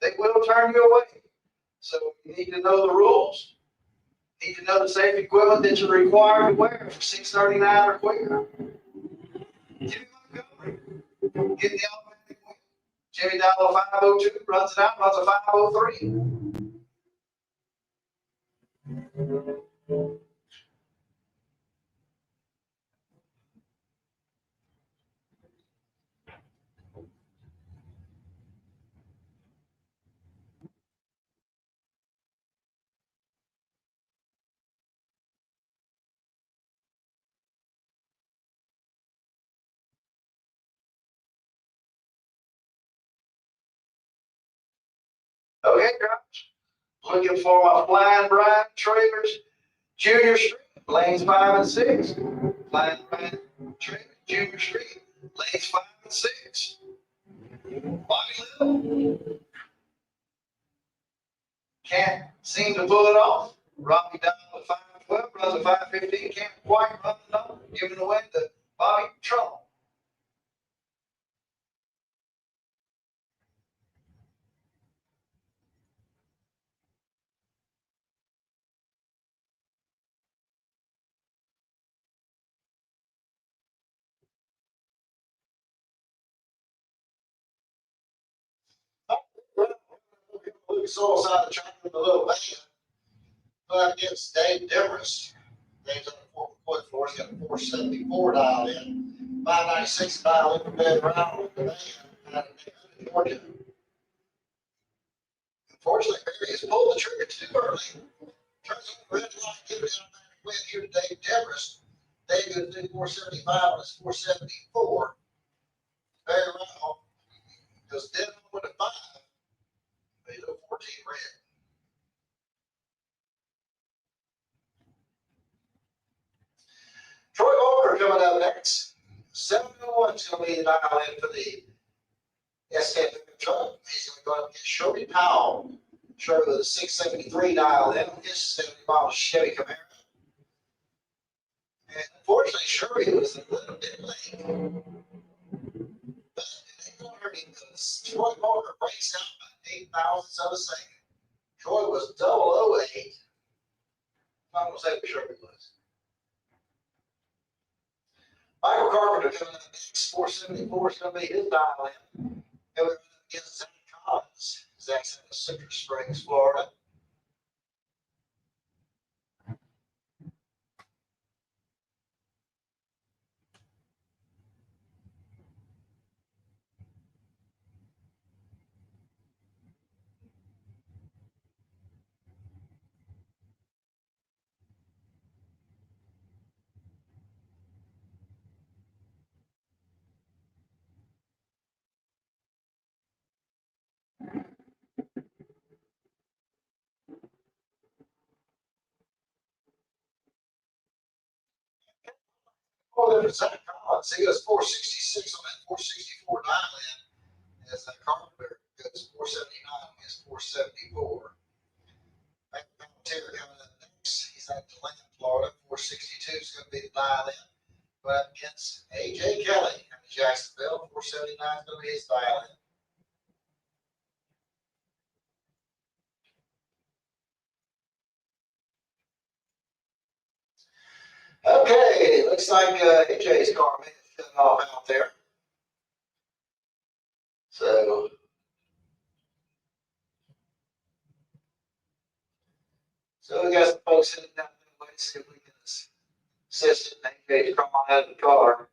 they will turn you away. So you need to know the rules. You need to know the safety equipment that you're required to wear for 639 or quicker. Jimmy Montgomery, getting the automatic win. Jimmy dial 502, runs it out, runs a 503. Okay, guys. Looking for my Flying Brian trailers, Junior Street, lanes 5 and 6. Flying Brian trailers, Junior Street, lanes 5 and 6. Bobby Little can't seem to pull it off. Robbie down with 512, runs a 515, can't quite run the number, giving the win to Bobby Trumbull. Lucas Oil side of the track with a little band. But against Dave Demarest. Dave's on the foot floor. He's got a 474 dialed in. 596 dialed in for Ben Brown with the band out of Georgia. Unfortunately, Barry has pulled the trigger too early. Turns on the red light, giving an automatic win here to Dave Demarest. Dave goes to 475 on his 474. Barry Brown goes dead on with a 5. He's a 14 red. Troy Walker coming up next. 701 is going to be the dial in for the SK truck. He's going to go up against Sherby Powell. Sherby with a 673 dial in on his 70-mile Chevy Camaro. And unfortunately, Sherby was a little bit late. But it ain't going to hurt him because Troy Walker breaks out by 8 thousandths of a second. Troy was 008. I'm going to say what Sherby was. Michael Carpenter coming up next, 474 is going to be his dial in. And we're going against Zach Collins. Zach's in Citrus Springs, Florida. Oh, there's Zach Collins. He goes 466 on that 464 dial in. As that Carpenter goes 479 on his 474. Taylor coming up next. He's out to Lincoln, Florida. 462 is going to be the dial in. But against AJ Kelly from Jacksonville, 479 is going to be his dial in. Okay, looks like AJ's car may have shut off out there. So we got some folks sitting down there waiting to see if we can assist in AJ's car out of the car.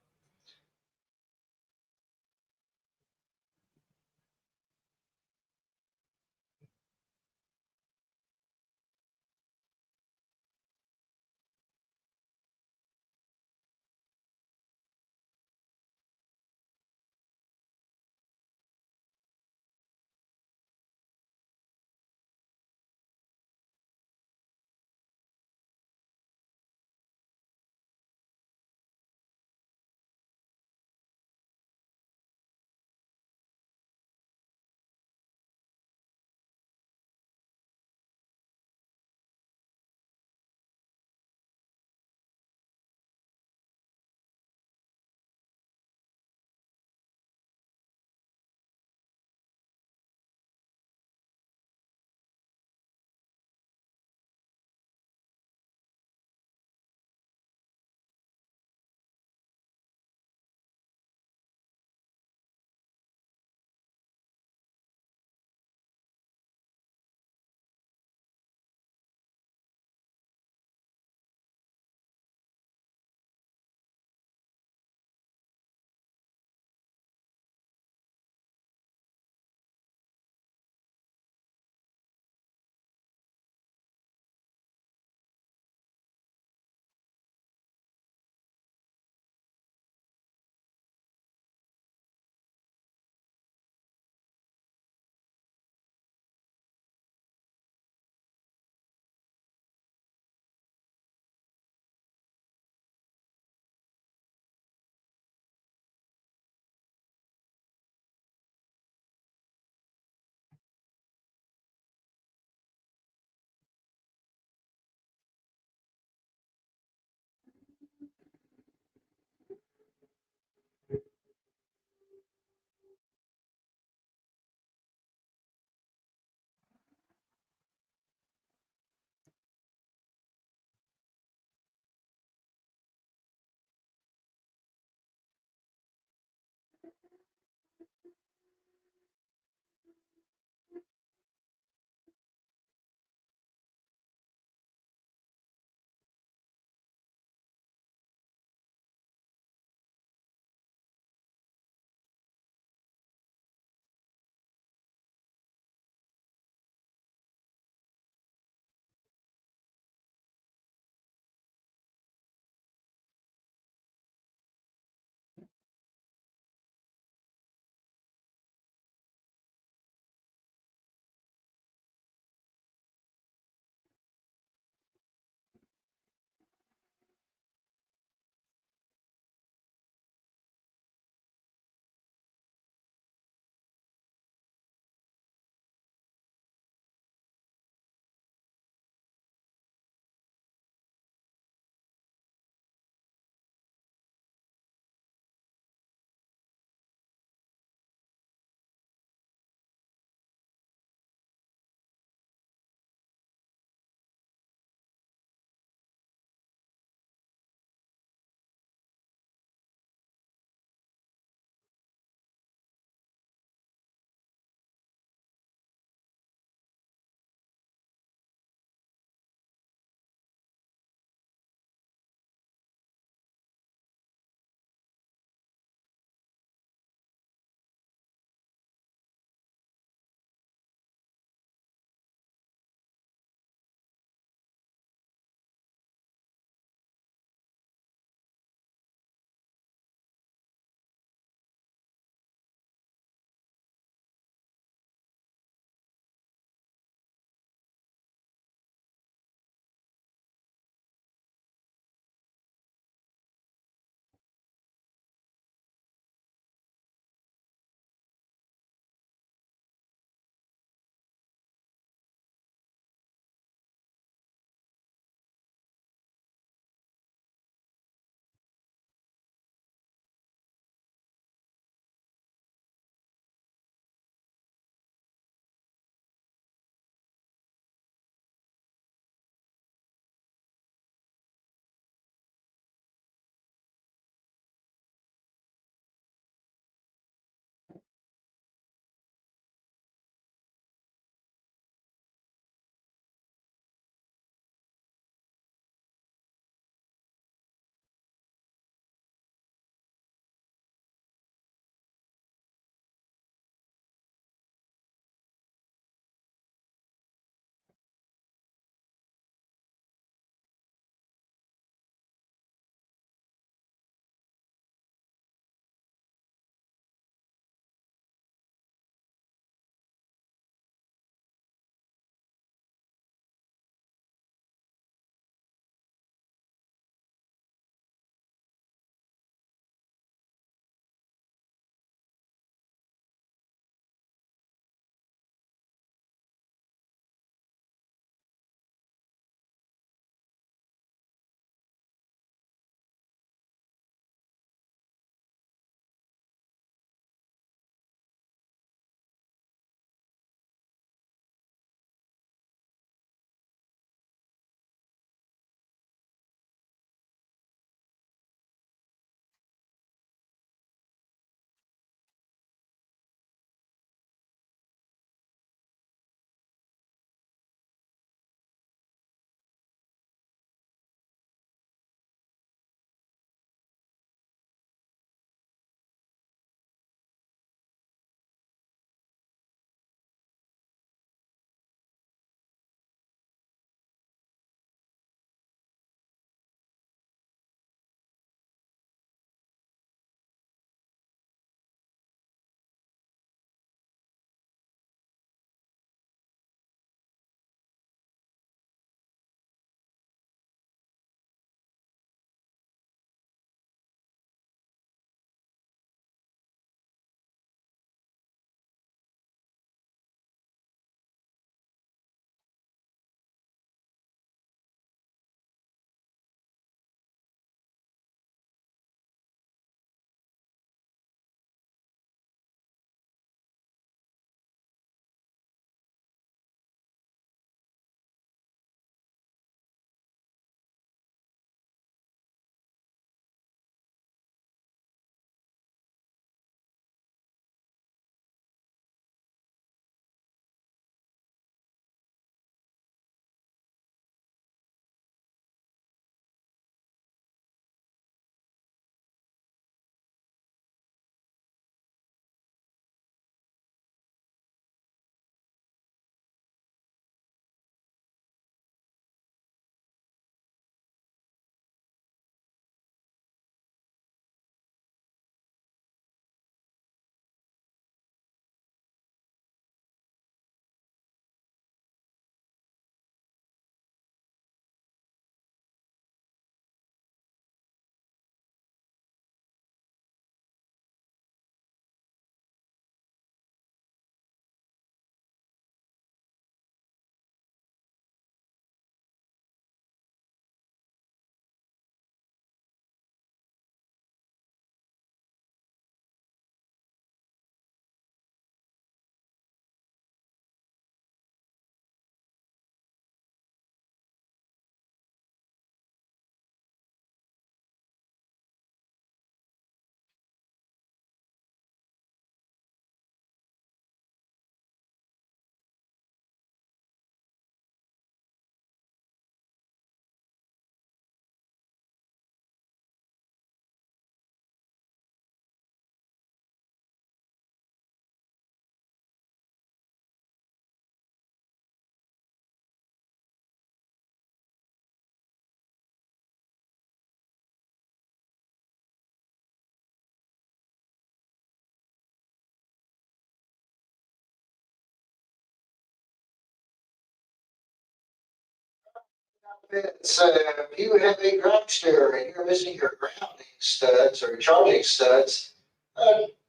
So if you have a dragster and you're missing your grounding studs or charging studs,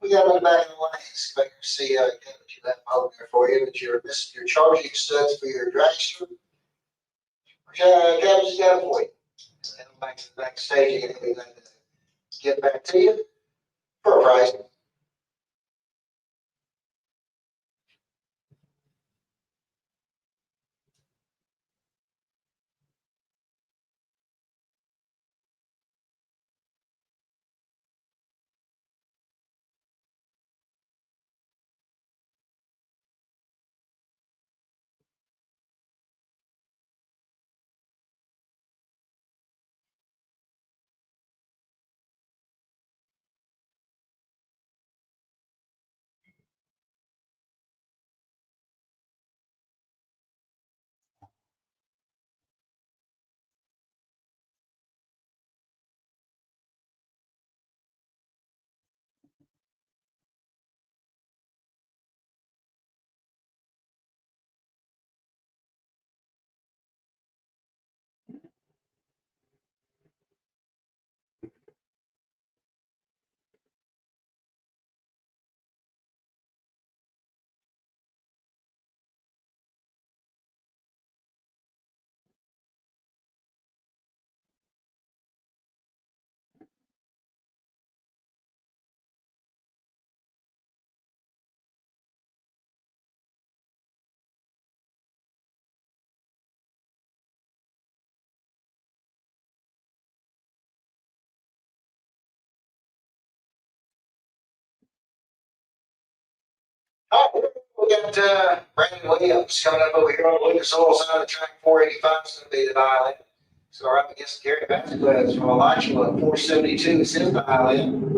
we got them in the back of the lanes. But you see, that you have them over there for you, but you're missing your charging studs for your dragster. Cabs got it for you. And back to the backstage, and we're going to get back to you for a price. All right, we got Brandon Williams coming up over here on the Lucas Oil side of the track. 485 is going to be the dial in. So we're up against Gary Vasquez from Alachua. 472 is his dial in. And we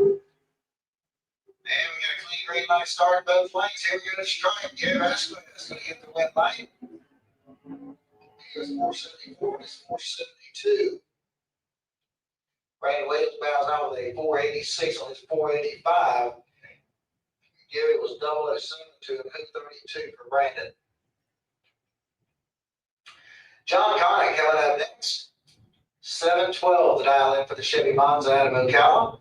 got a clean green light start in both lanes. Here we go to strike. Gary Vasquez is going to get the wet light. Here's 474 and it's 472. Brandon Williams bows out with a 486 on his 485. Gary was double at 7 to a 232 for Brandon. John Connick coming up next. 712 the dial in for the Chevy Monza out of Ocala.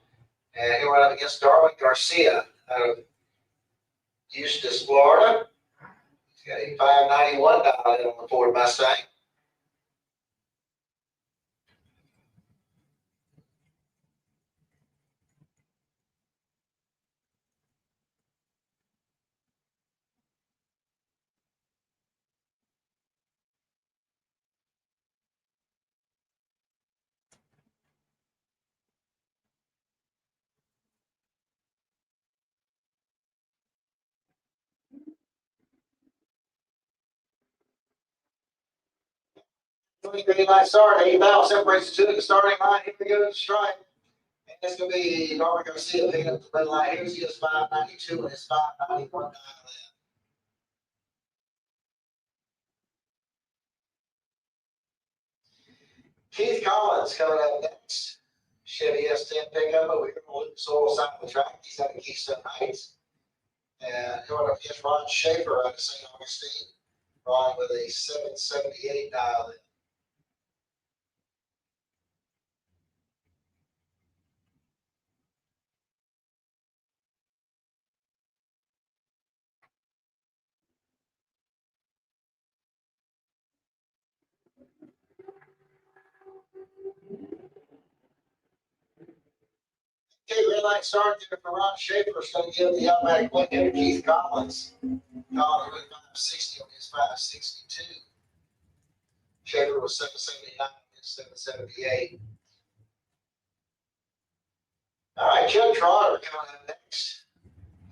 And here we're up against Darwin Garcia out of Eustis, Florida. He's got a 591 dial in on the Ford Mustang. Green light start. 8,000 separates the two at the starting line. Here we go to strike. And this going to be Darwin Garcia picking up the red light. Here's his 592 and his 591 dial in. Keith Collins coming up next. Chevy S10 pickup over here on the Lucas Oil side of the track. He's out of Keystone Heights. And going up against Ron Schaefer out of St. Augustine. Ron with a 778 dial in. Okay, red light start there for Ron Schaefer. Is going to give the automatic point there to Keith Collins. Collins with 560 on his 562. Schaefer was 779 on his 778. All right, Chuck Trotter coming up next.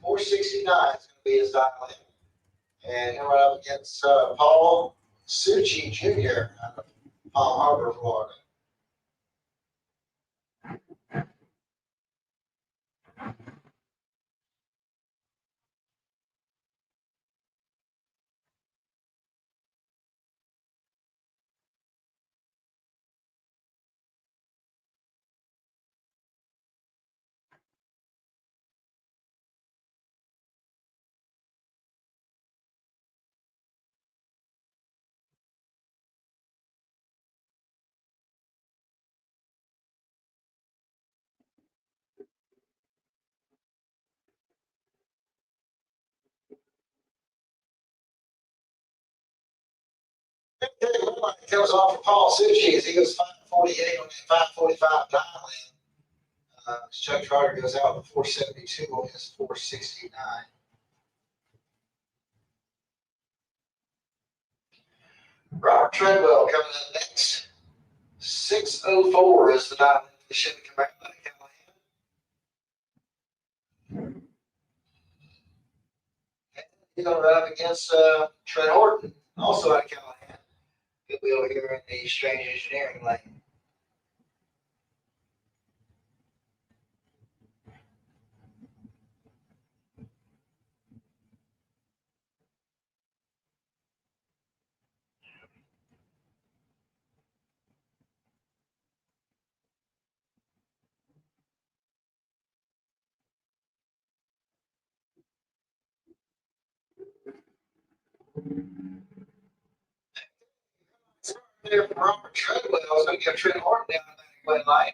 469 is going to be his dial in. And here we're up against Paul Succi Jr. out of Palm Harbor, Florida. It comes off for Paul Suchi as he goes 5:48 on that 5:45 dial in. Chuck Trotter goes out with 4:72 on his 4:69. Robert Treadwell coming up next. 6:04 is the dial in for Chevy Camaro out of Callahan. He's going to run up against Trent Horton, also out of Callahan. He'll be over here in the Strange Engineering lane. There from Robert Treadwell is going to give Trent Horton down in that lane.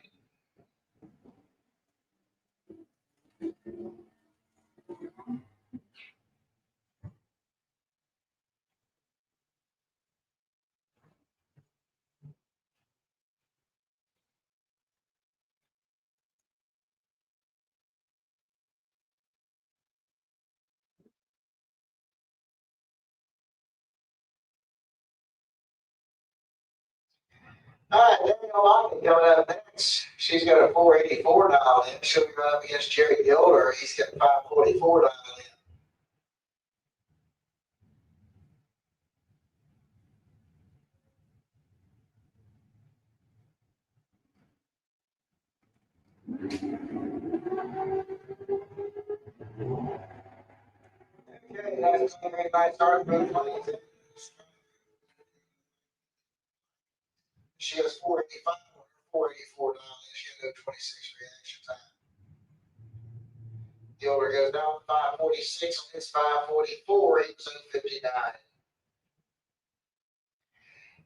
All right, Danielle Lockett coming up next. She's got a 484 dial in. She'll be running up against Jerry Gilder. He's got 544 dial in. Okay, that's a very nice start for the Flames. She has 485 on her 484 dial in. She had no 26 reaction time. Gilder goes down to 546 on his 544. He was 059.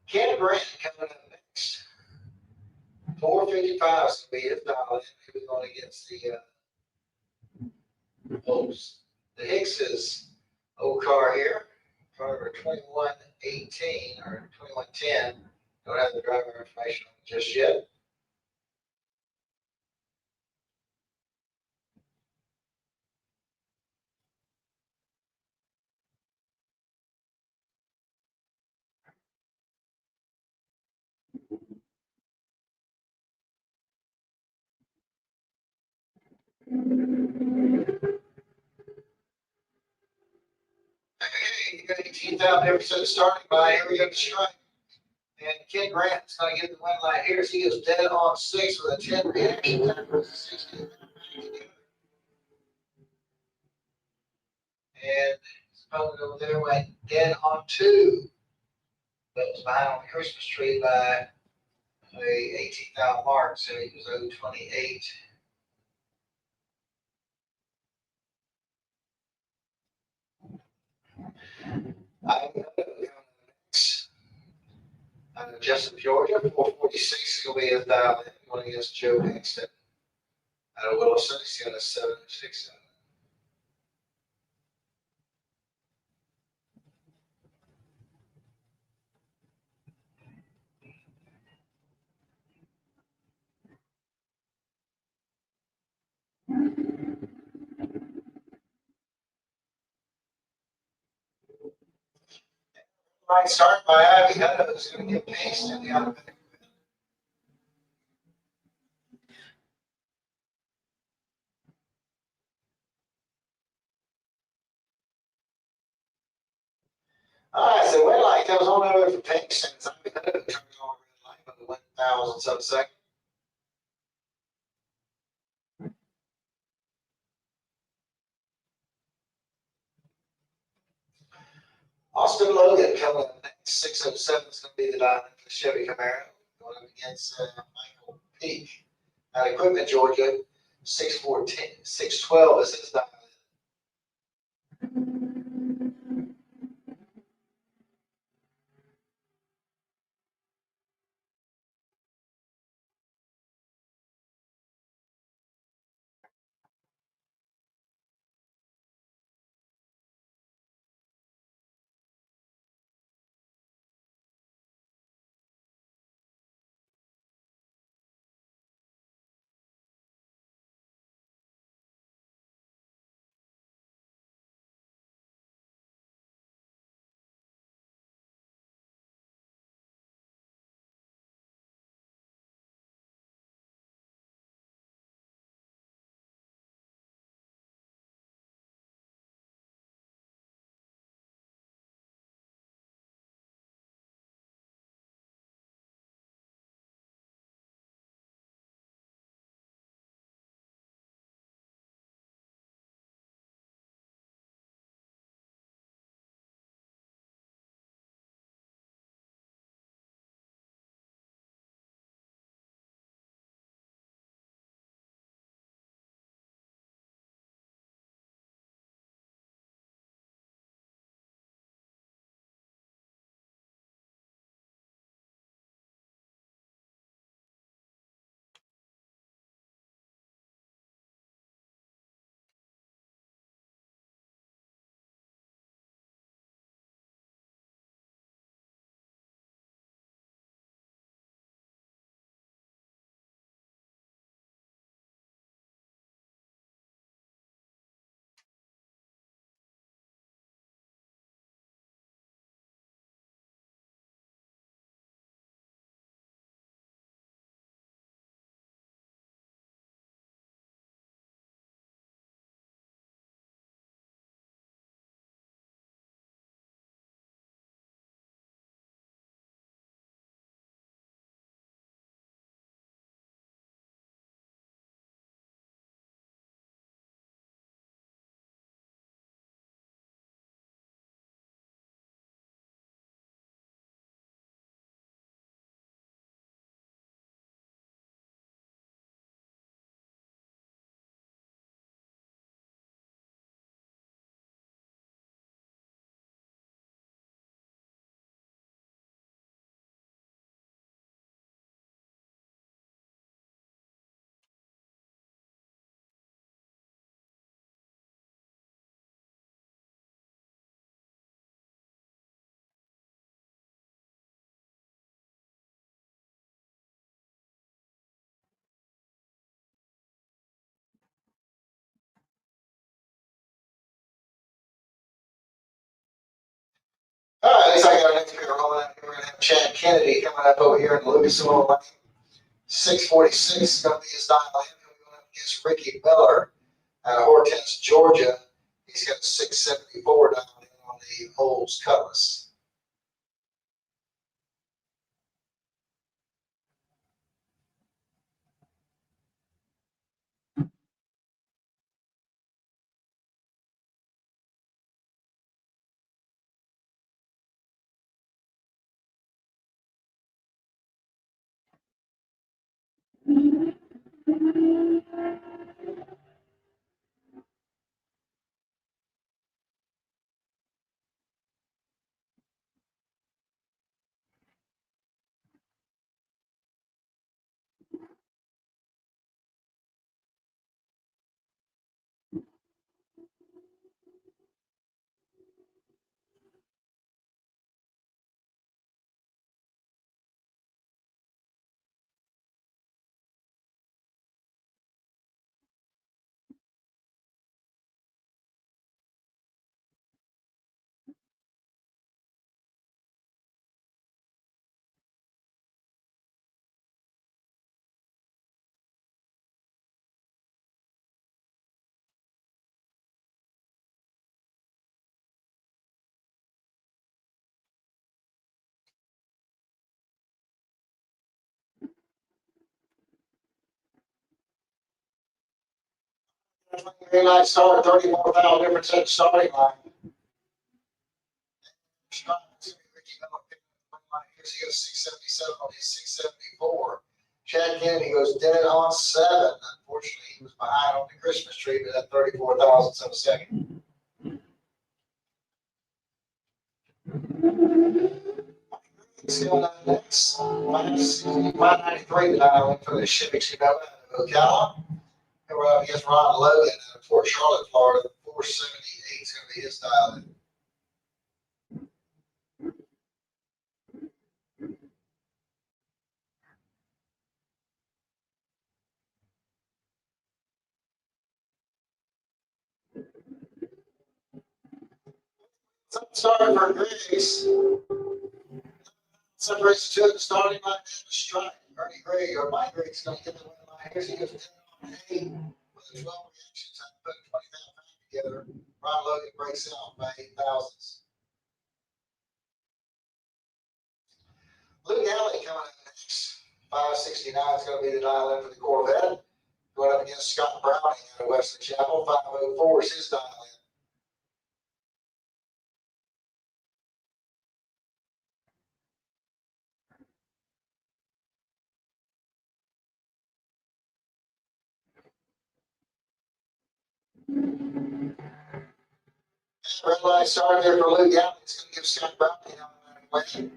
Ken Grant coming up next. 455 is going to be his dial in. He was going against the Hickses old car here. Car number 2118 or 2110. Don't have the driver information on it just yet. Okay, you got 18,000 episodes starting by. Here we go to strike. And Ken Grant is going to get the win line here. So he is dead on 6 with a 10 reaction time versus 16. And his opponent over there went dead on 2. But was behind on the Christmas tree by a 18,000 mark. So he was 028. Justin, Georgia, 446 is going to be his dial in. Going against Joe Hingston. Out of Wilson, he's got a 706. Right, start by Ivy Hutto is going to get paced in the automatic. All right, so red light comes on over for pace, and it's Ivy Hutto turning on red light by the 1,000 subsecond. Austin Logan coming up next. 607 is going to be the diamond for the Chevy Camaro. Going up against Michael Peak out of Equipment, Georgia. 612 is his diamond. We're going to have Chad Kennedy coming up over here in Lucas Oil Lane. 646 is going to be his dial in. He'll be going up against Ricky Miller out of Hortense, Georgia. He's got a 674 dialed in on the Olds Cutlass. Very nice start, 34,000 difference at the starting line. Ricky Miller here's he goes 677 on his 674. Chad Kennedy goes dead on 7. Unfortunately, he was behind on the Christmas tree, but at 34 thousandths of a second. Still not next. 593 dial for the Chevy Chevelle Ocala. And we're up against Ron Logan out of Fort Charlotte, Florida. 478 is going to be his dial in. Sorry for Grace. Separates two at the starting line and the strike. Ernie Gray or Mike Gray's going to get the win line. Here's he goes 10 on 8 with a 12 reaction time, putting 20 back together. Ron Logan breaks out by 8 thousandths. Luke Alley coming up next. 569 is going to be the dial in for the Corvette. Going up against Scott Browning out of Western Chapel. 504 is his dial in. Red light started there for Luke Alley. It's going to give Scott Browning a win.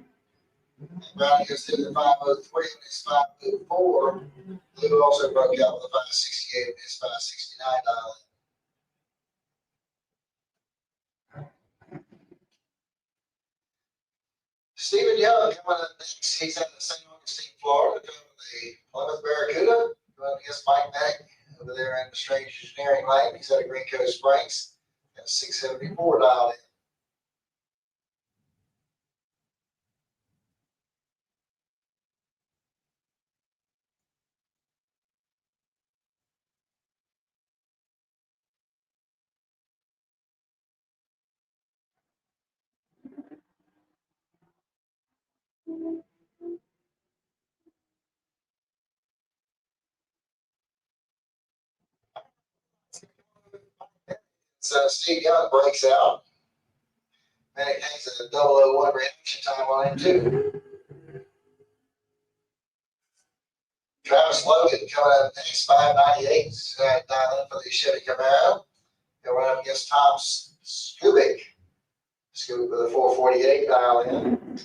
Browning goes through the 503 and his 504. Lou also broke out with a 568 and his 569 dial. Stephen Young coming up next. He's out of St. Augustine, Florida, driving the Plymouth Barracuda. Going against Mike Mack over there in the Strange Engineering Lane. He's out of Green Coast Springs. Got 674 dialed in. So Steve Young breaks out. And it hangs a 001 reaction time on him, too. Travis Logan coming up next, 598. Dial in for the Chevy Camaro. Going up against Tom Skubik. Skubik with a 448 dial in.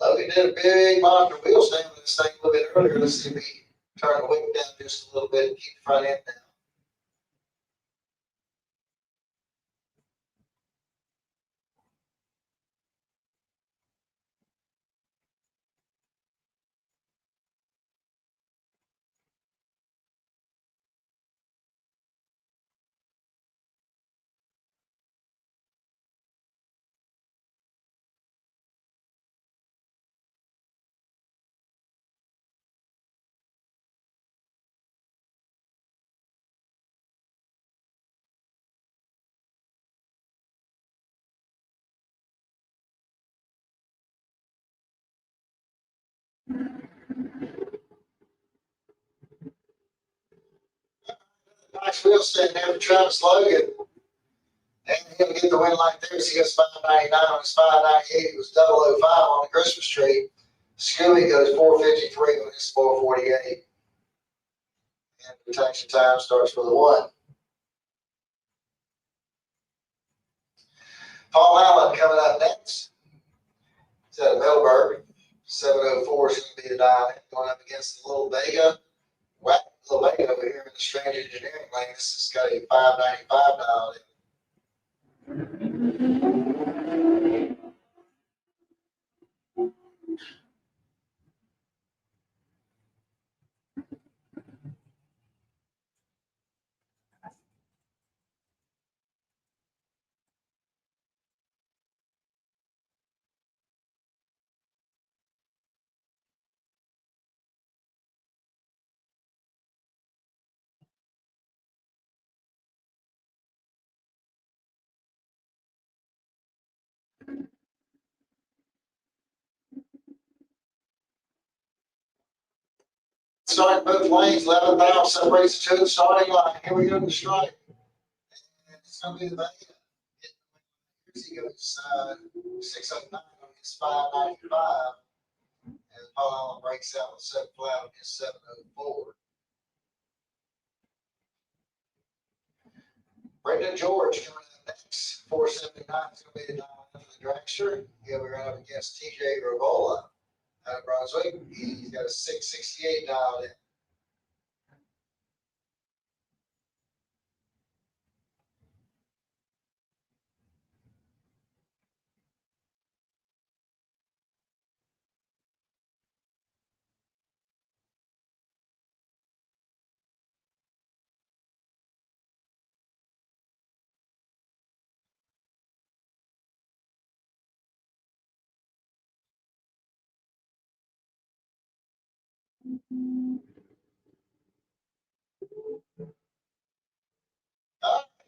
Logan did a big monster wheel stand with this thing a little bit earlier. Let's see if he turn the whip down just a little bit and keep the front end down. Nice wheel stand there for Travis Logan. And he'll get the win like this. He goes 599 on his 598. He was 005 on the Christmas tree. Scooby goes 453 on his 448. And protection time starts for the 1. Paul Allen coming up next. He's out of Millburg. 704 is going to be the dial going up against the Little Vega. Little Vega over here in the Strange Engineering lane. This has got a 595 dial in. Starting both lanes, 11,000 separates the two starting line. Here we go to the strike. And it's going to be the Vega. He goes 609 on his 595. And Paul Allen breaks out with 7 flat on his 704. Brendan George coming up next. 479 is going to be the dial for the dragster. He'll be right up against TJ Rivola out of Brunswick. He's got a 668 dialed in.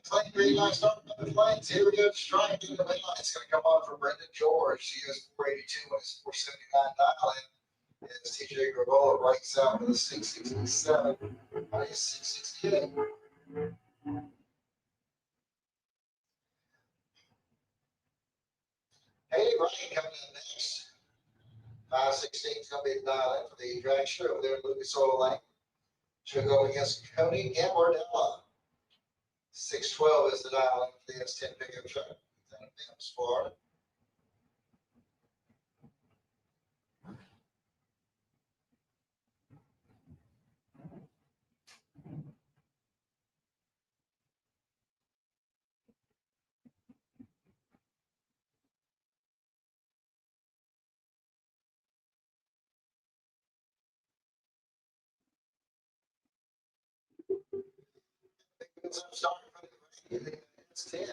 Clean green light starting both lanes. Here we go to strike. The win light's going to come on for Brendan George. He goes 482 on his 479 dial in. And TJ Rivola breaks out with a 667 on his 668. Hey, Ryan coming in next. 516 is going to be the dial in for the dragster over there in Lucas Oil Lane. She'll go against Cody Gambardella. 612 is the dial in for the S10 pickup truck. Out of Memphis, Florida. It's starting for the S10.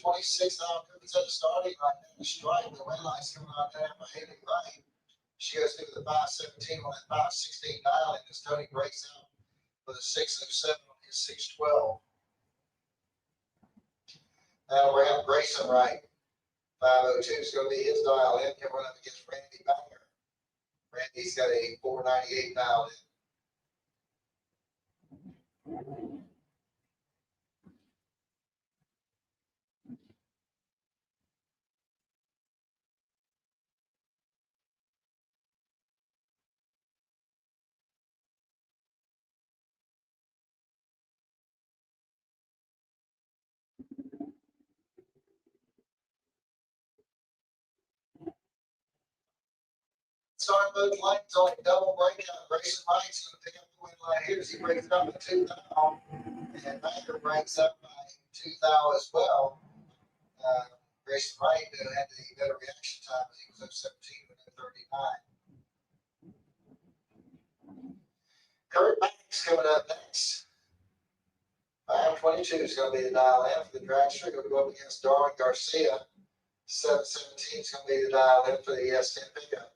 26 now comes at the starting line and the strike. The win line's coming on there for Haley Wright. She goes through the 517 on that 516 dial, and as Tony breaks out with a 607 on his 612. Now we're at Grayson Wright. 502 is going to be his dial in. Coming up against Randy Banger. Randy's got a 498 dial in. Starting both lanes on a double breakout. Grayson Wright's going to pick up the win line here as he breaks it up to 2 thou. And Banger breaks up by 2 thou as well. Grayson Wright had the better reaction time as he was 017 with 39. Kurt Banks coming up next. 522 is going to be the dial in for the dragster. Going to go up against Darwin Garcia. 717 is going to be the dial in for the S10 pickup.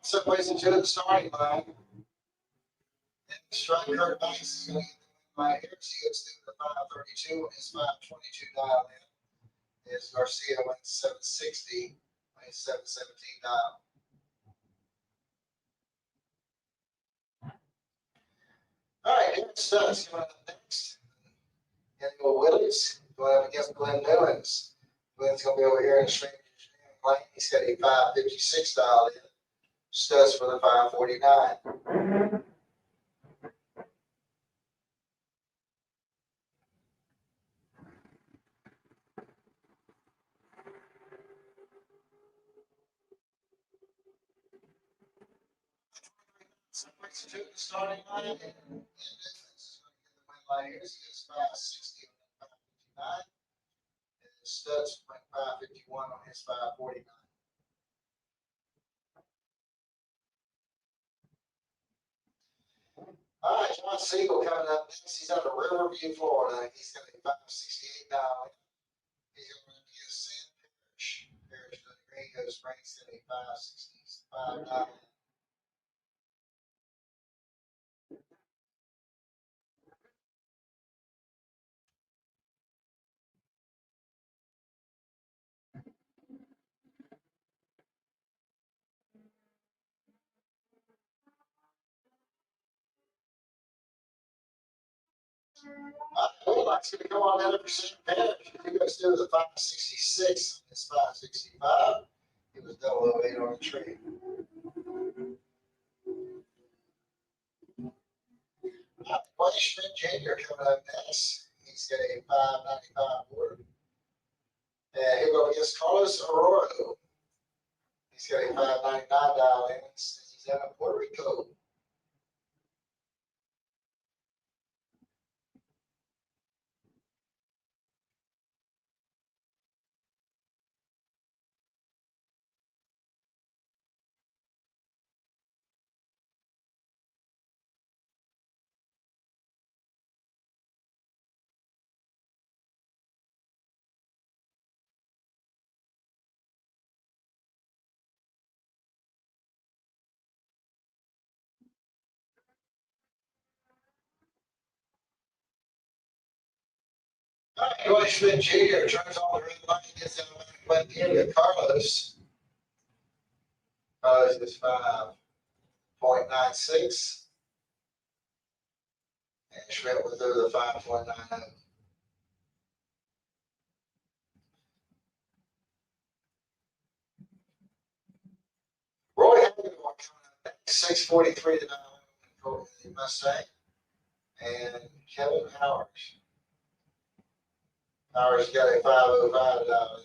So racing to the starting line. And Striker Banks is going to get the win right here. She gets through the 532 and his 522 dial in. As Garcia went 760 on his 717 dial. All right, Aaron Stubbs coming up next. Daniel Willis going up against Glenn Newlands. Glenn's going to be over here in the straight lane. He's got a 556 dial in. Studs for the 549. Separates two to the starting line. And Newlands is going to get the win line here. He gets 560 on the 559. And Studs went 551 on his 549. All right, John Siegel coming up next. He's out of Riverview, Florida. He's got a 568 dial. He's going to run against Sam Parrish. Parrish to the green goes ranks at a 565 dial. It's going to go on 100% Parrish. He goes through the 566. It's 565. It was 008 on the tree. Wayne Schmidt Jr. coming up next. He's got a 595 board. And he'll go against Carlos Aurora. He's got a 599 dial in. He's out of Puerto Rico. All right, Roy Schmidt Jr. turns on the red light, gets out back into Carlos. Carlos is 5.96. And Schmidt will do the 5.90. Roy Hagen coming up 643 to 9 Mustang. And Kevin Howard. Howard's got a 505 dial in.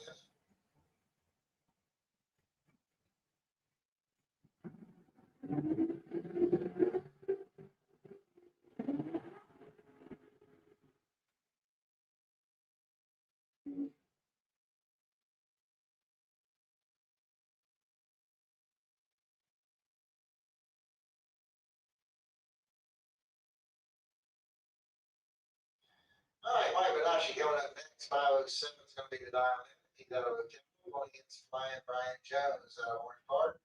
All right, Mike Benashi coming up next. 507 is going to be the dial in. He's out of Chemical going against Brian Jones out of Orange Park.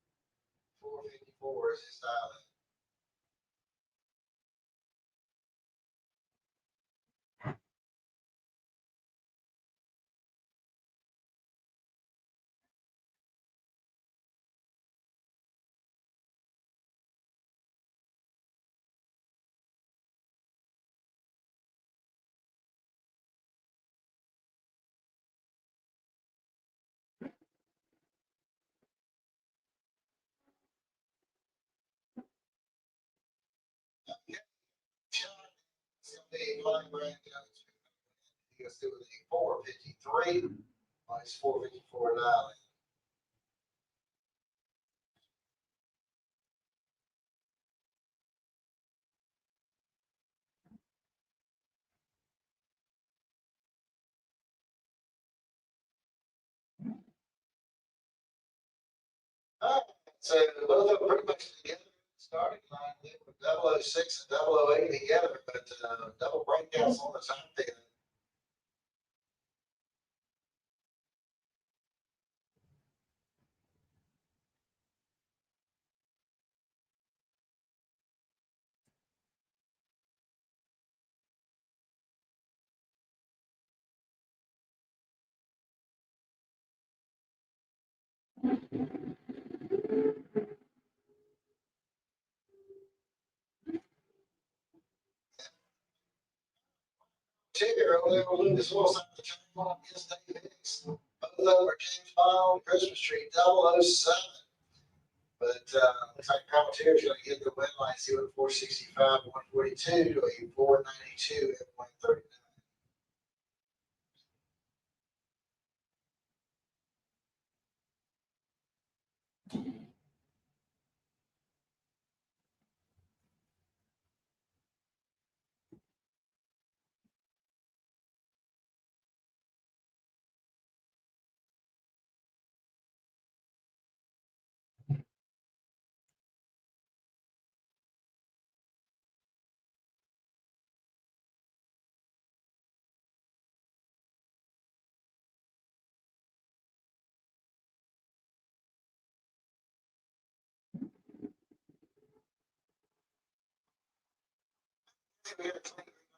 454 is his dial in. It's going to be Brian Jones. He goes through with a 453 on his 454 dial in. All right, so both of them pretty much together. Starting line with 006 and 008 together, but double breakdowns on the time. over Lucas Wilson, the track on against Dave Hicks. Both of them are James Bond, Christmas Tree 007. But looks like Privateer is going to get the win line. See what 465, 142 to a 492 at 139.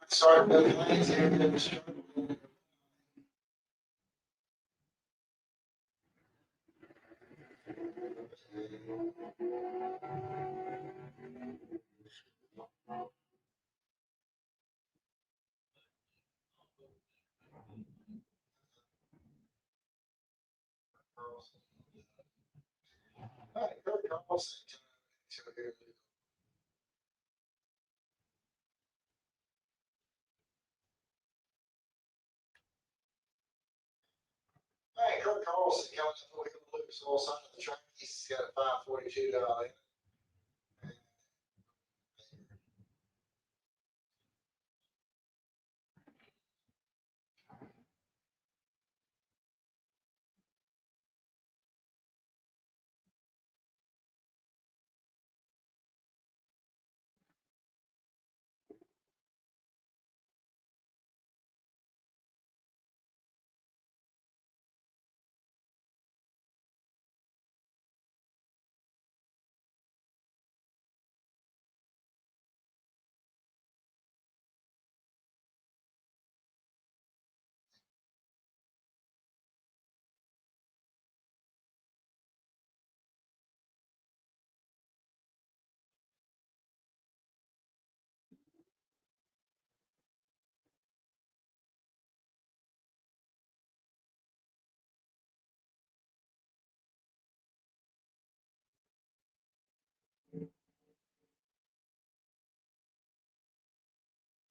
Start both lanes here. All right, Kurt Carlson. All right, Kurt Carlson coming up over here with Lucas Oil Sign of the track. He's got a 542 dial in.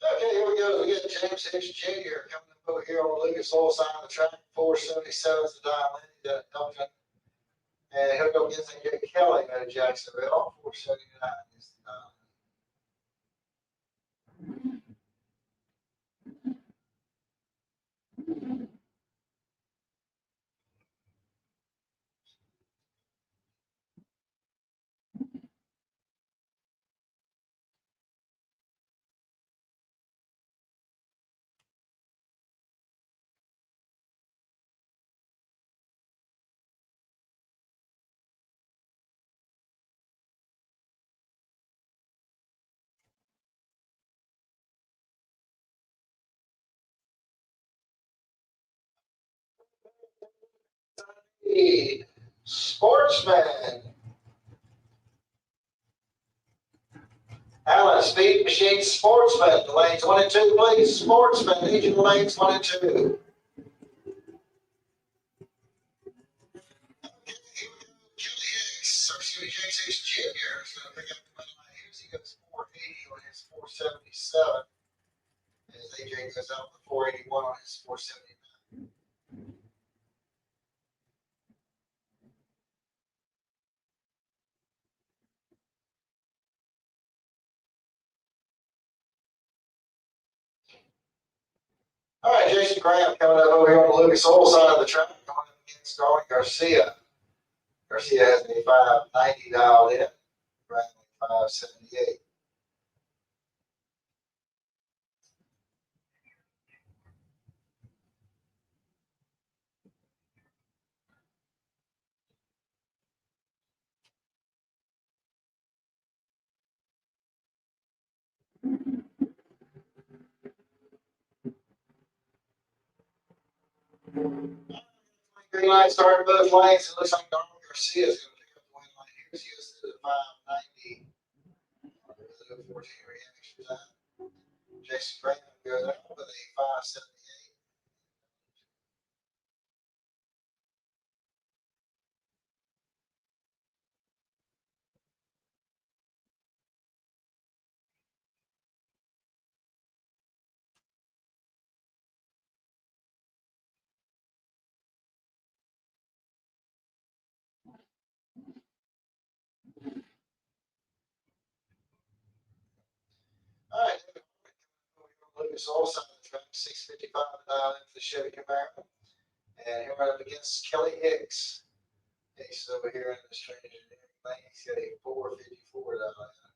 Okay, here we go. We got James Hicks Jr. coming up over here on Lucas Oil Sign of the track. 477 is the dial in. He's at Elton. And he'll go against AJ Kelly out of Jacksonville. 479 is the dial in. The Sportsman. Allen, Speed Machine Sportsman. The lanes 1 and 2, please. Sportsman, each of the lanes 1 and 2. James Hicks Jr. is going to pick up the money line here. He goes 480 on his 477. As AJ goes out with 481 on his 479. All right, Jason Graham coming up over here on the Lucas Oil side of the track, going up against Darwin Garcia. Garcia has a 590 dialed in, Graham 578. Green light starting both lanes. It looks like Darwin Garcia is going to pick up the win line here. He goes to the 590. 14 reaction time. Jason Graham goes out with a 578. Lucas Olson, track 655 to dial in for the Chevy Camaro. And here we're up against Kelly Hicks. He's over here in the strange engineering lane. He's got a 454 dial in.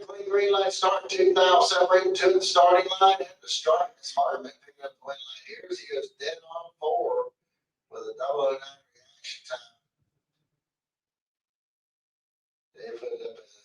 Clean green light start, 2,000 separating to the starting line and the strike. It's Hartman picking up the win line here as he goes dead on 4 with a 009 reaction time. They put it up as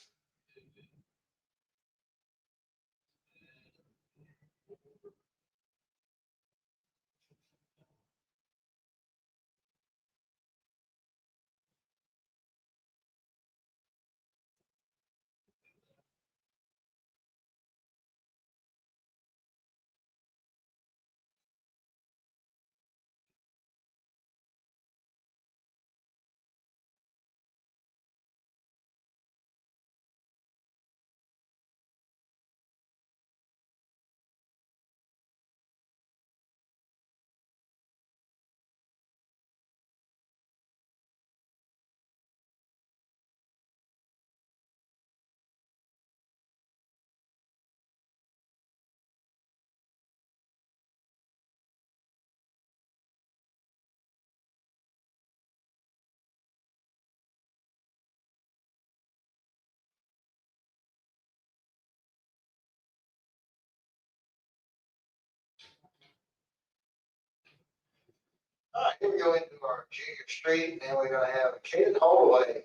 all right, here we go into our junior street, and then we're going to have Caden Holloway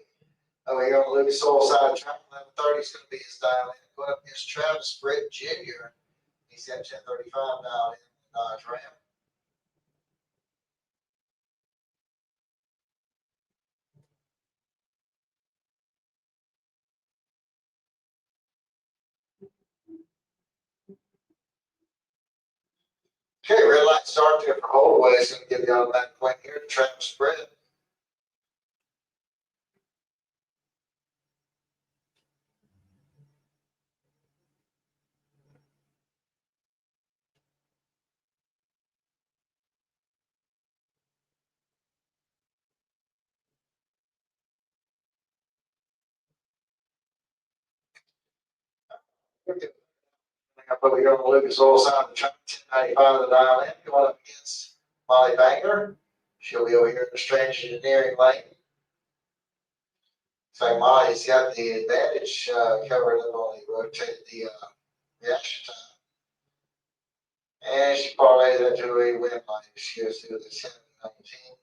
over here on the Lucas Oil side. Track 1130 is going to be his dial in. Going up against Travis Britt Jr. He's got 1035 dialed in Dodge Ram. Okay, red light start there for Holloway. It's going to give the automatic point here to Travis Britt. Up over here on the Lucas Oil side, the track 1095 of the dial in, going up against Molly Banger. She'll be over here in the strange engineering lane. So Molly's got the advantage covered up on the rotated the reaction time. And she parlays that to a win line. She goes through the 719.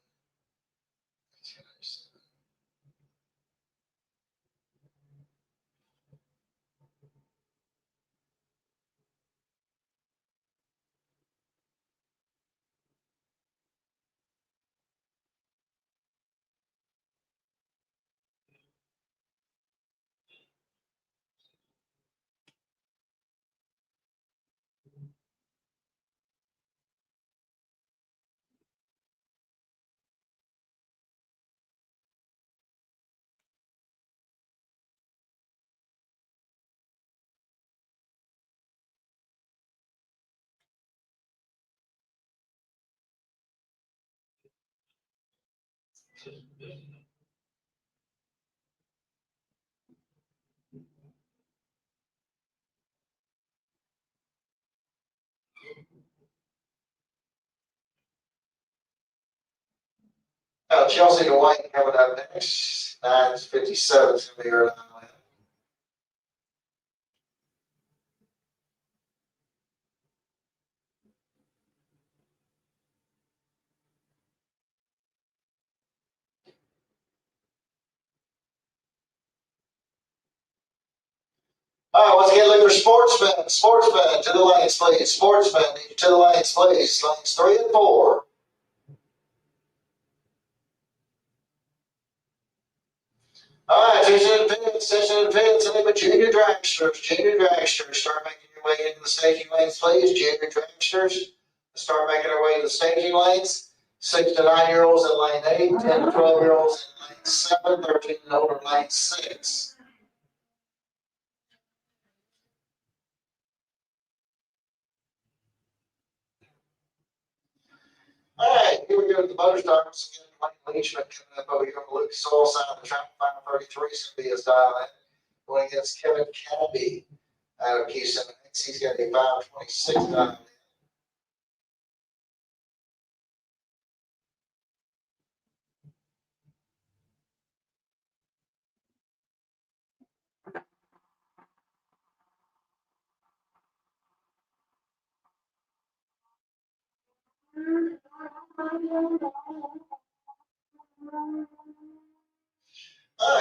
Chelsea Dwight coming up next. 957 is going to be her dial in. All right, once again, look for sportsmen. Sportsmen to the lanes, please. Sportsmen to the lanes, please. Lanes 3 and 4. All right, attention to the pit session of events, and but junior dragsters, start making your way into the staging lanes, please. Junior dragsters, start making our way to the staging lanes. 6 to 9 year olds in lane 8, 10 to 12 year olds in lane 7, 13 and older in lane 6. All right, here we go to the motor starters again. Lane Leachman coming up over here on the Lucas Oil side of the track. 533 is going to be his dial in. Going against Kevin Canby out of Keystone. He's got a 526 dial in.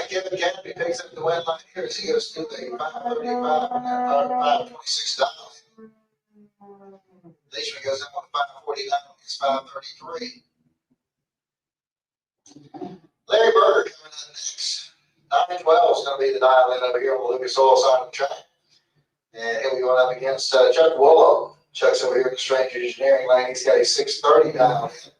Kevin Canby picks up the win line here as he goes through the 535 and then 526 dial in. Leachman goes up on the 549 on his 533. Larry Berger coming in next. 912 is going to be the dial in over here on the Lucas Oil side of the track. And he'll be going up against Chuck Willow. Chuck's over here in the Strange Engineering lane. He's got a 630 dial in.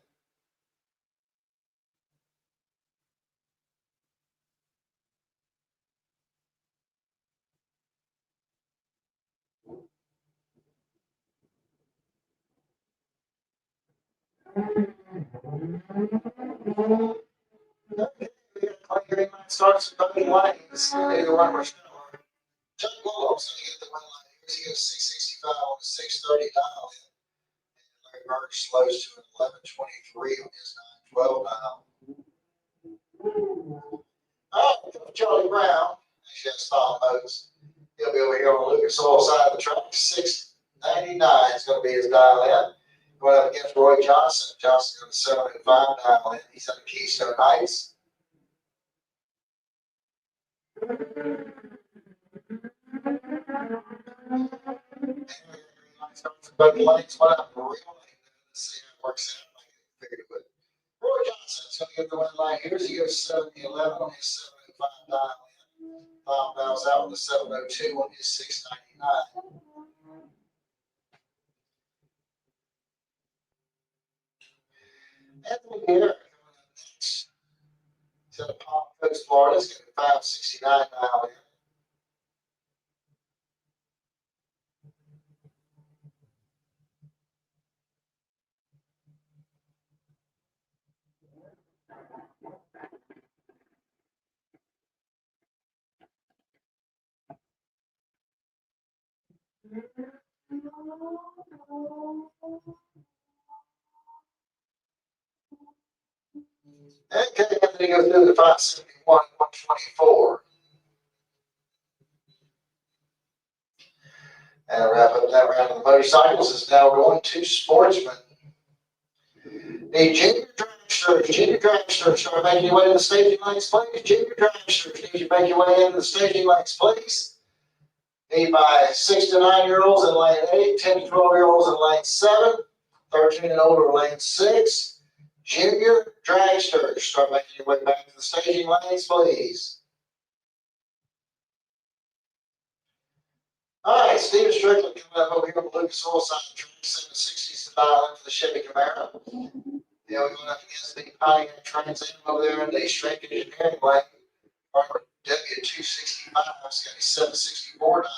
Starts with the lanes. Neither one were similar. Chuck Willow's going to get the win line here. He goes 665 on the 630 dial in. And Larry Berger slows to an 1123 on his 912 dial. All right, Charlie Brown. Actually, has stall modes. He'll be over here on the Lucas Oil side of the track. 699 is going to be his dial in. Going up against Roy Johnson. Johnson's going to 705 dial in. He's on the Keystone Heights. Both lanes went up real late. Let's see how it works out. I figured it would. Roy Johnson's going to get the win line here as he goes 711 on his 705 dial in. Bob bows out with the 702 on his 699. Anthony Garrett coming up next. He's out of Palm Coast, Florida. He's getting 569 dial in. And Anthony goes through the 571, 124. And wrap up that round of the motorcycles is now going to sportsmen. The junior dragsters, start making your way to the staging lanes, please. Junior dragsters, need you make your way into the staging lanes, please. Need by 6 to 9 year olds in lane 8, 10 to 12 year olds in lane 7, 13 and older lane 6. Junior dragsters, start making your way back to the staging lanes, please. All right, Steven Strickland coming up over here on the Lucas Oil side of the track, 760s to dial in for the Chevy Camaro. Yeah, we're going up against the Pontiac Trans Am over there in the Strange Engineering lane. Our W265's got a 764 dial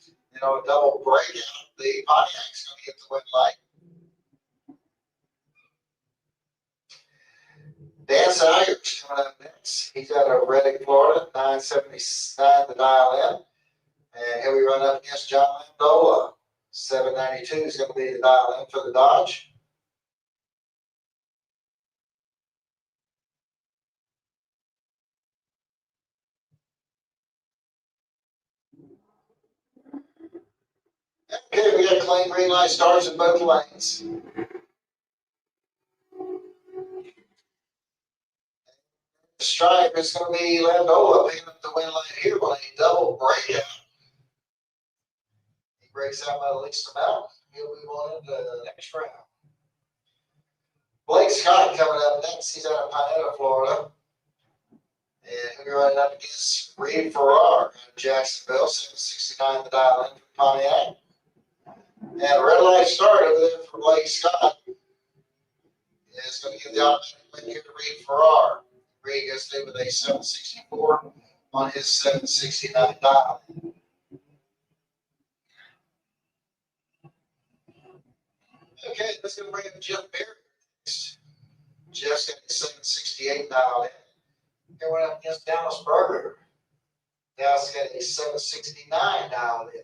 in. You know, a double breakout. The Pontiac's going to get the win light. Dan Salyers coming up next. He's out of Reading, Florida, 979 to dial in. And here we run up against John Landola. 792 is going to be the dial in for the Dodge. Okay, we got clean green light stars in both lanes. Stripe is going to be Landola picking up the win line here on a double breakout. He breaks out by the least amount. He'll move on into the next round. Blake Scott coming up next. He's out of Pinetta, Florida. And we're running up against Reed Farrar out of Jacksonville, 769 the dial in from Pontiac. And a red light start over there for Blake Scott. Is going to give the automatic win here to Reed Farrar. Reed goes through with a 764 on his 769 dial. Okay, let's go bring in Jeff Berry next. Jeff's got a 768 dial in. Here we're up against Dallas Berger. Dallas got a 769 dialed in.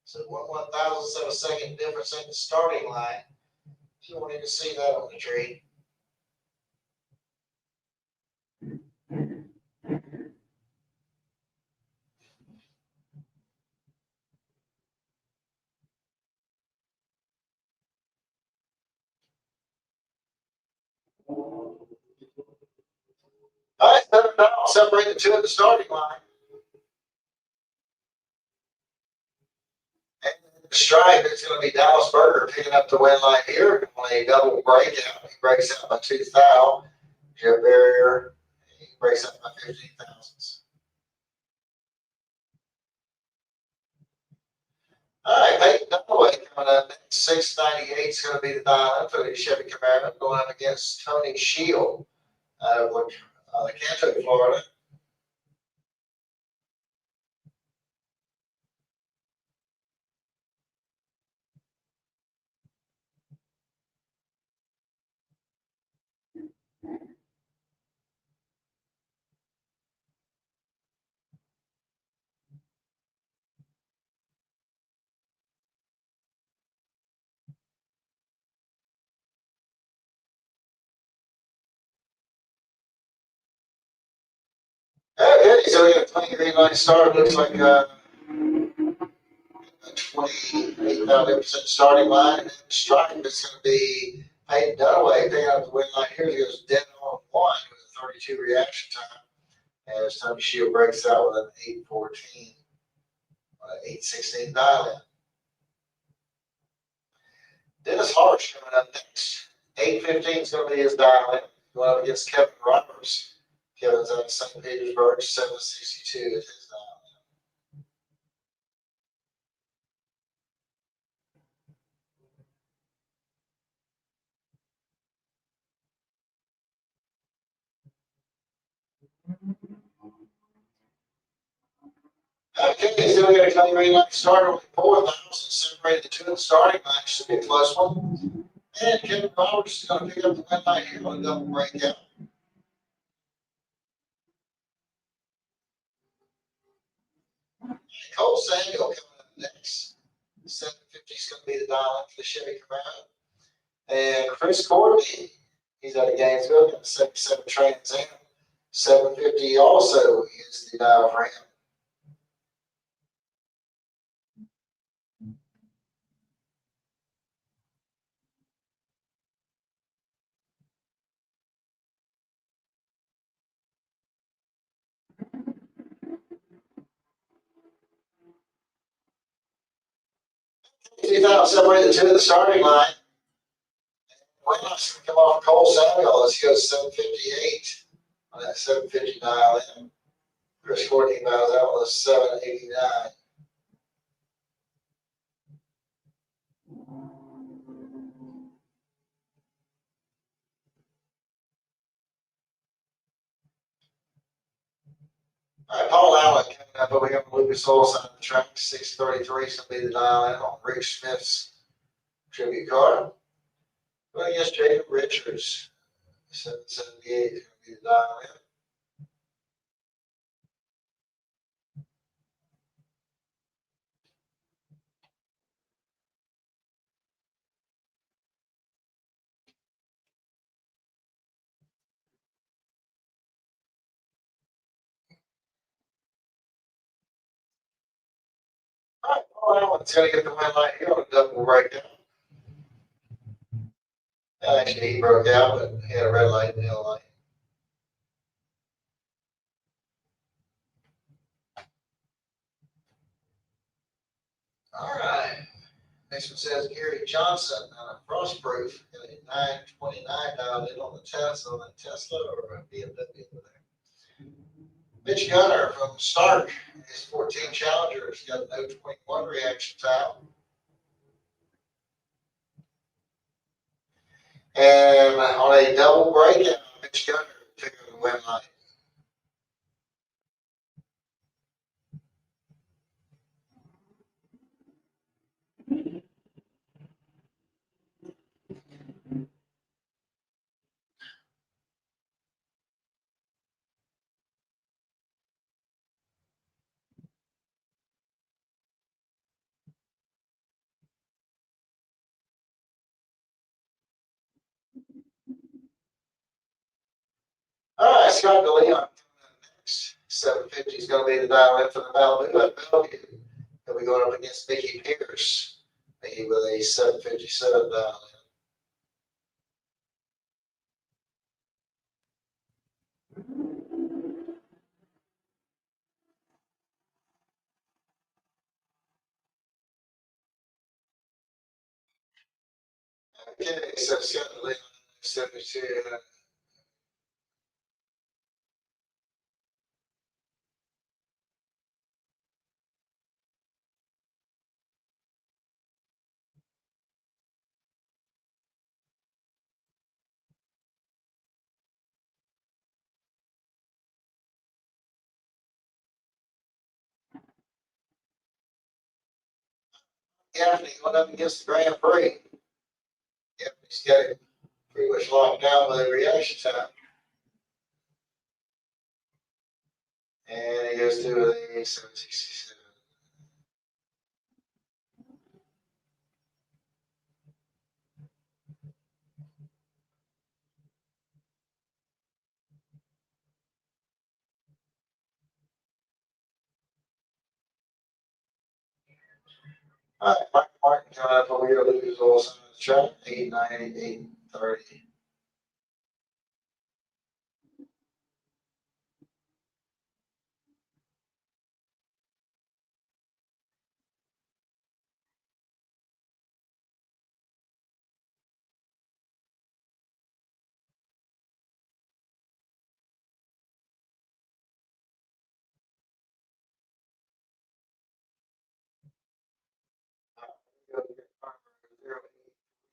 So 1/1000th of a second difference in the starting line. You won't even see that on the tree. All right, separate the two at the starting line. And the stripe is going to be Dallas Berger picking up the win line here on a double breakout. He breaks out by 2 thou. Jeff Barrier, he breaks out by 15 thousandths. All right, Peyton Dunaway coming up next. 698 is going to be the dial for the Chevy Camaro going up against Tony Shield out of Canto, Florida. Okay, so we got a 20 green light start. Looks like a 28,000% starting line. And then stripe is going to be Peyton Dunaway picking up the win line here. He goes dead on 1 with a 32 reaction time. As Tony Shield breaks out with an 814, 816 dial in. Dennis Harsh coming up next. 815 is going to be his dial in. Going up against Kevin Roberts. Kevin's out of St. Petersburg, 762 is his dial in. Okay, so we got a Tony Green Light start on 4,000, separated the two of the starting line. Should be a close one. And Kevin Roberts is going to pick up the win line here on a double breakout. Cole Samuel coming up next. 750 is going to be the dial in for the Chevy Camaro. And Chris Courtney, he's out of Gainesville, got a 77 Trans Am. 750 also is the dial for him. Separated the two of the starting line. Why not come off Cole Samuel? Let's go 758 on that 750 dial in. Chris Courtney bows out with a 789. All right, Paul Allen coming up over here on Lucas Oil side of the track. 633 is going to be the dial in on Rick Smith's tribute car. Going against Jacob Richards. 778 is going to be the dial in. All right, Paul Allen's going to get the win light here on a double breakdown. Actually, he broke out, but he had a red light and a yellow light. All right. Next one says Gary Johnson on a Frostproof. Got a 929 dialed in on the Tesla or a BMW over there. Mitch Gunner from Stark, his 14 Challenger, has got no 21 reaction time. And on a double breakout, Mitch Gunner took over the win line. All right, Scott DeLeon coming up next. 750 is going to be the dial in for the Malibu at Bellevue. He'll be going up against Mickey Pierce. Mickey with a 757 dial in. Okay, so Scott DeLeon 72. Gaffney going up against the Grand Prix. Yep, he's got it pretty much locked down with a reaction time. And he goes to a 767. All right, Mike Martin coming up over here, Lucas Olson on the track, 890, 830.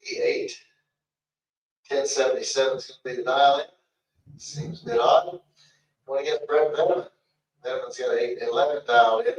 E8, 1077 is going to be the dial in. Seems a bit odd. Want to get Brett Veneman. Veneman's got 811 dialed in.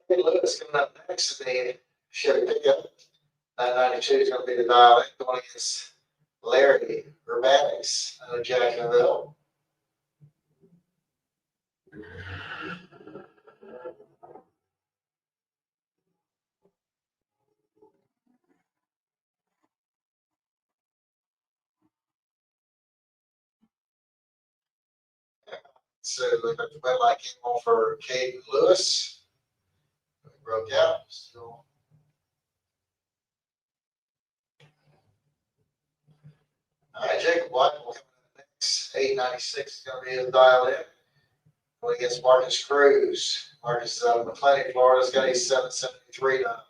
Hey, Lewis coming up next in the Chevy pickup. 992 is going to be the dial in going against Larry Urbanics out of Jacksonville. So the red light came on for Caden Lewis. Broke out. Still. All right, Jacob White will come in next. 896 is going to be his dial in. Going against Marcus Cruz. Marcus is out of McClenny, Florida. He's got a 773 dial.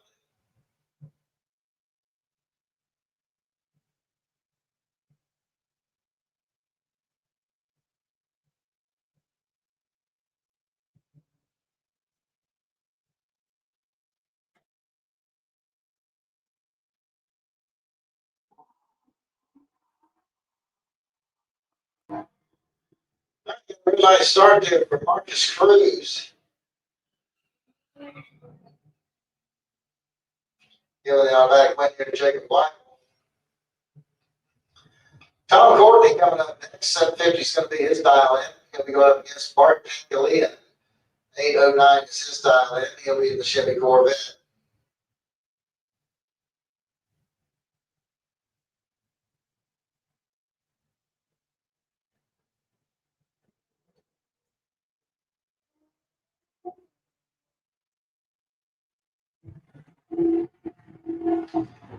Really nice start there for Marcus Cruz. Giving the automatic win here to Jacob White. Tom Courtney coming up next. 750 is going to be his dial in. He'll be going up against Mark Pangalia. 809 is his dial in. He'll be in the Chevy Corvette.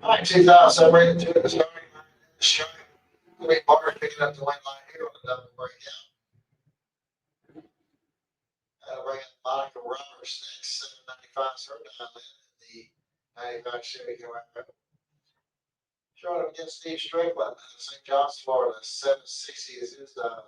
All right, 2000 separated two in the starting line. Strike. Lee Barr picking up the win line here on the double breakout. That'll bring in Monica Roberts next. 795 is her dial in the 95 Chevy Camaro. Showing up against Steve Strickland, St. John's, Florida. 760 is his dial in.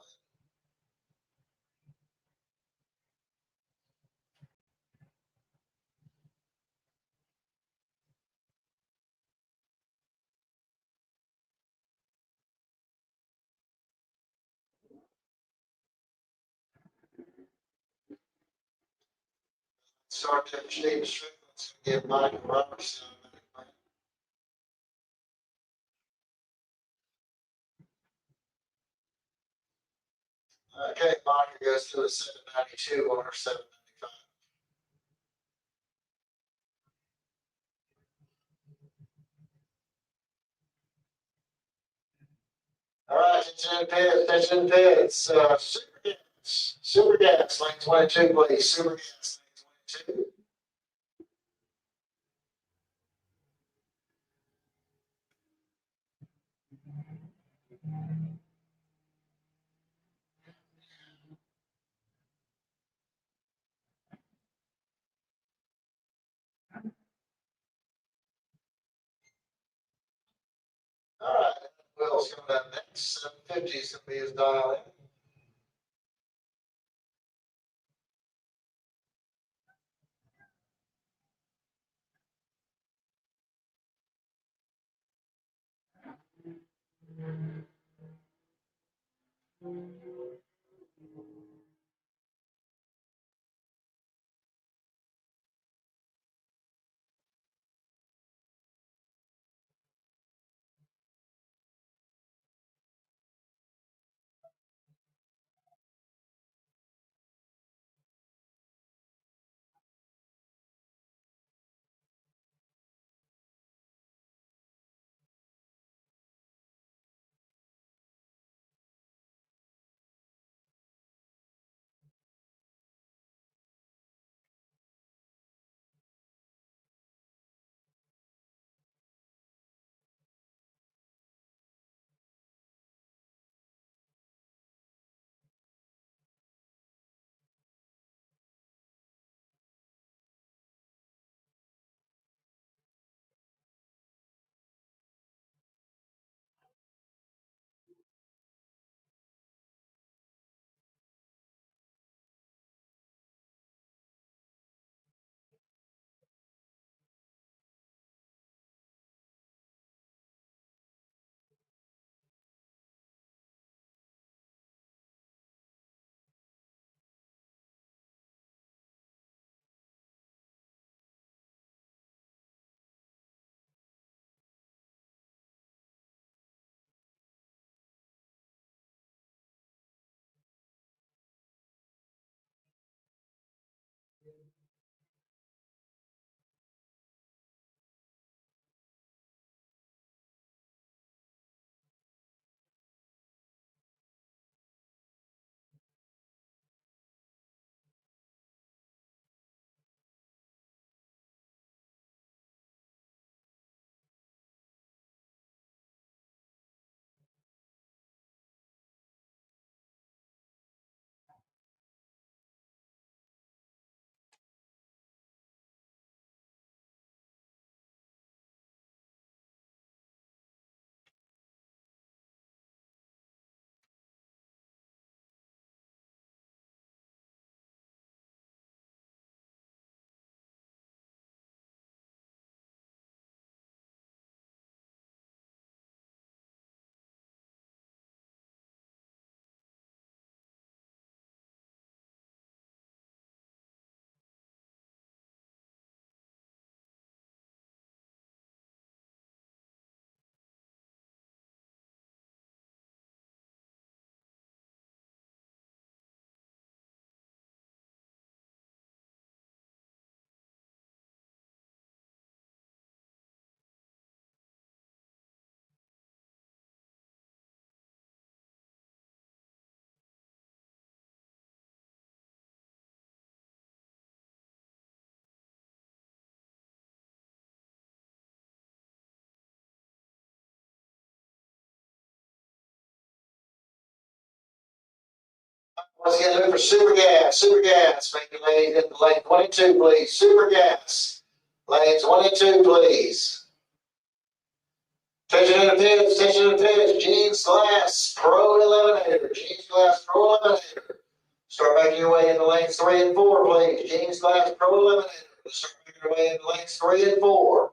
Start there for Steve Strickland's going to give Monica Roberts. Okay, Monica goes to a 792 on her 795. All right, attention in pits. Super gas, lane 22, please. Super gas, lane 22. All right, Will's coming up next. 750 is going to be his dial in. Once again, look for Super Gas. Super Gas. Make your lane in the lane 22, please. Super Gas. Lanes 1 and 2, please. Attention in the pits. Attention in the pits. Jeans Glass Pro Eliminator. Jeans Glass Pro Eliminator. Start making your way into lanes 3 and 4, please. Jeans Glass Pro Eliminator. Start making your way into lanes 3 and 4.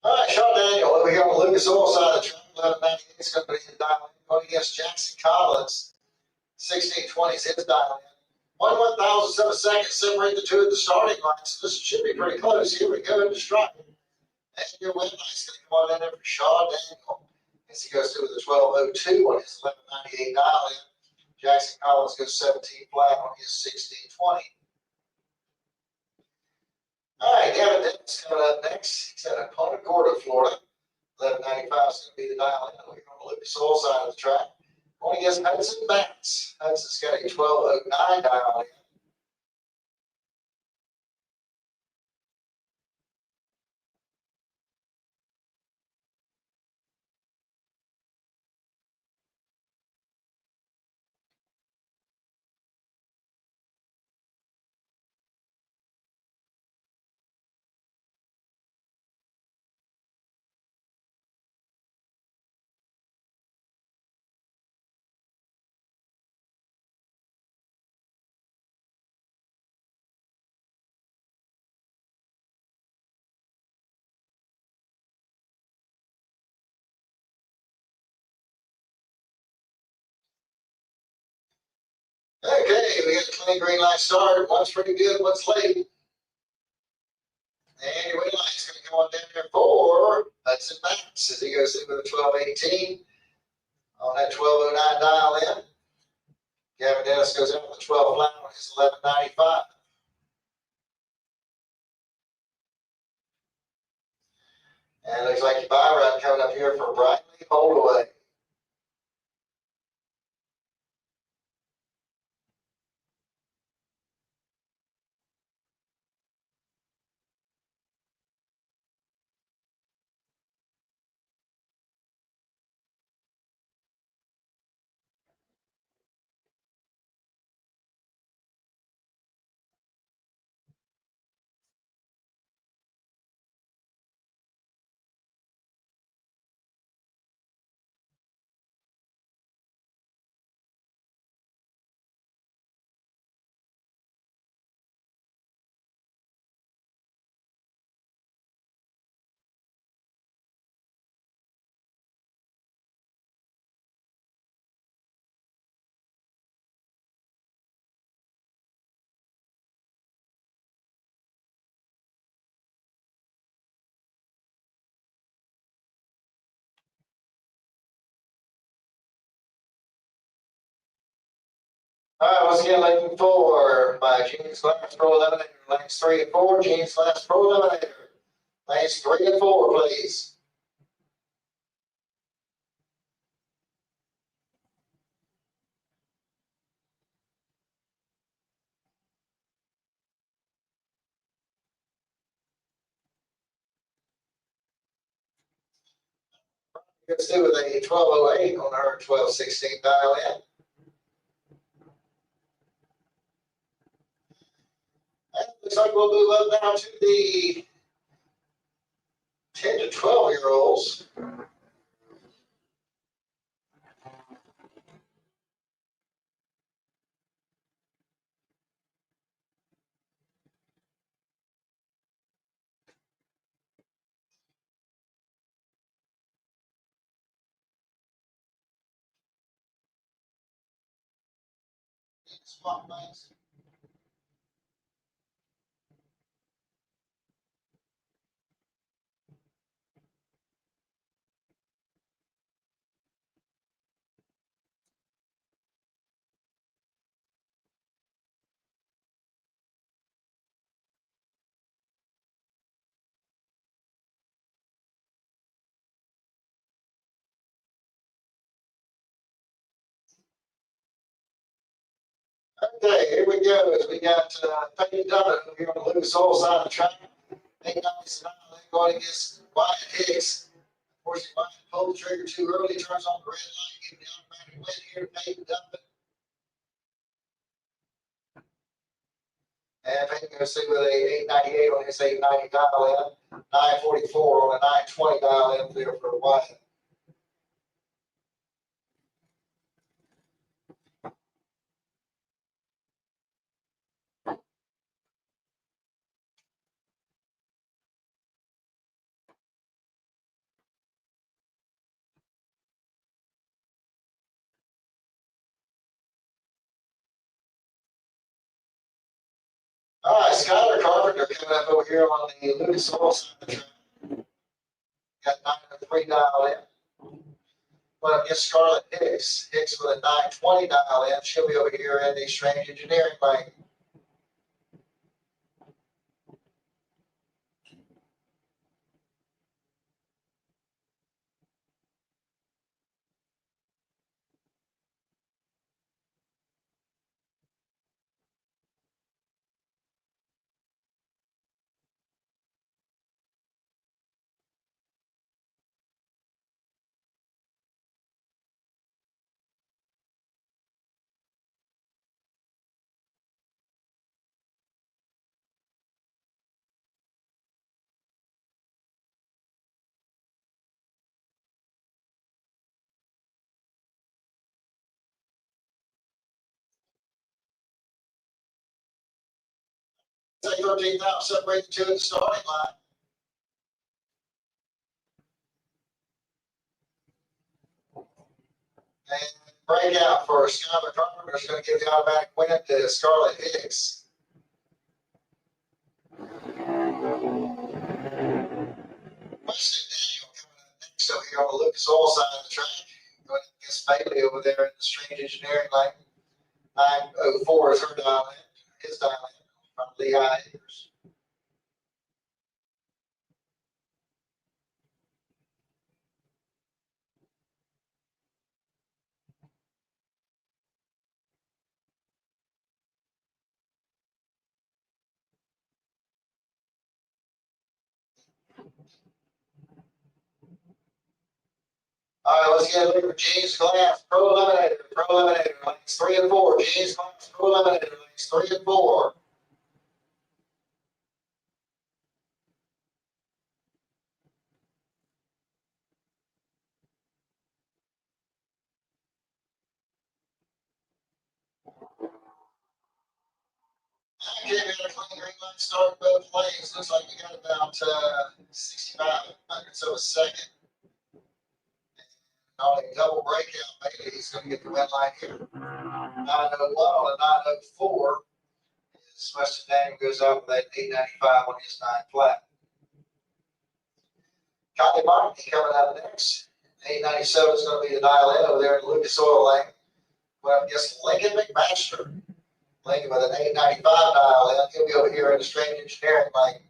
All right, Sean Daniel over here on the Lucas Oil side of the track. 1198 is going to be the dial going against Jackson Collins. 1620 is his dial in. 1/1000 of a second separate the two at the starting line. So this should be pretty close. Here we go into strike. And your win light's going to come on in there for Sean Daniel as he goes through with a 12:02 on his 1198 dial in. Jackson Collins goes 17 flat on his 1620. All right, Gavin Dennis coming up next. He's at Punta Gorda, Florida. 1195 is going to be the dial in. We're on the Lucas Oil side of the track. Going against Hudson Bats. Hudson's got a 12:09 dial in. Okay, we got a clean green light start. One's pretty good, one's late. And your win light's going to come on down there for Hudson Bats as he goes through with a 12:18 on that 12:09 dial in. Gavin Dennis goes out with a 12 flat on his 1195. And it looks like your buy run coming up here for Brightly Holdaway. All right, once again, looking for my Jeans Glass Pro Eliminator, lanes 3 and 4. Jeans Glass Pro Eliminator, lanes 3 and 4, please. Let's do with a 12:08 on her 12:16 dial in. And looks like we'll move up now to the 10 to 12-year-olds. Swap lanes. Okay, here we go. We got Peyton Dubbin here on the Lucas Oil side of the track. 899 going against Wyatt Hicks. Unfortunately, Wyatt pulled the trigger too early, turns on the red light, giving the automatic win here to Peyton Dubbin. And Peyton going to see with a 898 on his 890 dial in, 944 on a 920 dial in there for Wyatt. All right, Skylar Carpenter coming up over here on the Lucas Oil side of the track. Got 903 dial in. Well, against Scarlett Hicks. Hicks with a 920 dial in. She'll be over here in the Strange Engineering lane. Take 13,000, separate the two at the starting line. And breakout for Skylar Carpenter is going to give the automatic win to Scarlett Hicks. Wesley Daniel coming up next over here on the Lucas Oil side of the track. Going against Bailey over there in the Strange Engineering lane. 904 is her dial in, his dial in from Lehigh Acres. All right, let's get a look for James Glass, Pro Eliminator, lanes 3 and 4. James Glass, Pro Eliminator, lanes 3 and 4. Okay, we got a clean green light start both lanes. Looks like we got about 65 hundredths of a second. On a double breakout, maybe he's going to get the win line here. 901 on a 904. Weston Daniel goes out with that 895 on his 9 flat. Connie Martin coming out next. 897 is going to be the dial in over there in the Lucas Oil lane. Well, I guess Lincoln McMaster. Lincoln with an 895 dial in. He'll be over here in the Strange Engineering lane.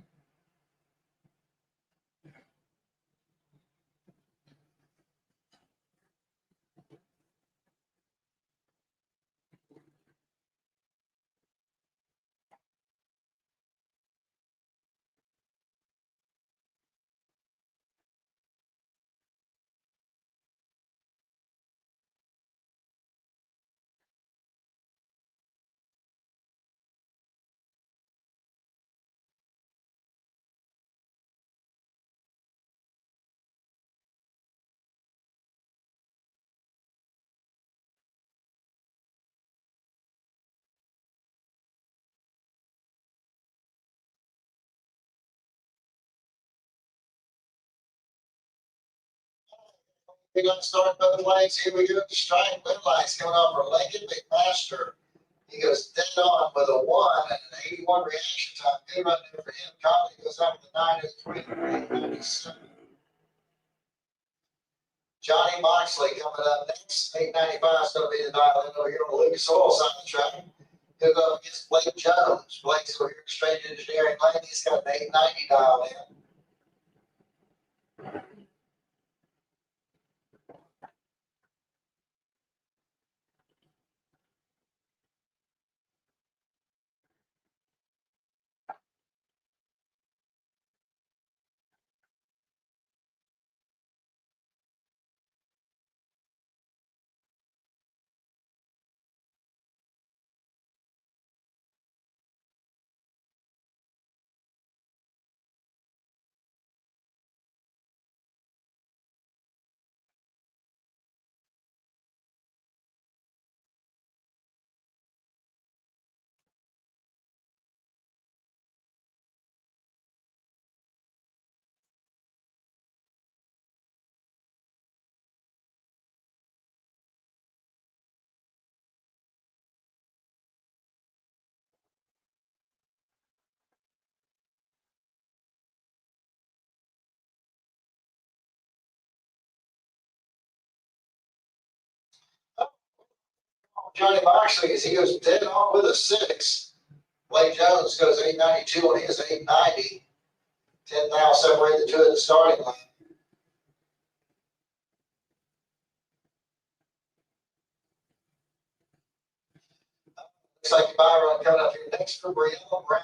We're going to start both lanes. Here we go. The strike red lights coming off for Lincoln McMaster. He goes dead on with a 1 and an 81 reaction time. Good run there for him. Conley goes up with a 903. Johnny Moxley coming up next. 895 is going to be the dial in over here on the Lucas Oil side of the track. He'll go up against Blake Jones. Blake's over here straight engineering lane. He's got an 890 dial in. Johnny Moxley, as he goes dead on with a 6. Blake Jones goes 892 on his 890. 10 now separate the two at the starting line. Looks like Byron coming up here next for Brianna Brown.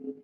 Mm-hmm.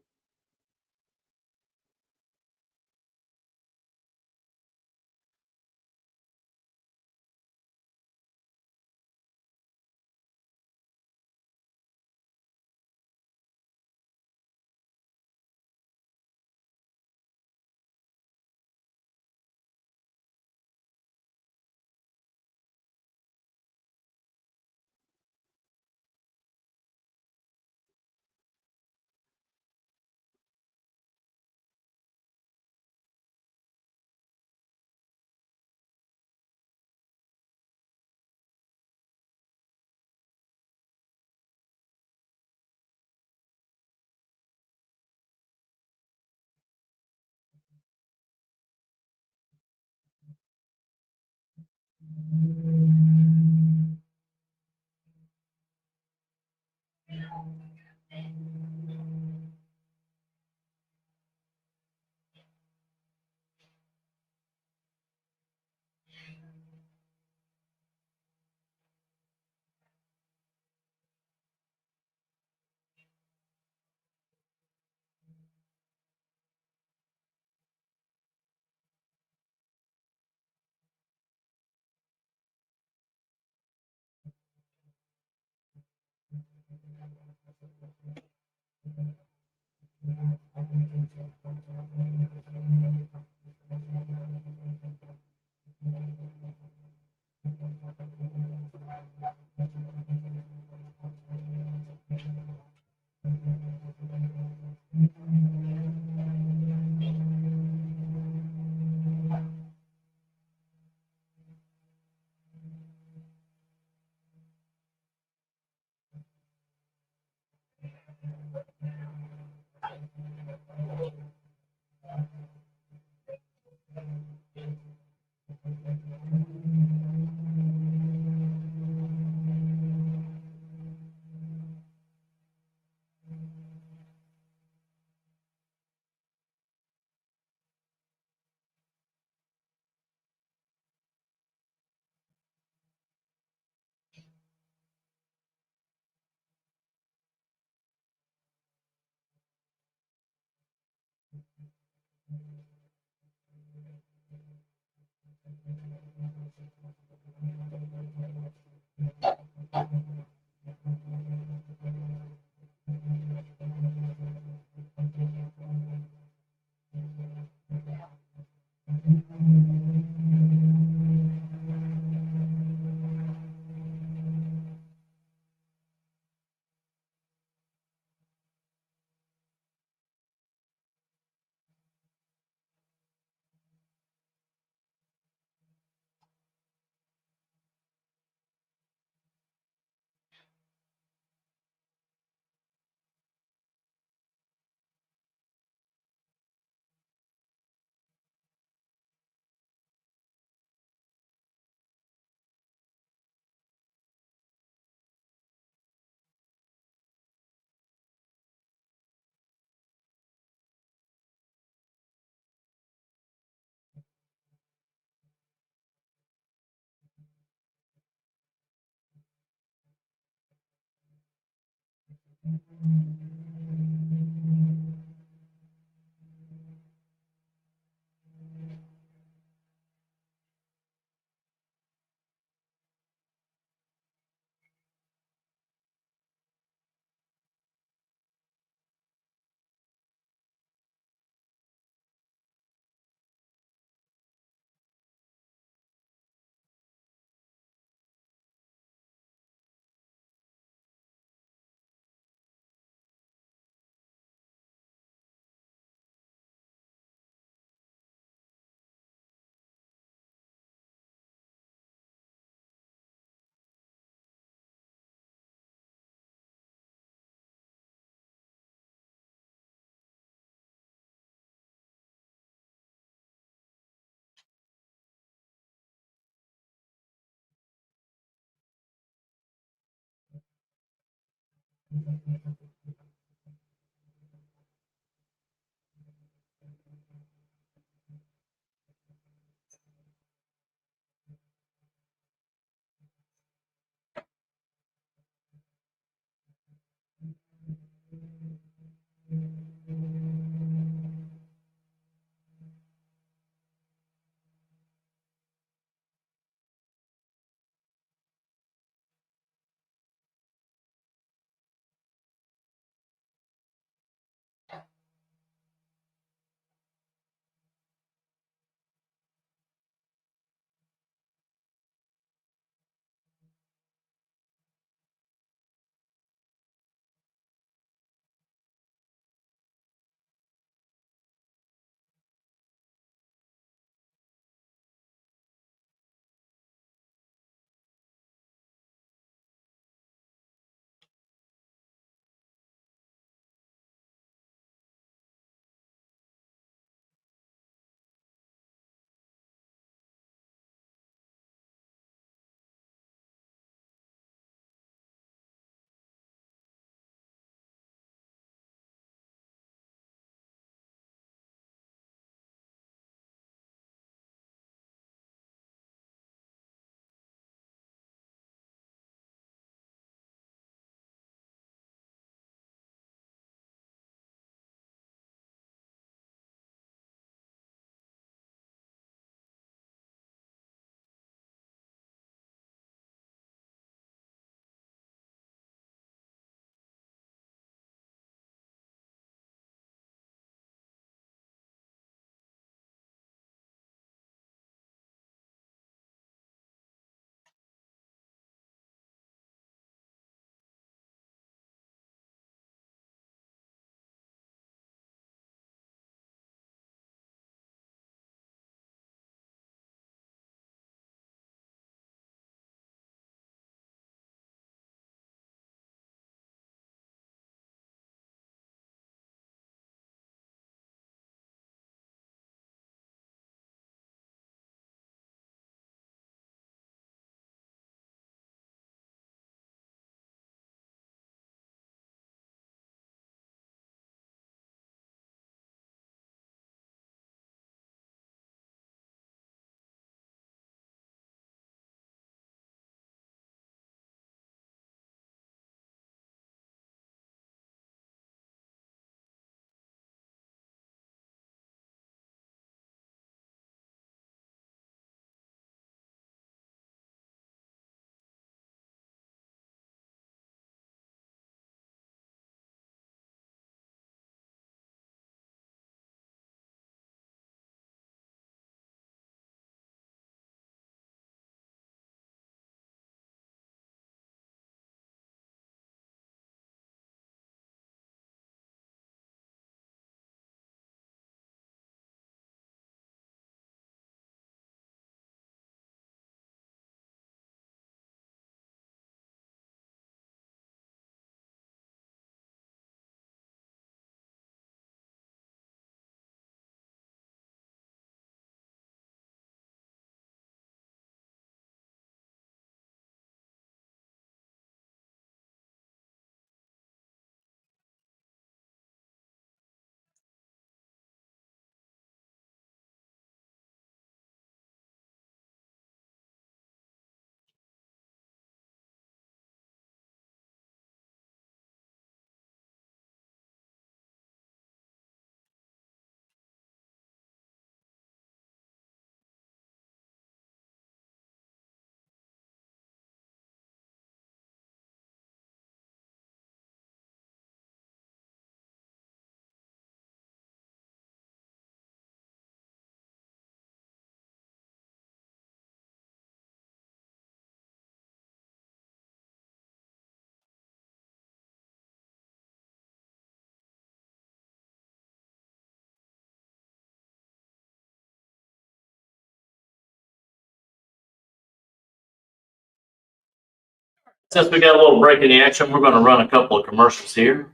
Since we got a little break in the action, we're going to run a couple of commercials here.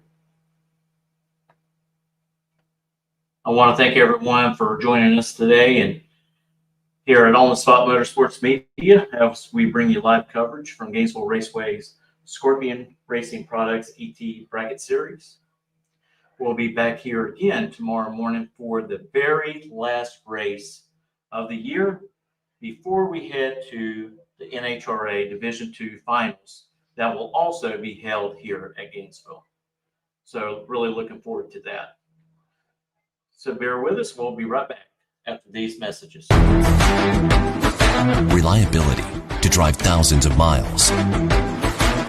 I want to thank everyone for joining us today and here at On the Spot Motorsports Media as we bring you live coverage from Gainesville Raceway's Scorpion Racing Products ET Bracket Series. We'll be back here again tomorrow morning for the very last race of the year before we head to the NHRA Division II Finals that will also be held here at Gainesville. So really looking forward to that. So bear with us. We'll be right back after these messages. Reliability to drive thousands of miles.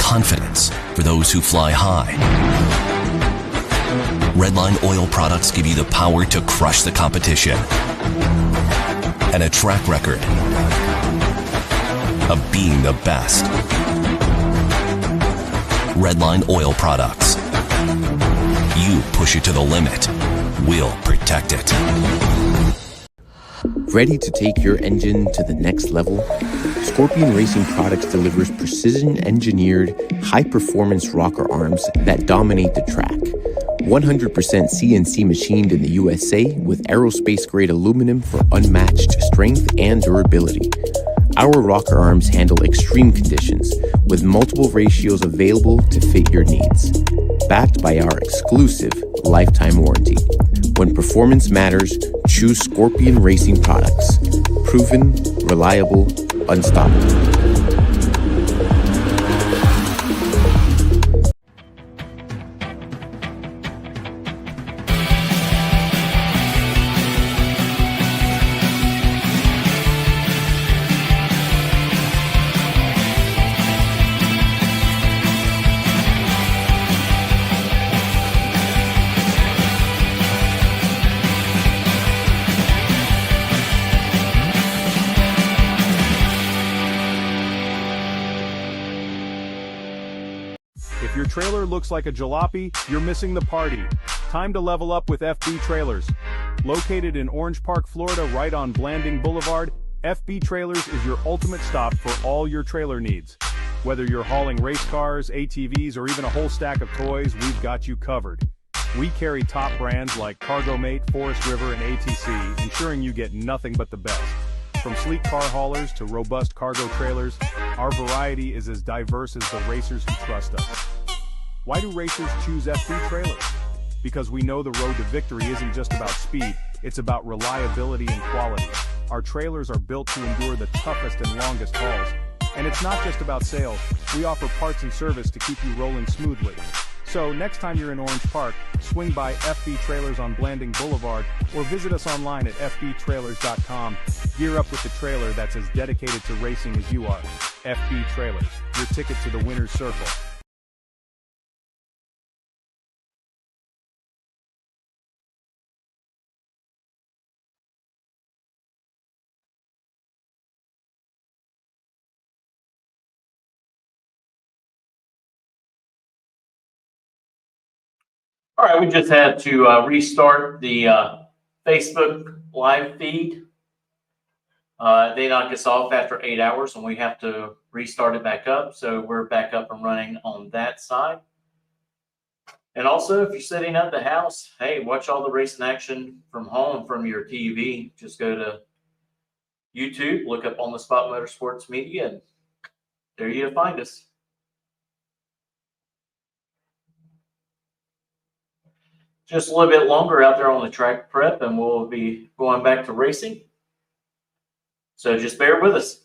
Confidence for those who fly high. Redline oil products give you the power to crush the competition. And a track record of being the best. Redline oil products. You push it to the limit. We'll protect it. Ready to take your engine to the next level? Scorpion Racing Products delivers precision-engineered, high-performance rocker arms that dominate the track. 100% CNC machined in the USA with aerospace-grade aluminum for unmatched strength and durability. Our rocker arms handle extreme conditions with multiple ratios available to fit your needs. Backed by our exclusive lifetime warranty. When performance matters, choose Scorpion Racing Products. Proven, reliable, unstoppable. If your trailer looks like a jalopy, you're missing the party. Time to level up with FB Trailers. Located in Orange Park, Florida, right on Blanding Boulevard, FB Trailers is your ultimate stop for all your trailer needs. Whether you're hauling race cars, ATVs, or even a whole stack of toys, we've got you covered. We carry top brands like CargoMate, Forest River, and ATC, ensuring you get nothing but the best. From sleek car haulers to robust cargo trailers, our variety is as diverse as the racers who trust us. Why do racers choose FB Trailers? Because we know the road to victory isn't just about speed, it's about reliability and quality. Our trailers are built to endure the toughest and longest hauls. And it's not just about sales, we offer parts and service to keep you rolling smoothly. So next time you're in Orange Park, swing by FB Trailers on Blanding Boulevard or visit us online at fbtrailers.com. Gear up with the trailer that's as dedicated to racing as you are. FB Trailers, your ticket to the winner's circle. All right, we just had to restart the Facebook live feed. They knocked us off after 8 hours, and we have to restart it back up. So we're back up and running on that side. And also, if you're sitting at the house, hey, watch all the racing action from home from your TV. Just go to YouTube, look up On the Spot Motorsports Media, and there you find us. Just a little bit longer out there on the track prep, and we'll be going back to racing. So just bear with us.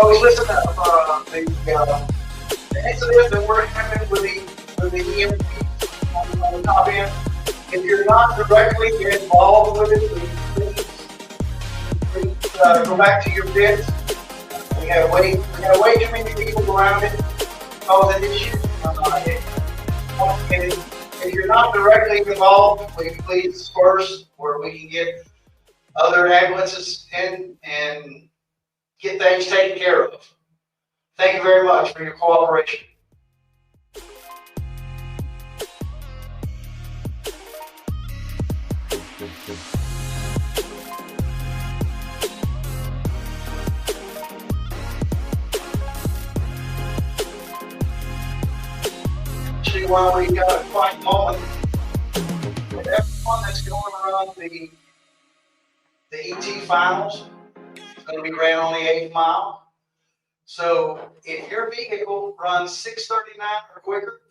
folks, listen up. The incident that we're having with the EMP on the top end, if you're not directly involved with it, please go back to your pits. We have way too many people around it causing issues. If you're not directly involved, will you please disperse where we can get other ambulances in and get things taken care of. Thank you very much for your cooperation. Actually, while we got a quiet moment, everyone that's going around the ET finals is going to be ran on the 8th mile. So if your vehicle runs 6:39 or quicker,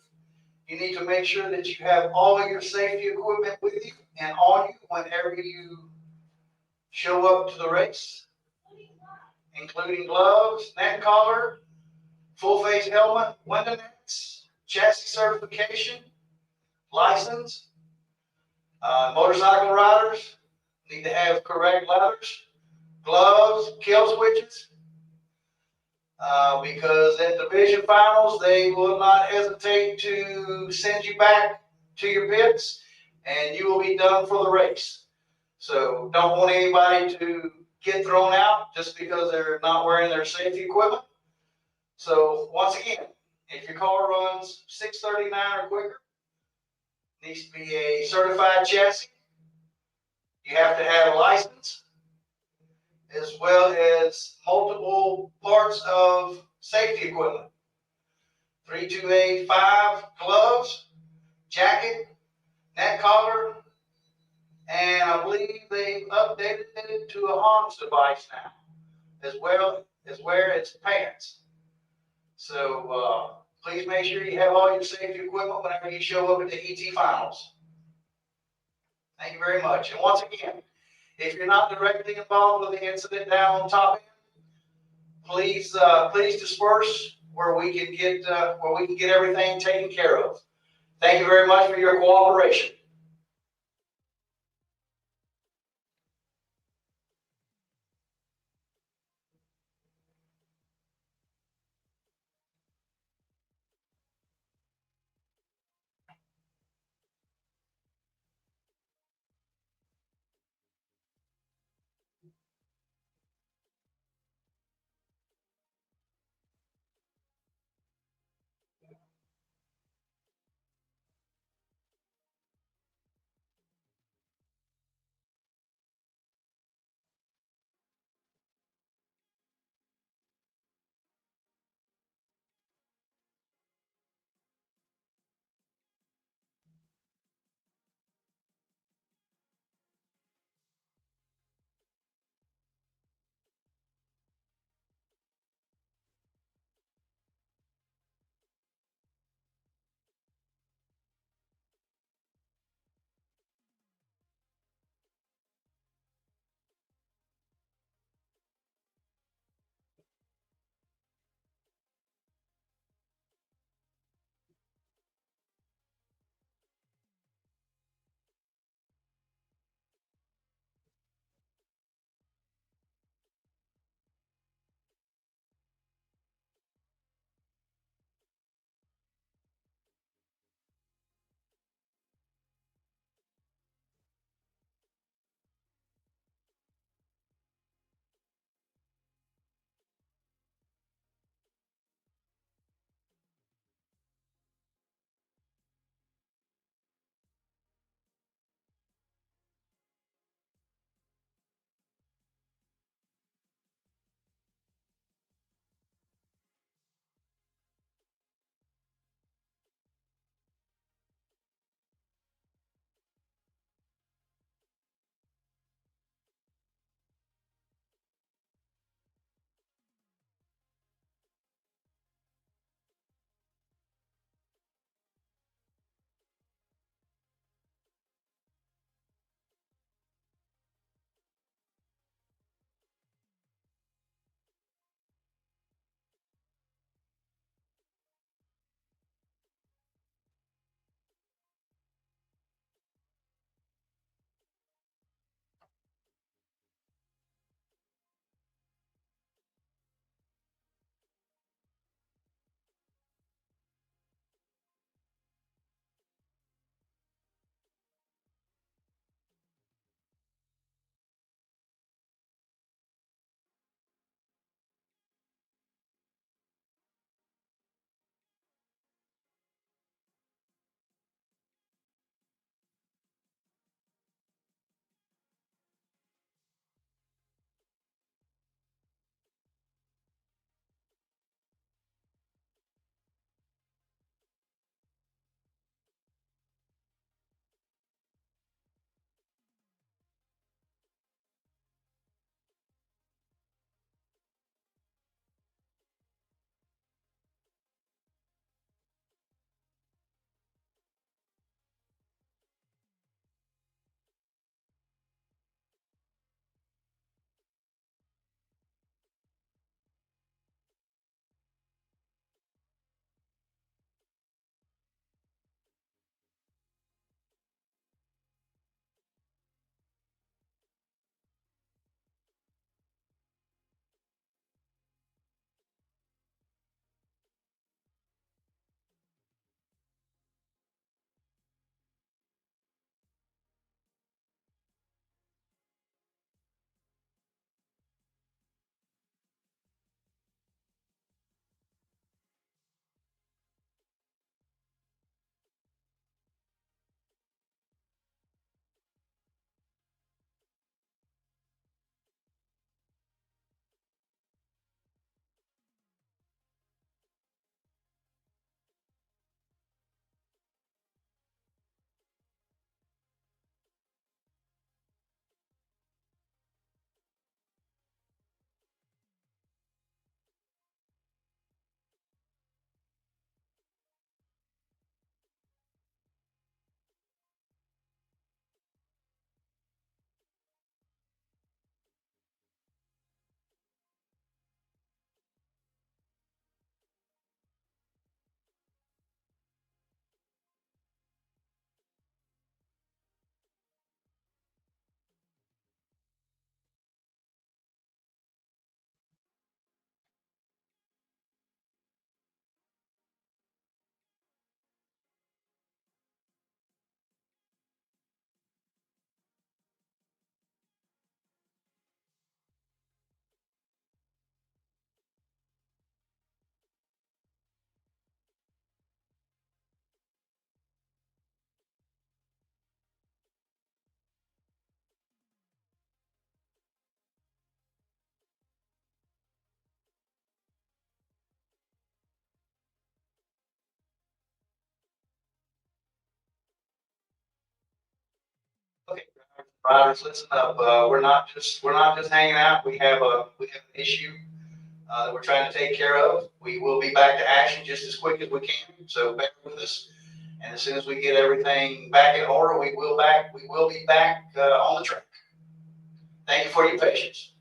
you need to make sure that you have all of your safety equipment with you and on you whenever you show up to the race, including gloves, neck collar, full face helmet, window nets, chassis certification, license. Motorcycle riders need to have correct leathers, gloves, kill switches. Because at division finals, they will not hesitate to send you back to your pits and you will be done for the race. So don't want anybody to get thrown out just because they're not wearing their safety equipment. So once again, if your car runs 6:39 or quicker, needs to be a certified chassis. You have to have a license, as well as multiple parts of safety equipment. 3285 gloves, jacket, neck collar, and I believe they've updated it to a harness device now, as well as wear its pants. So please make sure you have all your safety equipment whenever you show up at the ET finals. Thank you very much. And once again, if you're not directly involved with the incident down on top end, please disperse where we can get everything taken care of. Thank you very much for your cooperation. Riders, listen up. We're not just hanging out. We have an issue that we're trying to take care of. We will be back to action just as quick as we can. So bear with us. And as soon as we get everything back in order, we will be back on the track. Thank you for your patience.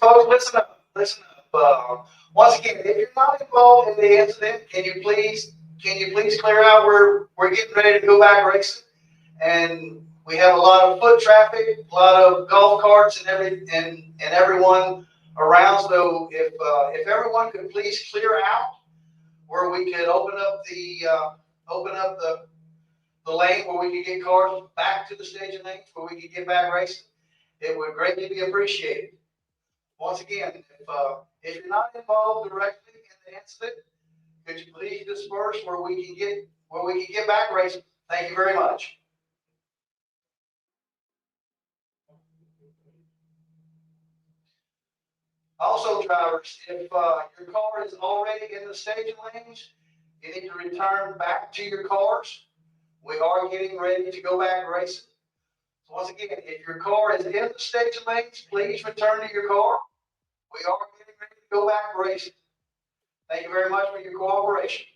folks, listen up. Listen up. Once again, if you're not involved in the incident, can you please clear out? We're getting ready to go back racing, and we have a lot of foot traffic, a lot of golf carts, and everyone around. So if everyone could please clear out, where we could open up the lane where we could get cars back to the staging lanes, where we could get back racing, it would greatly be appreciated. Once again, if you're not involved directly in the incident, could you please disperse where we can get back racing? Thank you very much. Also, drivers, if your car is already in the staging lanes, you need to return back to your cars. We are getting ready to go back racing. So once again, if your car is in the staging lanes, please return to your car. We are getting ready to go back racing. Thank you very much for your cooperation.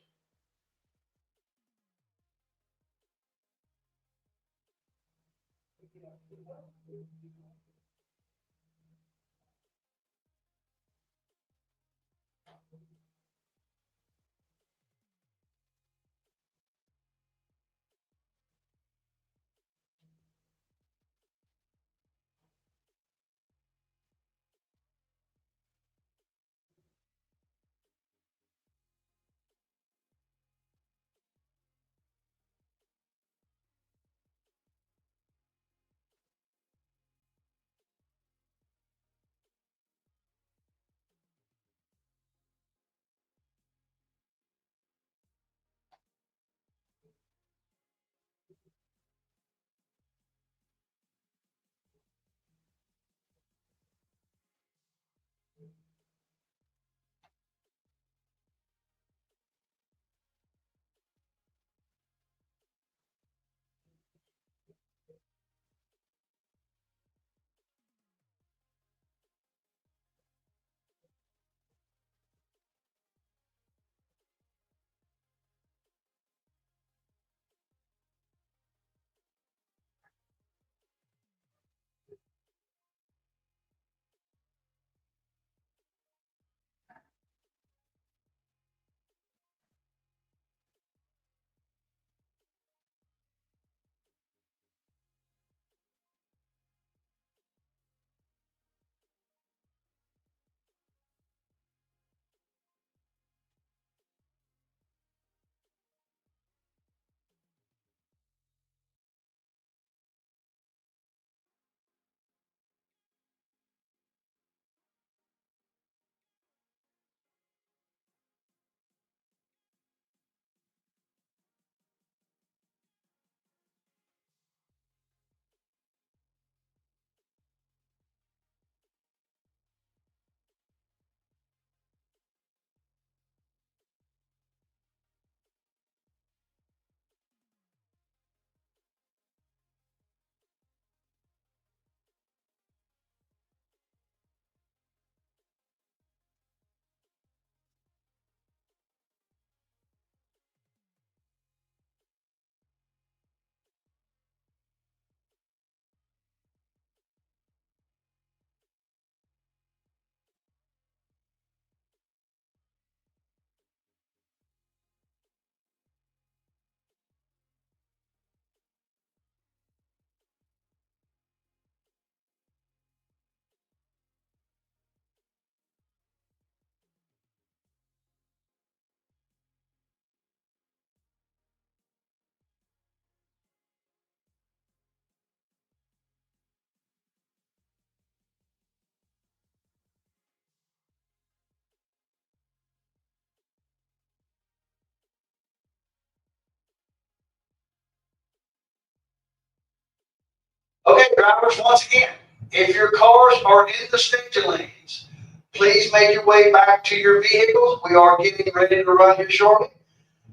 Okay, drivers, once again, if your cars are in the staging lanes, please make your way back to your vehicles. We are getting ready to run here shortly.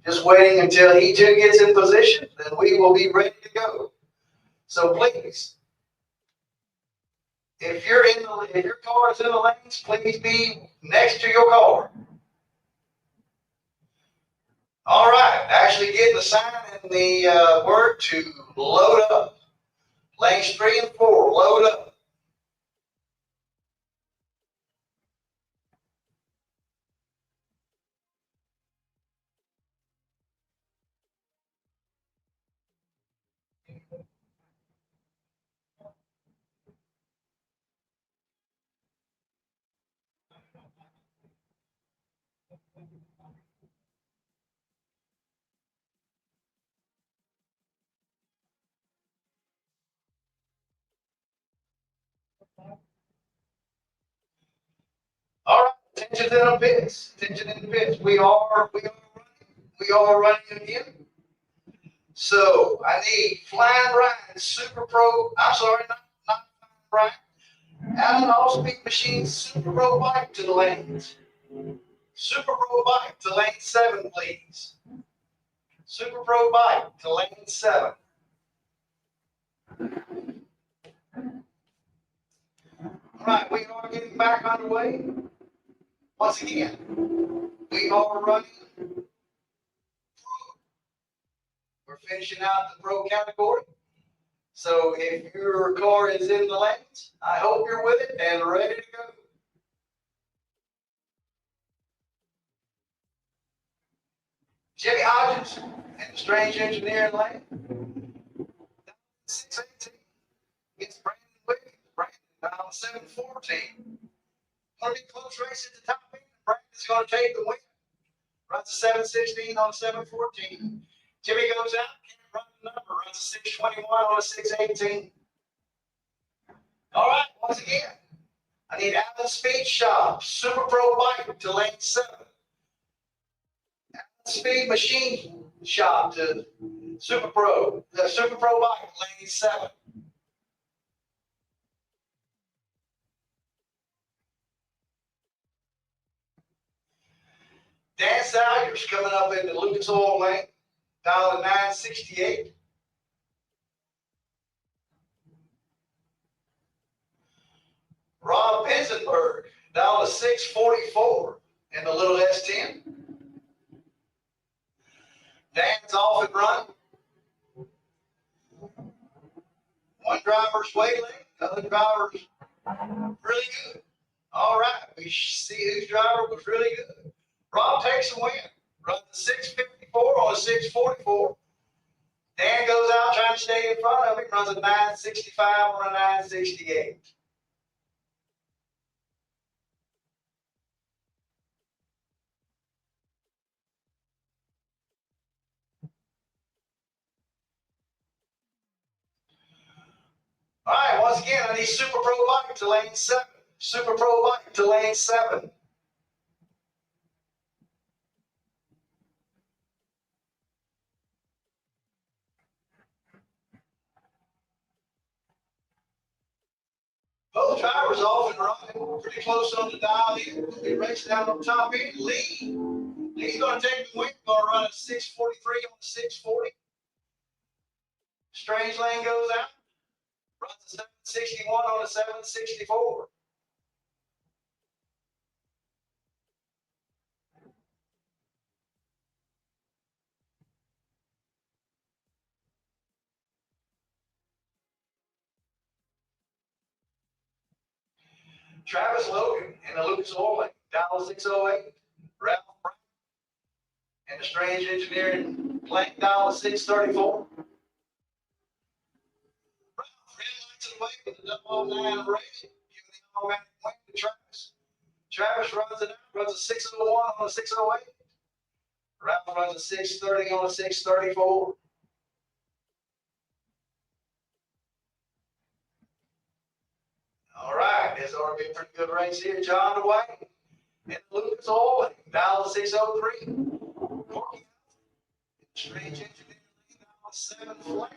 Just waiting until E2 gets in position, then we will be ready to go. So please, if your car is in the lanes, please be next to your car. All right, actually getting the sign and the word to load up. Lanes 3 and 4, load up. All right, attention in the pits. Attention in the pits. We are running again. So I need Flying Ryan Super Pro. I'm sorry, not Flying Ryan. Allen All-Speed Machine Super Pro bike to the lanes. Super Pro bike to lane 7, please. Super Pro bike to lane 7. All right, we are getting back underway. Once again, we are running. We're finishing out the pro category. So if your car is in the lanes, I hope you're with it and ready to go. Jimmy Hodges and the Strange Engineering lane. 618 gets Brandon Wiggins. Brandon down 714. Going to be close race at the top end. Brandon's going to take the win. Runs a 716 on a 714. Jimmy goes out, can't run the number, runs a 621 on a 618. All right, once again, I need Allen Speed Shop, Super Pro bike to lane 7. Allen Speed Machine Shop to Super Pro, the Super Pro bike, lane 7. Dan Salyers coming up in the Lucas Oil lane, down to 968. Rob Pinsenberg down to 644 in the little S10. Dan's off and running. One driver's waiting, the other driver's really good. All right, we see whose driver was really good. Rob takes the win. Runs the 654 on a 644. Dan goes out trying to stay in front of him. Runs a 965 on a 968. All right, once again, I need Super Pro bike to lane 7. Super Pro bike to lane 7. Both drivers off and running, pretty close on the dial in. We'll be racing down on top end. Lee's going to take the win. Going to run a 643 on the 640. Strange Lane goes out. Runs a 761 on a 764. Travis Logan in the Lucas Oil lane, down 608. Ralph Brown and the Strange Engineering lane, down 634. Ralph red lights it away with the 009 rating, giving the automatic win to Travis. Travis runs it out, runs a 601 on a 608. Ralph runs a 630 on a 634. All right, this ought to be a pretty good race here. John DeWayne and Lucas Oil, down 603. Corky, Strange Engineering, down 7 flat.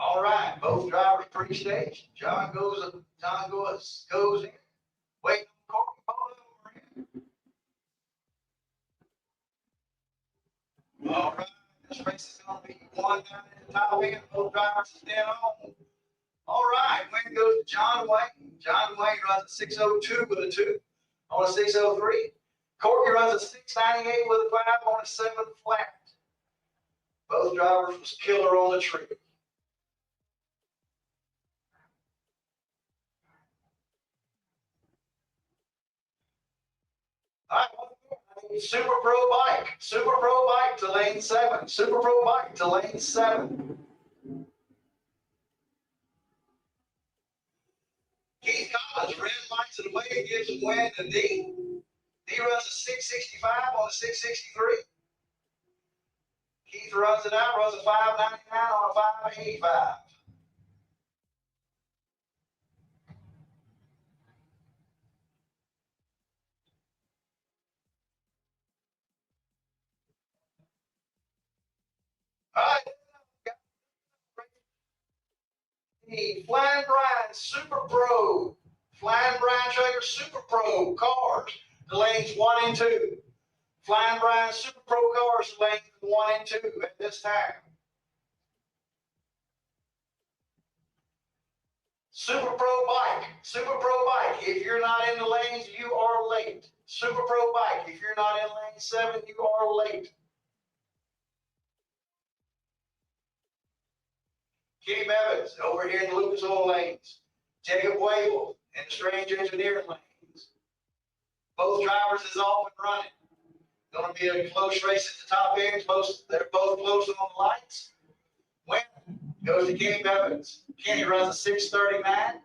All right, both drivers pre-staged. John goes in. Wait, Corky, both of them are in. All right, this race is going to be one down in the top end. Both drivers are dead on. All right, win goes to John Wayne. John Wayne runs a 602 with a 2 on a 603. Corky runs a 698 with a 5 on a 7 flat. Both drivers was killer on the tree. All right, Super Pro Bike. Super Pro Bike to lane 7. Super Pro Bike to lane 7. Keith Collins, red lights it away and gives him win to D. D runs a 665 on a 663. Keith runs it out, runs a 599 on a 585. All right. The Flying Brian Super Pro. Flying Brian Traeger Super Pro cars to lanes 1 and 2. Flying Brian Super Pro cars to lanes 1 and 2 at this time. Super Pro Bike. Super Pro Bike. If you're not in the lanes, you are late. Super Pro Bike. If you're not in lane 7, you are late. Kenny Evans over here in the Lucas Oil lanes. Jacob Wable in the Strange Engineering lanes. Both drivers is off and running. Going to be a close race at the top end. Close. They're both close on the lights. Winner goes to Kenny Evans. Kenny runs a 639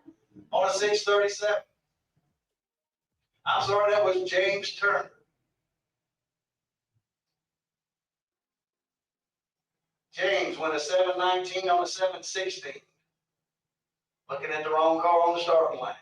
on a 637. I'm sorry, that was James Turner. James went a 719 on a 716. Looking at the wrong car on the starting line.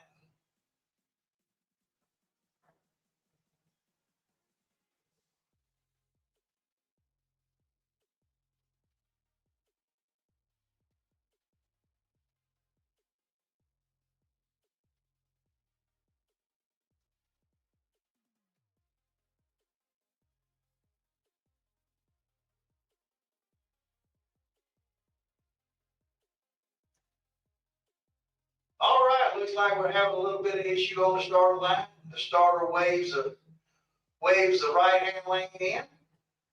All right, looks like we're having a little bit of issue on the starting line. The starter waves the right-hand lane in.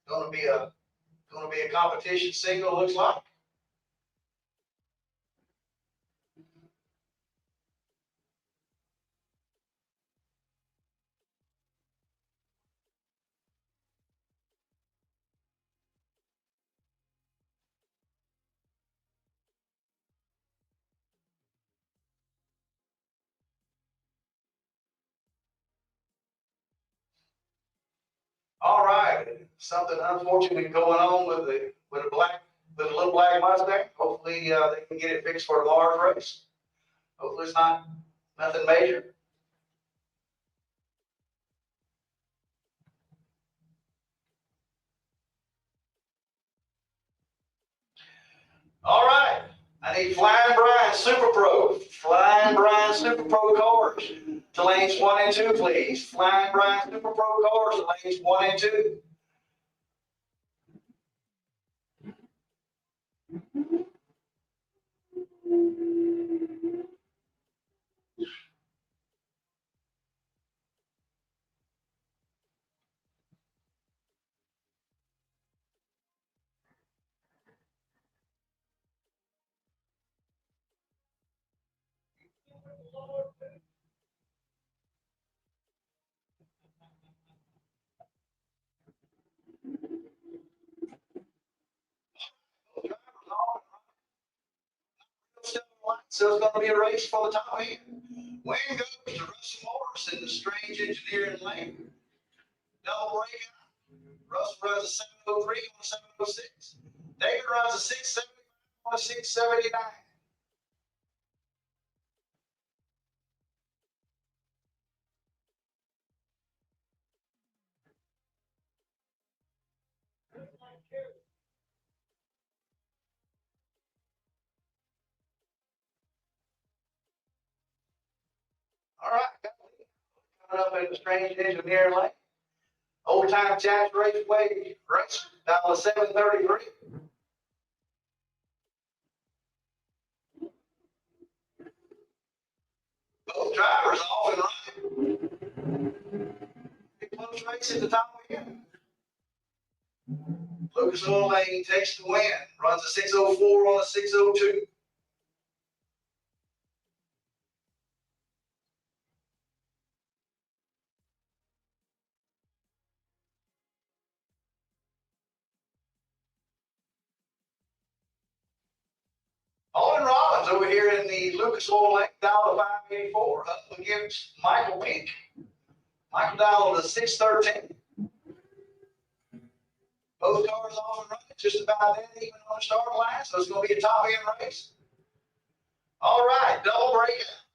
Going to be a competition signal, looks like. All right, something unfortunate going on with a little black Mustang. Hopefully they can get it fixed for tomorrow's race. Hopefully it's nothing major. All right, I need Flying Brian Super Pro. Flying Brian Super Pro cars to lanes 1 and 2, please. Flying Brian Super Pro cars to lanes 1 and 2. So it's going to be a race for the top end. Win goes to Russell Morris in the Strange Engineering lane. Double breakout. Russell runs a 703 on a 706. David runs a 670 on a 679. All right, coming up in the Strange Engineering lane. Old Time Challenge Raceway race, down to 733. Both drivers off and running. Big close race at the top end. Lucas Oil Lane takes the win, runs a 604 on a 602. over here in the Lucas Oil Lane, down to 584, up against Michael Pink. Michael down to 613. Both cars off and running, just about dead even on the starting line, so it's going to be a top end race. All right, double breakout.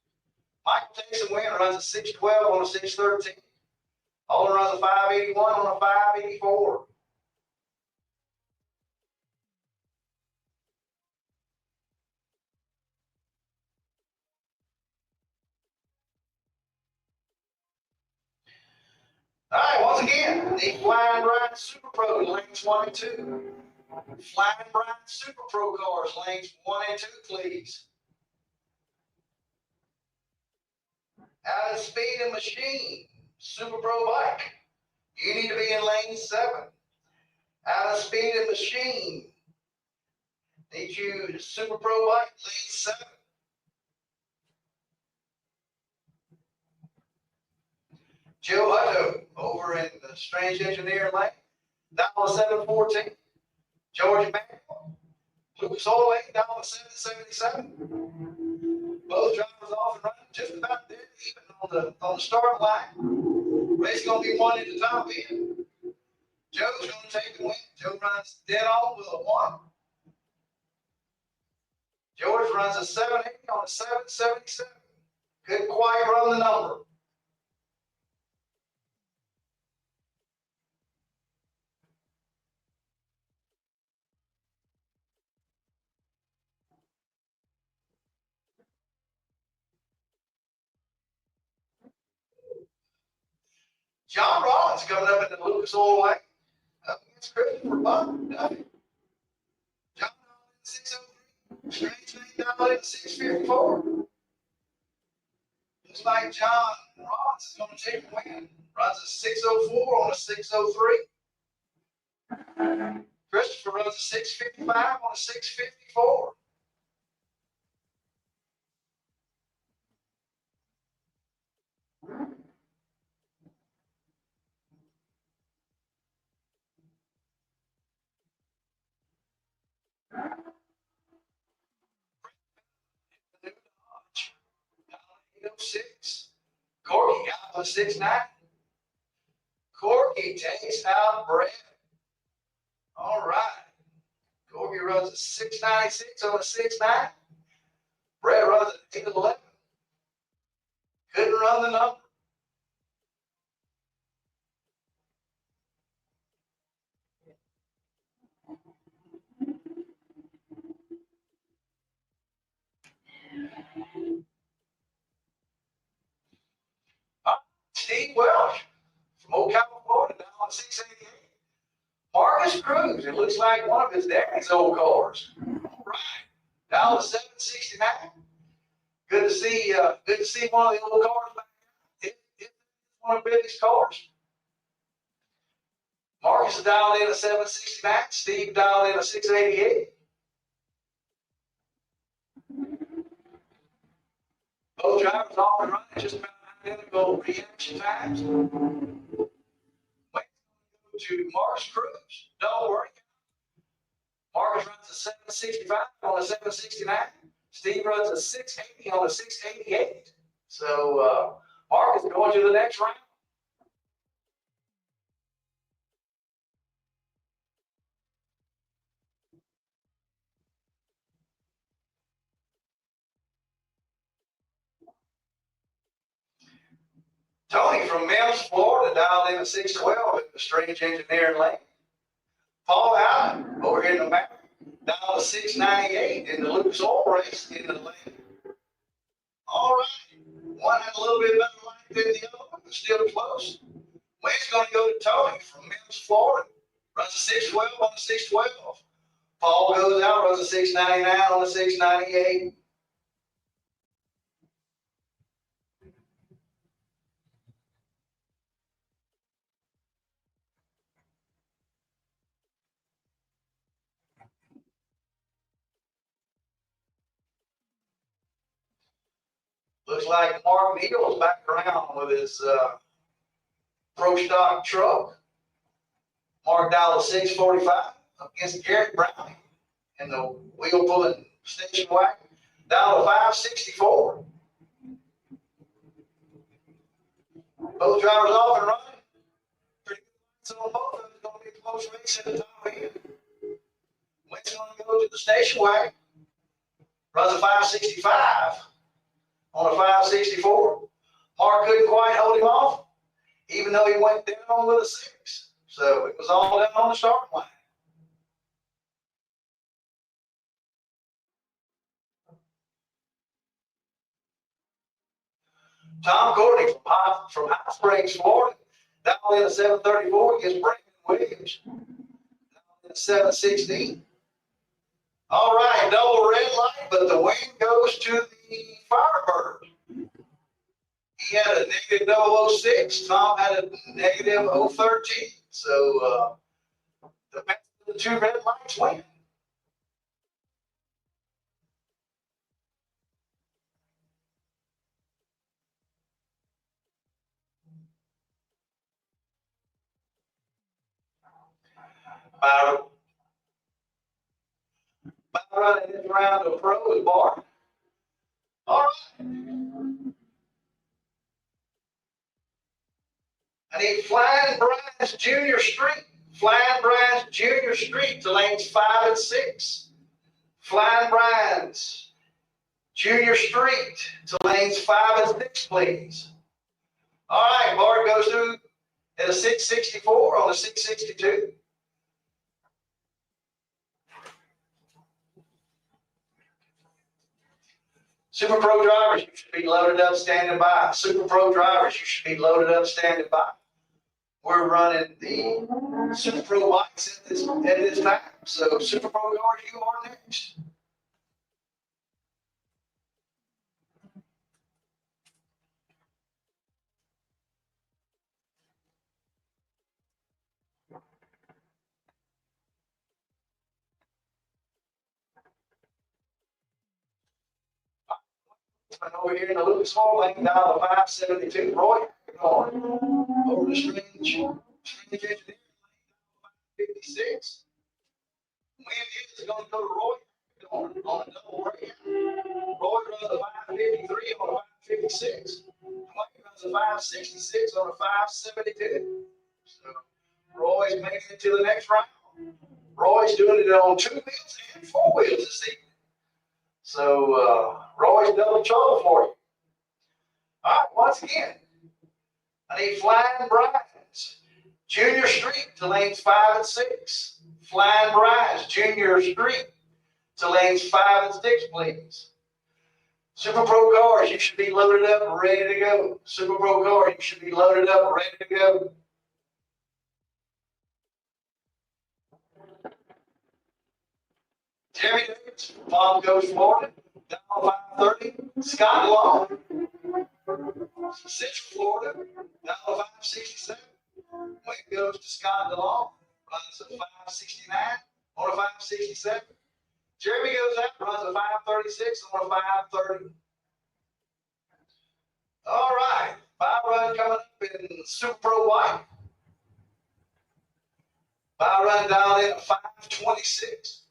Michael takes a win, runs a 612 on a 613. Olin runs a 581 on a 584. All right, once again, the Flying Brian Super Pro lanes 1 and 2. Flying Brian Super Pro cars lanes 1 and 2, please. Out of Speed and Machine Super Pro bike, you need to be in lane 7. Out of Speed and Machine, need you Super Pro bike lane 7. Joe Hutto over in the Strange Engineer lane, down to 714. George Manuel, Lucas Oil Lane, down to 777. Both drivers off and running, just about dead even on the start line. Race gonna be won at the top end. Joe's gonna take the win. Joe runs dead on with a 1. George runs a 780 on a 777. Couldn't quite run the number. John Rollins coming up in the Lucas Oil Lane. Up against Christopher Buck. John Rollins 603. Strange Lane down in 654. Looks like John Rollins is going to take the win. Runs a 604 on a 603. Christopher runs a 655 on a 654. Corky out of 6'9". Corky takes out Brett. All right. Corky runs a 696 on a 6'9". Brett runs an 811. Couldn't run the number. Steve Welsh from Ocala, Florida, down on 688. Marcus Cruz, it looks like one of his daddy's old cars. All right, down to 769. Good to see one of the old cars back there. It's one of Billy's cars. Marcus is dialed in a 769. Steve dialed in a 688. Both drivers off and running just about identical reaction times. Wait to Marcus Cruz. Don't worry. Marcus runs a 765 on a 769. Steve runs a 680 on a 688. So Marcus going to the next round. Tony from Mims, Florida, dialed in a 612 at the Strange Engineering lane. Paul Allen over here in the back, dialed a 698 in the Lucas Oil race in the lane. All right. One had a little bit better line than the other one, but still close. Wayne's going to go to Tony from Mims, Florida. Runs a 612 on the 612. Paul goes out, runs a 699 on the 698. Looks like Mark Neal's back around with his pro stock truck. Mark dialed a 645 against Garrett Browning in the wheel pulling station wagon. down to 564. Both drivers off and running. Pretty good. So on both of them, it's going to be a close race at the top end. Winston going to go to the station wagon. Runs a 565 on a 564. Mark couldn't quite hold him off, even though he went down with a 6. So it was all down on the starting line. Tom Courtney from Hot Springs, Florida, down in a 734 against Brandon Williams. Down in a 716. All right, double red light, but the win goes to the Firebird. He had a negative 006. Tom had a negative 013. So the two red lights win. By running this round of pro is Bart. All right. I need Flying Brian's Junior Street. Flying Brian's Junior Street to lanes 5 and 6. Flying Brian's Junior Street to lanes 5 and 6, please. All right, Bart goes through at a 664 on a 662. Super Pro drivers, you should be loaded up, standing by. Super Pro drivers, you should be loaded up, standing by. We're running the Super Pro bikes at this time. So Super Pro cars, you are next. Over here in the Lucas Hall lane, down to 572. Roy, going over the string engineering, 56. Wind is going to go to Roy on a double red. Roy runs a 553 on a 556. Wayne runs a 566 on a 572. So Roy's making it to the next round. Roy's doing it on 2 wheels and 4 wheels this evening. So Roy's double trouble for you. All right, once again, I need Flying Brian's Junior Street to lanes 5 and 6. Flying Brian's Junior Street to lanes 5 and 6, please. Super Pro cars, you should be loaded up and ready to go. Super Pro cars, you should be loaded up and ready to go. Jeremy Davis, Palm Coast, Florida, down 530. Scott Long, Central Florida, down 567. Wayne goes to Scott DeLong, runs a 569 on a 567. Jeremy goes out, runs a 536 on a 530. All right, 5 run coming up in Super Pro White. 5 run down in 526.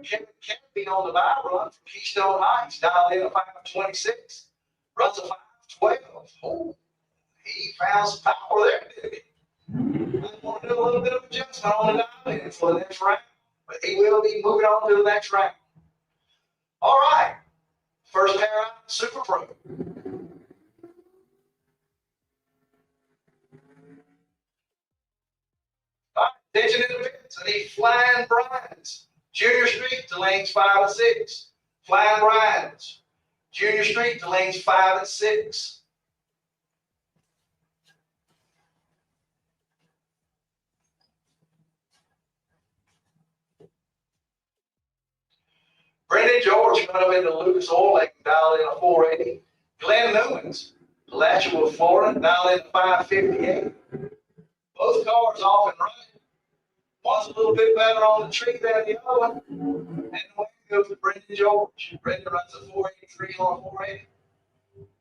Kevin Kennedy on the bye run from Keystone Heights, down in a 526. Runs a 512. Oh, he found some power there, didn't he? I want to do a little bit of adjustment on the dial for the next round, but he will be moving on to the next round. All right, first pair out, Super Pro. All right, attention in the pits. I need Flying Brian's Junior Street to lanes 5 and 6. Flying Brian's Junior Street to lanes 5 and 6. Brendan George coming up into Lucas Oil Lake, dialed in a 480. Glenn Newman's, Alachua, Florida, dialed in a 558. Both cars off and running. One's a little bit better on the tree than the other one. And the way goes to Brendan George. Brendan runs a 483 on a 480.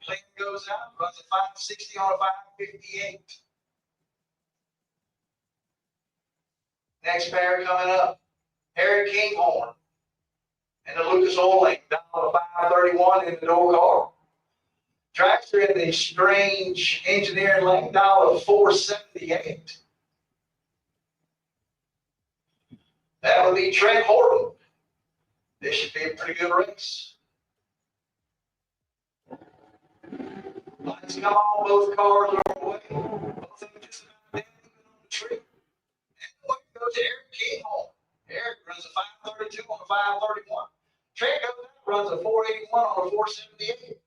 Clayton goes out, runs a 560 on a 558. Next pair coming up, Harry Kinghorn and the Lucas Oil Link down on a 531 in the door car. Tracks are in the Strange Engineering Lane down a 478. That would be Trent Horton. This should be a pretty good race. Lights come on, both cars are away. Both of them just about dead even on the tree. And away goes Eric Kinghorn. Eric runs a 532 on a 531. Trent goes out, runs a 481 on a 478.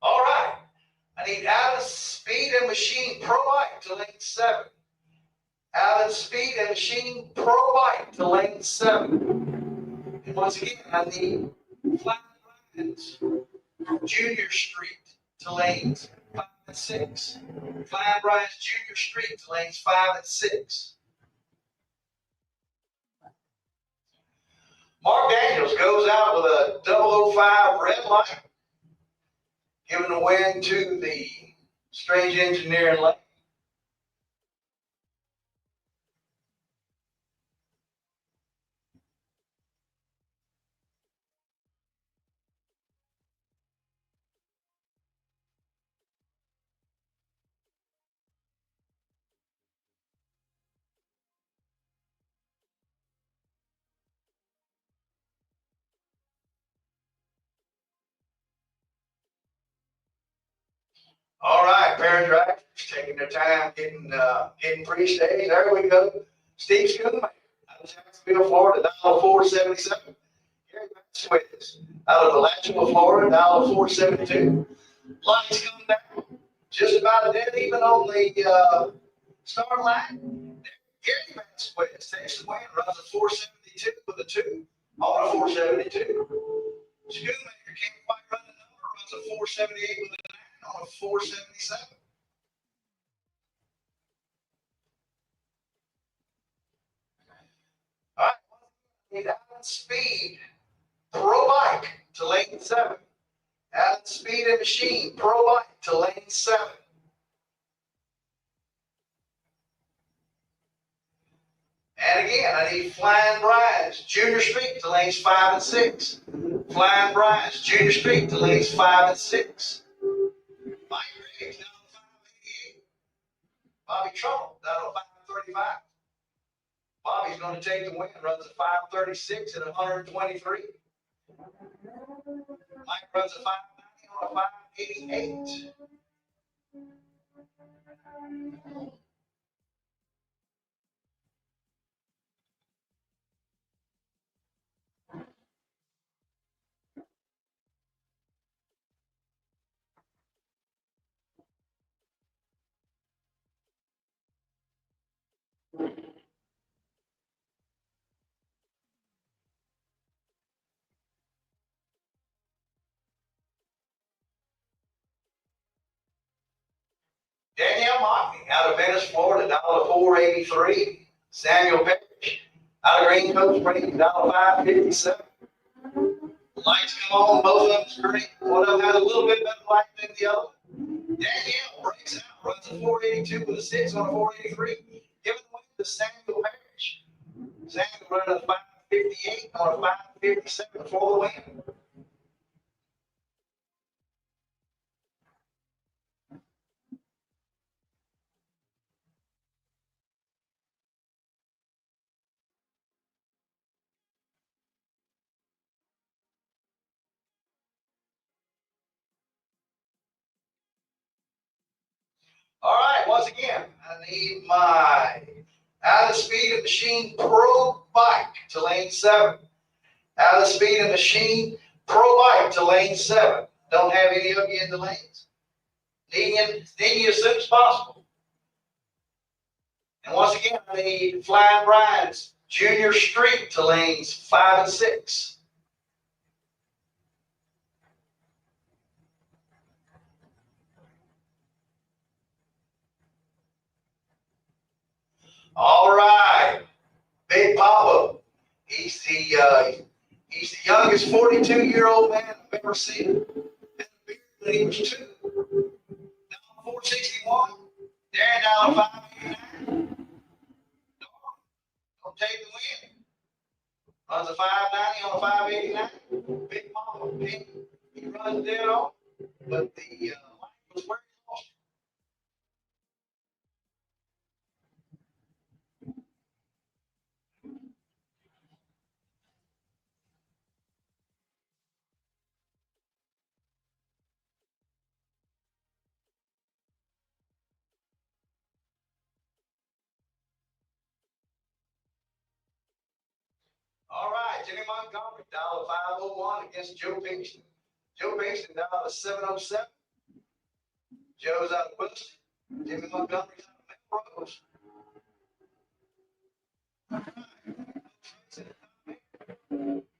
All right. I need Allen Speed and Machine Pro Bike to lane 7. Allen Speed and Machine Pro Bike to lane 7. And once again, I need Flat Lines Junior Street to lanes 5 and 6. Flat Lines Junior Street to lanes 5 and 6. Mark Daniels goes out with a 005 red light, giving the win to the Strange Engineering Lane. All right, parent drivers taking their time getting pre-stage. There we go. Steve Schoonmaker out of Jacksonville, Florida, $477. Gary Vasquez out of Alachua, Florida, $472. Lights come down. Just about dead even on the start line. Gary Vasquez takes the win, runs a 472 with a 2 on a 472. Schoonmaker can't quite run the number, runs a 478 with a 9 on a 477. All right, need Allen Speed Pro Bike to lane 7. Allen Speed and Machine Pro Bike to lane 7. And again, I need Flying Brides Junior Street to lanes 5 and 6. Flying Brides Junior Street to lanes 5 and 6. Mike Riggs down to 588. Bobby Trumbull down to 535. Bobby's going to take the win, runs a 536 at 123. Mike runs a 590 on a 588. Danielle Mockney out of Venice, Florida, $483. Samuel Parrish out of Green Cove Springs, $557. Lights come on, both of them's great. One of them has a little bit better light than the other. Danielle breaks out, runs a 482 with a 6 on a 483. Giving the win to Samuel Parrish. Samuel running a 558 on a 557 for the win. All right, once again, I need my Allen Speed and Machine Pro Bike to lane 7. Allen Speed and Machine Pro Bike to lane 7. Don't have any of you in the lanes. Need you as soon as possible. And once again, I need Flying Brian's Junior Street to lanes 5 and 6. All right, Big Papa. He's the youngest 42-year-old man I've ever seen. Had a beard when he was 2. Down 461. Darren down 589. Don't take the win. Runs a 590 on a 589. Big Papa. He runs dead on. But the line was where he lost. All right, Jimmy Montgomery, $501 against Joe Pinkston. Joe Pinkston down to 707. Joe's out of Wilson. Jimmy Montgomery's out of Melrose.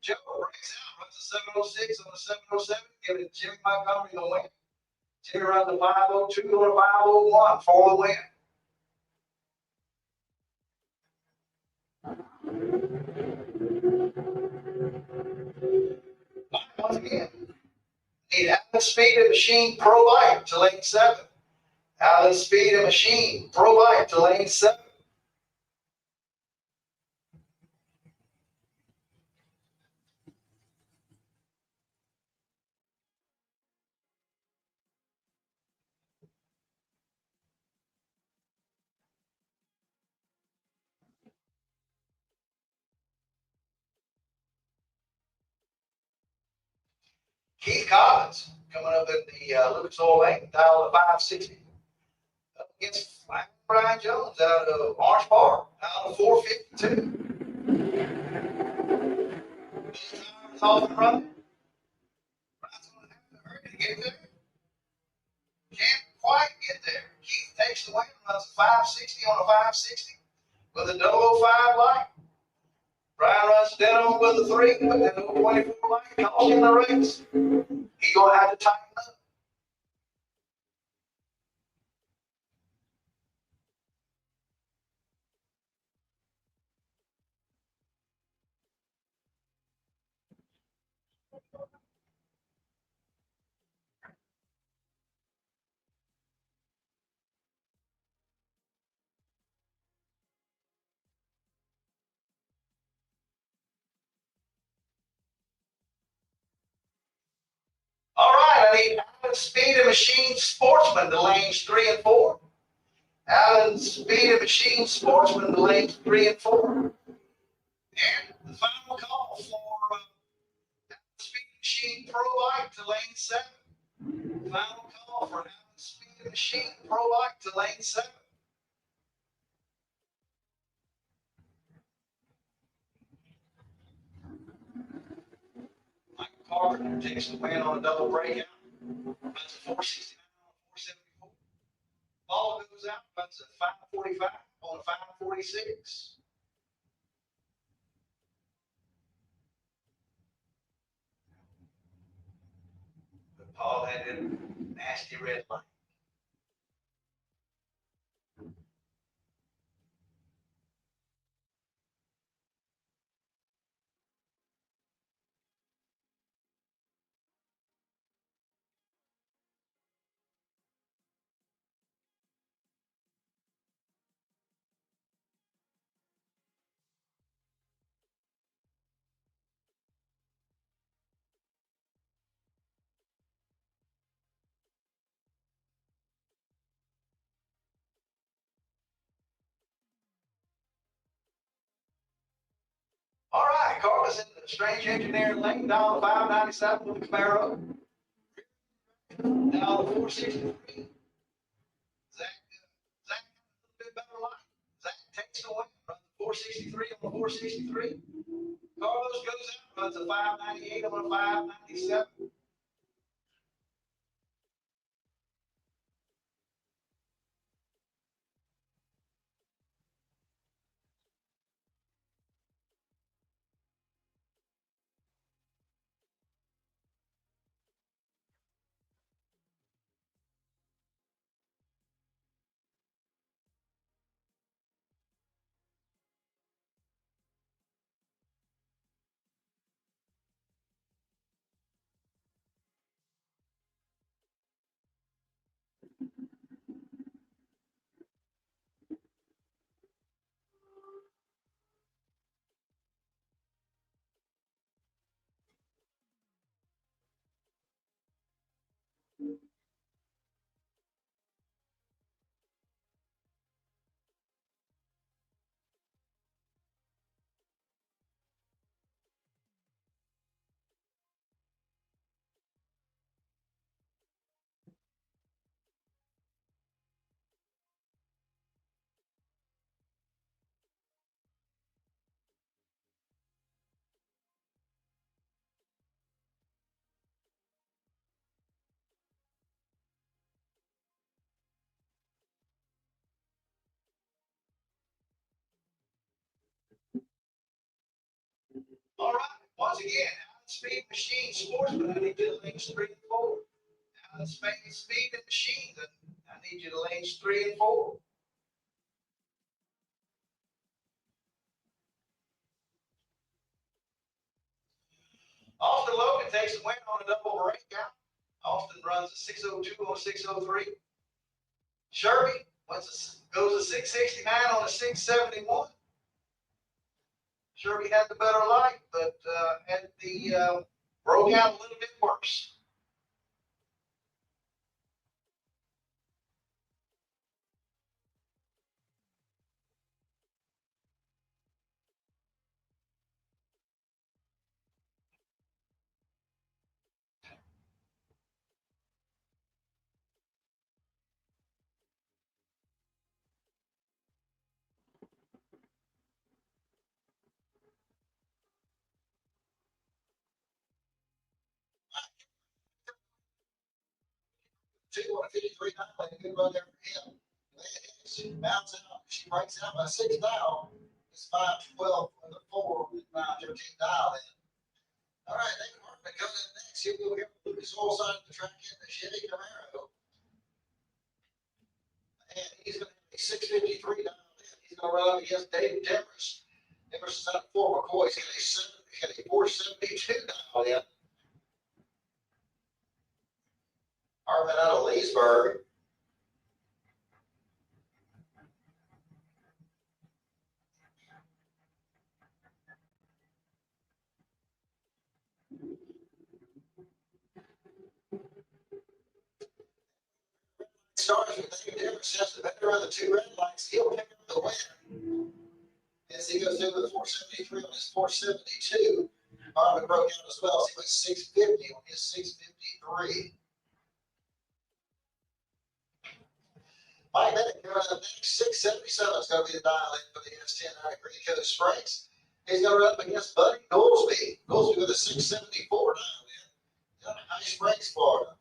Joe breaks out, runs a 706 on a 707, giving Jimmy Montgomery the win. Jimmy runs a 502 on a 501 for the win. Once again, need Alan Speed and Machine Pro Light to lane 7. Alan Speed and Machine Pro Light to lane 7. Keith Collins coming up in the Lucas Oil Lane, dial to 560. Up against Brian Jones out of Orange Park, out of 452. Tires off and running. Brian's going to have to hurry to get there. Can't quite get there. Keith takes the win, runs a 560 on a 560 with a 005 light. Brian runs dead on with a 3, but that 024 light cost him the race. He's going to have to tighten up. All right, I need Alan Speed and Machine Sportsman to lanes 3 and 4. Alan Speed and Machine Sportsman to lanes 3 and 4. And the final call for Alan Speed and Machine Pro Light to lane 7. Final call for Alan Speed and Machine Pro Light to lane 7. Michael Carpenter takes the win on a double breakout. Runs a 469 on a 474. Ball goes out, runs a 545 on a 546. But Paul had a nasty red light. All right, Carlos in the Strange Engineering lane, down 597 with the Camaro. Down 463. Zach, a little bit better line. Zach takes the win, runs a 463 on the 463. Carlos goes out, runs a 598 on a 597. All right, once again, Speed Machine Sportsman, I need you to lanes 3 and 4. Speed and Machines, I need you to lanes 3 and 4. Austin Logan takes the win on a double breakout. Austin runs a 602 on a 603. Sherby goes a 669 on a 671. Sherby had the better light, but had the broke out a little bit worse. Two on a 53 9, a good run there for him. She bounces out. She breaks out by 6 now. It's 5-12 for the 4 with 9-13 dial in. All right, David Hartman comes in next. He'll go here with Lucas Oil side of the track in the Chevy Camaro. And he's going to be 653 dial in. He's going to run up against David Demarest. Demarest is out of 4 McCoy. He's got a 472 dial in. Hartman out of Leesburg. Starts with David Demarest, has the better of the 2 red lights. He'll pick up the win. As he goes through with a 473 on his 472. Hartman broke out as well. So he went 650 on his 653. Mike Bennett coming up next. 677 is going to be the dial in for the S10 out of Green Coast Springs. He's going to run up against Buddy Goolsby. Goolsby with a 674 dial in. Down in High Springs, Florida.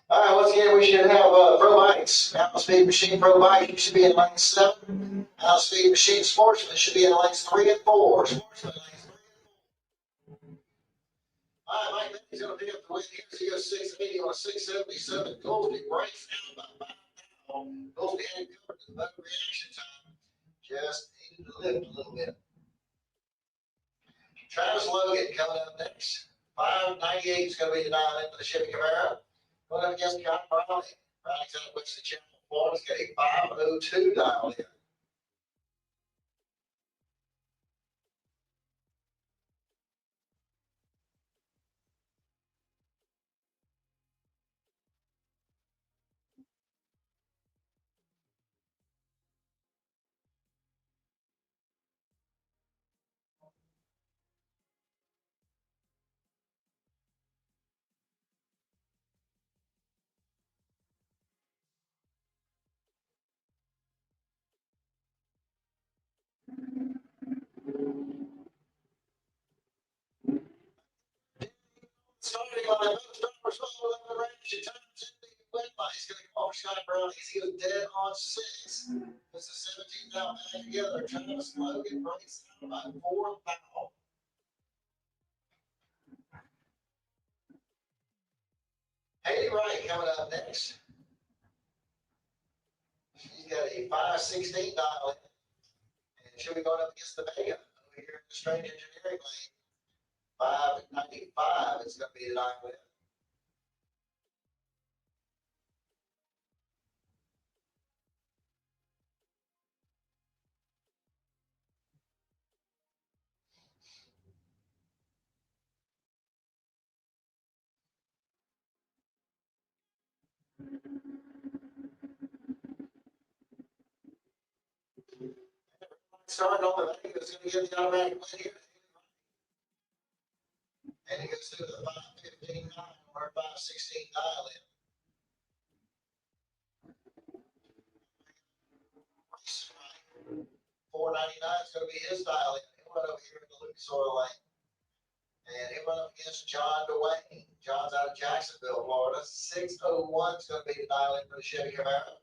All right, once again, we should have Pro Bikes. Mountain Speed Machine Pro Bike, you should be in lane 7. Mountain Speed Machine Sportsman should be in lanes 3 and 4. Sportsman lanes 3 and 4. All right, Mike Bentley's going to pick up the win here. So he goes 680 on a 677. Goolsby breaks down by 5 now. Goolsby had covered the better reaction time. Just needed to lift a little bit. Travis Logan coming up next. 598 is going to be the dial in for the Chevy Camaro. Going up against John Browning. Browning's out of Winston Channel, Florida's got a 502 dial in. Starting line, those drivers all over the range. Times in the wet line. He's going to come over Scott Browning. He goes dead on 6. This is 17 now back together. Travis Logan breaks down by 4 foul. Haley Wright coming up next. She's got a 516 dial in. And she'll be going up against the Vega over here in the Strange Engineering lane. 595 is going to be the dial in. Starting on the Vega is going to get the automatic win here. And he goes through the 515 or 516 dial in. 499 is going to be his dial in. He'll run over here in the Lucas Oil lane. And he went up against John Dwayne. John's out of Jacksonville, Florida. 6:01 is going to be the dial in for the Chevy Camaro.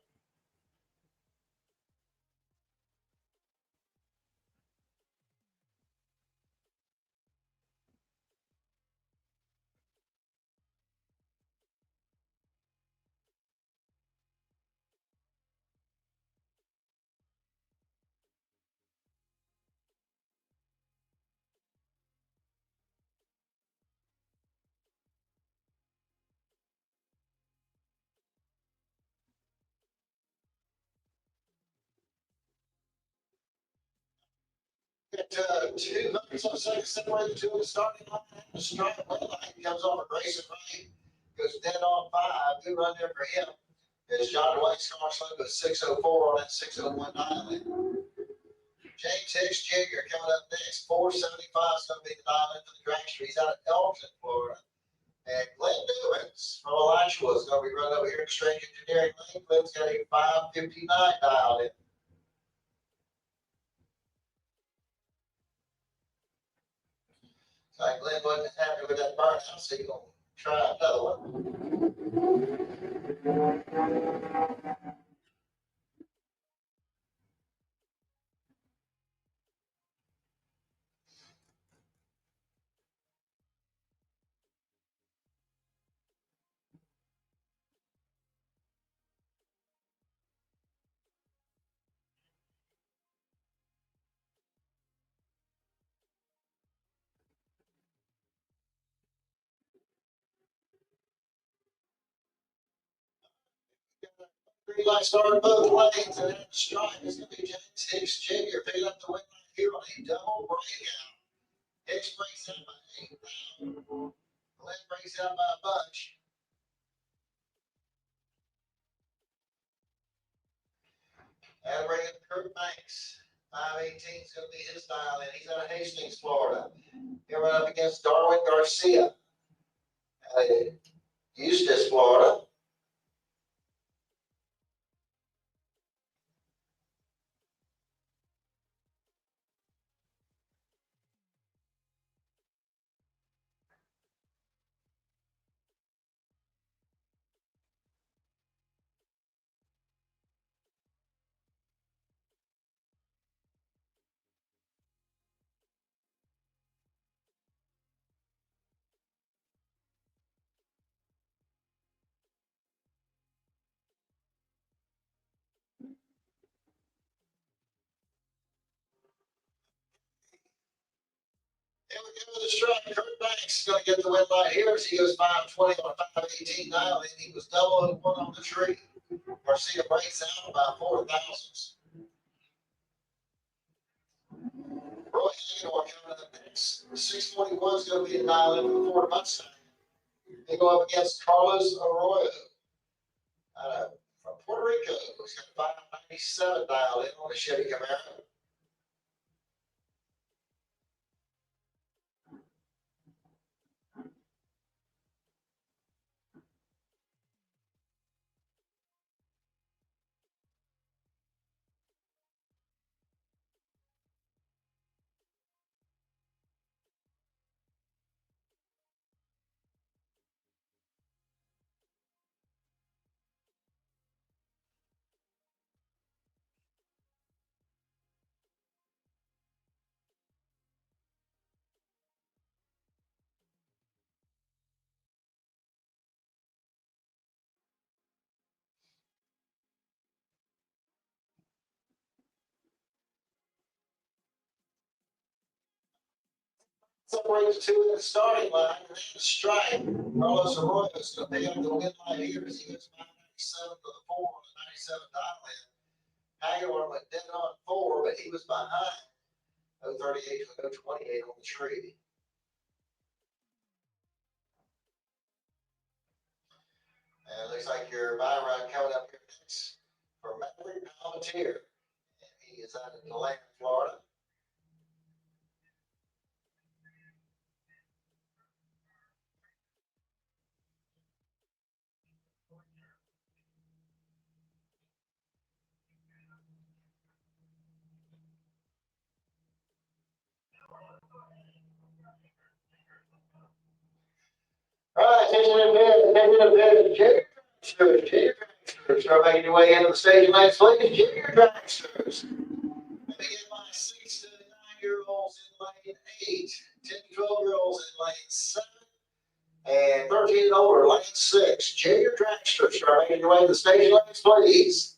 At 2 minutes on the second separated to the starting line. The strike red light comes off a Grayson right. Goes dead on 5. Good run there for him. It's John Dwayne's car slow goes 6:04 on that 6:01 dial in. James Hicks Jr. coming up next. 4:75 is going to be the dial in for the dragster. He's out of Elton, Florida. And Glenn Newens from Alachua is going to be run over here in Strange Engineering Lane. Glenn's got a 5:59 dialed in. So Glenn wasn't happy with that burnout, so he's going to try another one. Green light started both lanes, and then the strike is going to be James Hicks Jr. picking up the win right here on a double breakout. Hicks breaks out by 8 now. Glenn breaks out by a bunch. That'll bring up Kurt Banks. 5:18 is going to be his dial in. He's out of Hastings, Florida. He'll run up against Darwin Garcia. Eustis, Florida. Here we go with the strike. Kurt Banks is going to get the win right here as he goes 5:20 on a 5:18 dial, and he was double one on the tree. Garcia breaks out by 4 thousandths. Roy Hagedorn coming up next. 6:41 is going to be a dial in for the Ford Mustang. They go up against Carlos Arroyo from Puerto Rico. He's got a 5:97 dial in on the Chevy Camaro. Separates the two in the starting line, and then the strike. Carlos Arroyo is going to pick up the win line here as he goes 5:97 for the 4 on the 97 dial in. Hagedorn went dead on 4, but he was behind. 038 to 028 on the tree. And it looks like your buy run coming up here next for Maverick Palmetier. And he is out in Atlanta, Florida. attention in bed, junior dragsters. Start making your way into the staging lanes, please. Junior dragsters. Begin by 6 to 9-year-olds in lane 8, 10 to 12-year-olds in lane 7, and 13 and older, lane 6. Junior dragsters. Start making your way to the staging lanes, please.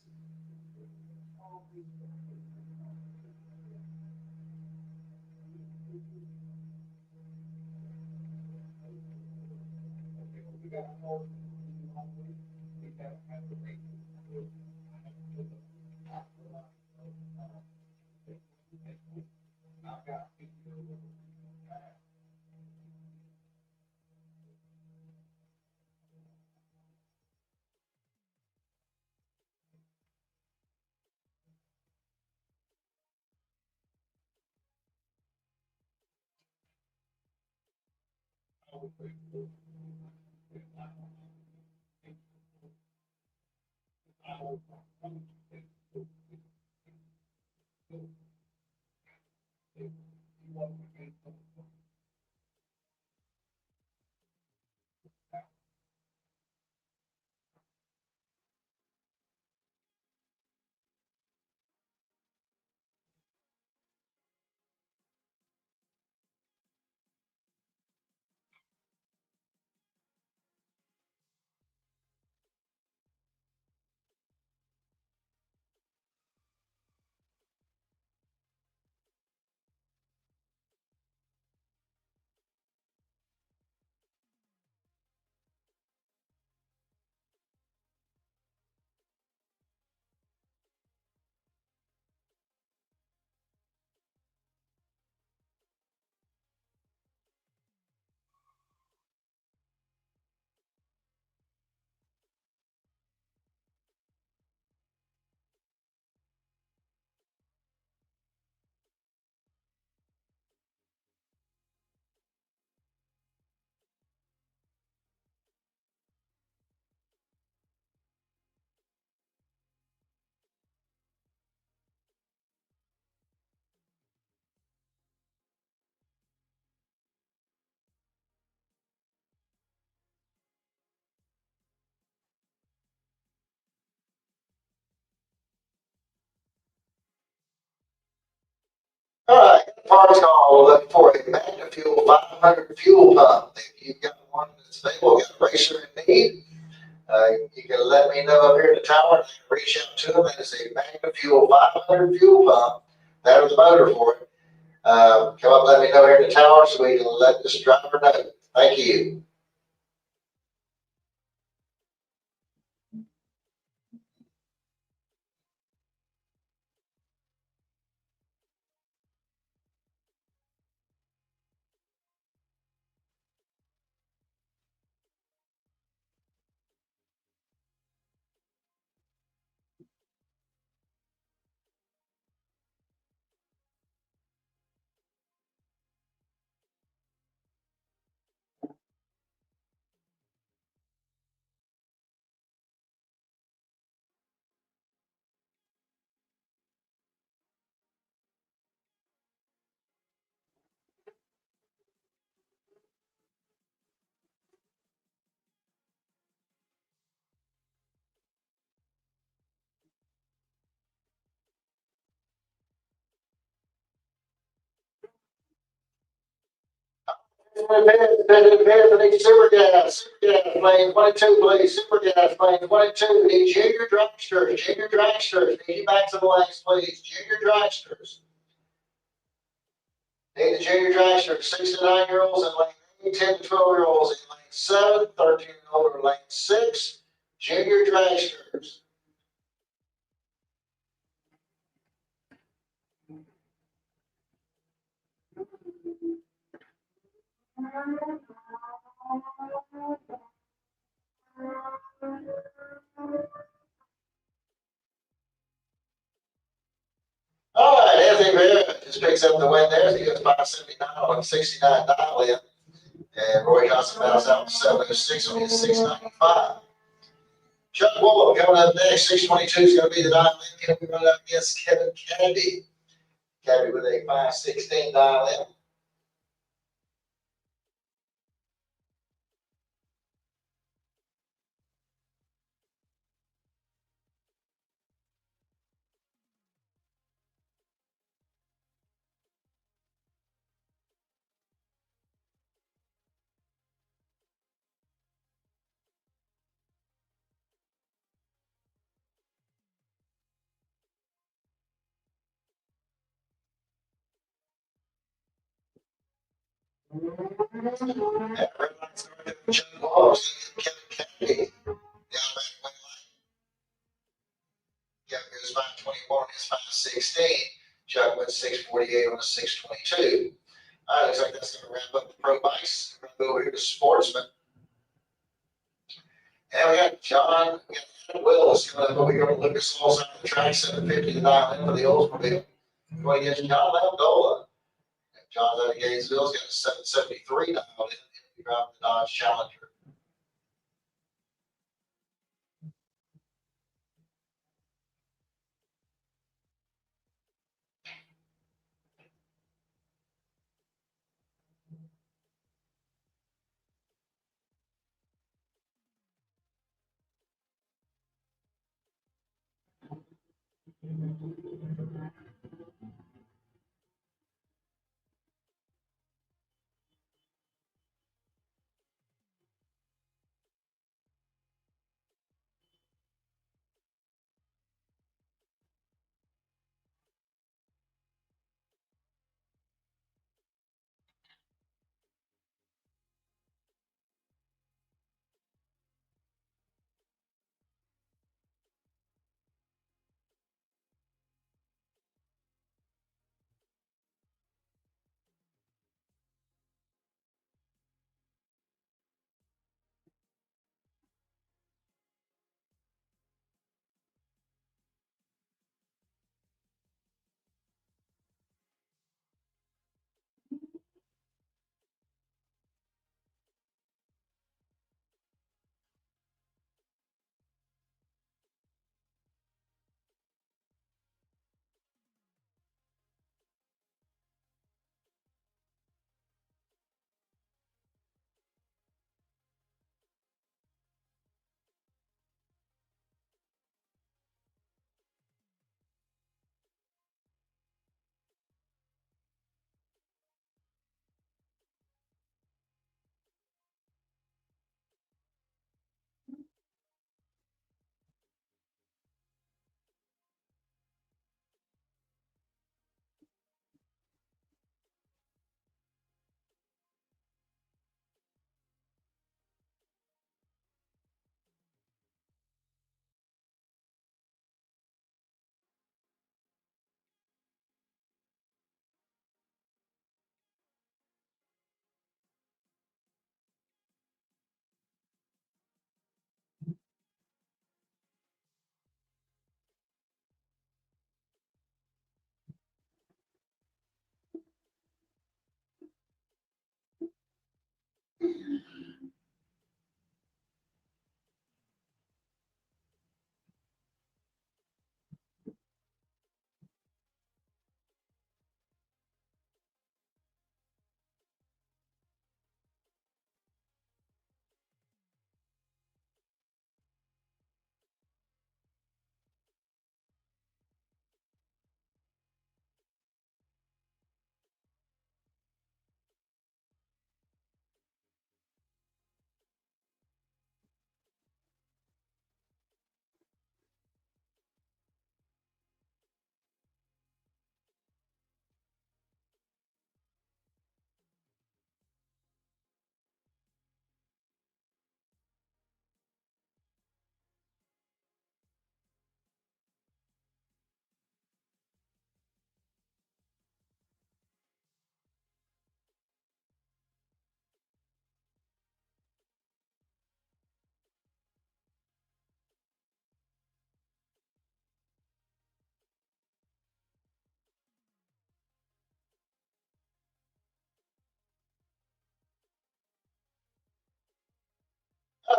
All right, parts call. We're looking for a MagnaFuel 500 fuel pump. If you've got one that's available, got a racer in need, you can let me know up here at the tower and I can reach out to them. That is a MagnaFuel 500 fuel pump. That is the motor for it. Come up, let me know here at the tower so we can let this driver know. Thank you. Need super gas, lanes 1 and 2, please. Super gas, lanes 1 and 2. Need junior dragsters. Need you back to the lanes, please. Junior dragsters. Need the junior dragsters, 6 to 9-year-olds in lane 8, 10 to 12-year-olds in lane 7, 13 and older, lane 6. Junior dragsters. All right, Anthony Rivera just picks up the win there. He goes 579 on 69 dial in. And Roy Johnson bounces out 706 on his 695. Chuck Wolf coming up next. 622 is going to be the dial in. He'll be running up against Kevin Kennedy. Kennedy with a 516 dial in. At red line started Chuck Walls and Kevin Kennedy. The automatic wing line. Kevin goes 521 on his 516. Chuck went 648 on a 622. All right, looks like that's going to wrap up the pro bikes. We're going to go over here to sportsman. And we got Adam Willis coming up over here on Lucas Oil side of the track, 750 to dial in for the Oldsmobile. Going against John Lamdola. John's out of Gainesville. He's got a 773 dialed in. He'll be driving the Dodge Challenger.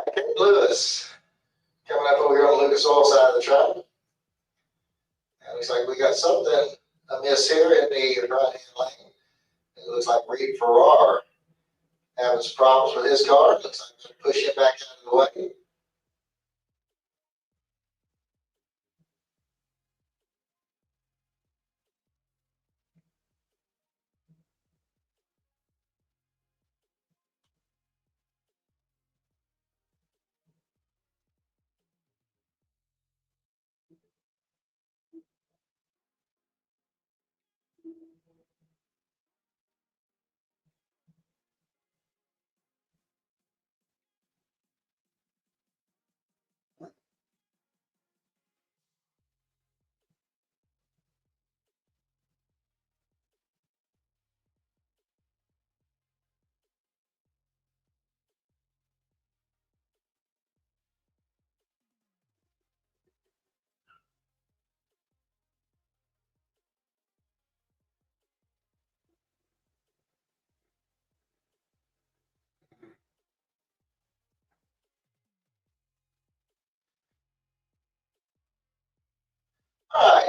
Okay, Lewis coming up over here on the Lucas Oil side of the track. And looks like we got something amiss here in the right-hand lane. It looks like Reed Farrar having some problems with his car. Looks like I'm going to push him back out of the way.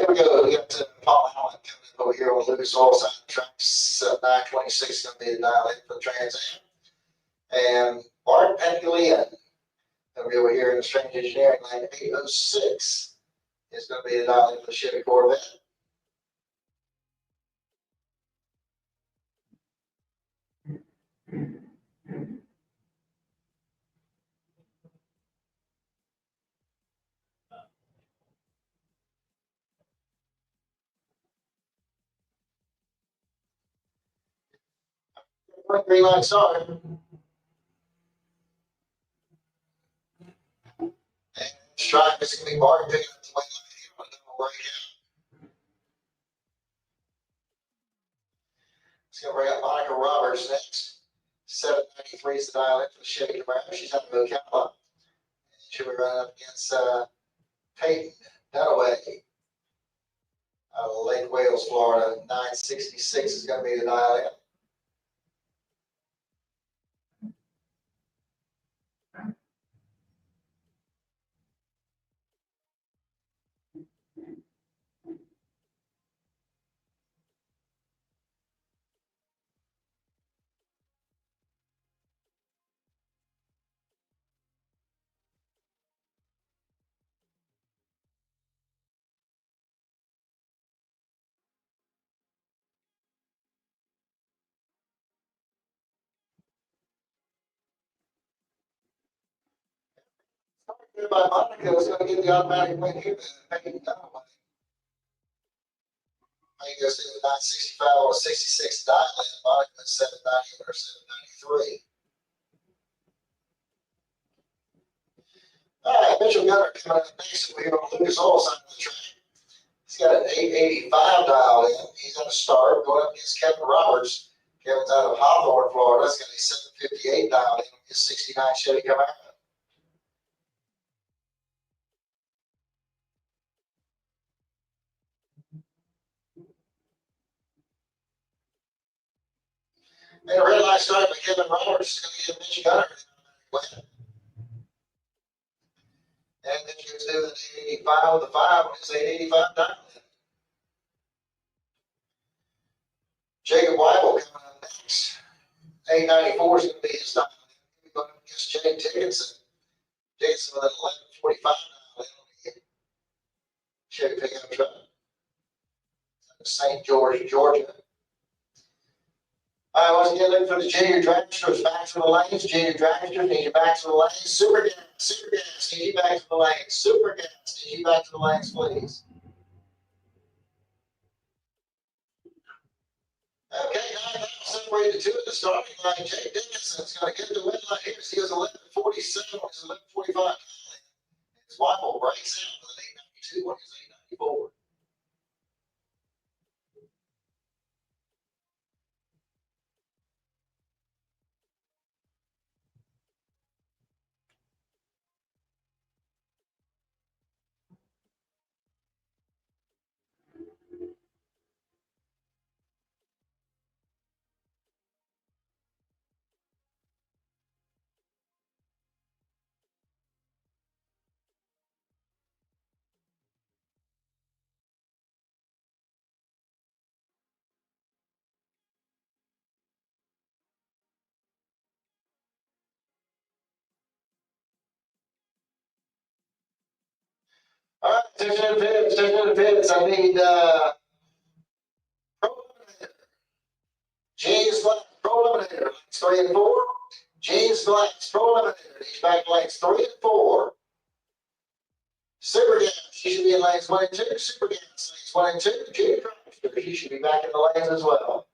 here we go. We got Paul Allen coming up over here on Lucas Oil side of the tracks. 926 is going to be the dial in for the Trans Am. And Bart Pengulian over here in the Strange Engineering lane. 806 is going to be the dial in for the Chevy Corvette. Green light started. And stripe is going to be Bart picking up the wing line here on a double breakout. It's going to bring up Monica Roberts next. 793 is the dial in for the Chevy Camaro. She's out of Ocala. She'll be running up against Peyton Dunaway out of Lake Wales, Florida. 966 is going to be the dial in. Started by Monica is going to get the automatic win here. Peyton Dunaway. You go see the 965 or 66 dial in. Monica 790 or 793. All right, Mitchell Gunner coming up next over here on Lucas Oil side of the track. He's got an 885 dial in. He's going to start going up against Kevin Roberts. Kevin's out of Hawthorne, Florida. That's got a 758 dial in on his 69 Chevy Camaro. And a red light started by Kevin Roberts is going to get Mitch Gunner win. And then you do the 885 with the 5 on his 885 dial in. Jacob Weibel coming up next. 894 is going to be his dial in. He's going up against Jay Dickinson. Dickinson with an 1145 dial in on the Chevy pickup truck. St. George, Georgia. All right, once again, looking for the junior dragsters back to the lanes. Junior dragsters need you back to the lanes. Super gas, need you back to the lanes. Super gas, need you back to the lanes, please. Okay, 9,000 separated two at the starting line. Jay Dickinson's going to get the win line here. He was 1147 on his 1145. His Weibel breaks out with an 892 on his 894. All right, attention to the pits. I need Pro Eliminator. James Black, Pro Eliminator, lanes 3 and 4. James Black's Pro Eliminator, he's back lanes 3 and 4. Super Gas, he should be in lanes 1 and 2. Super Gas, lanes 1 and 2. Junior Dragster, he should be back in the lanes as well.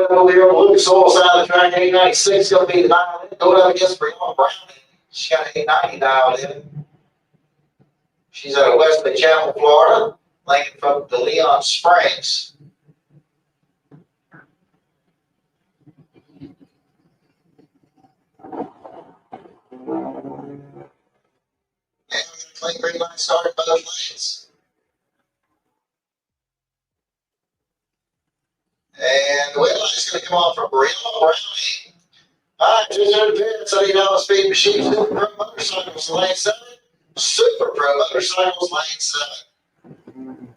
Over here on the Lucas Oil side of the track, 896 is going to be the dial in. Going up against Brianna Brown. She got 890 dialed in. She's out of Wesley Chapel, Florida, linking from the Leon Springs. And clean green light started both lanes. And the wheel light is going to come on from Brianna Browning. All right, just in the pits, $80 speed machine, Super Pro Motorcycles, lane 7. Super Pro Motorcycles, lane 7.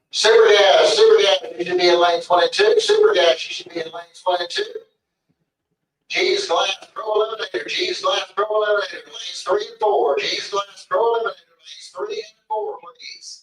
Super Gas, you should be in lane 22. Super Gas, you should be in lane 22. G's Glass Pro Eliminator, G's Glass Pro Eliminator, lanes 3 and 4. G's Glass Pro Eliminator, lanes 3 and 4, please.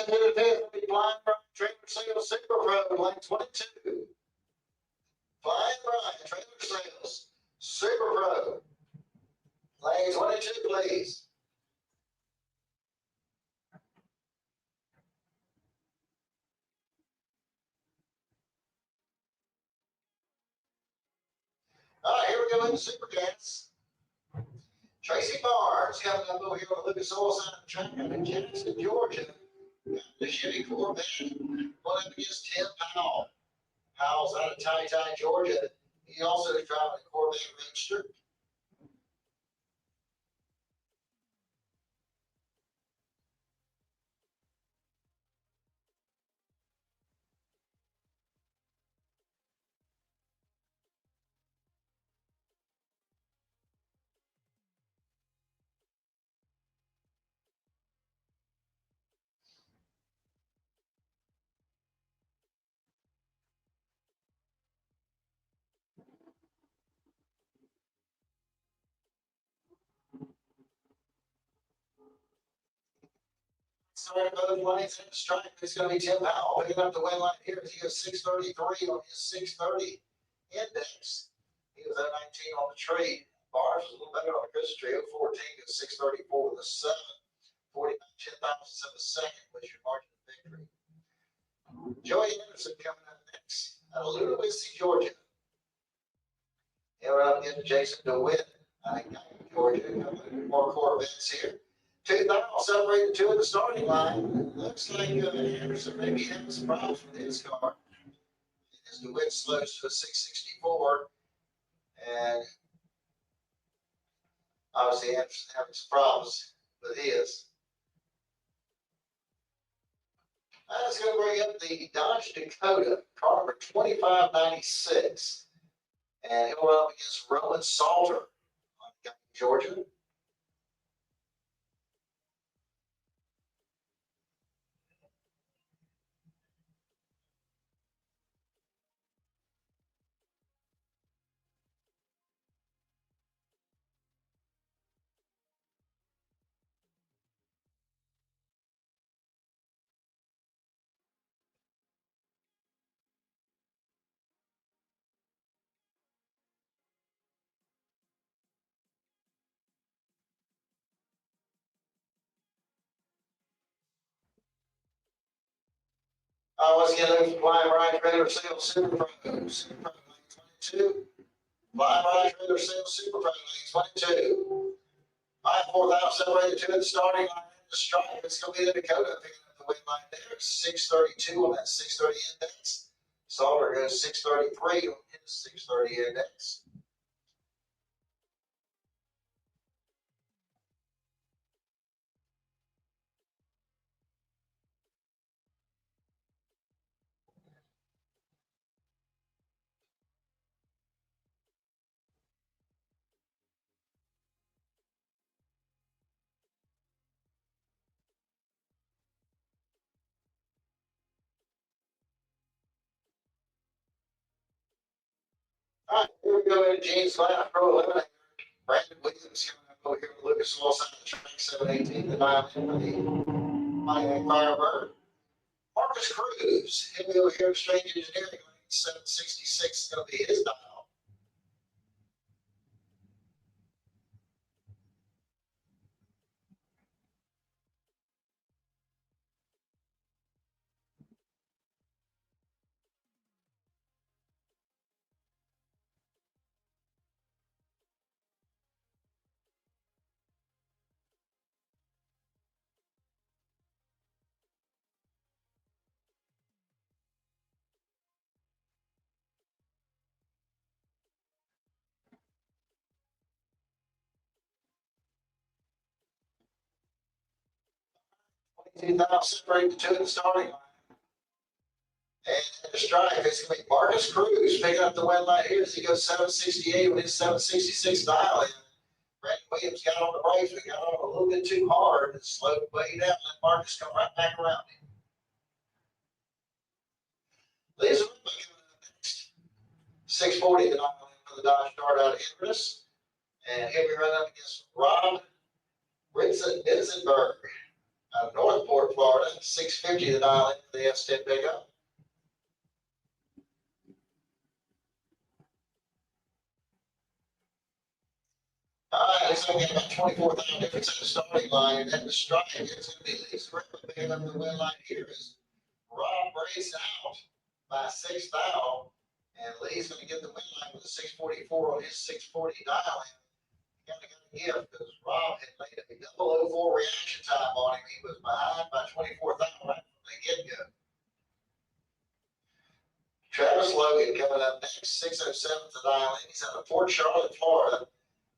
into the fifth, will be Flying Brian Trailer Sales Super Pro, lane 22. Flying Brian Trailer Sales Super Pro, lane 22, please. All right, here we go into Super Gas. Tracy Barnes coming up over here on the Lucas Oil side of the track out in Jackson, Georgia. The Chevy Corvette going up against Tim Powell. Powell's out of Ty, Georgia. He also is driving a Corvette Roadster. Starting both lanes in the stripe, it's going to be Tim Powell picking up the win line here as he goes 633 on his 630 index. He was 019 on the trade. Barnes was a little better on the Christmas tree. 014 goes 634 with a 7. 49 10,000 of a second was your margin of victory. Joey Anderson coming up next out of Ludowici, Georgia. Here up against Jason DeWitt, Georgia. More Corvettes here. 2,000 separated two in the starting line. Looks like Anderson maybe having some problems with his car. As DeWitt slows to a 664. And obviously Anderson having some problems with his. That's going to bring up the Dodge Dakota, car number 2596. And he'll run up against Roman Salter on Georgia. Once again, looking for Flying Brian Trailer Sales Super Pro, lane 22. Flying Brian Trailer Sales Super Pro, lane 22. 4,000 separated two in the starting line. In the stripe, it's going to be the Dakota picking up the win line there. 632 on that 630 index. Salter goes 633 on his 630 index. All right, here we go into James Last Pro Eliminator. Brandon Williams coming up over here with Lucas Oil side of the track, 718, the dial in for the Miami Firebird. Marcus Cruz, he'll be over here with Strange Engineering, 766 is going to be his dial. Separated the two in the starting line. And in the stripe, it's going to be Marcus Cruz picking up the win line here as he goes 768 with his 766 dial in. Brandon Williams got on the brakes, but got on a little bit too hard and slowed way down. Let Marcus come right back around him. Lisa coming up next. 640 the dial in for the Dodge Dart out of Inverness. And he'll be running up against Rob Ritzenberg Out of Northport, Florida, 650 to dial in for the S10 pickup. All right, looks like we have about 24,000 difference in the starting line, and then the strike is going to be Lisa Ripley picking up the win line here as Rob breaks out by 6 thou, and Lee's going to get the win line with a 644 on his 640 dial in. You got to give because Rob had laid a 004 reaction time on him. He was behind by 24 thou right from the get-go. Travis Logan coming up next, 607 to dial in. He's out of Port Charlotte, Florida.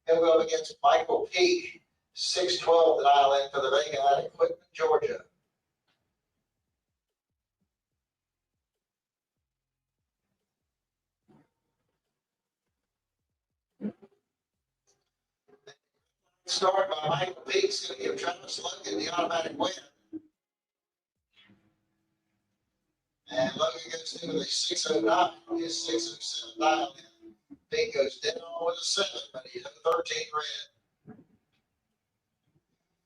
He'll go up against Michael Peak, 612 to dial in for the Vega out of Quitman, Georgia. Start by Michael Peak's going to give Travis Logan the automatic win. And Logan goes through with a 609, his 607 dial in. Peak goes dead on with a 7, but he's at 13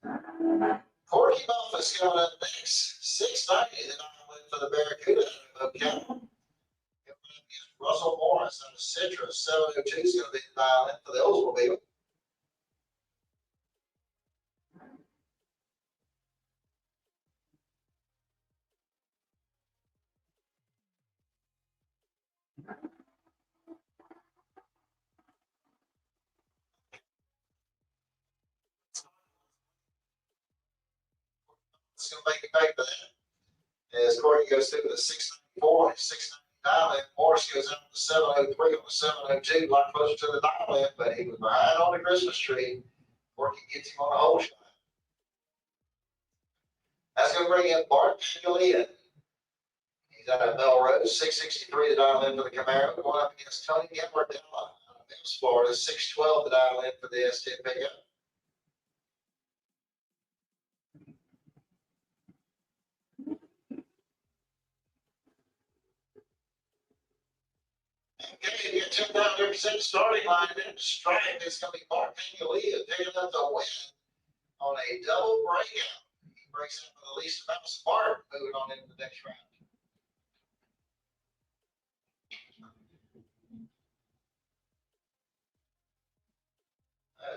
red. Corky Buffus coming up next, 690 the dial in for the Barracuda out of Ocala. Coming up against Russell Morris out of Citrus, 702 is going to be the dial in for the Oldsmobile. It's going to make it back to that. As Corky goes through the 694 and 699, and Morris goes out to 703 on the 702, a lot closer to the dial in, but he was behind on the Christmas tree. Corky gets him on a hole shot. That's going to bring in Bart Pangolian. He's out of Melrose, 663 to dial in for the Camaro, going up against Tony Gambardella out of Memphis, Florida, 612 to dial in for the S10 pickup. Okay, you get 10,000% starting line, and then the strike. It's going to be Bart Pangolian picking up the win on a double breakout. He breaks up for the least amount of spark, moving on into the next round.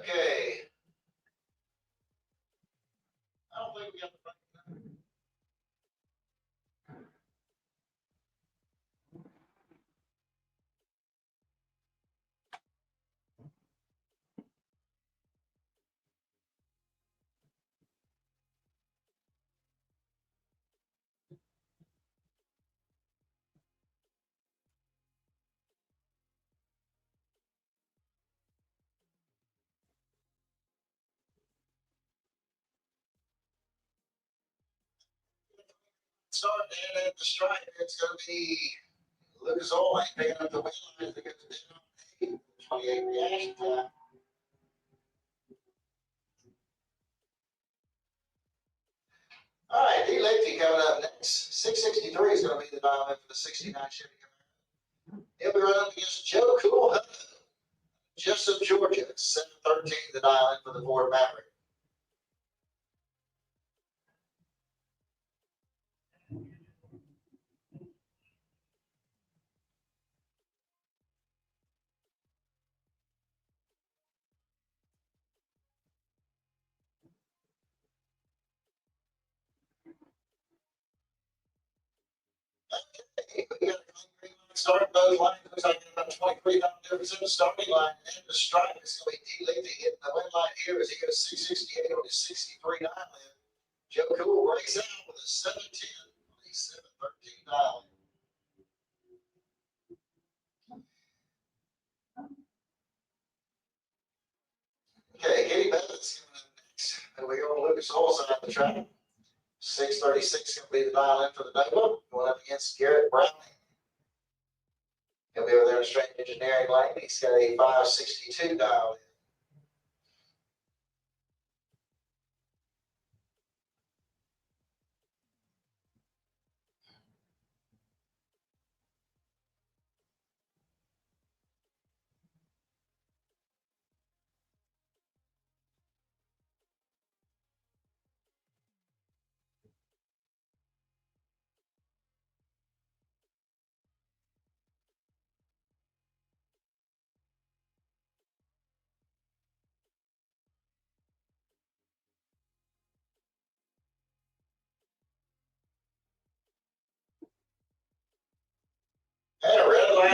Okay. I don't think we got the break. Start and at the strike, it's going to be Lucas Oling picking up the win line to get the 28 reaction time. All right, D. Lacey coming up next. 663 is going to be the dial in for the 69 Chevy Camaro. He'll be running up against Joe Cool, Jessup, Georgia, 713 the dial in for the Ford Maverick. We got a start those lines. Looks like about 23 difference in the starting line. And the strike is going to be D. Lacey hitting the win line here as he goes 668 on his 63 dial in. Joe Cool breaks out with a 710 on his 713 dial in. Okay, Katie Bennett's coming up next. And we go to Lucas Oil side of the track. 636 going to be the dial in for the Nova, going up against Garrett Browning. He'll be over there in Straight Engineering Lane. He's got a 562 dial in.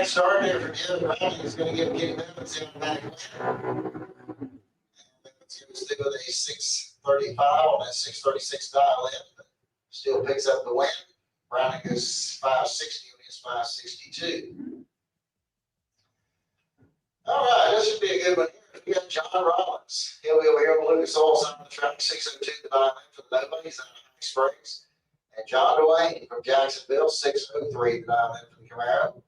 night start there for Jim Brown. He's going to give Kenny Evans in the back. Evans goes through with a 635 on that 636 dial in. Still picks up the win. Browning goes 560 on his 562. All right, this should be a good one here. We got John Rollins. He'll be over here on Lucas Oil side of the track, 602 the dial in for the Nobodies out of High Springs. And John Dwayne from Jacksonville, 603 the dial in for the Camaro.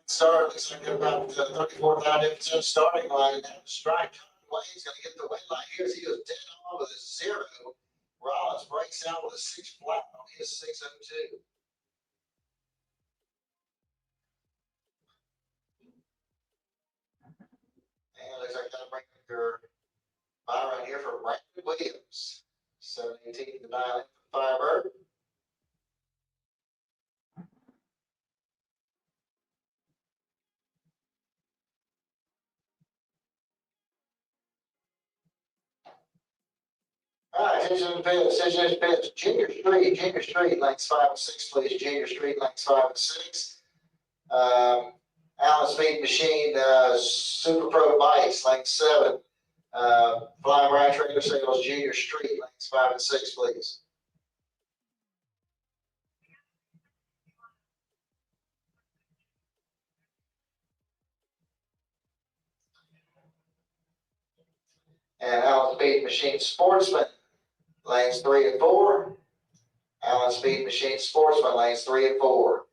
Start looks like they're about 34,000 difference starting line. And that strike, John Dwayne's going to get the win line here as he goes dead on with a 0. Rollins breaks out with a 6 flat on his 602. And looks like that'll bring your buy right here for Brandon Williams. 718 the dial in for Firebird. All right, attention to the pitch, attention to the pitch. Junior Street, lanes 5 and 6, please. Junior Street, lanes 5 and 6. Allen Speed Machine, Super Pro Bikes, lane 7. Flying Ride Trailer Sales, Junior Street, lanes 5 and 6, please. And Allen Speed Machine Sportsman, lanes 3 and 4. Allen Speed Machine Sportsman, lanes 3 and 4.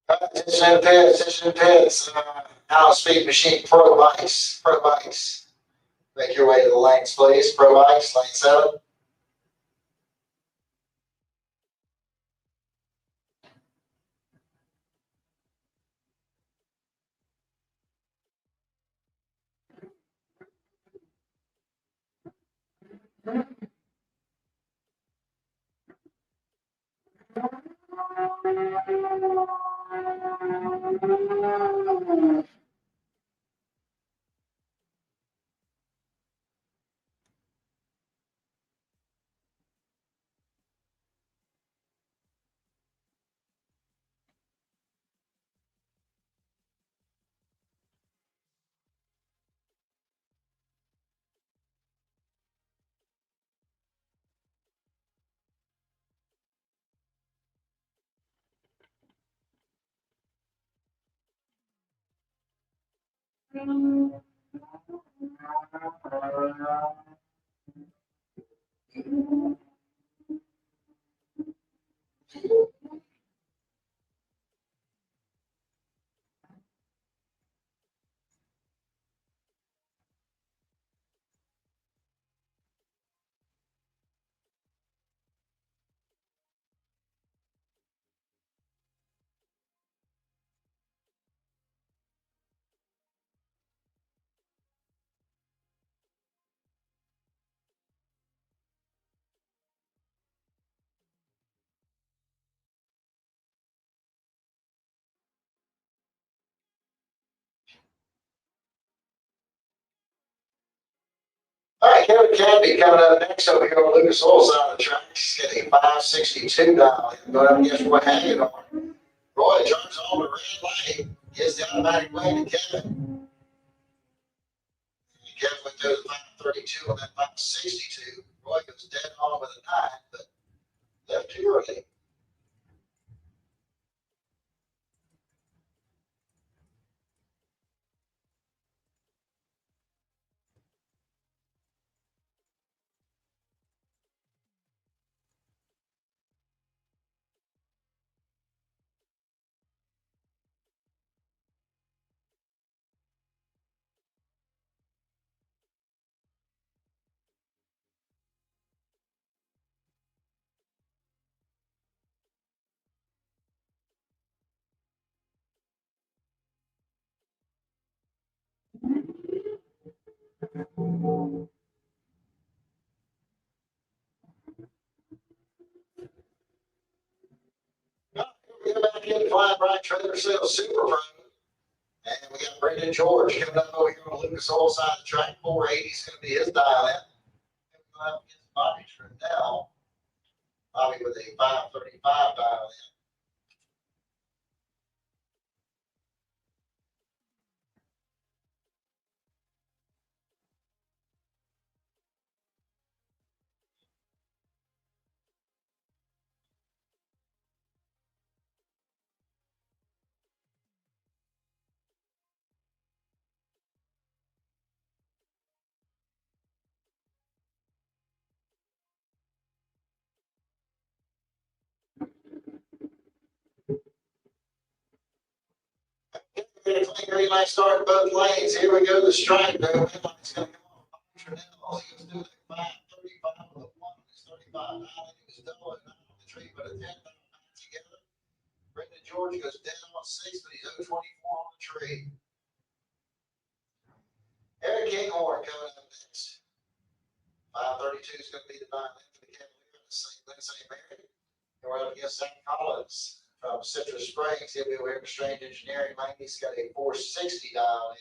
Attention to the pits, attention to the pits. Allen Speed Machine Pro Bikes, Pro Bikes. Make your way to the lanes, please. Pro Bikes, lane 7. All right, Kevin Canby coming up next over here on Lucas Oil's side of the track. He's getting 562 dial. Going up against Roy Hagedorn. Roy turns on the red light, gives the automatic way to Kevin. Kevin goes 532 and then 562. Roy goes dead on with a 9, but left too early. We go back in Flying Bright Trailer Sales Super Pro. And we got Brendan George coming up over here on Lucas Oil side of the track. 480 is going to be his dial in. Coming up against Bobby Trindell. Bobby with a 535 dial in. Green light start both lanes. Here we go. The stripe. The red light's going to come off. Trindell. He was doing a 535 with a 1. It's 35. He was double and 9 on the tree, but a 10 together. Brendan George goes dead on 6, but he's 024 on the tree. Eric Kinghorn coming up next. 532 is going to be the 9 lane for the Cavalier in the St. Mary. And we're up against Zach Collins from Citrus Springs. He'll be over here for Strange Engineering Lane. He's got a 460 dial in.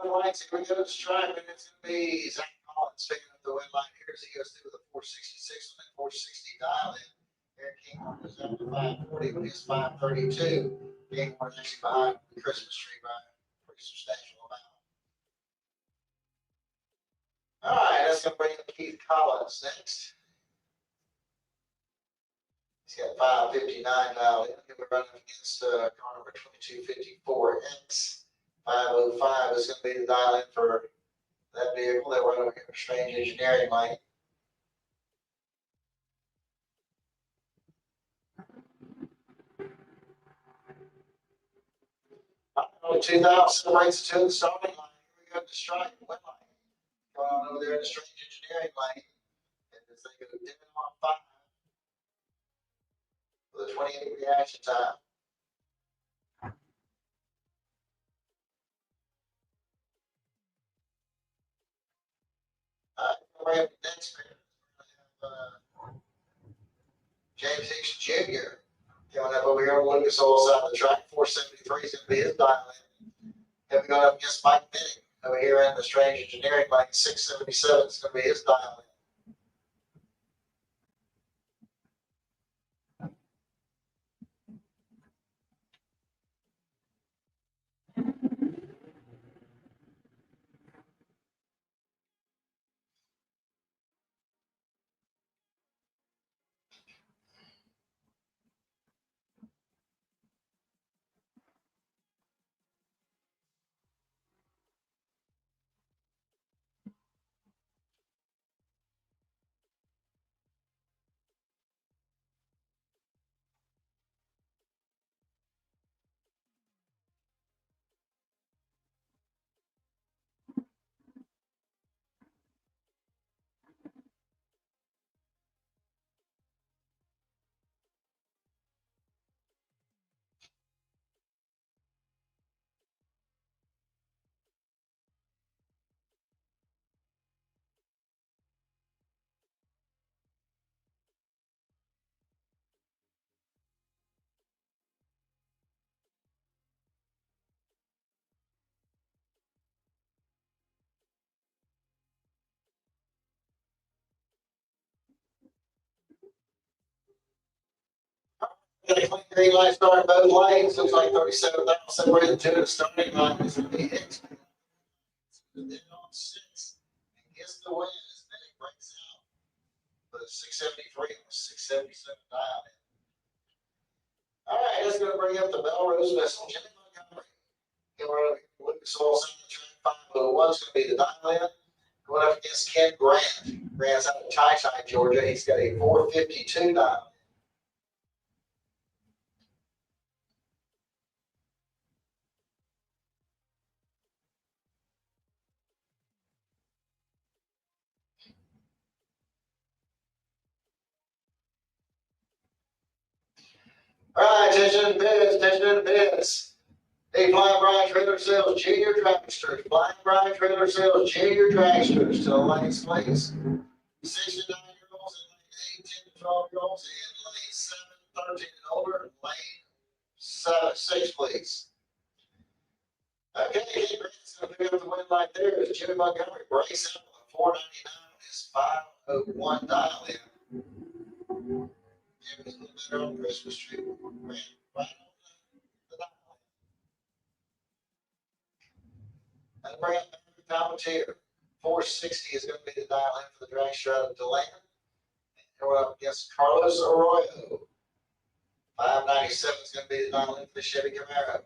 Lights, here we go to stripe, and it's going to be Zach Collins picking up the win line here as he goes through with a 466 and then 460 dial in. Eric Kinghorn goes up to 540 with his 532. Kinghorn actually behind the Christmas tree by a pretty substantial amount. All right, that's going to bring in Keith Collins next. He's got 559 dialed in. He'll be running against car number 2254X. 505 is going to be the dial in for that vehicle that we're over here for Strange Engineering Lane. 2000 separates the two in the starting line. Here we go to the strike, win line. Going on over there in the Strange Engineering Lane. And as they go dead on 5 with a 28 reaction time. We're going to have the next pair. We're going to have James Hicks Jr. coming up over here on Lucas Oil side of the track. 473 is going to be his dial in. He'll be going up against Mike Bennett Over here in the Strange Engineering lane, 677 is going to be his dial in. Got a clean green light starting both lanes. Looks like 37,000 separated to the starting line. This will be it. And then on 6. And gets the win as Benny breaks out. The 673 and 677 dial in. All right, that's going to bring up the Melrose Vessel. Jimmy Montgomery. Going over here to Lucas Oil Center track 501 is going to be the dial in. Going up against Ken Grant. Grant's out of Tai, Georgia. He's got a 452 dial. All right, attention to the bids, attention to the bids. Hey, Flying Brian Trailer Sales Junior Dragsters. Flying Brian Trailer Sales Junior Dragsters to the lanes, please. 69-year-olds in lane 8, 10 to 12-year-olds in lane 7, 13 and older. Lane 6, please. Okay, Ken Grant's going to pick up the win right there. Is Jimmy Montgomery. Brace up on 499 on his 501 dial in. Jimmy's a little better on Christmas tree. Right on the dial in. And bring up Palmetier. 460 is going to be the dial in for the drag strut of Deland. And we're up against Carlos Arroyo. 597 is going to be the dial in for the Chevy Camaro.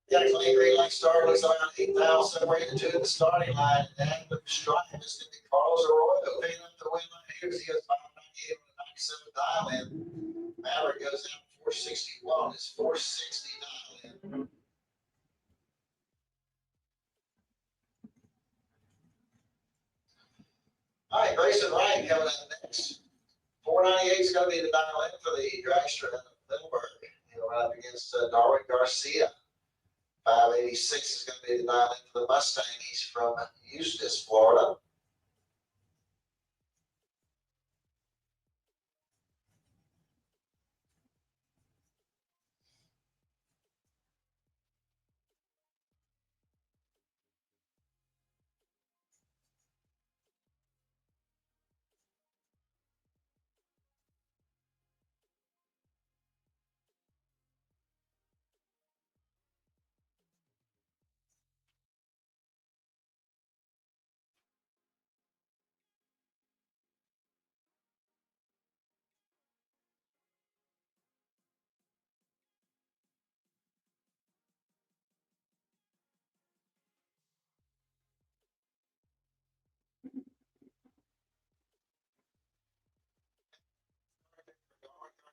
Yeah, clean green light start looks around 8,000 separated to the starting line. And the stripe is going to be Carlos Arroyo picking up the win line here. He has 598 on the 97 dial in. Maverick goes down 461. It's 460 dial in. All right, Grayson Wright coming up next. 498 is going to be the dial in for the dragster out of Middleburg. He'll run up against Darwin Garcia. 586 is going to be the dial in for the Mustang. He's from Eustis, Florida.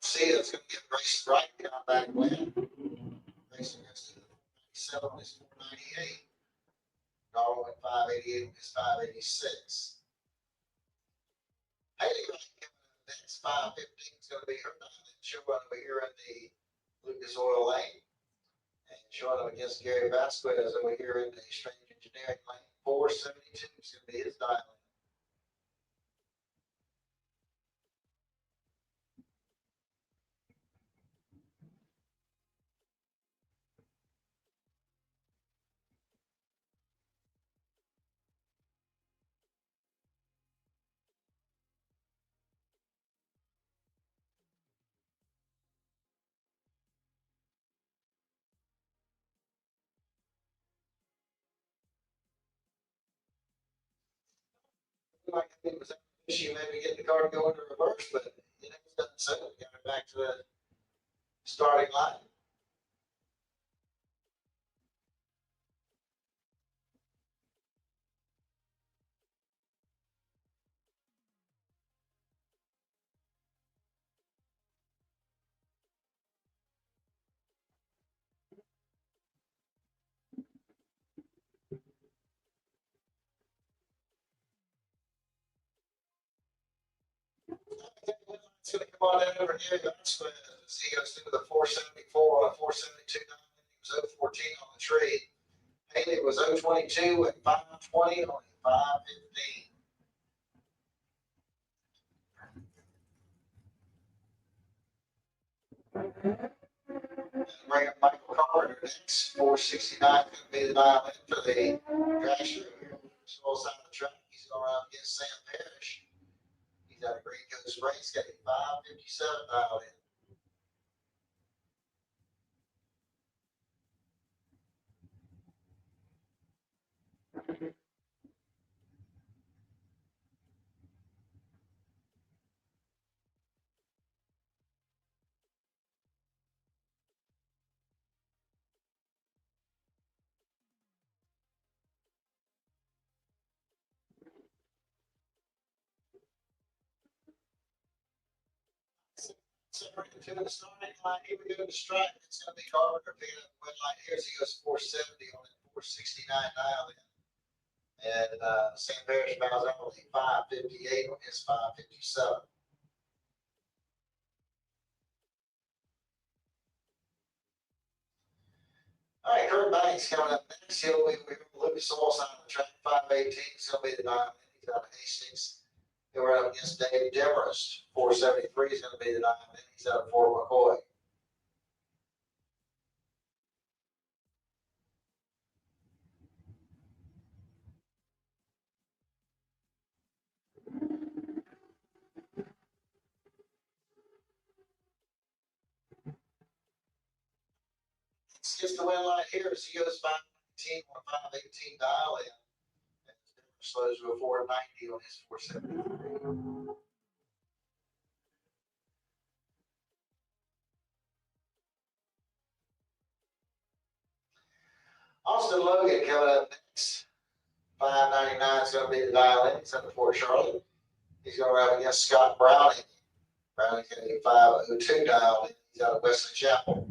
see that's going to get raced right down back when. Racing against the 97 on his 498. Darwin went 588 on his 586. Haley right next 515 is going to be her diamond. She'll run over here in the Lucas Oil lane. And showing up against Gary Vasquez over here in the Strange Engineering lane. 472 is going to be his diamond. Like it was she maybe get the car to go into reverse, but it doesn't so it got it back to the starting line. It's going to come on in over here. That's when he goes through the 474 on a 472. He was 014 on the tree. Haley was 022 at 520 on a 515. Bring up Michael Carter next. 469 going to be the dial in for the Drasher here. Small side of the track. He's going around against Sam Parrish. He's out of Green Coast Race. Got a 557 dialed in. Separated to the starting line. Here we go to strike. It's going to be Carpenter picking up the win line here as he goes 470 on it, 469 dial in. And Sam Parrish bows out with a 558 on his 557. All right, Kurt Banks coming up next. He'll be with Lucas Oil side of the track. 518 is going to be the diamond. He's out of Hastings. He'll run up against David Demarest. 473 is going to be the diamond. He's out of Fort McCoy. It's just the win line here as he goes 519 on 518 dial in. And Demarest slows to a 490 on his 473. Austin Logan coming up next. 599 is going to be the dial in. He's under Fort Charlotte. He's going to run against Scott Browning. Browning's going to get 502 dial in. He's out of Wesley Chapel.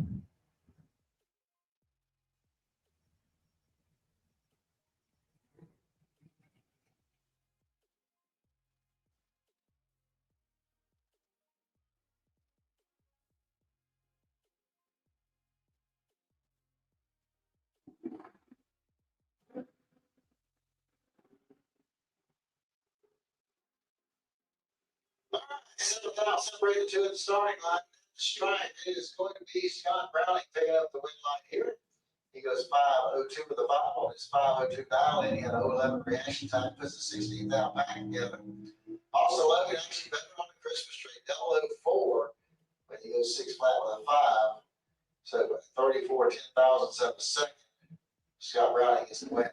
Separated to the starting line. Strike is going to be Scott Browning picking up the win line here. He goes 502 with the 5 on his 502 dial in. He had an 011 reaction time, puts the 16th out back together. Also, Logan actually better on the Christmas tree. 004 when he goes 6 flat with a 5. So 34, 10,000 a second. Scott Browning gets the win.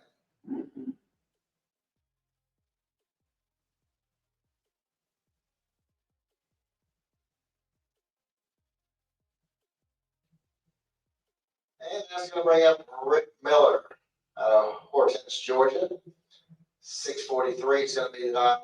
And that's going to bring up Rick Miller out of Hortense, Georgia. 643 is going to be the diamond.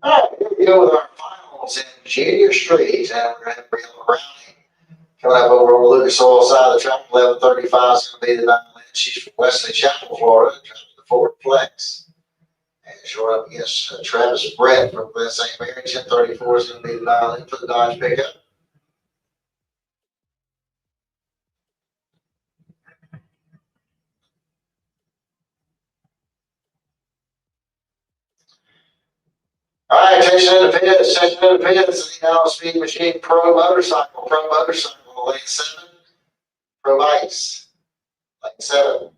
All right, here we go with our finals in junior streets, and we're going to have Brianna Browning coming up over on the Lucas Oil side of the track. 11:35 is going to be the 9 lane. She's from Wesley Chapel, Florida, driving the Ford Flex. And short up against Travis Brett from St. Mary. 10:34 is going to be the 9 lane for the Dodge pickup. All right, Jason in the pits, Jason in the pits, the Dallas Speed Machine Pro Motorcycle, lane 7, Pro Bikes, lane 7.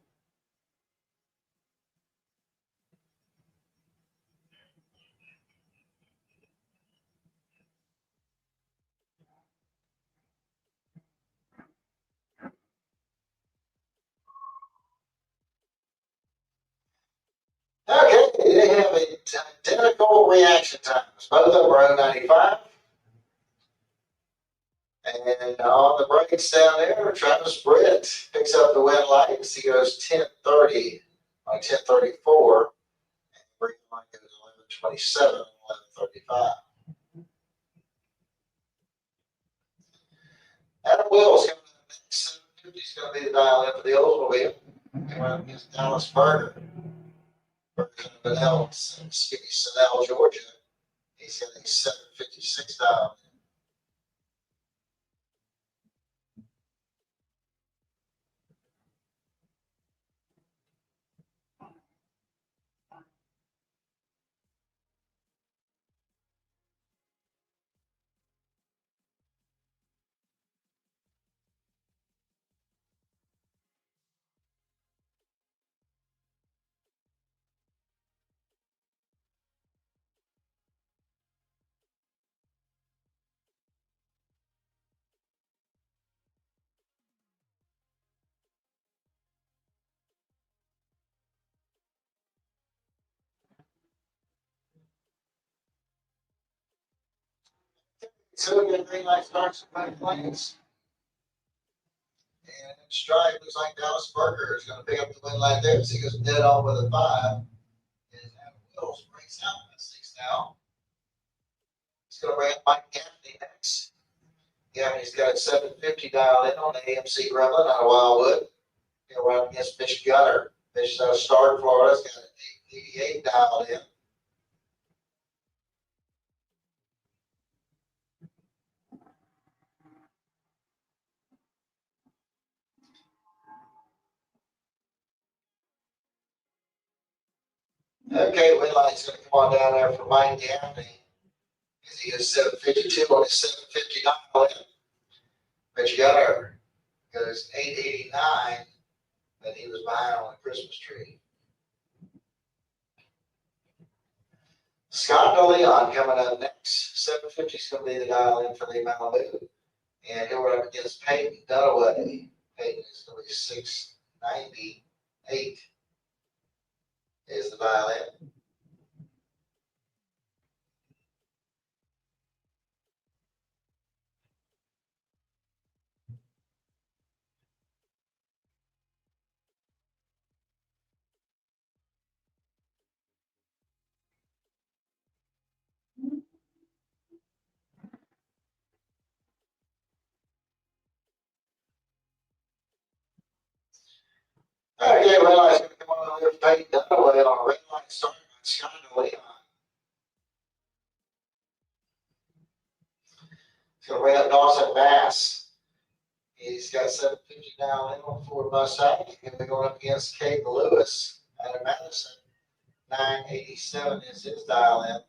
Okay, they have identical reaction times. Both of them are 095. And on the brakes down there, Travis Britt picks up the win lights. He goes 10:30 on 10:34. And green light goes 11:27 on 11:35. Adam Wills coming up next. 750 is going to be the dial in for the Oldsmobile. Coming up against Dallas Berger. Berger of Sannell, Georgia. He's got a 756 dial. So the green light starts with both lanes. And stride looks like Dallas Berger is going to pick up the win light there. So he goes dead on with a 5. And Adam Wills breaks out at 6 now. He's going to bring up Mike Gaffney next. Gaffney's got a 750 dialed in on the AMC Gremlin out of Wildwood. He'll run against Fish Gunner. Fish is out of Stark, Florida. He's got an 88 dialed in. Okay, win light's going to come on down there for Mike Gaffney. As he goes 752 on his 750 dial in. Fish Gunner goes 889, but he was behind on the Christmas tree. Scott DeLeon coming up next. 750 is going to be the dial in for the Malibu. And he'll run up against Peyton Dunaway. Peyton is going to be 698 is the dial in. Okay, well, I was going to come on over to Peyton Dunaway on a red light starting with Scott DeLeon. He's going to bring up Dawson Bass. He's got 750 dial in on Ford Mustang. He's going to be going up against Caden Lewis out of Madison. 987 is his dial in.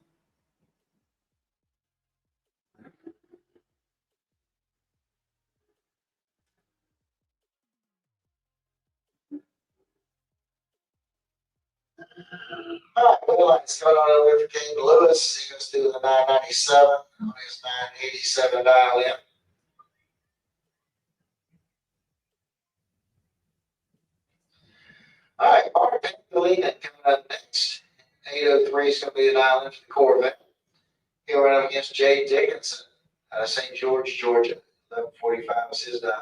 All right, well, let's go on over for Caden Lewis. He goes through the 997 on his 987 dial in. All right, Mark Pantolina coming up next. 803 is going to be the dial in for the Corvette. He'll run up against Jay Dickinson out of St. George, Georgia. 1145 is his dial in.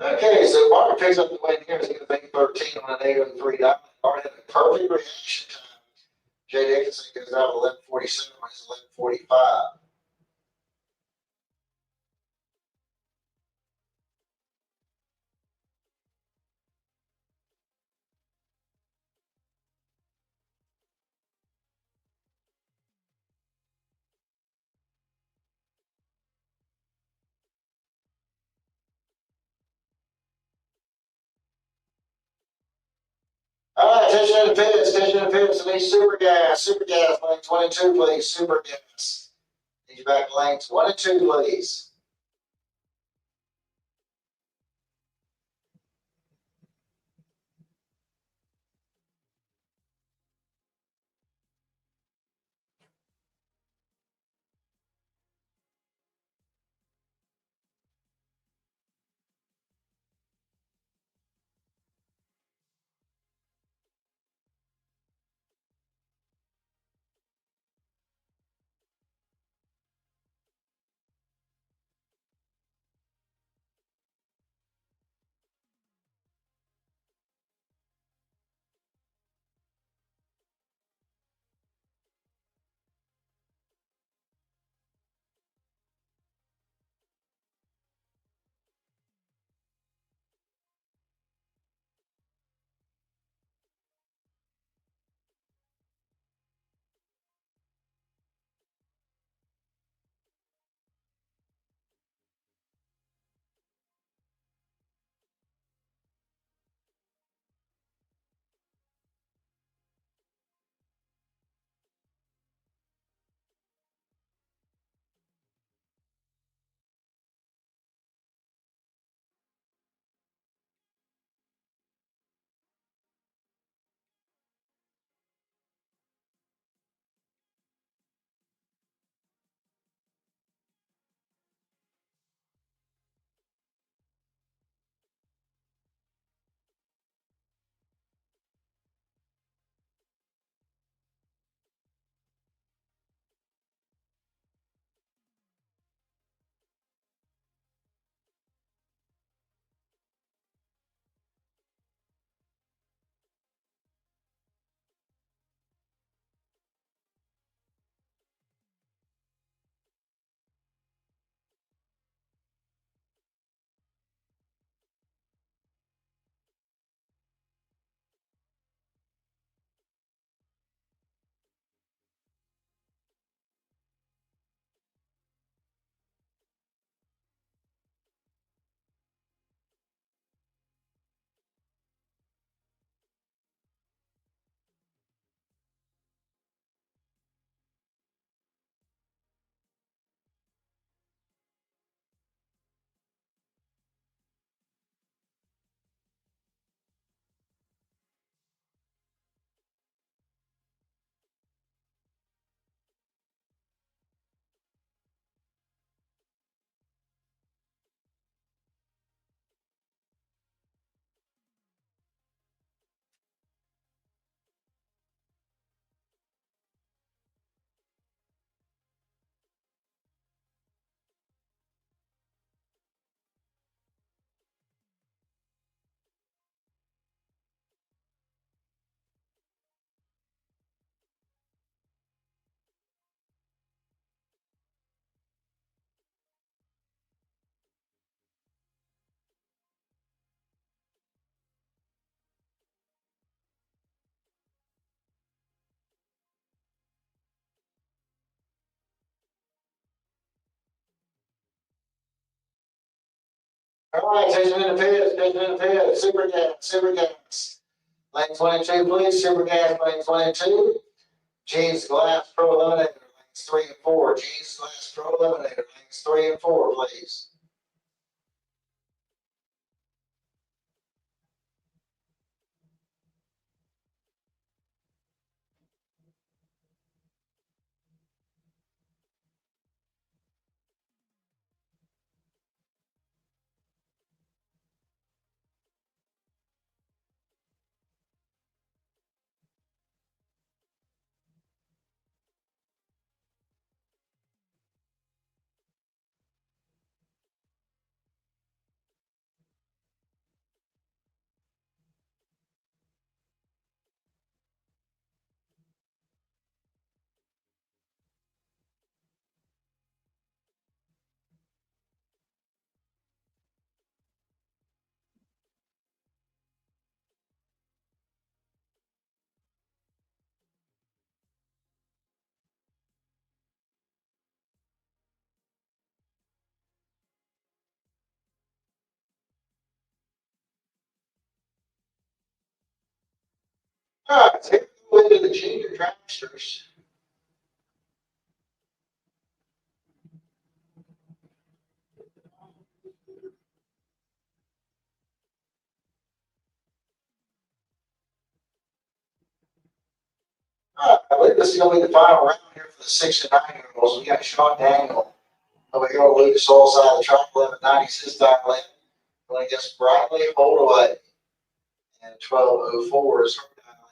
Okay, so Martin picks up the win here. He's going to make 13 on an 8:03 diamond. Martin had a perfect reaction time. Jay Dickinson goes out 11:47 on his 11:45. All right, attention to the pits, attention to the pits. I need super gas, lane 22, please, super gas. Need you back to lanes 1 and 2, please. All right, attention in the pits, attention in the pits. Super gas, super gas. Lane 22, please, super gas, lane 22. Jeans Glass Pro Eliminator, lanes 3 and 4. Jeans Glass Pro Eliminator, lanes 3 and 4, please. All right, so here we go into the junior dragsters. I believe this is going to be the final round here for the 6 and 9-year-olds. We got Sean Daniel over here on Lucas Oil side of the track, 1190s his time lane. Going against Bradley Holdaway. And 12:04 is her time lane.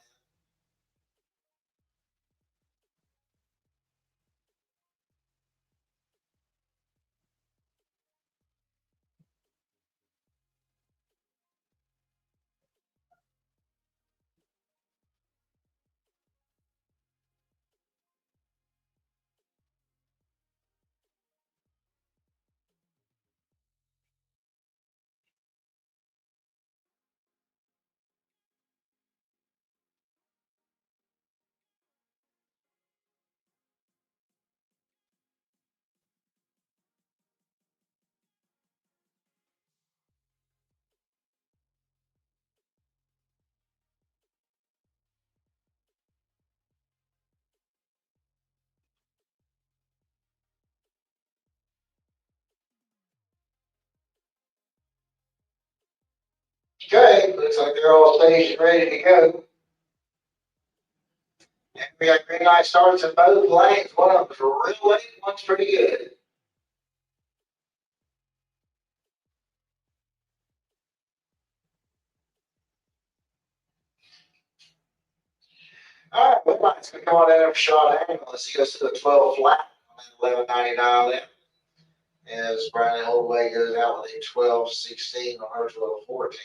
Okay, looks like they're all staged and ready to go. And we got green light starts in both lanes. One of them's real late, one's pretty good. All right, red light's going to come on in for Sean Daniel. Let's see, goes to the 12 flat on that 1199 left. As Brian Holdaway goes out with a 12-16 on her 12-14.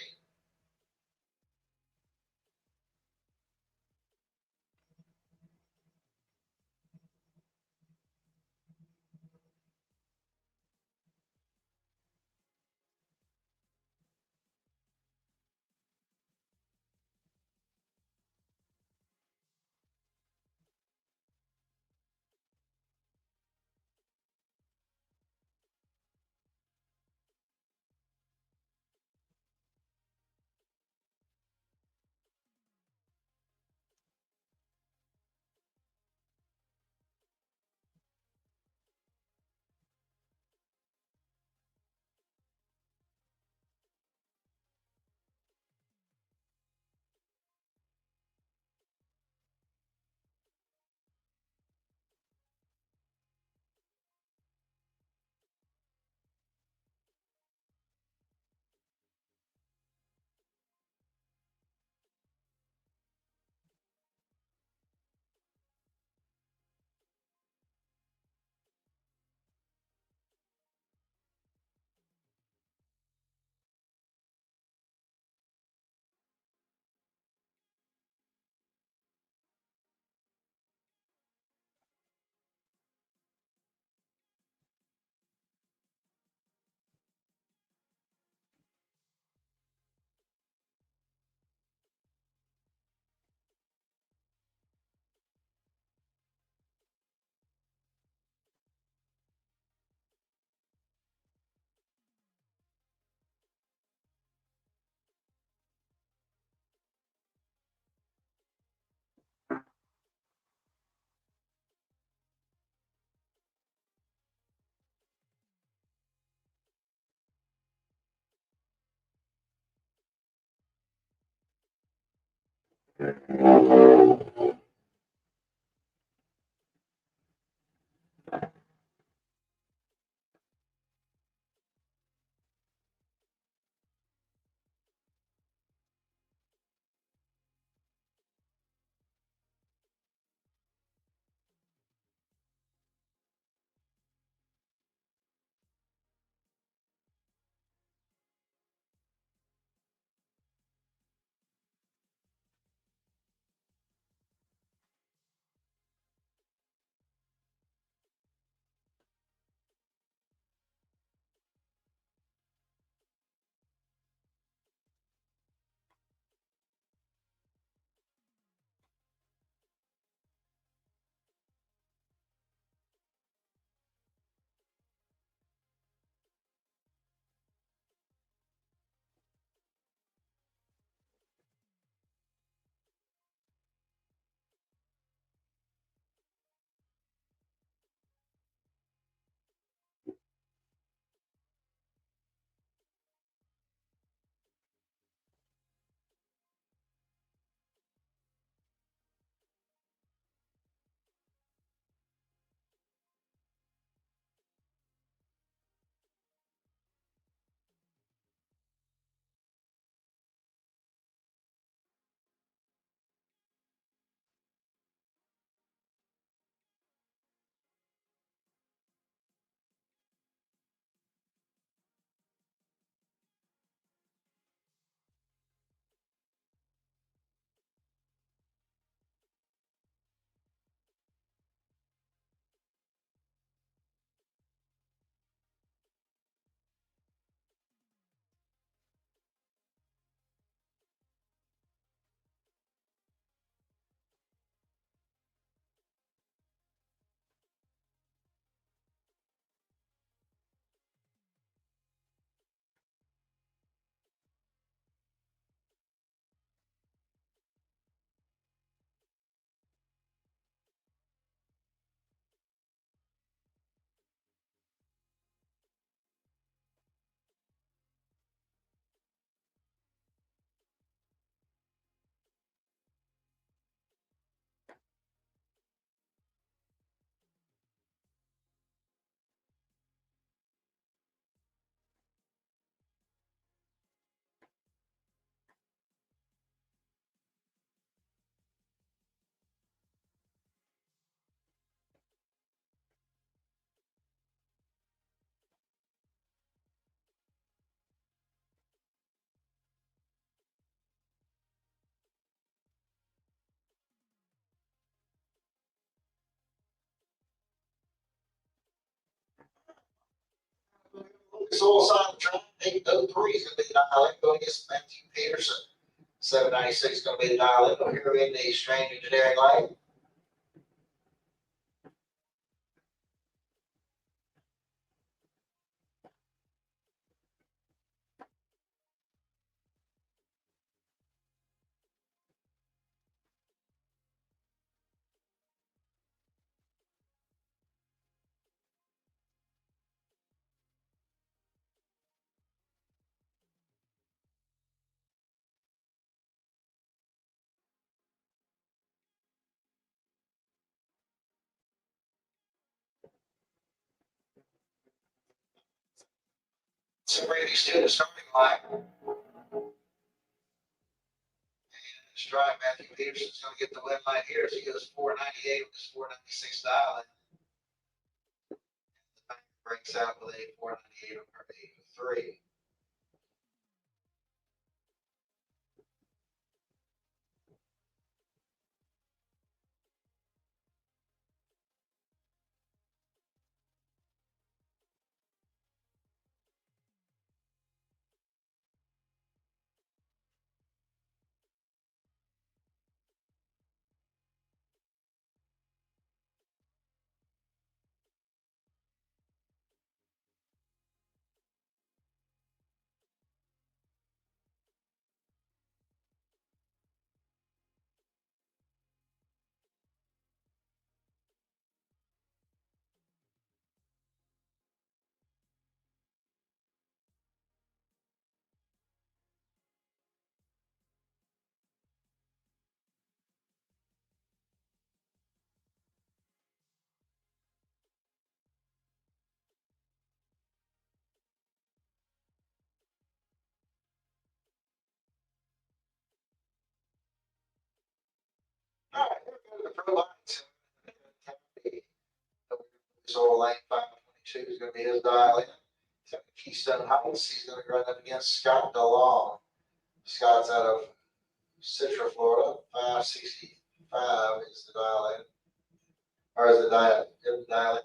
soil side of the track, 803 is going to be the dial in, going against Matthew Peterson. 796 is going to be the dial in. Here in the Strange Engineering lane. So Brady's still the starting line. Stride Matthew Peterson's going to get the win line here as he goes 498 with his 496 dial in. The bank breaks out with a 498 on her 803. All right, here goes the pro lines. So lane 522 is going to be his dial in. Keystone Heights, he's going to run up against Scott DeLong. Scott's out of Citra, Florida. 565 is the dial in. Or is the dial in?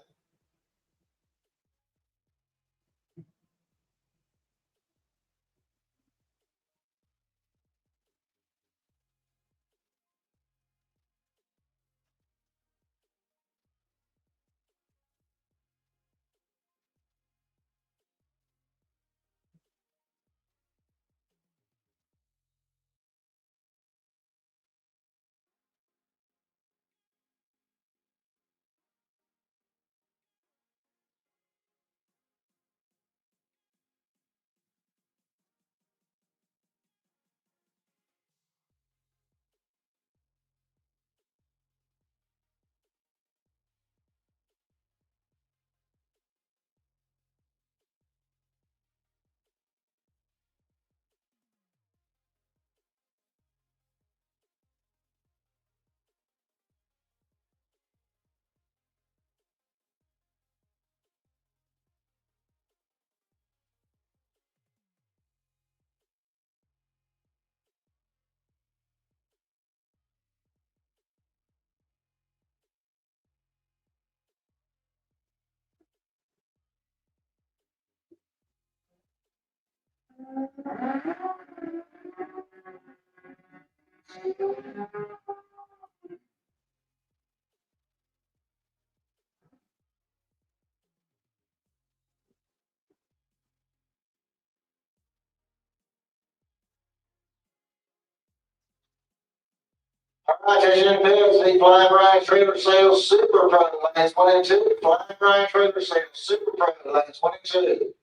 All right, attention fans, the Flying Ryan Trailer Sales Super Pro lanes 1 and 2. Flying Ryan Trailer Sales Super Pro lanes 1 and 2.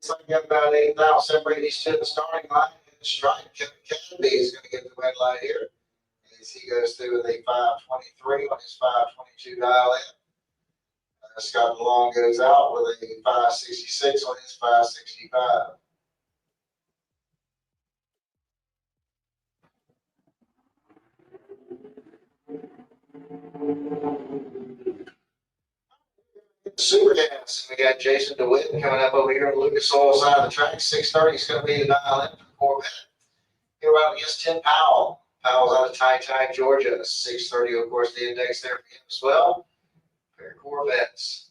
So I got about 8,000 separate these to the starting line. Strike Kennedy is going to get the red light here. As he goes through with a 523 on his 522 dial in. Scott DeLong goes out with a 566 on his 565. Super Gas, we got Jason DeWitt coming up over here on the Lucas Oil side of the track. 6:30 is going to be the 911 Corvette. Here out against Tim Powell. Powell's out of Ty, Georgia. 6:30, of course, the index there for him as well. Pair of Corvettes.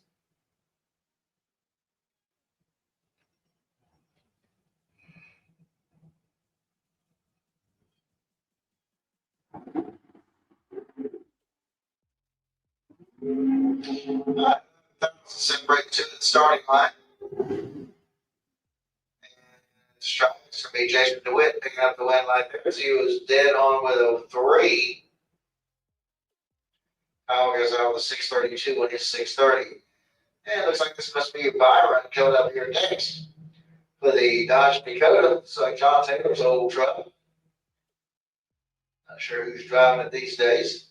All right. Separate to the starting line. It's going to be Jason DeWitt picking up the win like this. He was dead on with a 3. Powell goes out with a 6:32 on his 6:30. And it looks like this must be Byron coming up here next for the Dodge Dakota. It's like John Taylor's old truck. Not sure who's driving it these days.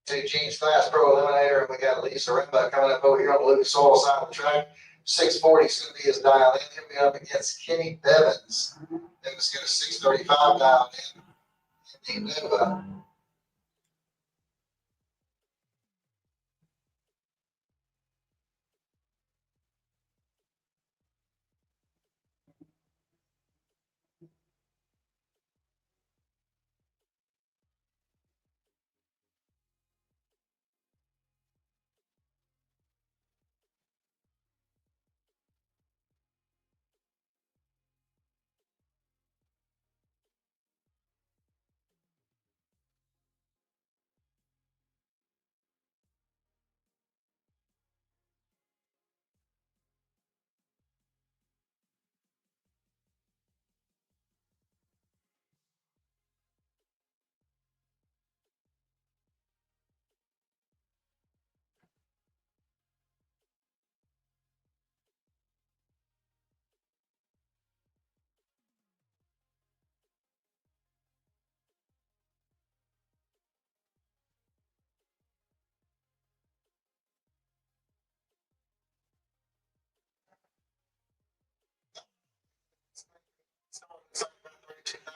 Gene's Class Pro Eliminator, and we got Lisa Rimba coming up over here on the Lucas Oil side of the track. 640 is going to be his dial in. He'll be up against Kenny Bevins. Bevins got a 635 dial in. Nova.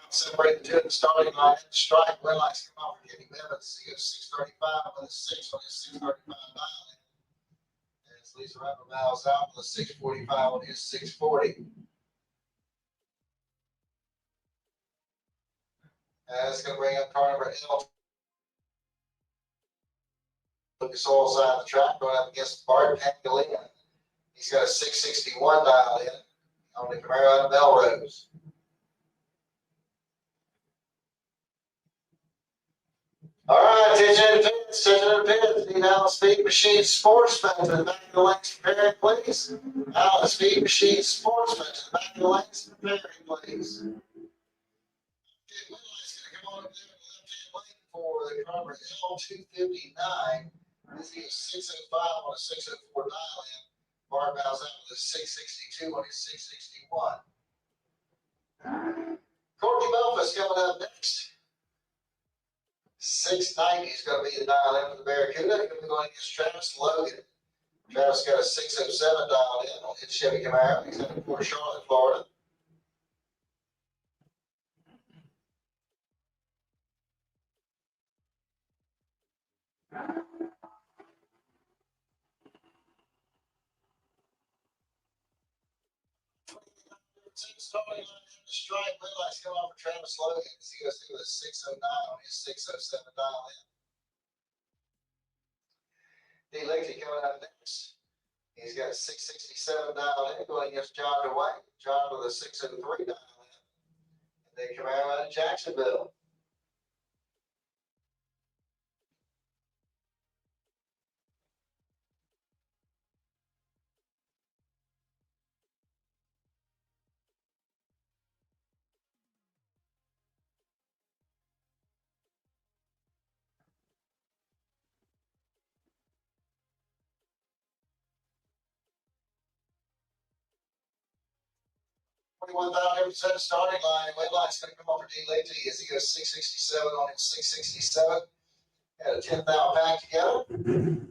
Separated to the starting line at the strike. Red lights come off for Kenny Bevins. He goes 635 with a 6 on his 635 dial in. As Lisa Rimba bows out with a 645 on his 640. That's going to bring up car number L. Lucas Oil side of the track, going up against Bart Pangolin. He's got a 661 dial in on the Camaro out of Melrose. All right, attention to the pits. Need Allen Speed Machine Sportsman to the back of the lanes preparing, please. Allen Speed Machine Sportsman to the back of the lanes preparing, please. Okay, Whitlight's going to come on up there to the left-hand lane for the car number L259. This is 605 on a 604 dial in. Bar bows out with a 662 on his 661. Courtney Belfast coming up next. 690 is going to be the dial in for the Barracuda. Going to be going against Travis Logan. Travis got a 607 dialed in on his Chevy Camaro. He's in Port Charlotte, Florida. Starting line at the strike, red lights come off for Travis Logan as he goes through a 609 on his 607 dial in. D. Lexi coming up next. He's got a 667 dial in going against John DeWayne. John with a 603 dial in. And they come out of Jacksonville. 21,000 starting line. Red light's going to come off for D. Lexi as he goes 667 on his 667. Got a 10th hour pack together.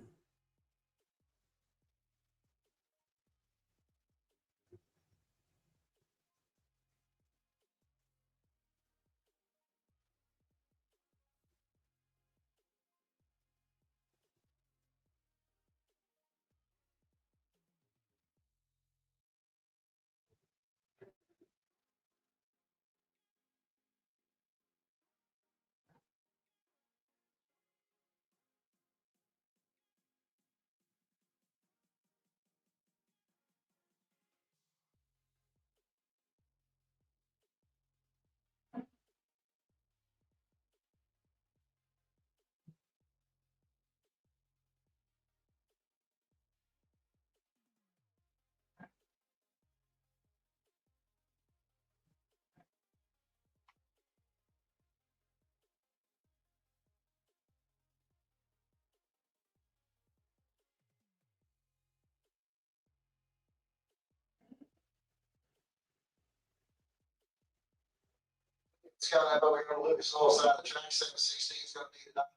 It's coming up over here on Lucas Oil side of the track. 716 is going to be the dial.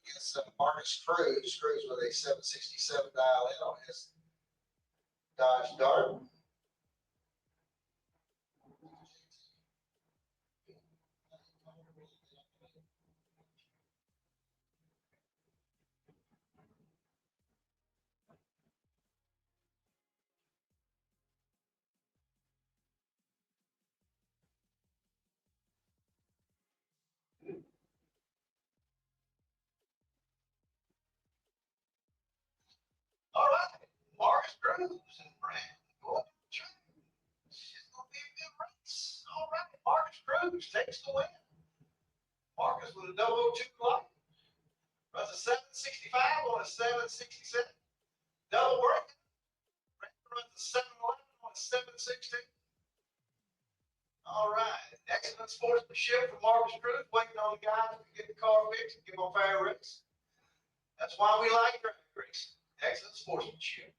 against Marcus Cruz. Cruz with a 767 dial in on his Dodge Dart. All right, Marcus Cruz and Brand going to the track. It's going to be a good race. All right, Marcus Cruz takes the win. Marcus with a 002 light. Runs a 765 on a 767. Double break. Brand runs a 711 on a 716. All right, excellent sportsmanship from Marcus Cruz, waiting on the guys to get the car fixed and give them a fair race. That's why we like drag racing. Excellent sportsmanship.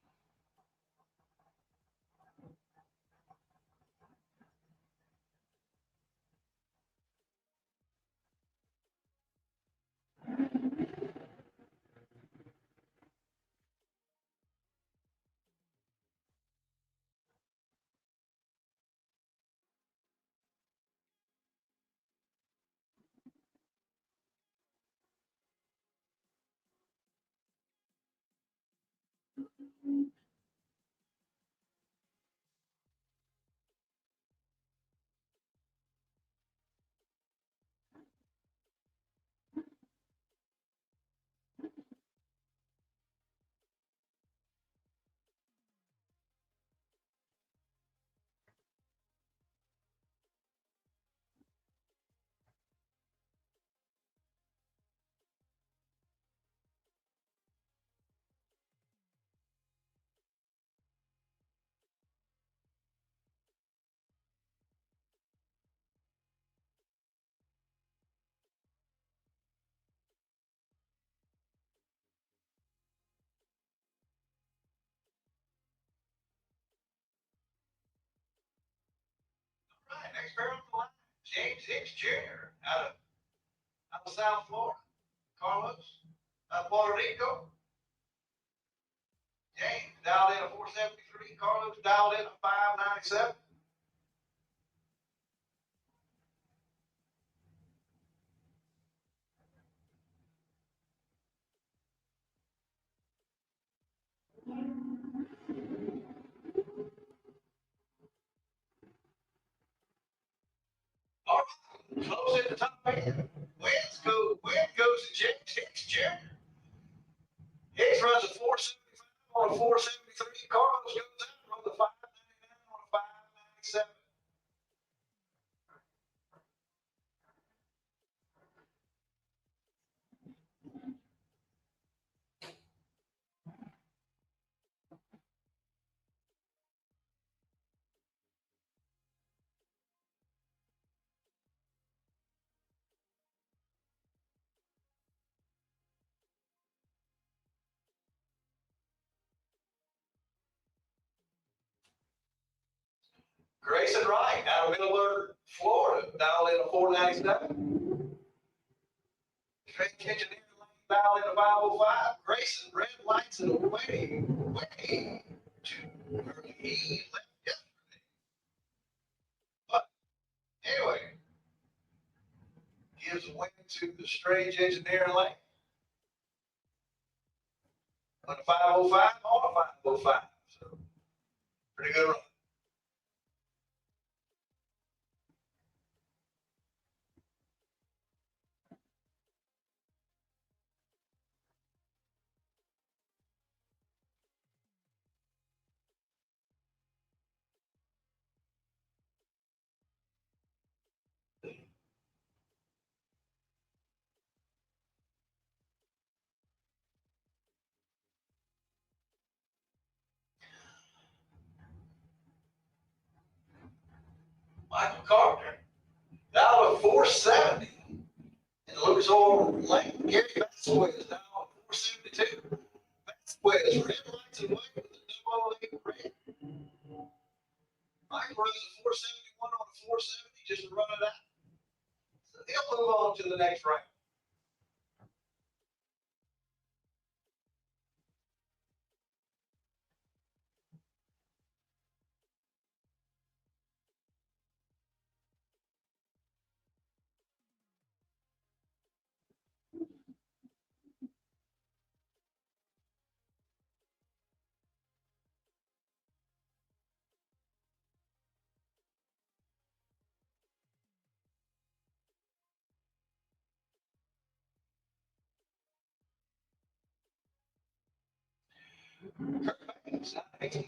All right, next pair on the line, James Hicks Jr. out of South Florida. Carlos, out of Puerto Rico. James dialed in a 473. Carlos dialed in a 597. All right, close at the top end. Win goes to James Hicks Jr. Hicks runs a 475 on a 473. Carlos goes out on the 599 on a 597. Grayson Wright out of Middleburg, Florida, dialed in a 497. Strange Engineering Lane dialed in a 505. Grayson, red lights and way too early. He left yesterday. But anyway, gives a win to the Strange Engineering Lane. On a 505, on a 505. So pretty good run. Michael Carter, down to 470. And Lucas Oil Lane, Gary Vasquez down to 472. Vasquez, red lights and white with a 008 red. Michael runs a 471 on a 470 just to run it out. So he'll move on to the next round.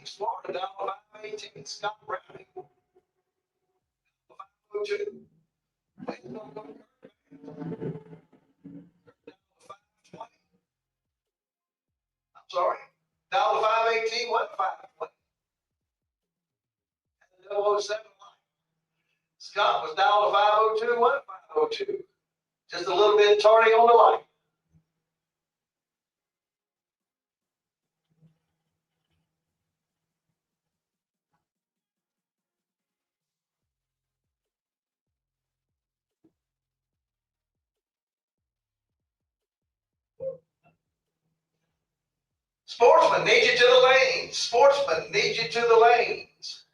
Florida, $5.18. Scott Browning, $5.02. I'm sorry, $5.18. What $5.20? 007 line. Scott was $5.02. What $5.02? Just a little bit tardy on the line. Sportsman, need you to the lanes. Sportsman, need you to the lanes.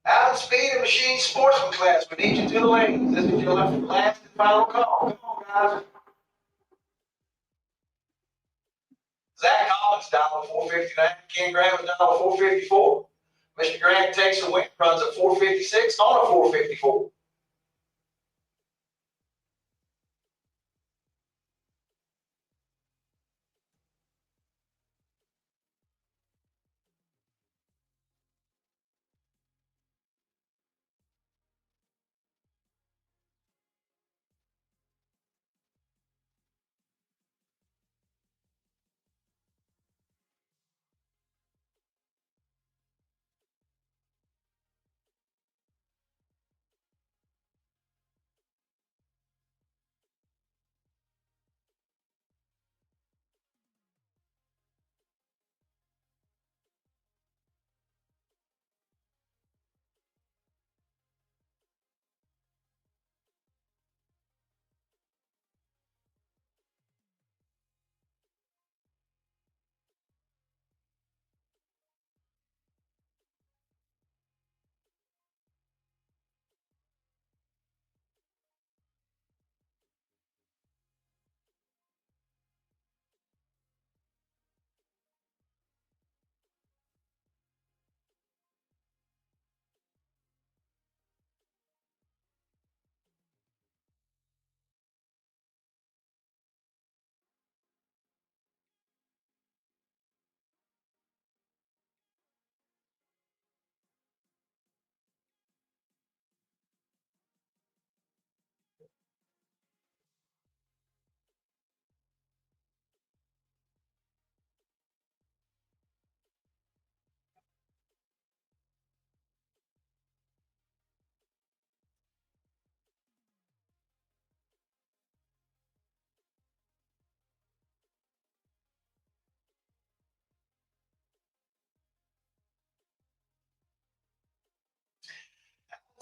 Out of speed and machine sportsman class, we need you to the lanes. This is your last and final call. Come on, guys. Zach Collins, $4.59. Ken Graham is $4.54. Mr. Grant takes a win, runs at 4.56 on a 4.54.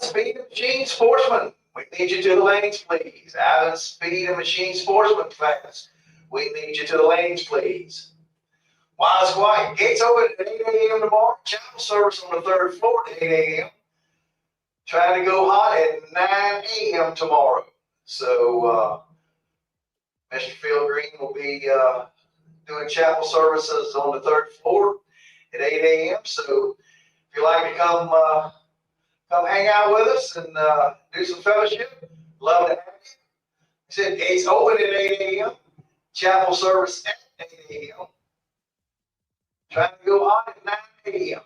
Speed and machine sportsman, we need you to the lanes, please. Out of speed and machine sportsman class, we need you to the lanes, please. Wise White, gates open at 8 a.m. tomorrow. Chapel service on the third floor at 8 a.m. Trying to go hot at 9 a.m. tomorrow. So Mr. Phil Green will be doing chapel services on the third floor at 8 a.m. So if you'd like to come hang out with us and do some fellowship, love to have you. I said gates open at 8 a.m. Chapel service at 8 a.m. Trying to go hot at 9 a.m.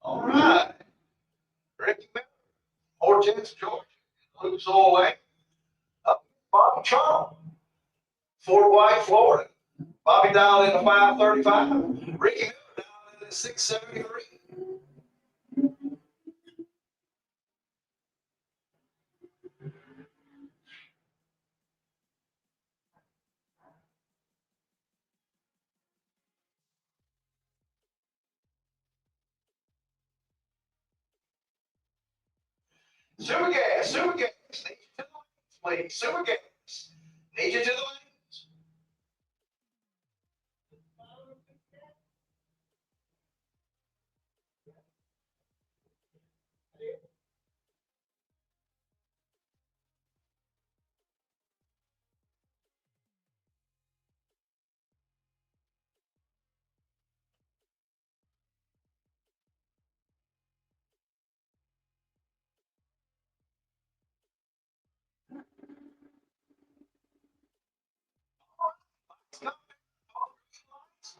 All right. Ricky Miller, Hortense, Georgia. Lucas Oil Lane. Bobby Trump, Fort White, Florida. Bobby dialed in the 535. Ricky Miller dialed in the 673. Super gas, super gas. Need you to the lanes, please. Super gas. Need you to the lanes.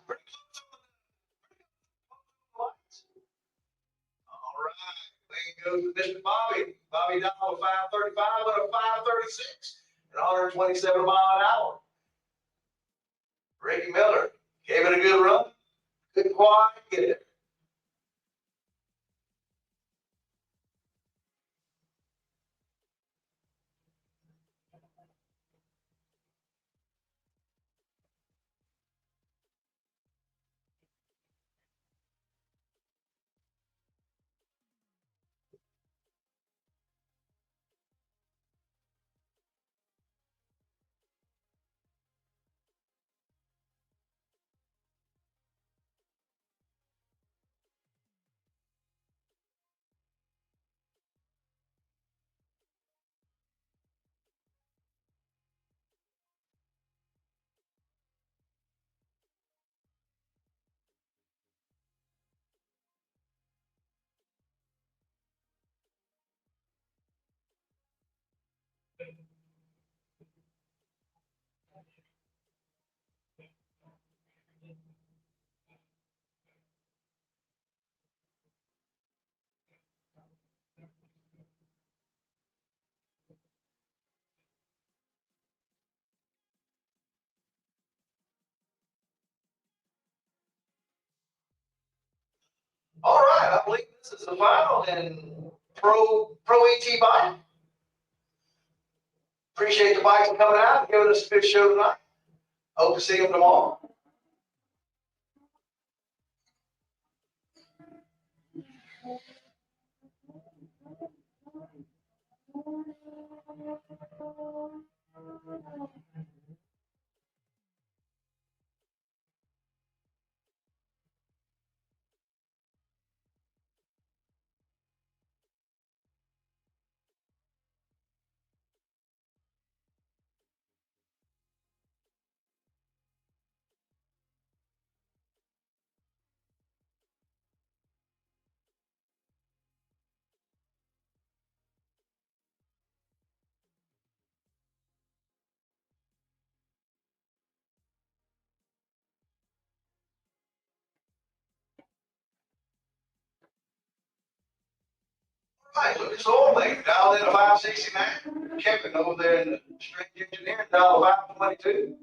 Pretty close on the lights. All right. Then goes to Mr. Bobby. Bobby down to 535 with a 536 at 127 mile an hour. Ricky Miller gave it a good run. Couldn't quite get it. All right, I believe this is the final in Pro ET Bike. Appreciate the bikes coming out and giving us a good show tonight. Hope to see them tomorrow. All right, Lucas Oilmaker dialed in a 569. Kevin over there in the string engineer dialed a 522.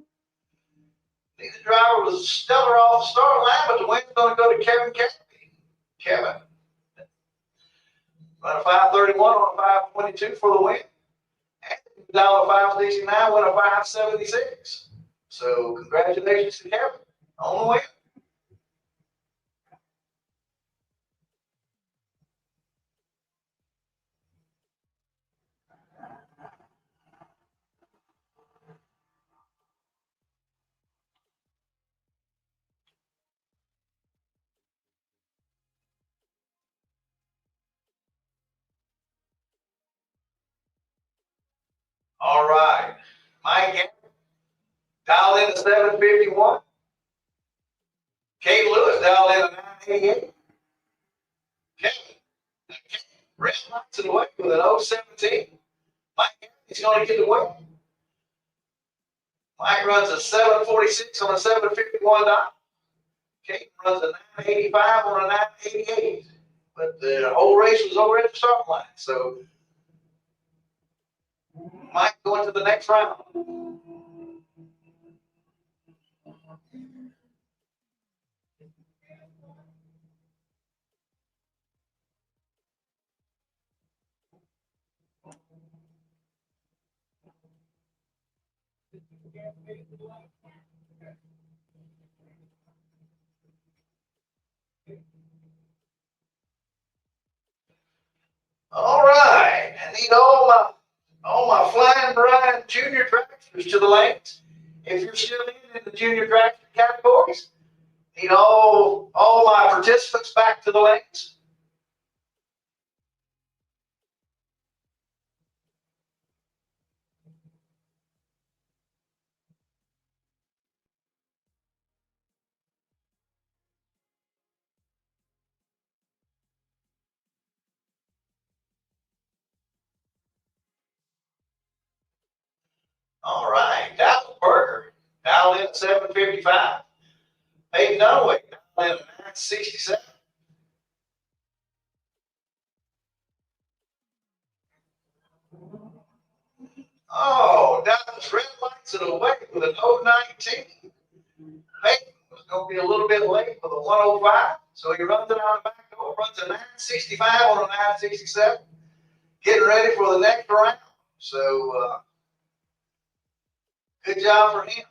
Neither driver was stellar off the start line, but the win's going to go to Kevin Cappy. Kevin. Run a 531 on a 522 for the win. And dialed a 569, went a 576. So congratulations to Kevin on the win. All right. Mike Gavin dialed in to 751. Kate Lewis dialed in to 988. Kevin, red lights in the way with an 017. Mike Gavin is going to get the win. Mike runs a 746 on a 751 dial. Kate runs a 985 on a 988. But the whole race was over at the start line. So Mike going to the next round. All right. juniors to the lanes. If you're still in the junior drag categories, need all my participants back to the lanes. All right, Dallas Burger, dialed in at 755. Hayden Dunaway, dialed in at 967. Oh, Dallas red lights it away with an 019. Hayden was going to be a little bit late with a 105, so he runs it out the back door, runs a 965 on a 967, getting ready for the next round. So, good job for him.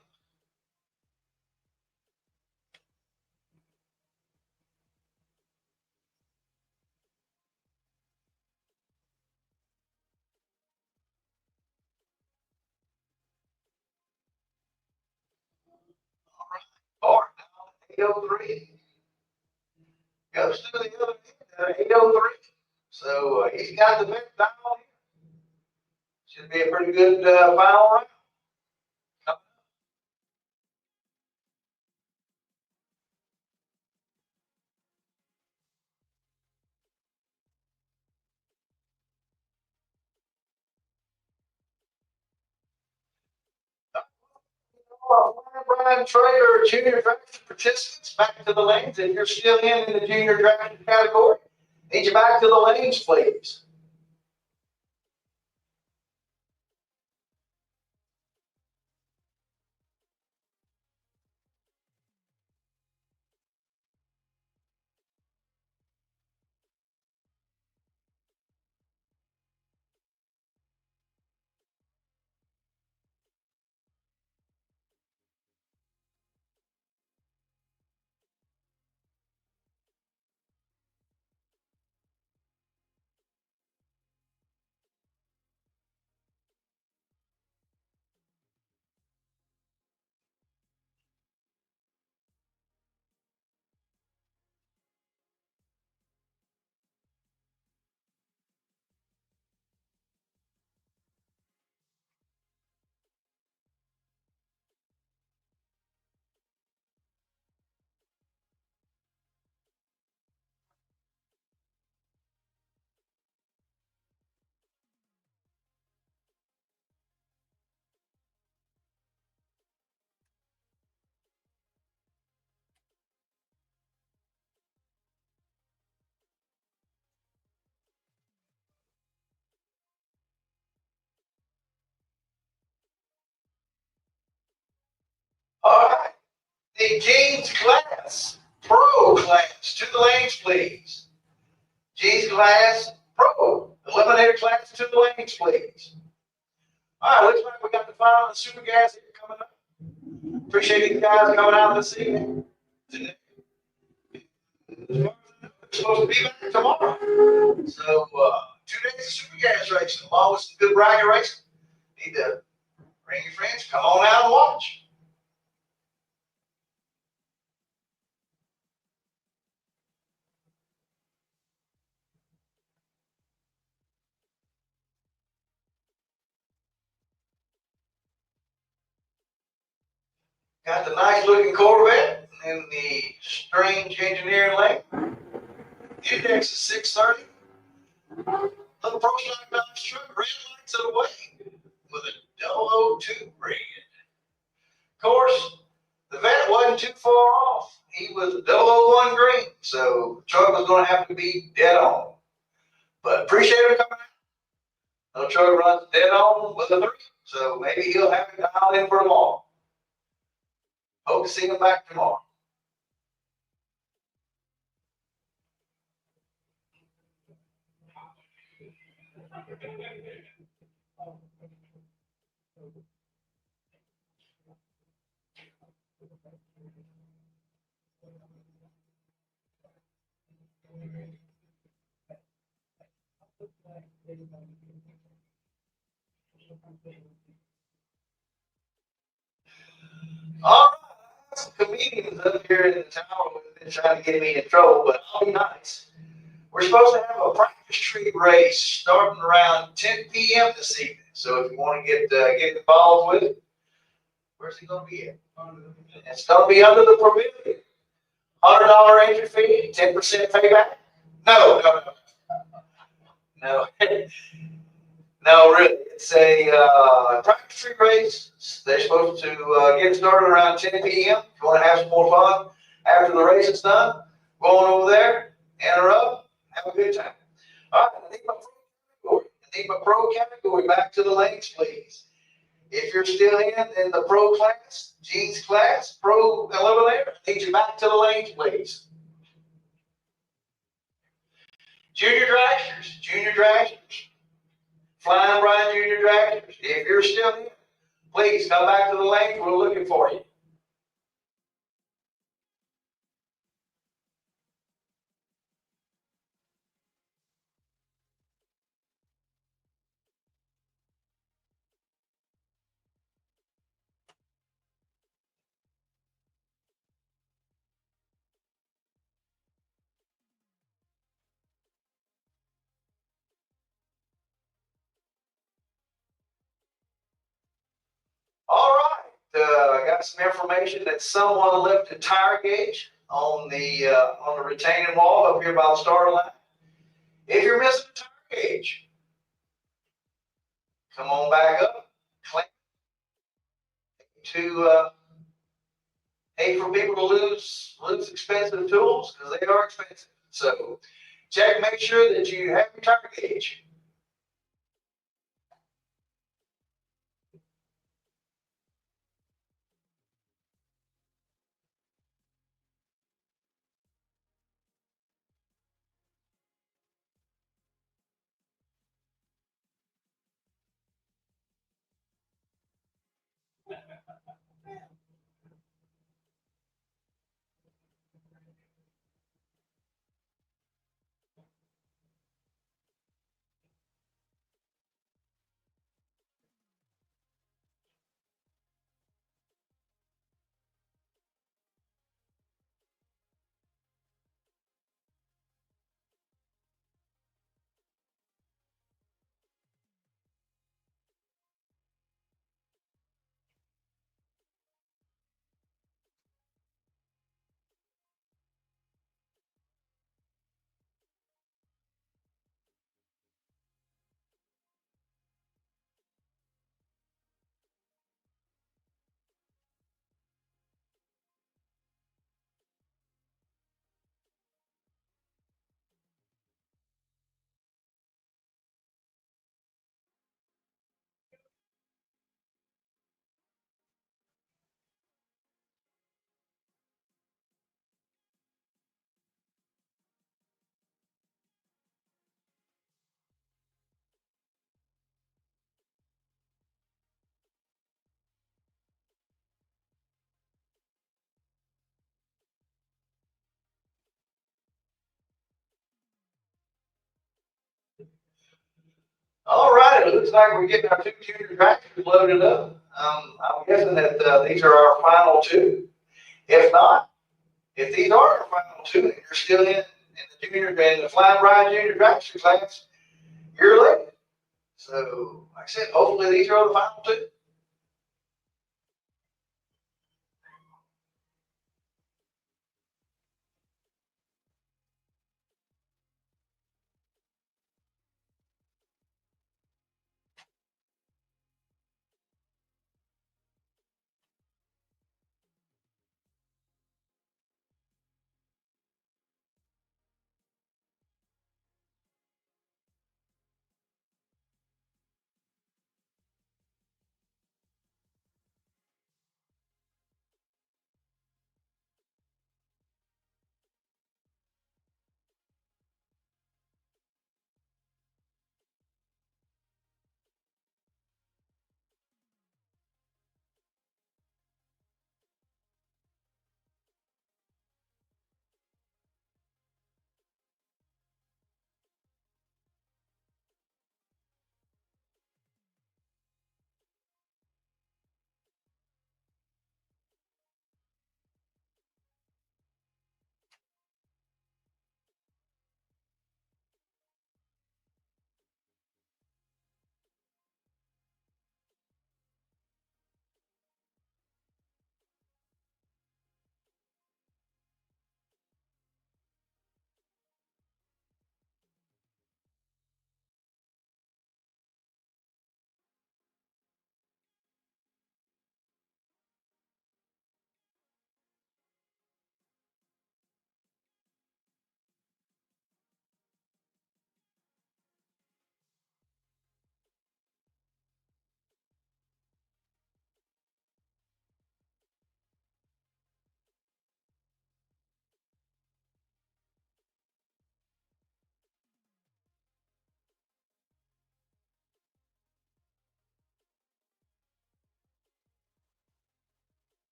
Bart, 803. Goes to the other end at 803. So he's got the best down here. Should be a pretty good final round. Brian Trader, junior draft participants, back to the lanes. If you're still in the junior draft category, need you back to the lanes, please. All right. The Jeans class, pro class, to the lanes, please. Jeans class, pro, eliminator class, to the lanes, please. All right, looks like we got the final and super gas here coming up. Appreciate you guys coming out this evening. We're supposed to be back tomorrow. So, 2 days of super gas racing, along with some good bracket racing. Need to bring your friends, come on out and watch. Got the nice looking Corvette in the strange engineering lane. Index is 630. Little pro stock Dodge truck, red lights it away with a 002 red. Of course, the vet wasn't too far off. He was 001 green, so the truck was going to have to be dead on. But appreciate him coming out. The truck runs dead on with a 3, so maybe he'll have it dialed in for tomorrow. Hope to see him back tomorrow. up here in the tower with it, trying to get me in trouble, but I'll be nice. We're supposed to have a practice street race starting around 10 p.m. this evening. So if you want to get involved with it, where's he going to be at? It's going to be under the pavilion. $100 entry fee, 10% payback. No. No, really. It's a practice street race. They're supposed to get started around 10 p.m. If you want to have some more fun after the race is done, go on over there, enter up, have a good time. All right, I need my pro category back to the lanes, please. If you're still in the pro class, jeans class, pro eliminator, I need you back to the lanes, please. Junior dragsters, Flying Brian Junior dragsters. If you're still in, please come back to the lanes. We're looking for you. All right. I got some information that someone left a tire gauge on the retaining wall up here by the start line. If you're missing a tire gauge, come on back up. Hate for people to lose expensive tools because they are expensive. So make sure that you have your tire gauge. All right, it looks like we're getting our two junior tractors loaded up. I'm guessing that these are our final two. If not, if these are our final two and you're still in the junior and the Flying Brian Junior tractor class, you're late. So, like I said, hopefully these are the final two.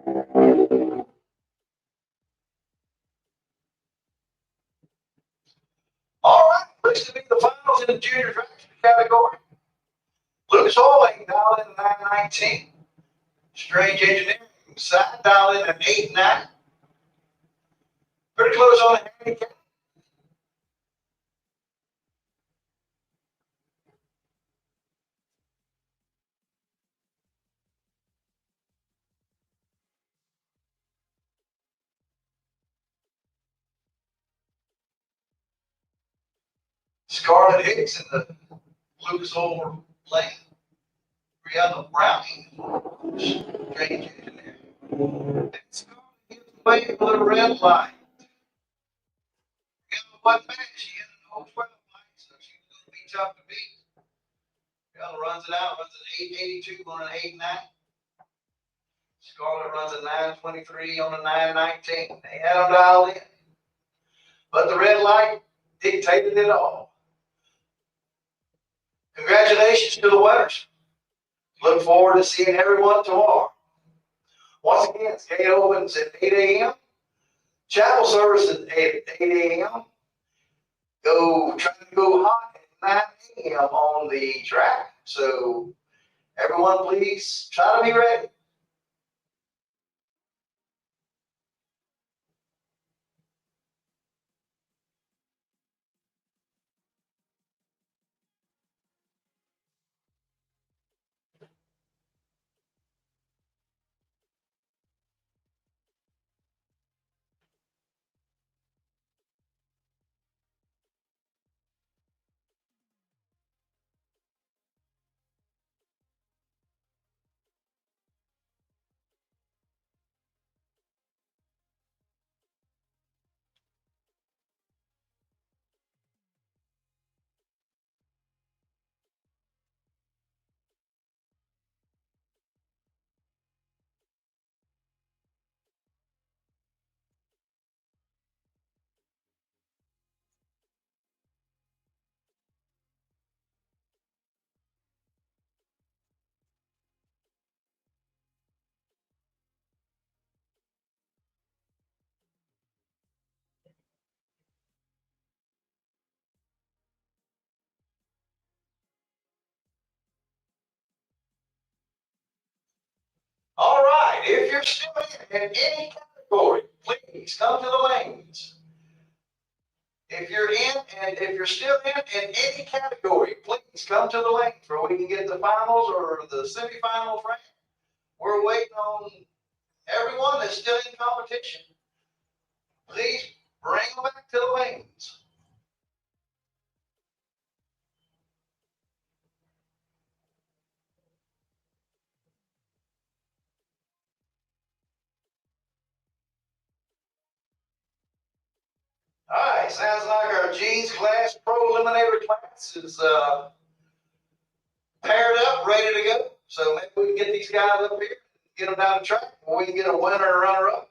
All right, looks to be the finals in the junior dragster category. Lucas Oil dialed in 919. Strange Engineering side dialed in at 89. Pretty close on the handicap. Scarlett Hicks in the Lucas Oil lane. Brianna Browning, Strange Engineering. And Scarlett Hicks away for the red light. Brianna wasn't bad. She had an old 12 light, so she was going to be tough to beat. Brianna runs it out, runs an 882 on an 89. Scarlett runs a 923 on a 919. They had them dialed in. But the red light dictated it all. Congratulations to the winners. Look forward to seeing everyone tomorrow. Once again, gate opens at 8 a.m. Chapel service at 8 a.m. Try to go hot at 9 a.m. on the track. So everyone, please try to be ready. All right, if you're still in any category, please come to the lanes. If you're still in any category, please come to the lanes where we can get the finals or the semifinals ranked. We're waiting on everyone that's still in competition. Please bring them back to the lanes. All right, sounds like our G's class pro eliminator class is paired up, ready to go. So maybe we can get these guys up here, get them down the track, or we can get a winner and runner up.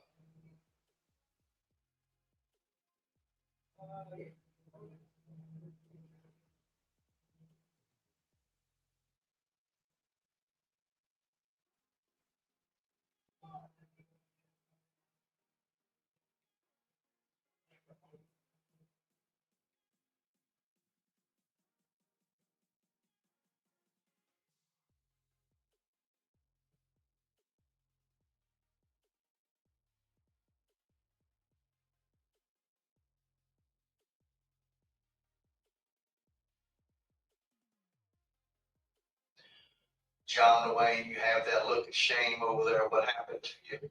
John Dwayne, you have that look of shame over there. What happened to you?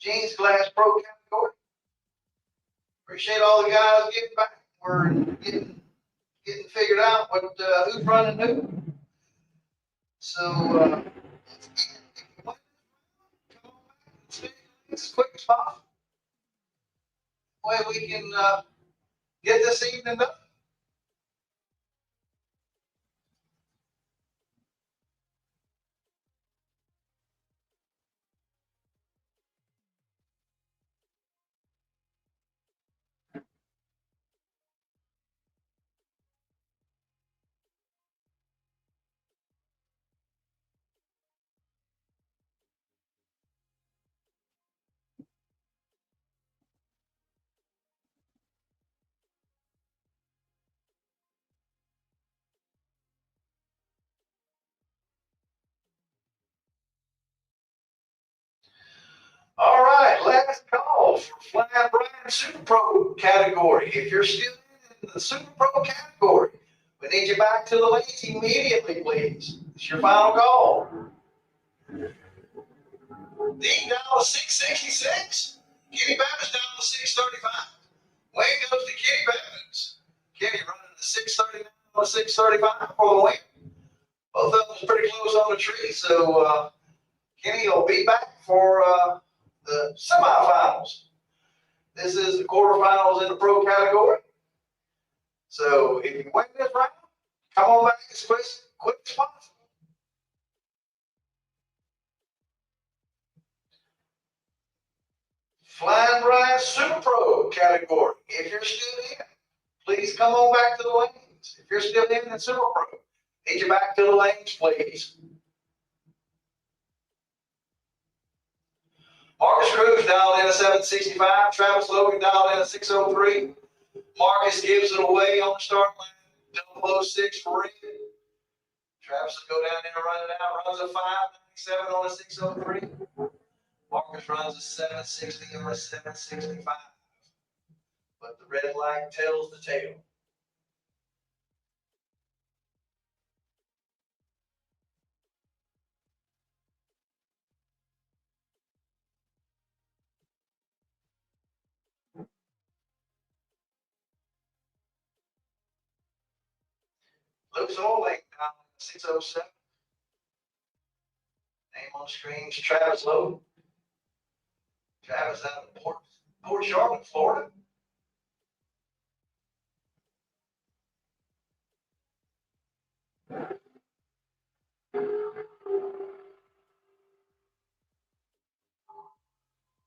Jeans Glass Pro category. Appreciate all the guys getting back. We're getting figured out what who's running who. So as quick as possible. Way we can get this evening done. All right, last call for Flying Brian Super Pro category. If you're still in the Super Pro category, we need you back to the lanes immediately, please. It's your final call. Dean down to 666. Kenny Babbitt's down to 635. Wayne goes to Kenny Babbitt's. Kenny running the 639 to 635 for the win. Both of them pretty close on the tree, so Kenny will be back for the semifinals. This is the quarterfinals in the pro category. So if you win this round, come on back as quick as possible. Flying Brian Super Pro category. If you're still in, please come on back to the lanes. If you're still in the Super Pro, need you back to the lanes, please. Marcus Cruz dialed in a 765. Travis Logan dialed in a 603. Marcus gives it away on the start line. 006 for Red. Travis will go down there and run it out. Runs a 597 on a 603. Marcus runs a 760 on a 765. But the red light tells the tale. Luke's all lane down 607. Name on the screen is Travis Lowe. Travis out of Port Charlotte, Florida.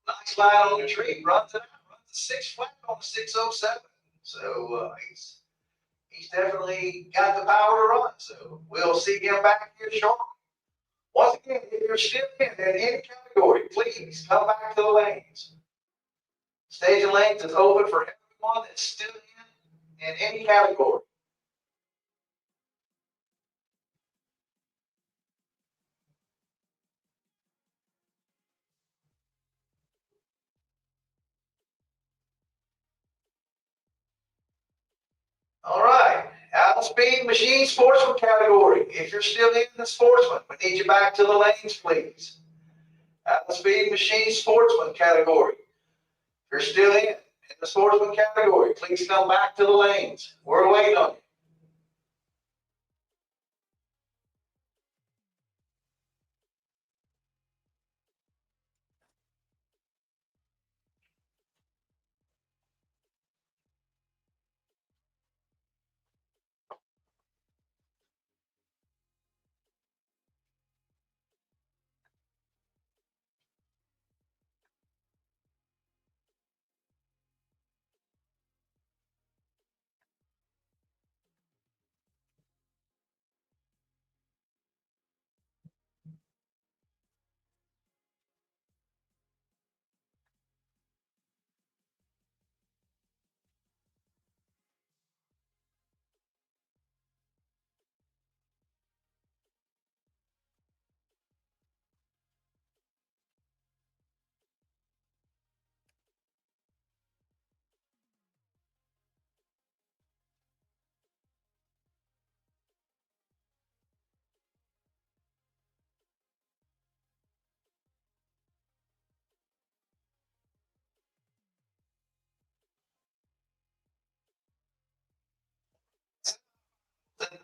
Nice line on the tree, runs it out, runs a 6 flat on a 607. So he's definitely got the power to run. So we'll see him back here shortly. Once again, if you're still in any category, please come back to the lanes. Stage and lanes is open for everyone that's still in any category. All right, out speed machine sportsman category. If you're still in the sportsman, we need you back to the lanes, please. Out speed machine sportsman category. If you're still in the sportsman category, please come back to the lanes. We're waiting on you.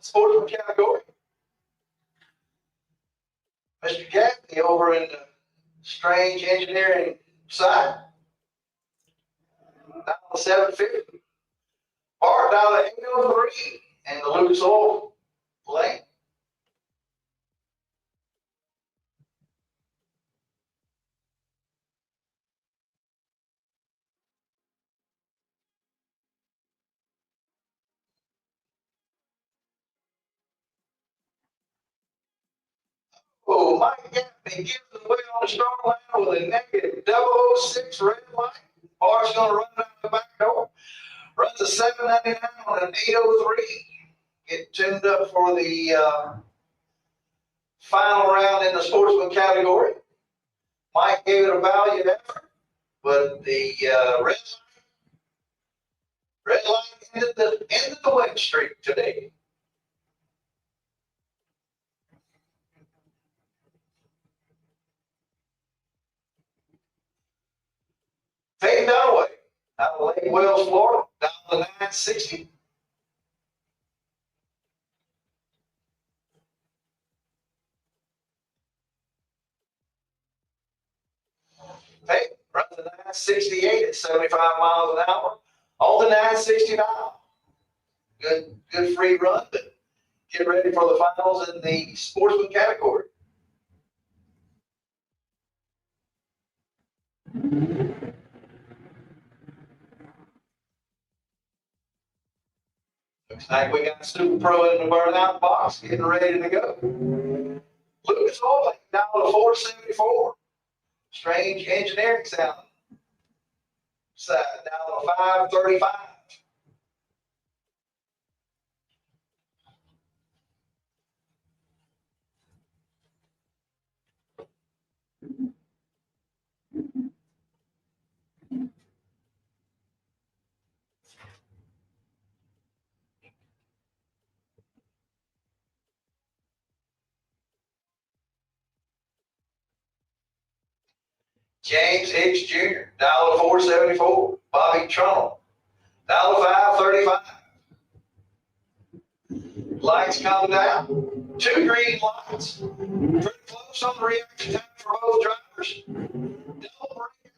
the sportsman category. Mr. Gaffney over in the Strange Engineering side. $750. Bart $803 and the Lucas Oil lane. Oh, Mike Gaffney gives it away on the start line with a negative 006 red light. Bart's going to run out the back door. Runs a 799 on an 803. Get tuned up for the final round in the sportsman category. Mike gave it a valiant effort, but the red light ended the win streak today. Peyton Dunaway out of Lake Wales, Florida, down to 960. Peyton runs the 968 at 75 miles an hour on the 969. Good free run, but get ready for the finals in the sportsman category. Looks like we got Super Pro in the burnout box, getting ready to go. Lucas Oil down to 474. Strange Engineering Sound side down to 535. James Hicks Jr., down to 474. Bobby Trumbull, down to 535. Lights come down. 2 green lights. Pretty close on the reaction time for both drivers. Double break.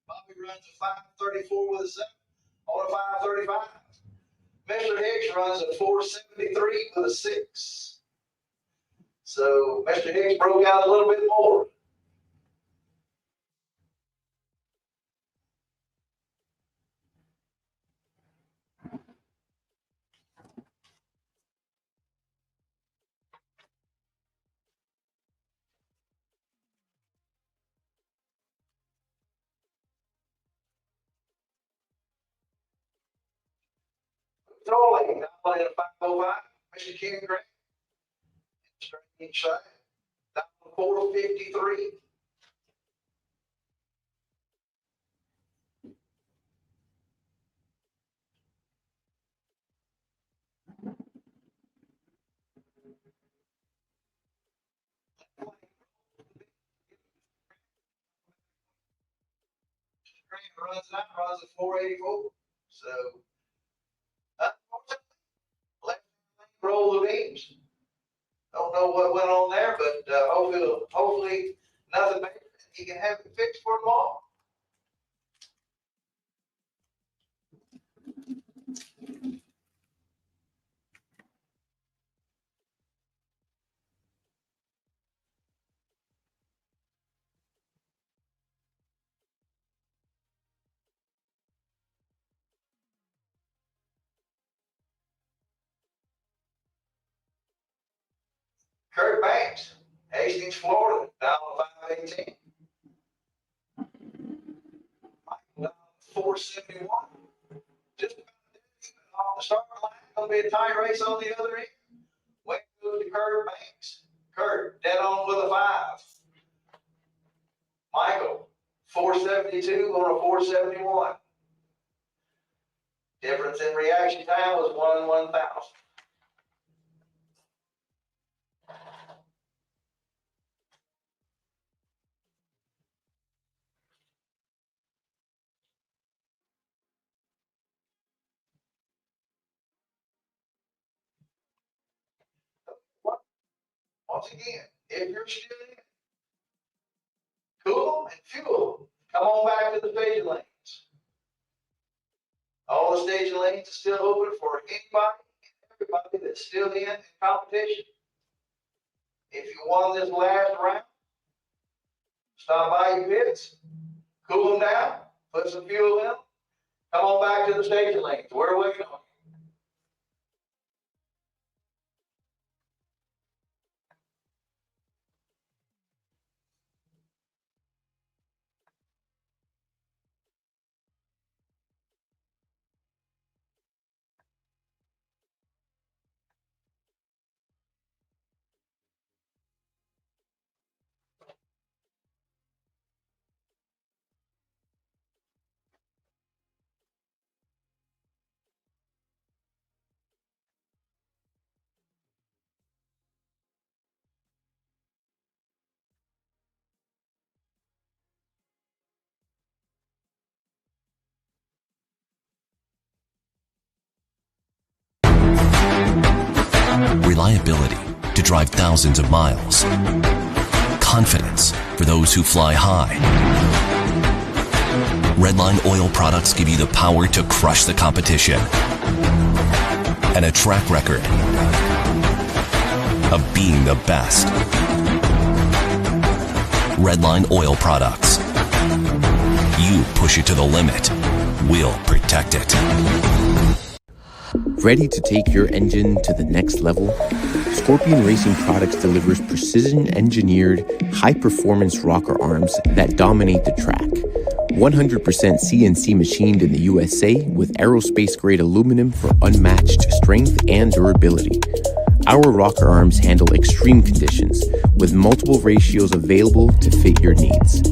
Bobby runs a 534 with a 7 on a 535. Mr. Hicks runs a 473 with a 6. So Mr. Hicks broke out a little bit more. Throwing down in a 505. Mr. Ken Gray. Straight side. Down to 453. Runs a 484. So, unfortunately, left roll the beams. Don't know what went on there, but hopefully nothing major. He can have it fixed for tomorrow. Kurt Banks, Hastings, Florida, down to 518. Down to 471. Just about off the starting line. Going to be a tight race on the other end. Way goes to Kurt Banks. Kurt, dead on with a 5. Michael, 472 on a 471. Difference in reaction time was 1 in 1,000. once again, if you're still in, cool them and fuel them. Come on back to the staging lanes. All the staging lanes are still open for anybody and everybody that's still in competition. If you won this last round, stop by your pits, cool them down, put some fuel in them, come on back to the staging lanes. We're waiting on you. Reliability to drive thousands of miles. Confidence for those who fly high. Redline oil products give you the power to crush the competition. And a track record of being the best. Redline oil products. You push it to the limit, we'll protect it. Ready to take your engine to the next level? Scorpion Racing Products delivers precision-engineered, high-performance rocker arms that dominate the track. 100% CNC machined in the USA with aerospace-grade aluminum for unmatched strength and durability. Our rocker arms handle extreme conditions with multiple ratios available to fit your needs.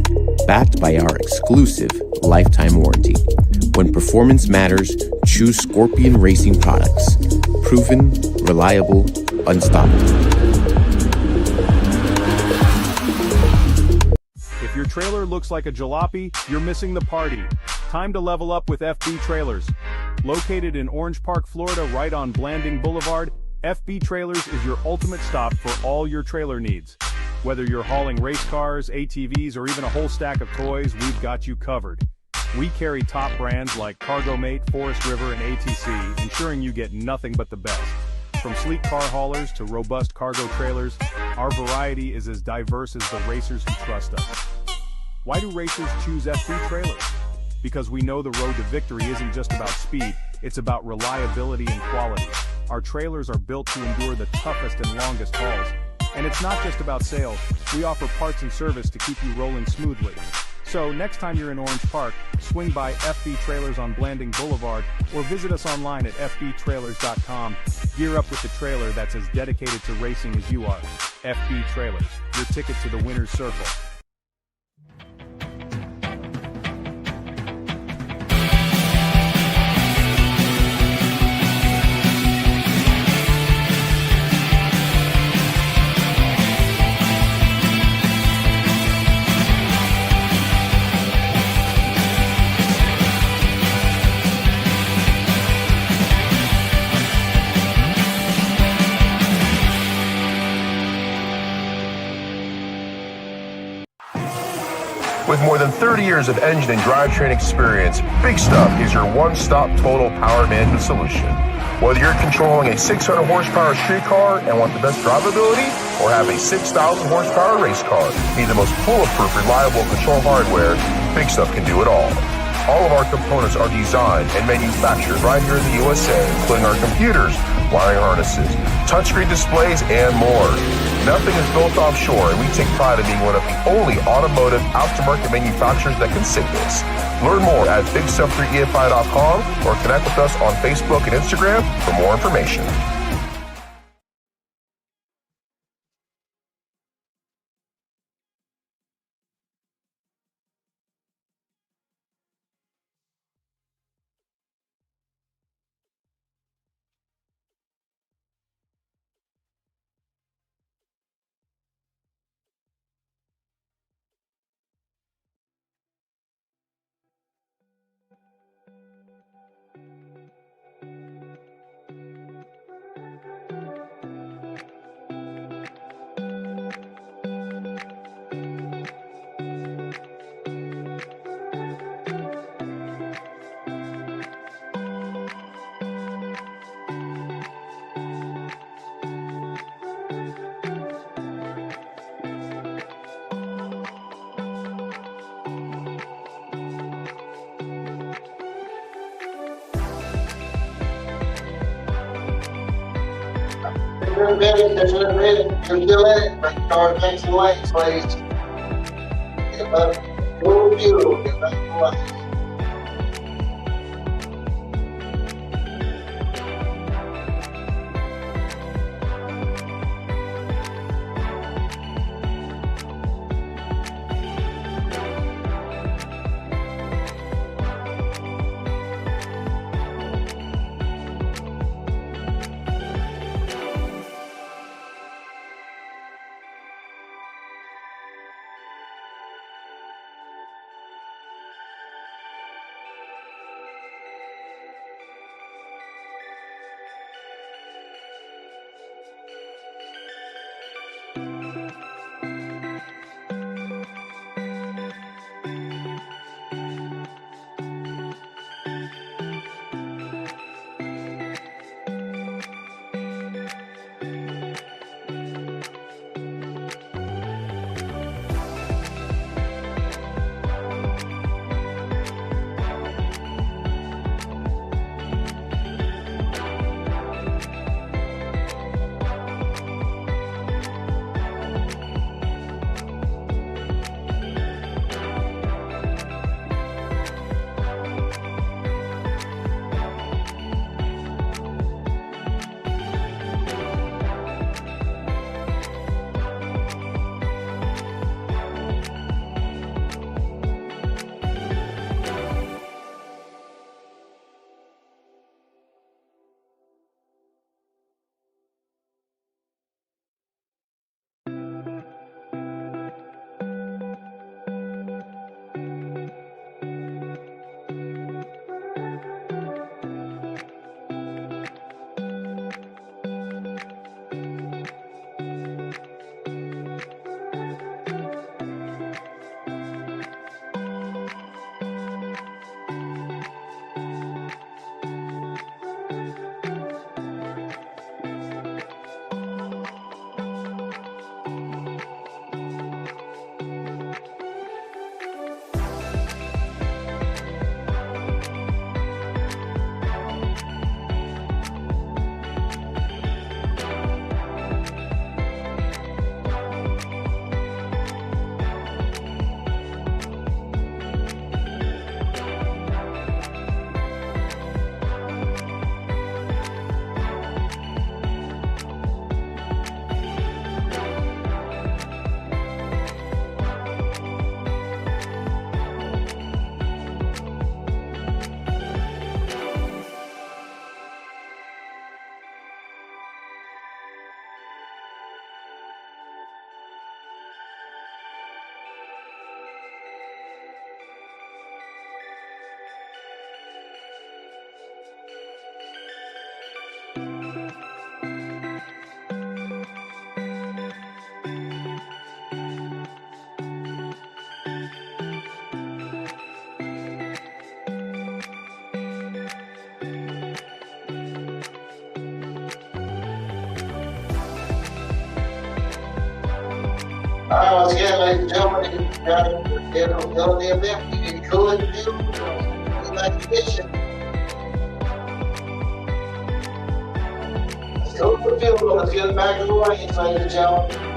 Backed by our exclusive lifetime warranty. When performance matters, choose Scorpion Racing Products. Proven, reliable, unstoppable. If your trailer looks like a jalopy, you're missing the party. Time to level up with FB Trailers. Located in Orange Park, Florida, right on Blanding Boulevard, FB Trailers is your ultimate stop for all your trailer needs. Whether you're hauling race cars, ATVs, or even a whole stack of toys, we've got you covered. We carry top brands like Cargo-Mate, Forest River, and ATC, ensuring you get nothing but the best. From sleek car haulers to robust cargo trailers, our variety is as diverse as the racers who trust us. Why do racers choose FB Trailers? Because we know the road to victory isn't just about speed, it's about reliability and quality. Our trailers are built to endure the toughest and longest hauls. And it's not just about sales, we offer parts and service to keep you rolling smoothly. So next time you're in Orange Park, swing by FB Trailers on Blanding Boulevard or visit us online at fbtrailers.com. Gear up with the trailer that's as dedicated to racing as you are. FB Trailers, your ticket to the winner's circle. With more than 30 years of engine and drivetrain experience, Big Stuff is your one-stop total power management solution. Whether you're controlling a 600 horsepower street car and want the best drivability, or have a 6,000 horsepower race car, need the most foolproof, reliable control hardware, Big Stuff can do it all. All of our components are designed and manufactured right here in the USA, including our computers, wiring harnesses, touchscreen displays, and more. Nothing is built offshore, and we take pride in being one of the only automotive aftermarket manufacturers that can say this. Learn more at bigstuff3efi.com or connect with us on Facebook and Instagram for more information. Attention to the minute. You're still in it. Bring your car back to the lanes, please. Get back. Fuel, fuel. Get back to the lanes. All right, once again, ladies and gentlemen, you got the event. You need cooling fuel, like condition. Let's go for fuel. Let's get it back to the lanes, ladies and gentlemen.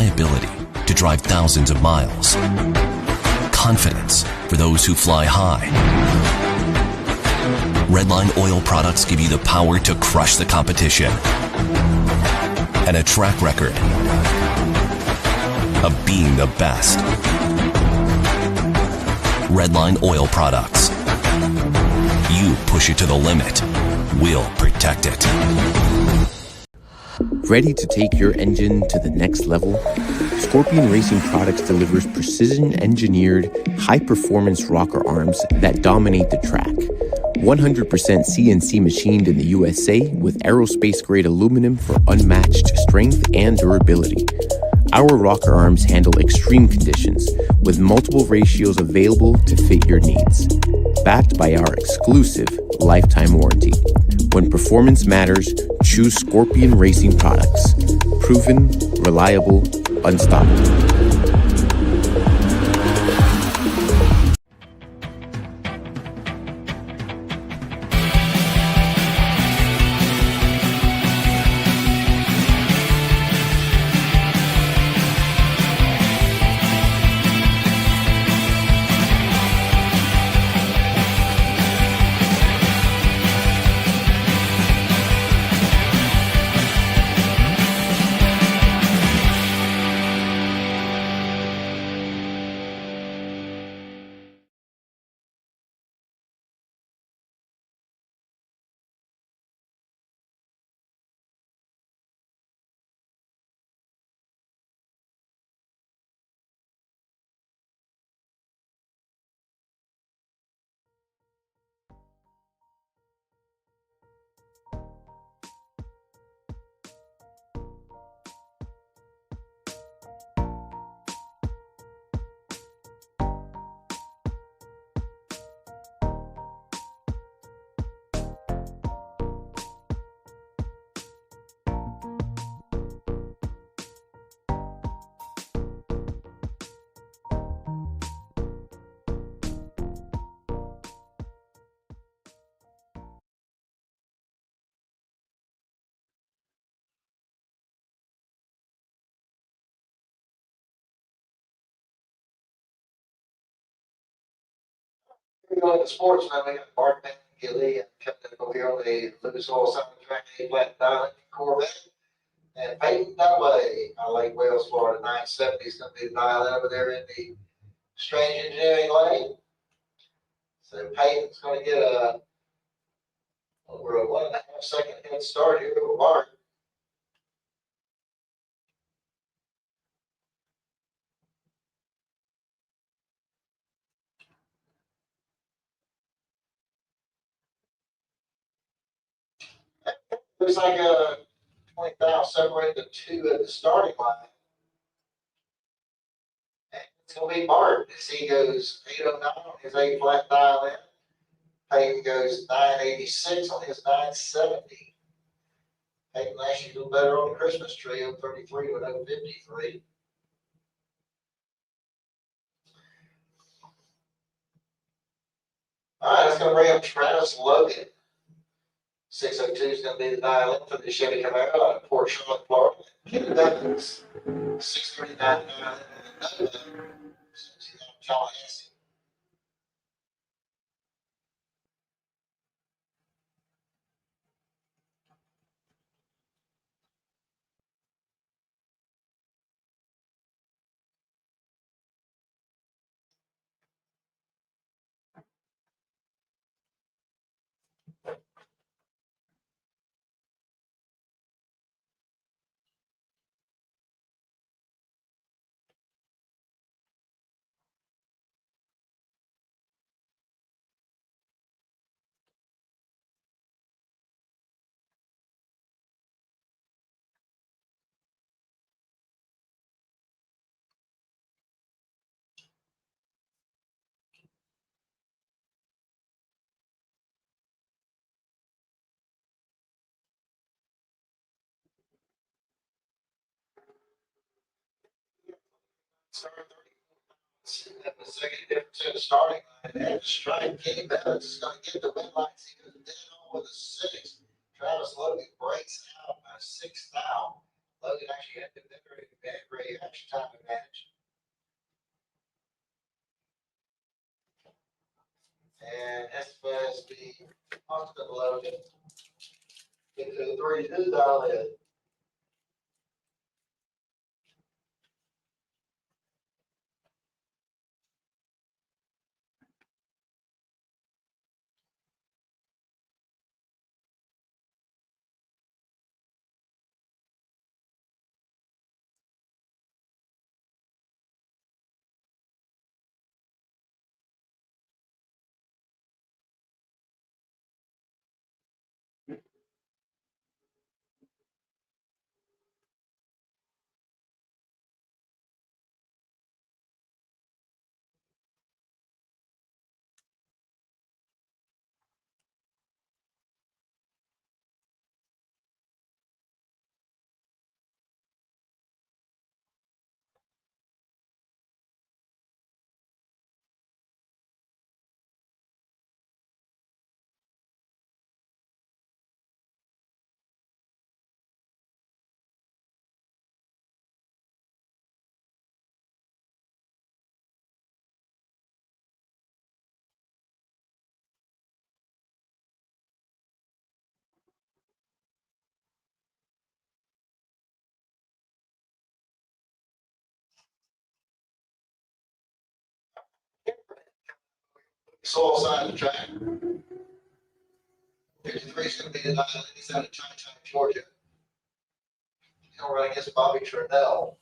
Reliability to drive thousands of miles. Confidence for those who fly high. Redline oil products give you the power to crush the competition. And a track record of being the best. Redline oil products. You push it to the limit, we'll protect it. Ready to take your engine to the next level? Scorpion Racing Products delivers precision-engineered, high-performance rocker arms that dominate the track. 100% CNC machined in the USA with aerospace-grade aluminum for unmatched strength and durability. Our rocker arms handle extreme conditions with multiple ratios available to fit your needs. Backed by our exclusive lifetime warranty. When performance matters, choose Scorpion Racing Products. Proven, reliable, unstoppable. We go into sports, man. We got Mark Gilly and Captain over here on the Lucas Oil side of the track, a flat diamond Corvette. And Peyton Dunaway, out of Lake Wales, Florida, 970 is going to be the dial over there in the strange engineering lane. So Peyton's going to get over a 1.5 second head start here over Mark. Looks like 20,000 separated the two at the starting line. And it's going to be Mark as he goes 809 on his A flat dial in. Peyton goes 986 on his 970. Peyton actually a little better on the Christmas tree, 033 with 053. All right, that's going to bring up Travis Logan. 602 is going to be the dial in for the Chevy Camaro out of Port Charlotte, Florida. Kevin Duckins, 639 dial in. Tallahassee. Started 30. That was second difference in the starting line. And strike Kenny Bennett is going to get the win lights. He goes dead on with a 6. Travis Logan breaks out by 6 now. Logan actually had that great action time advantage. And SFSB Austin Logan into the 3-2 dial in. Soil side of the track. 53 is going to be the dial. He's out of Chi-Town, Georgia. He'll run against Bobby Turnell.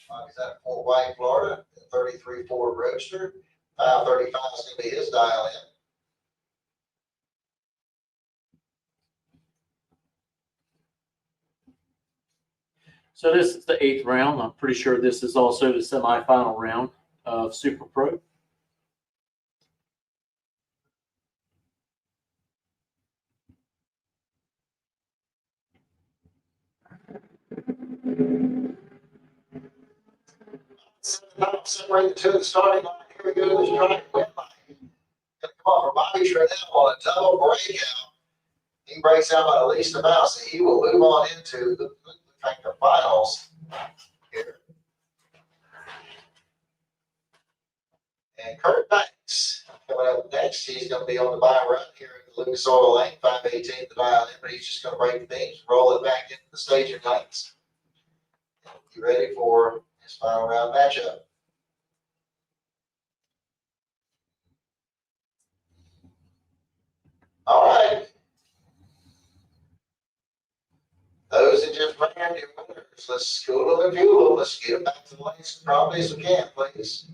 Bobby's out of Fort White, Florida. 33 Ford Roadster. 535 is going to be his dial in. So this is the 8th round. I'm pretty sure this is also the semifinal round of Super Pro. Separate the two at the starting line. Here we go. This track win line. Gonna come off for Bobby Turnell on a double breakout. He breaks out by the least amount, so he will move on into the finals here. And Kurt Banks coming up next. He's going to be on the bye run here in the Lucas Oil Lane, 518 the dial in, but he's just going to break the beams, roll it back into the staging lanes. You ready for his final round matchup? All right. Those that just ran your winners, let's school them and fuel them. Let's get them back to the lanes as promptly as we can, please.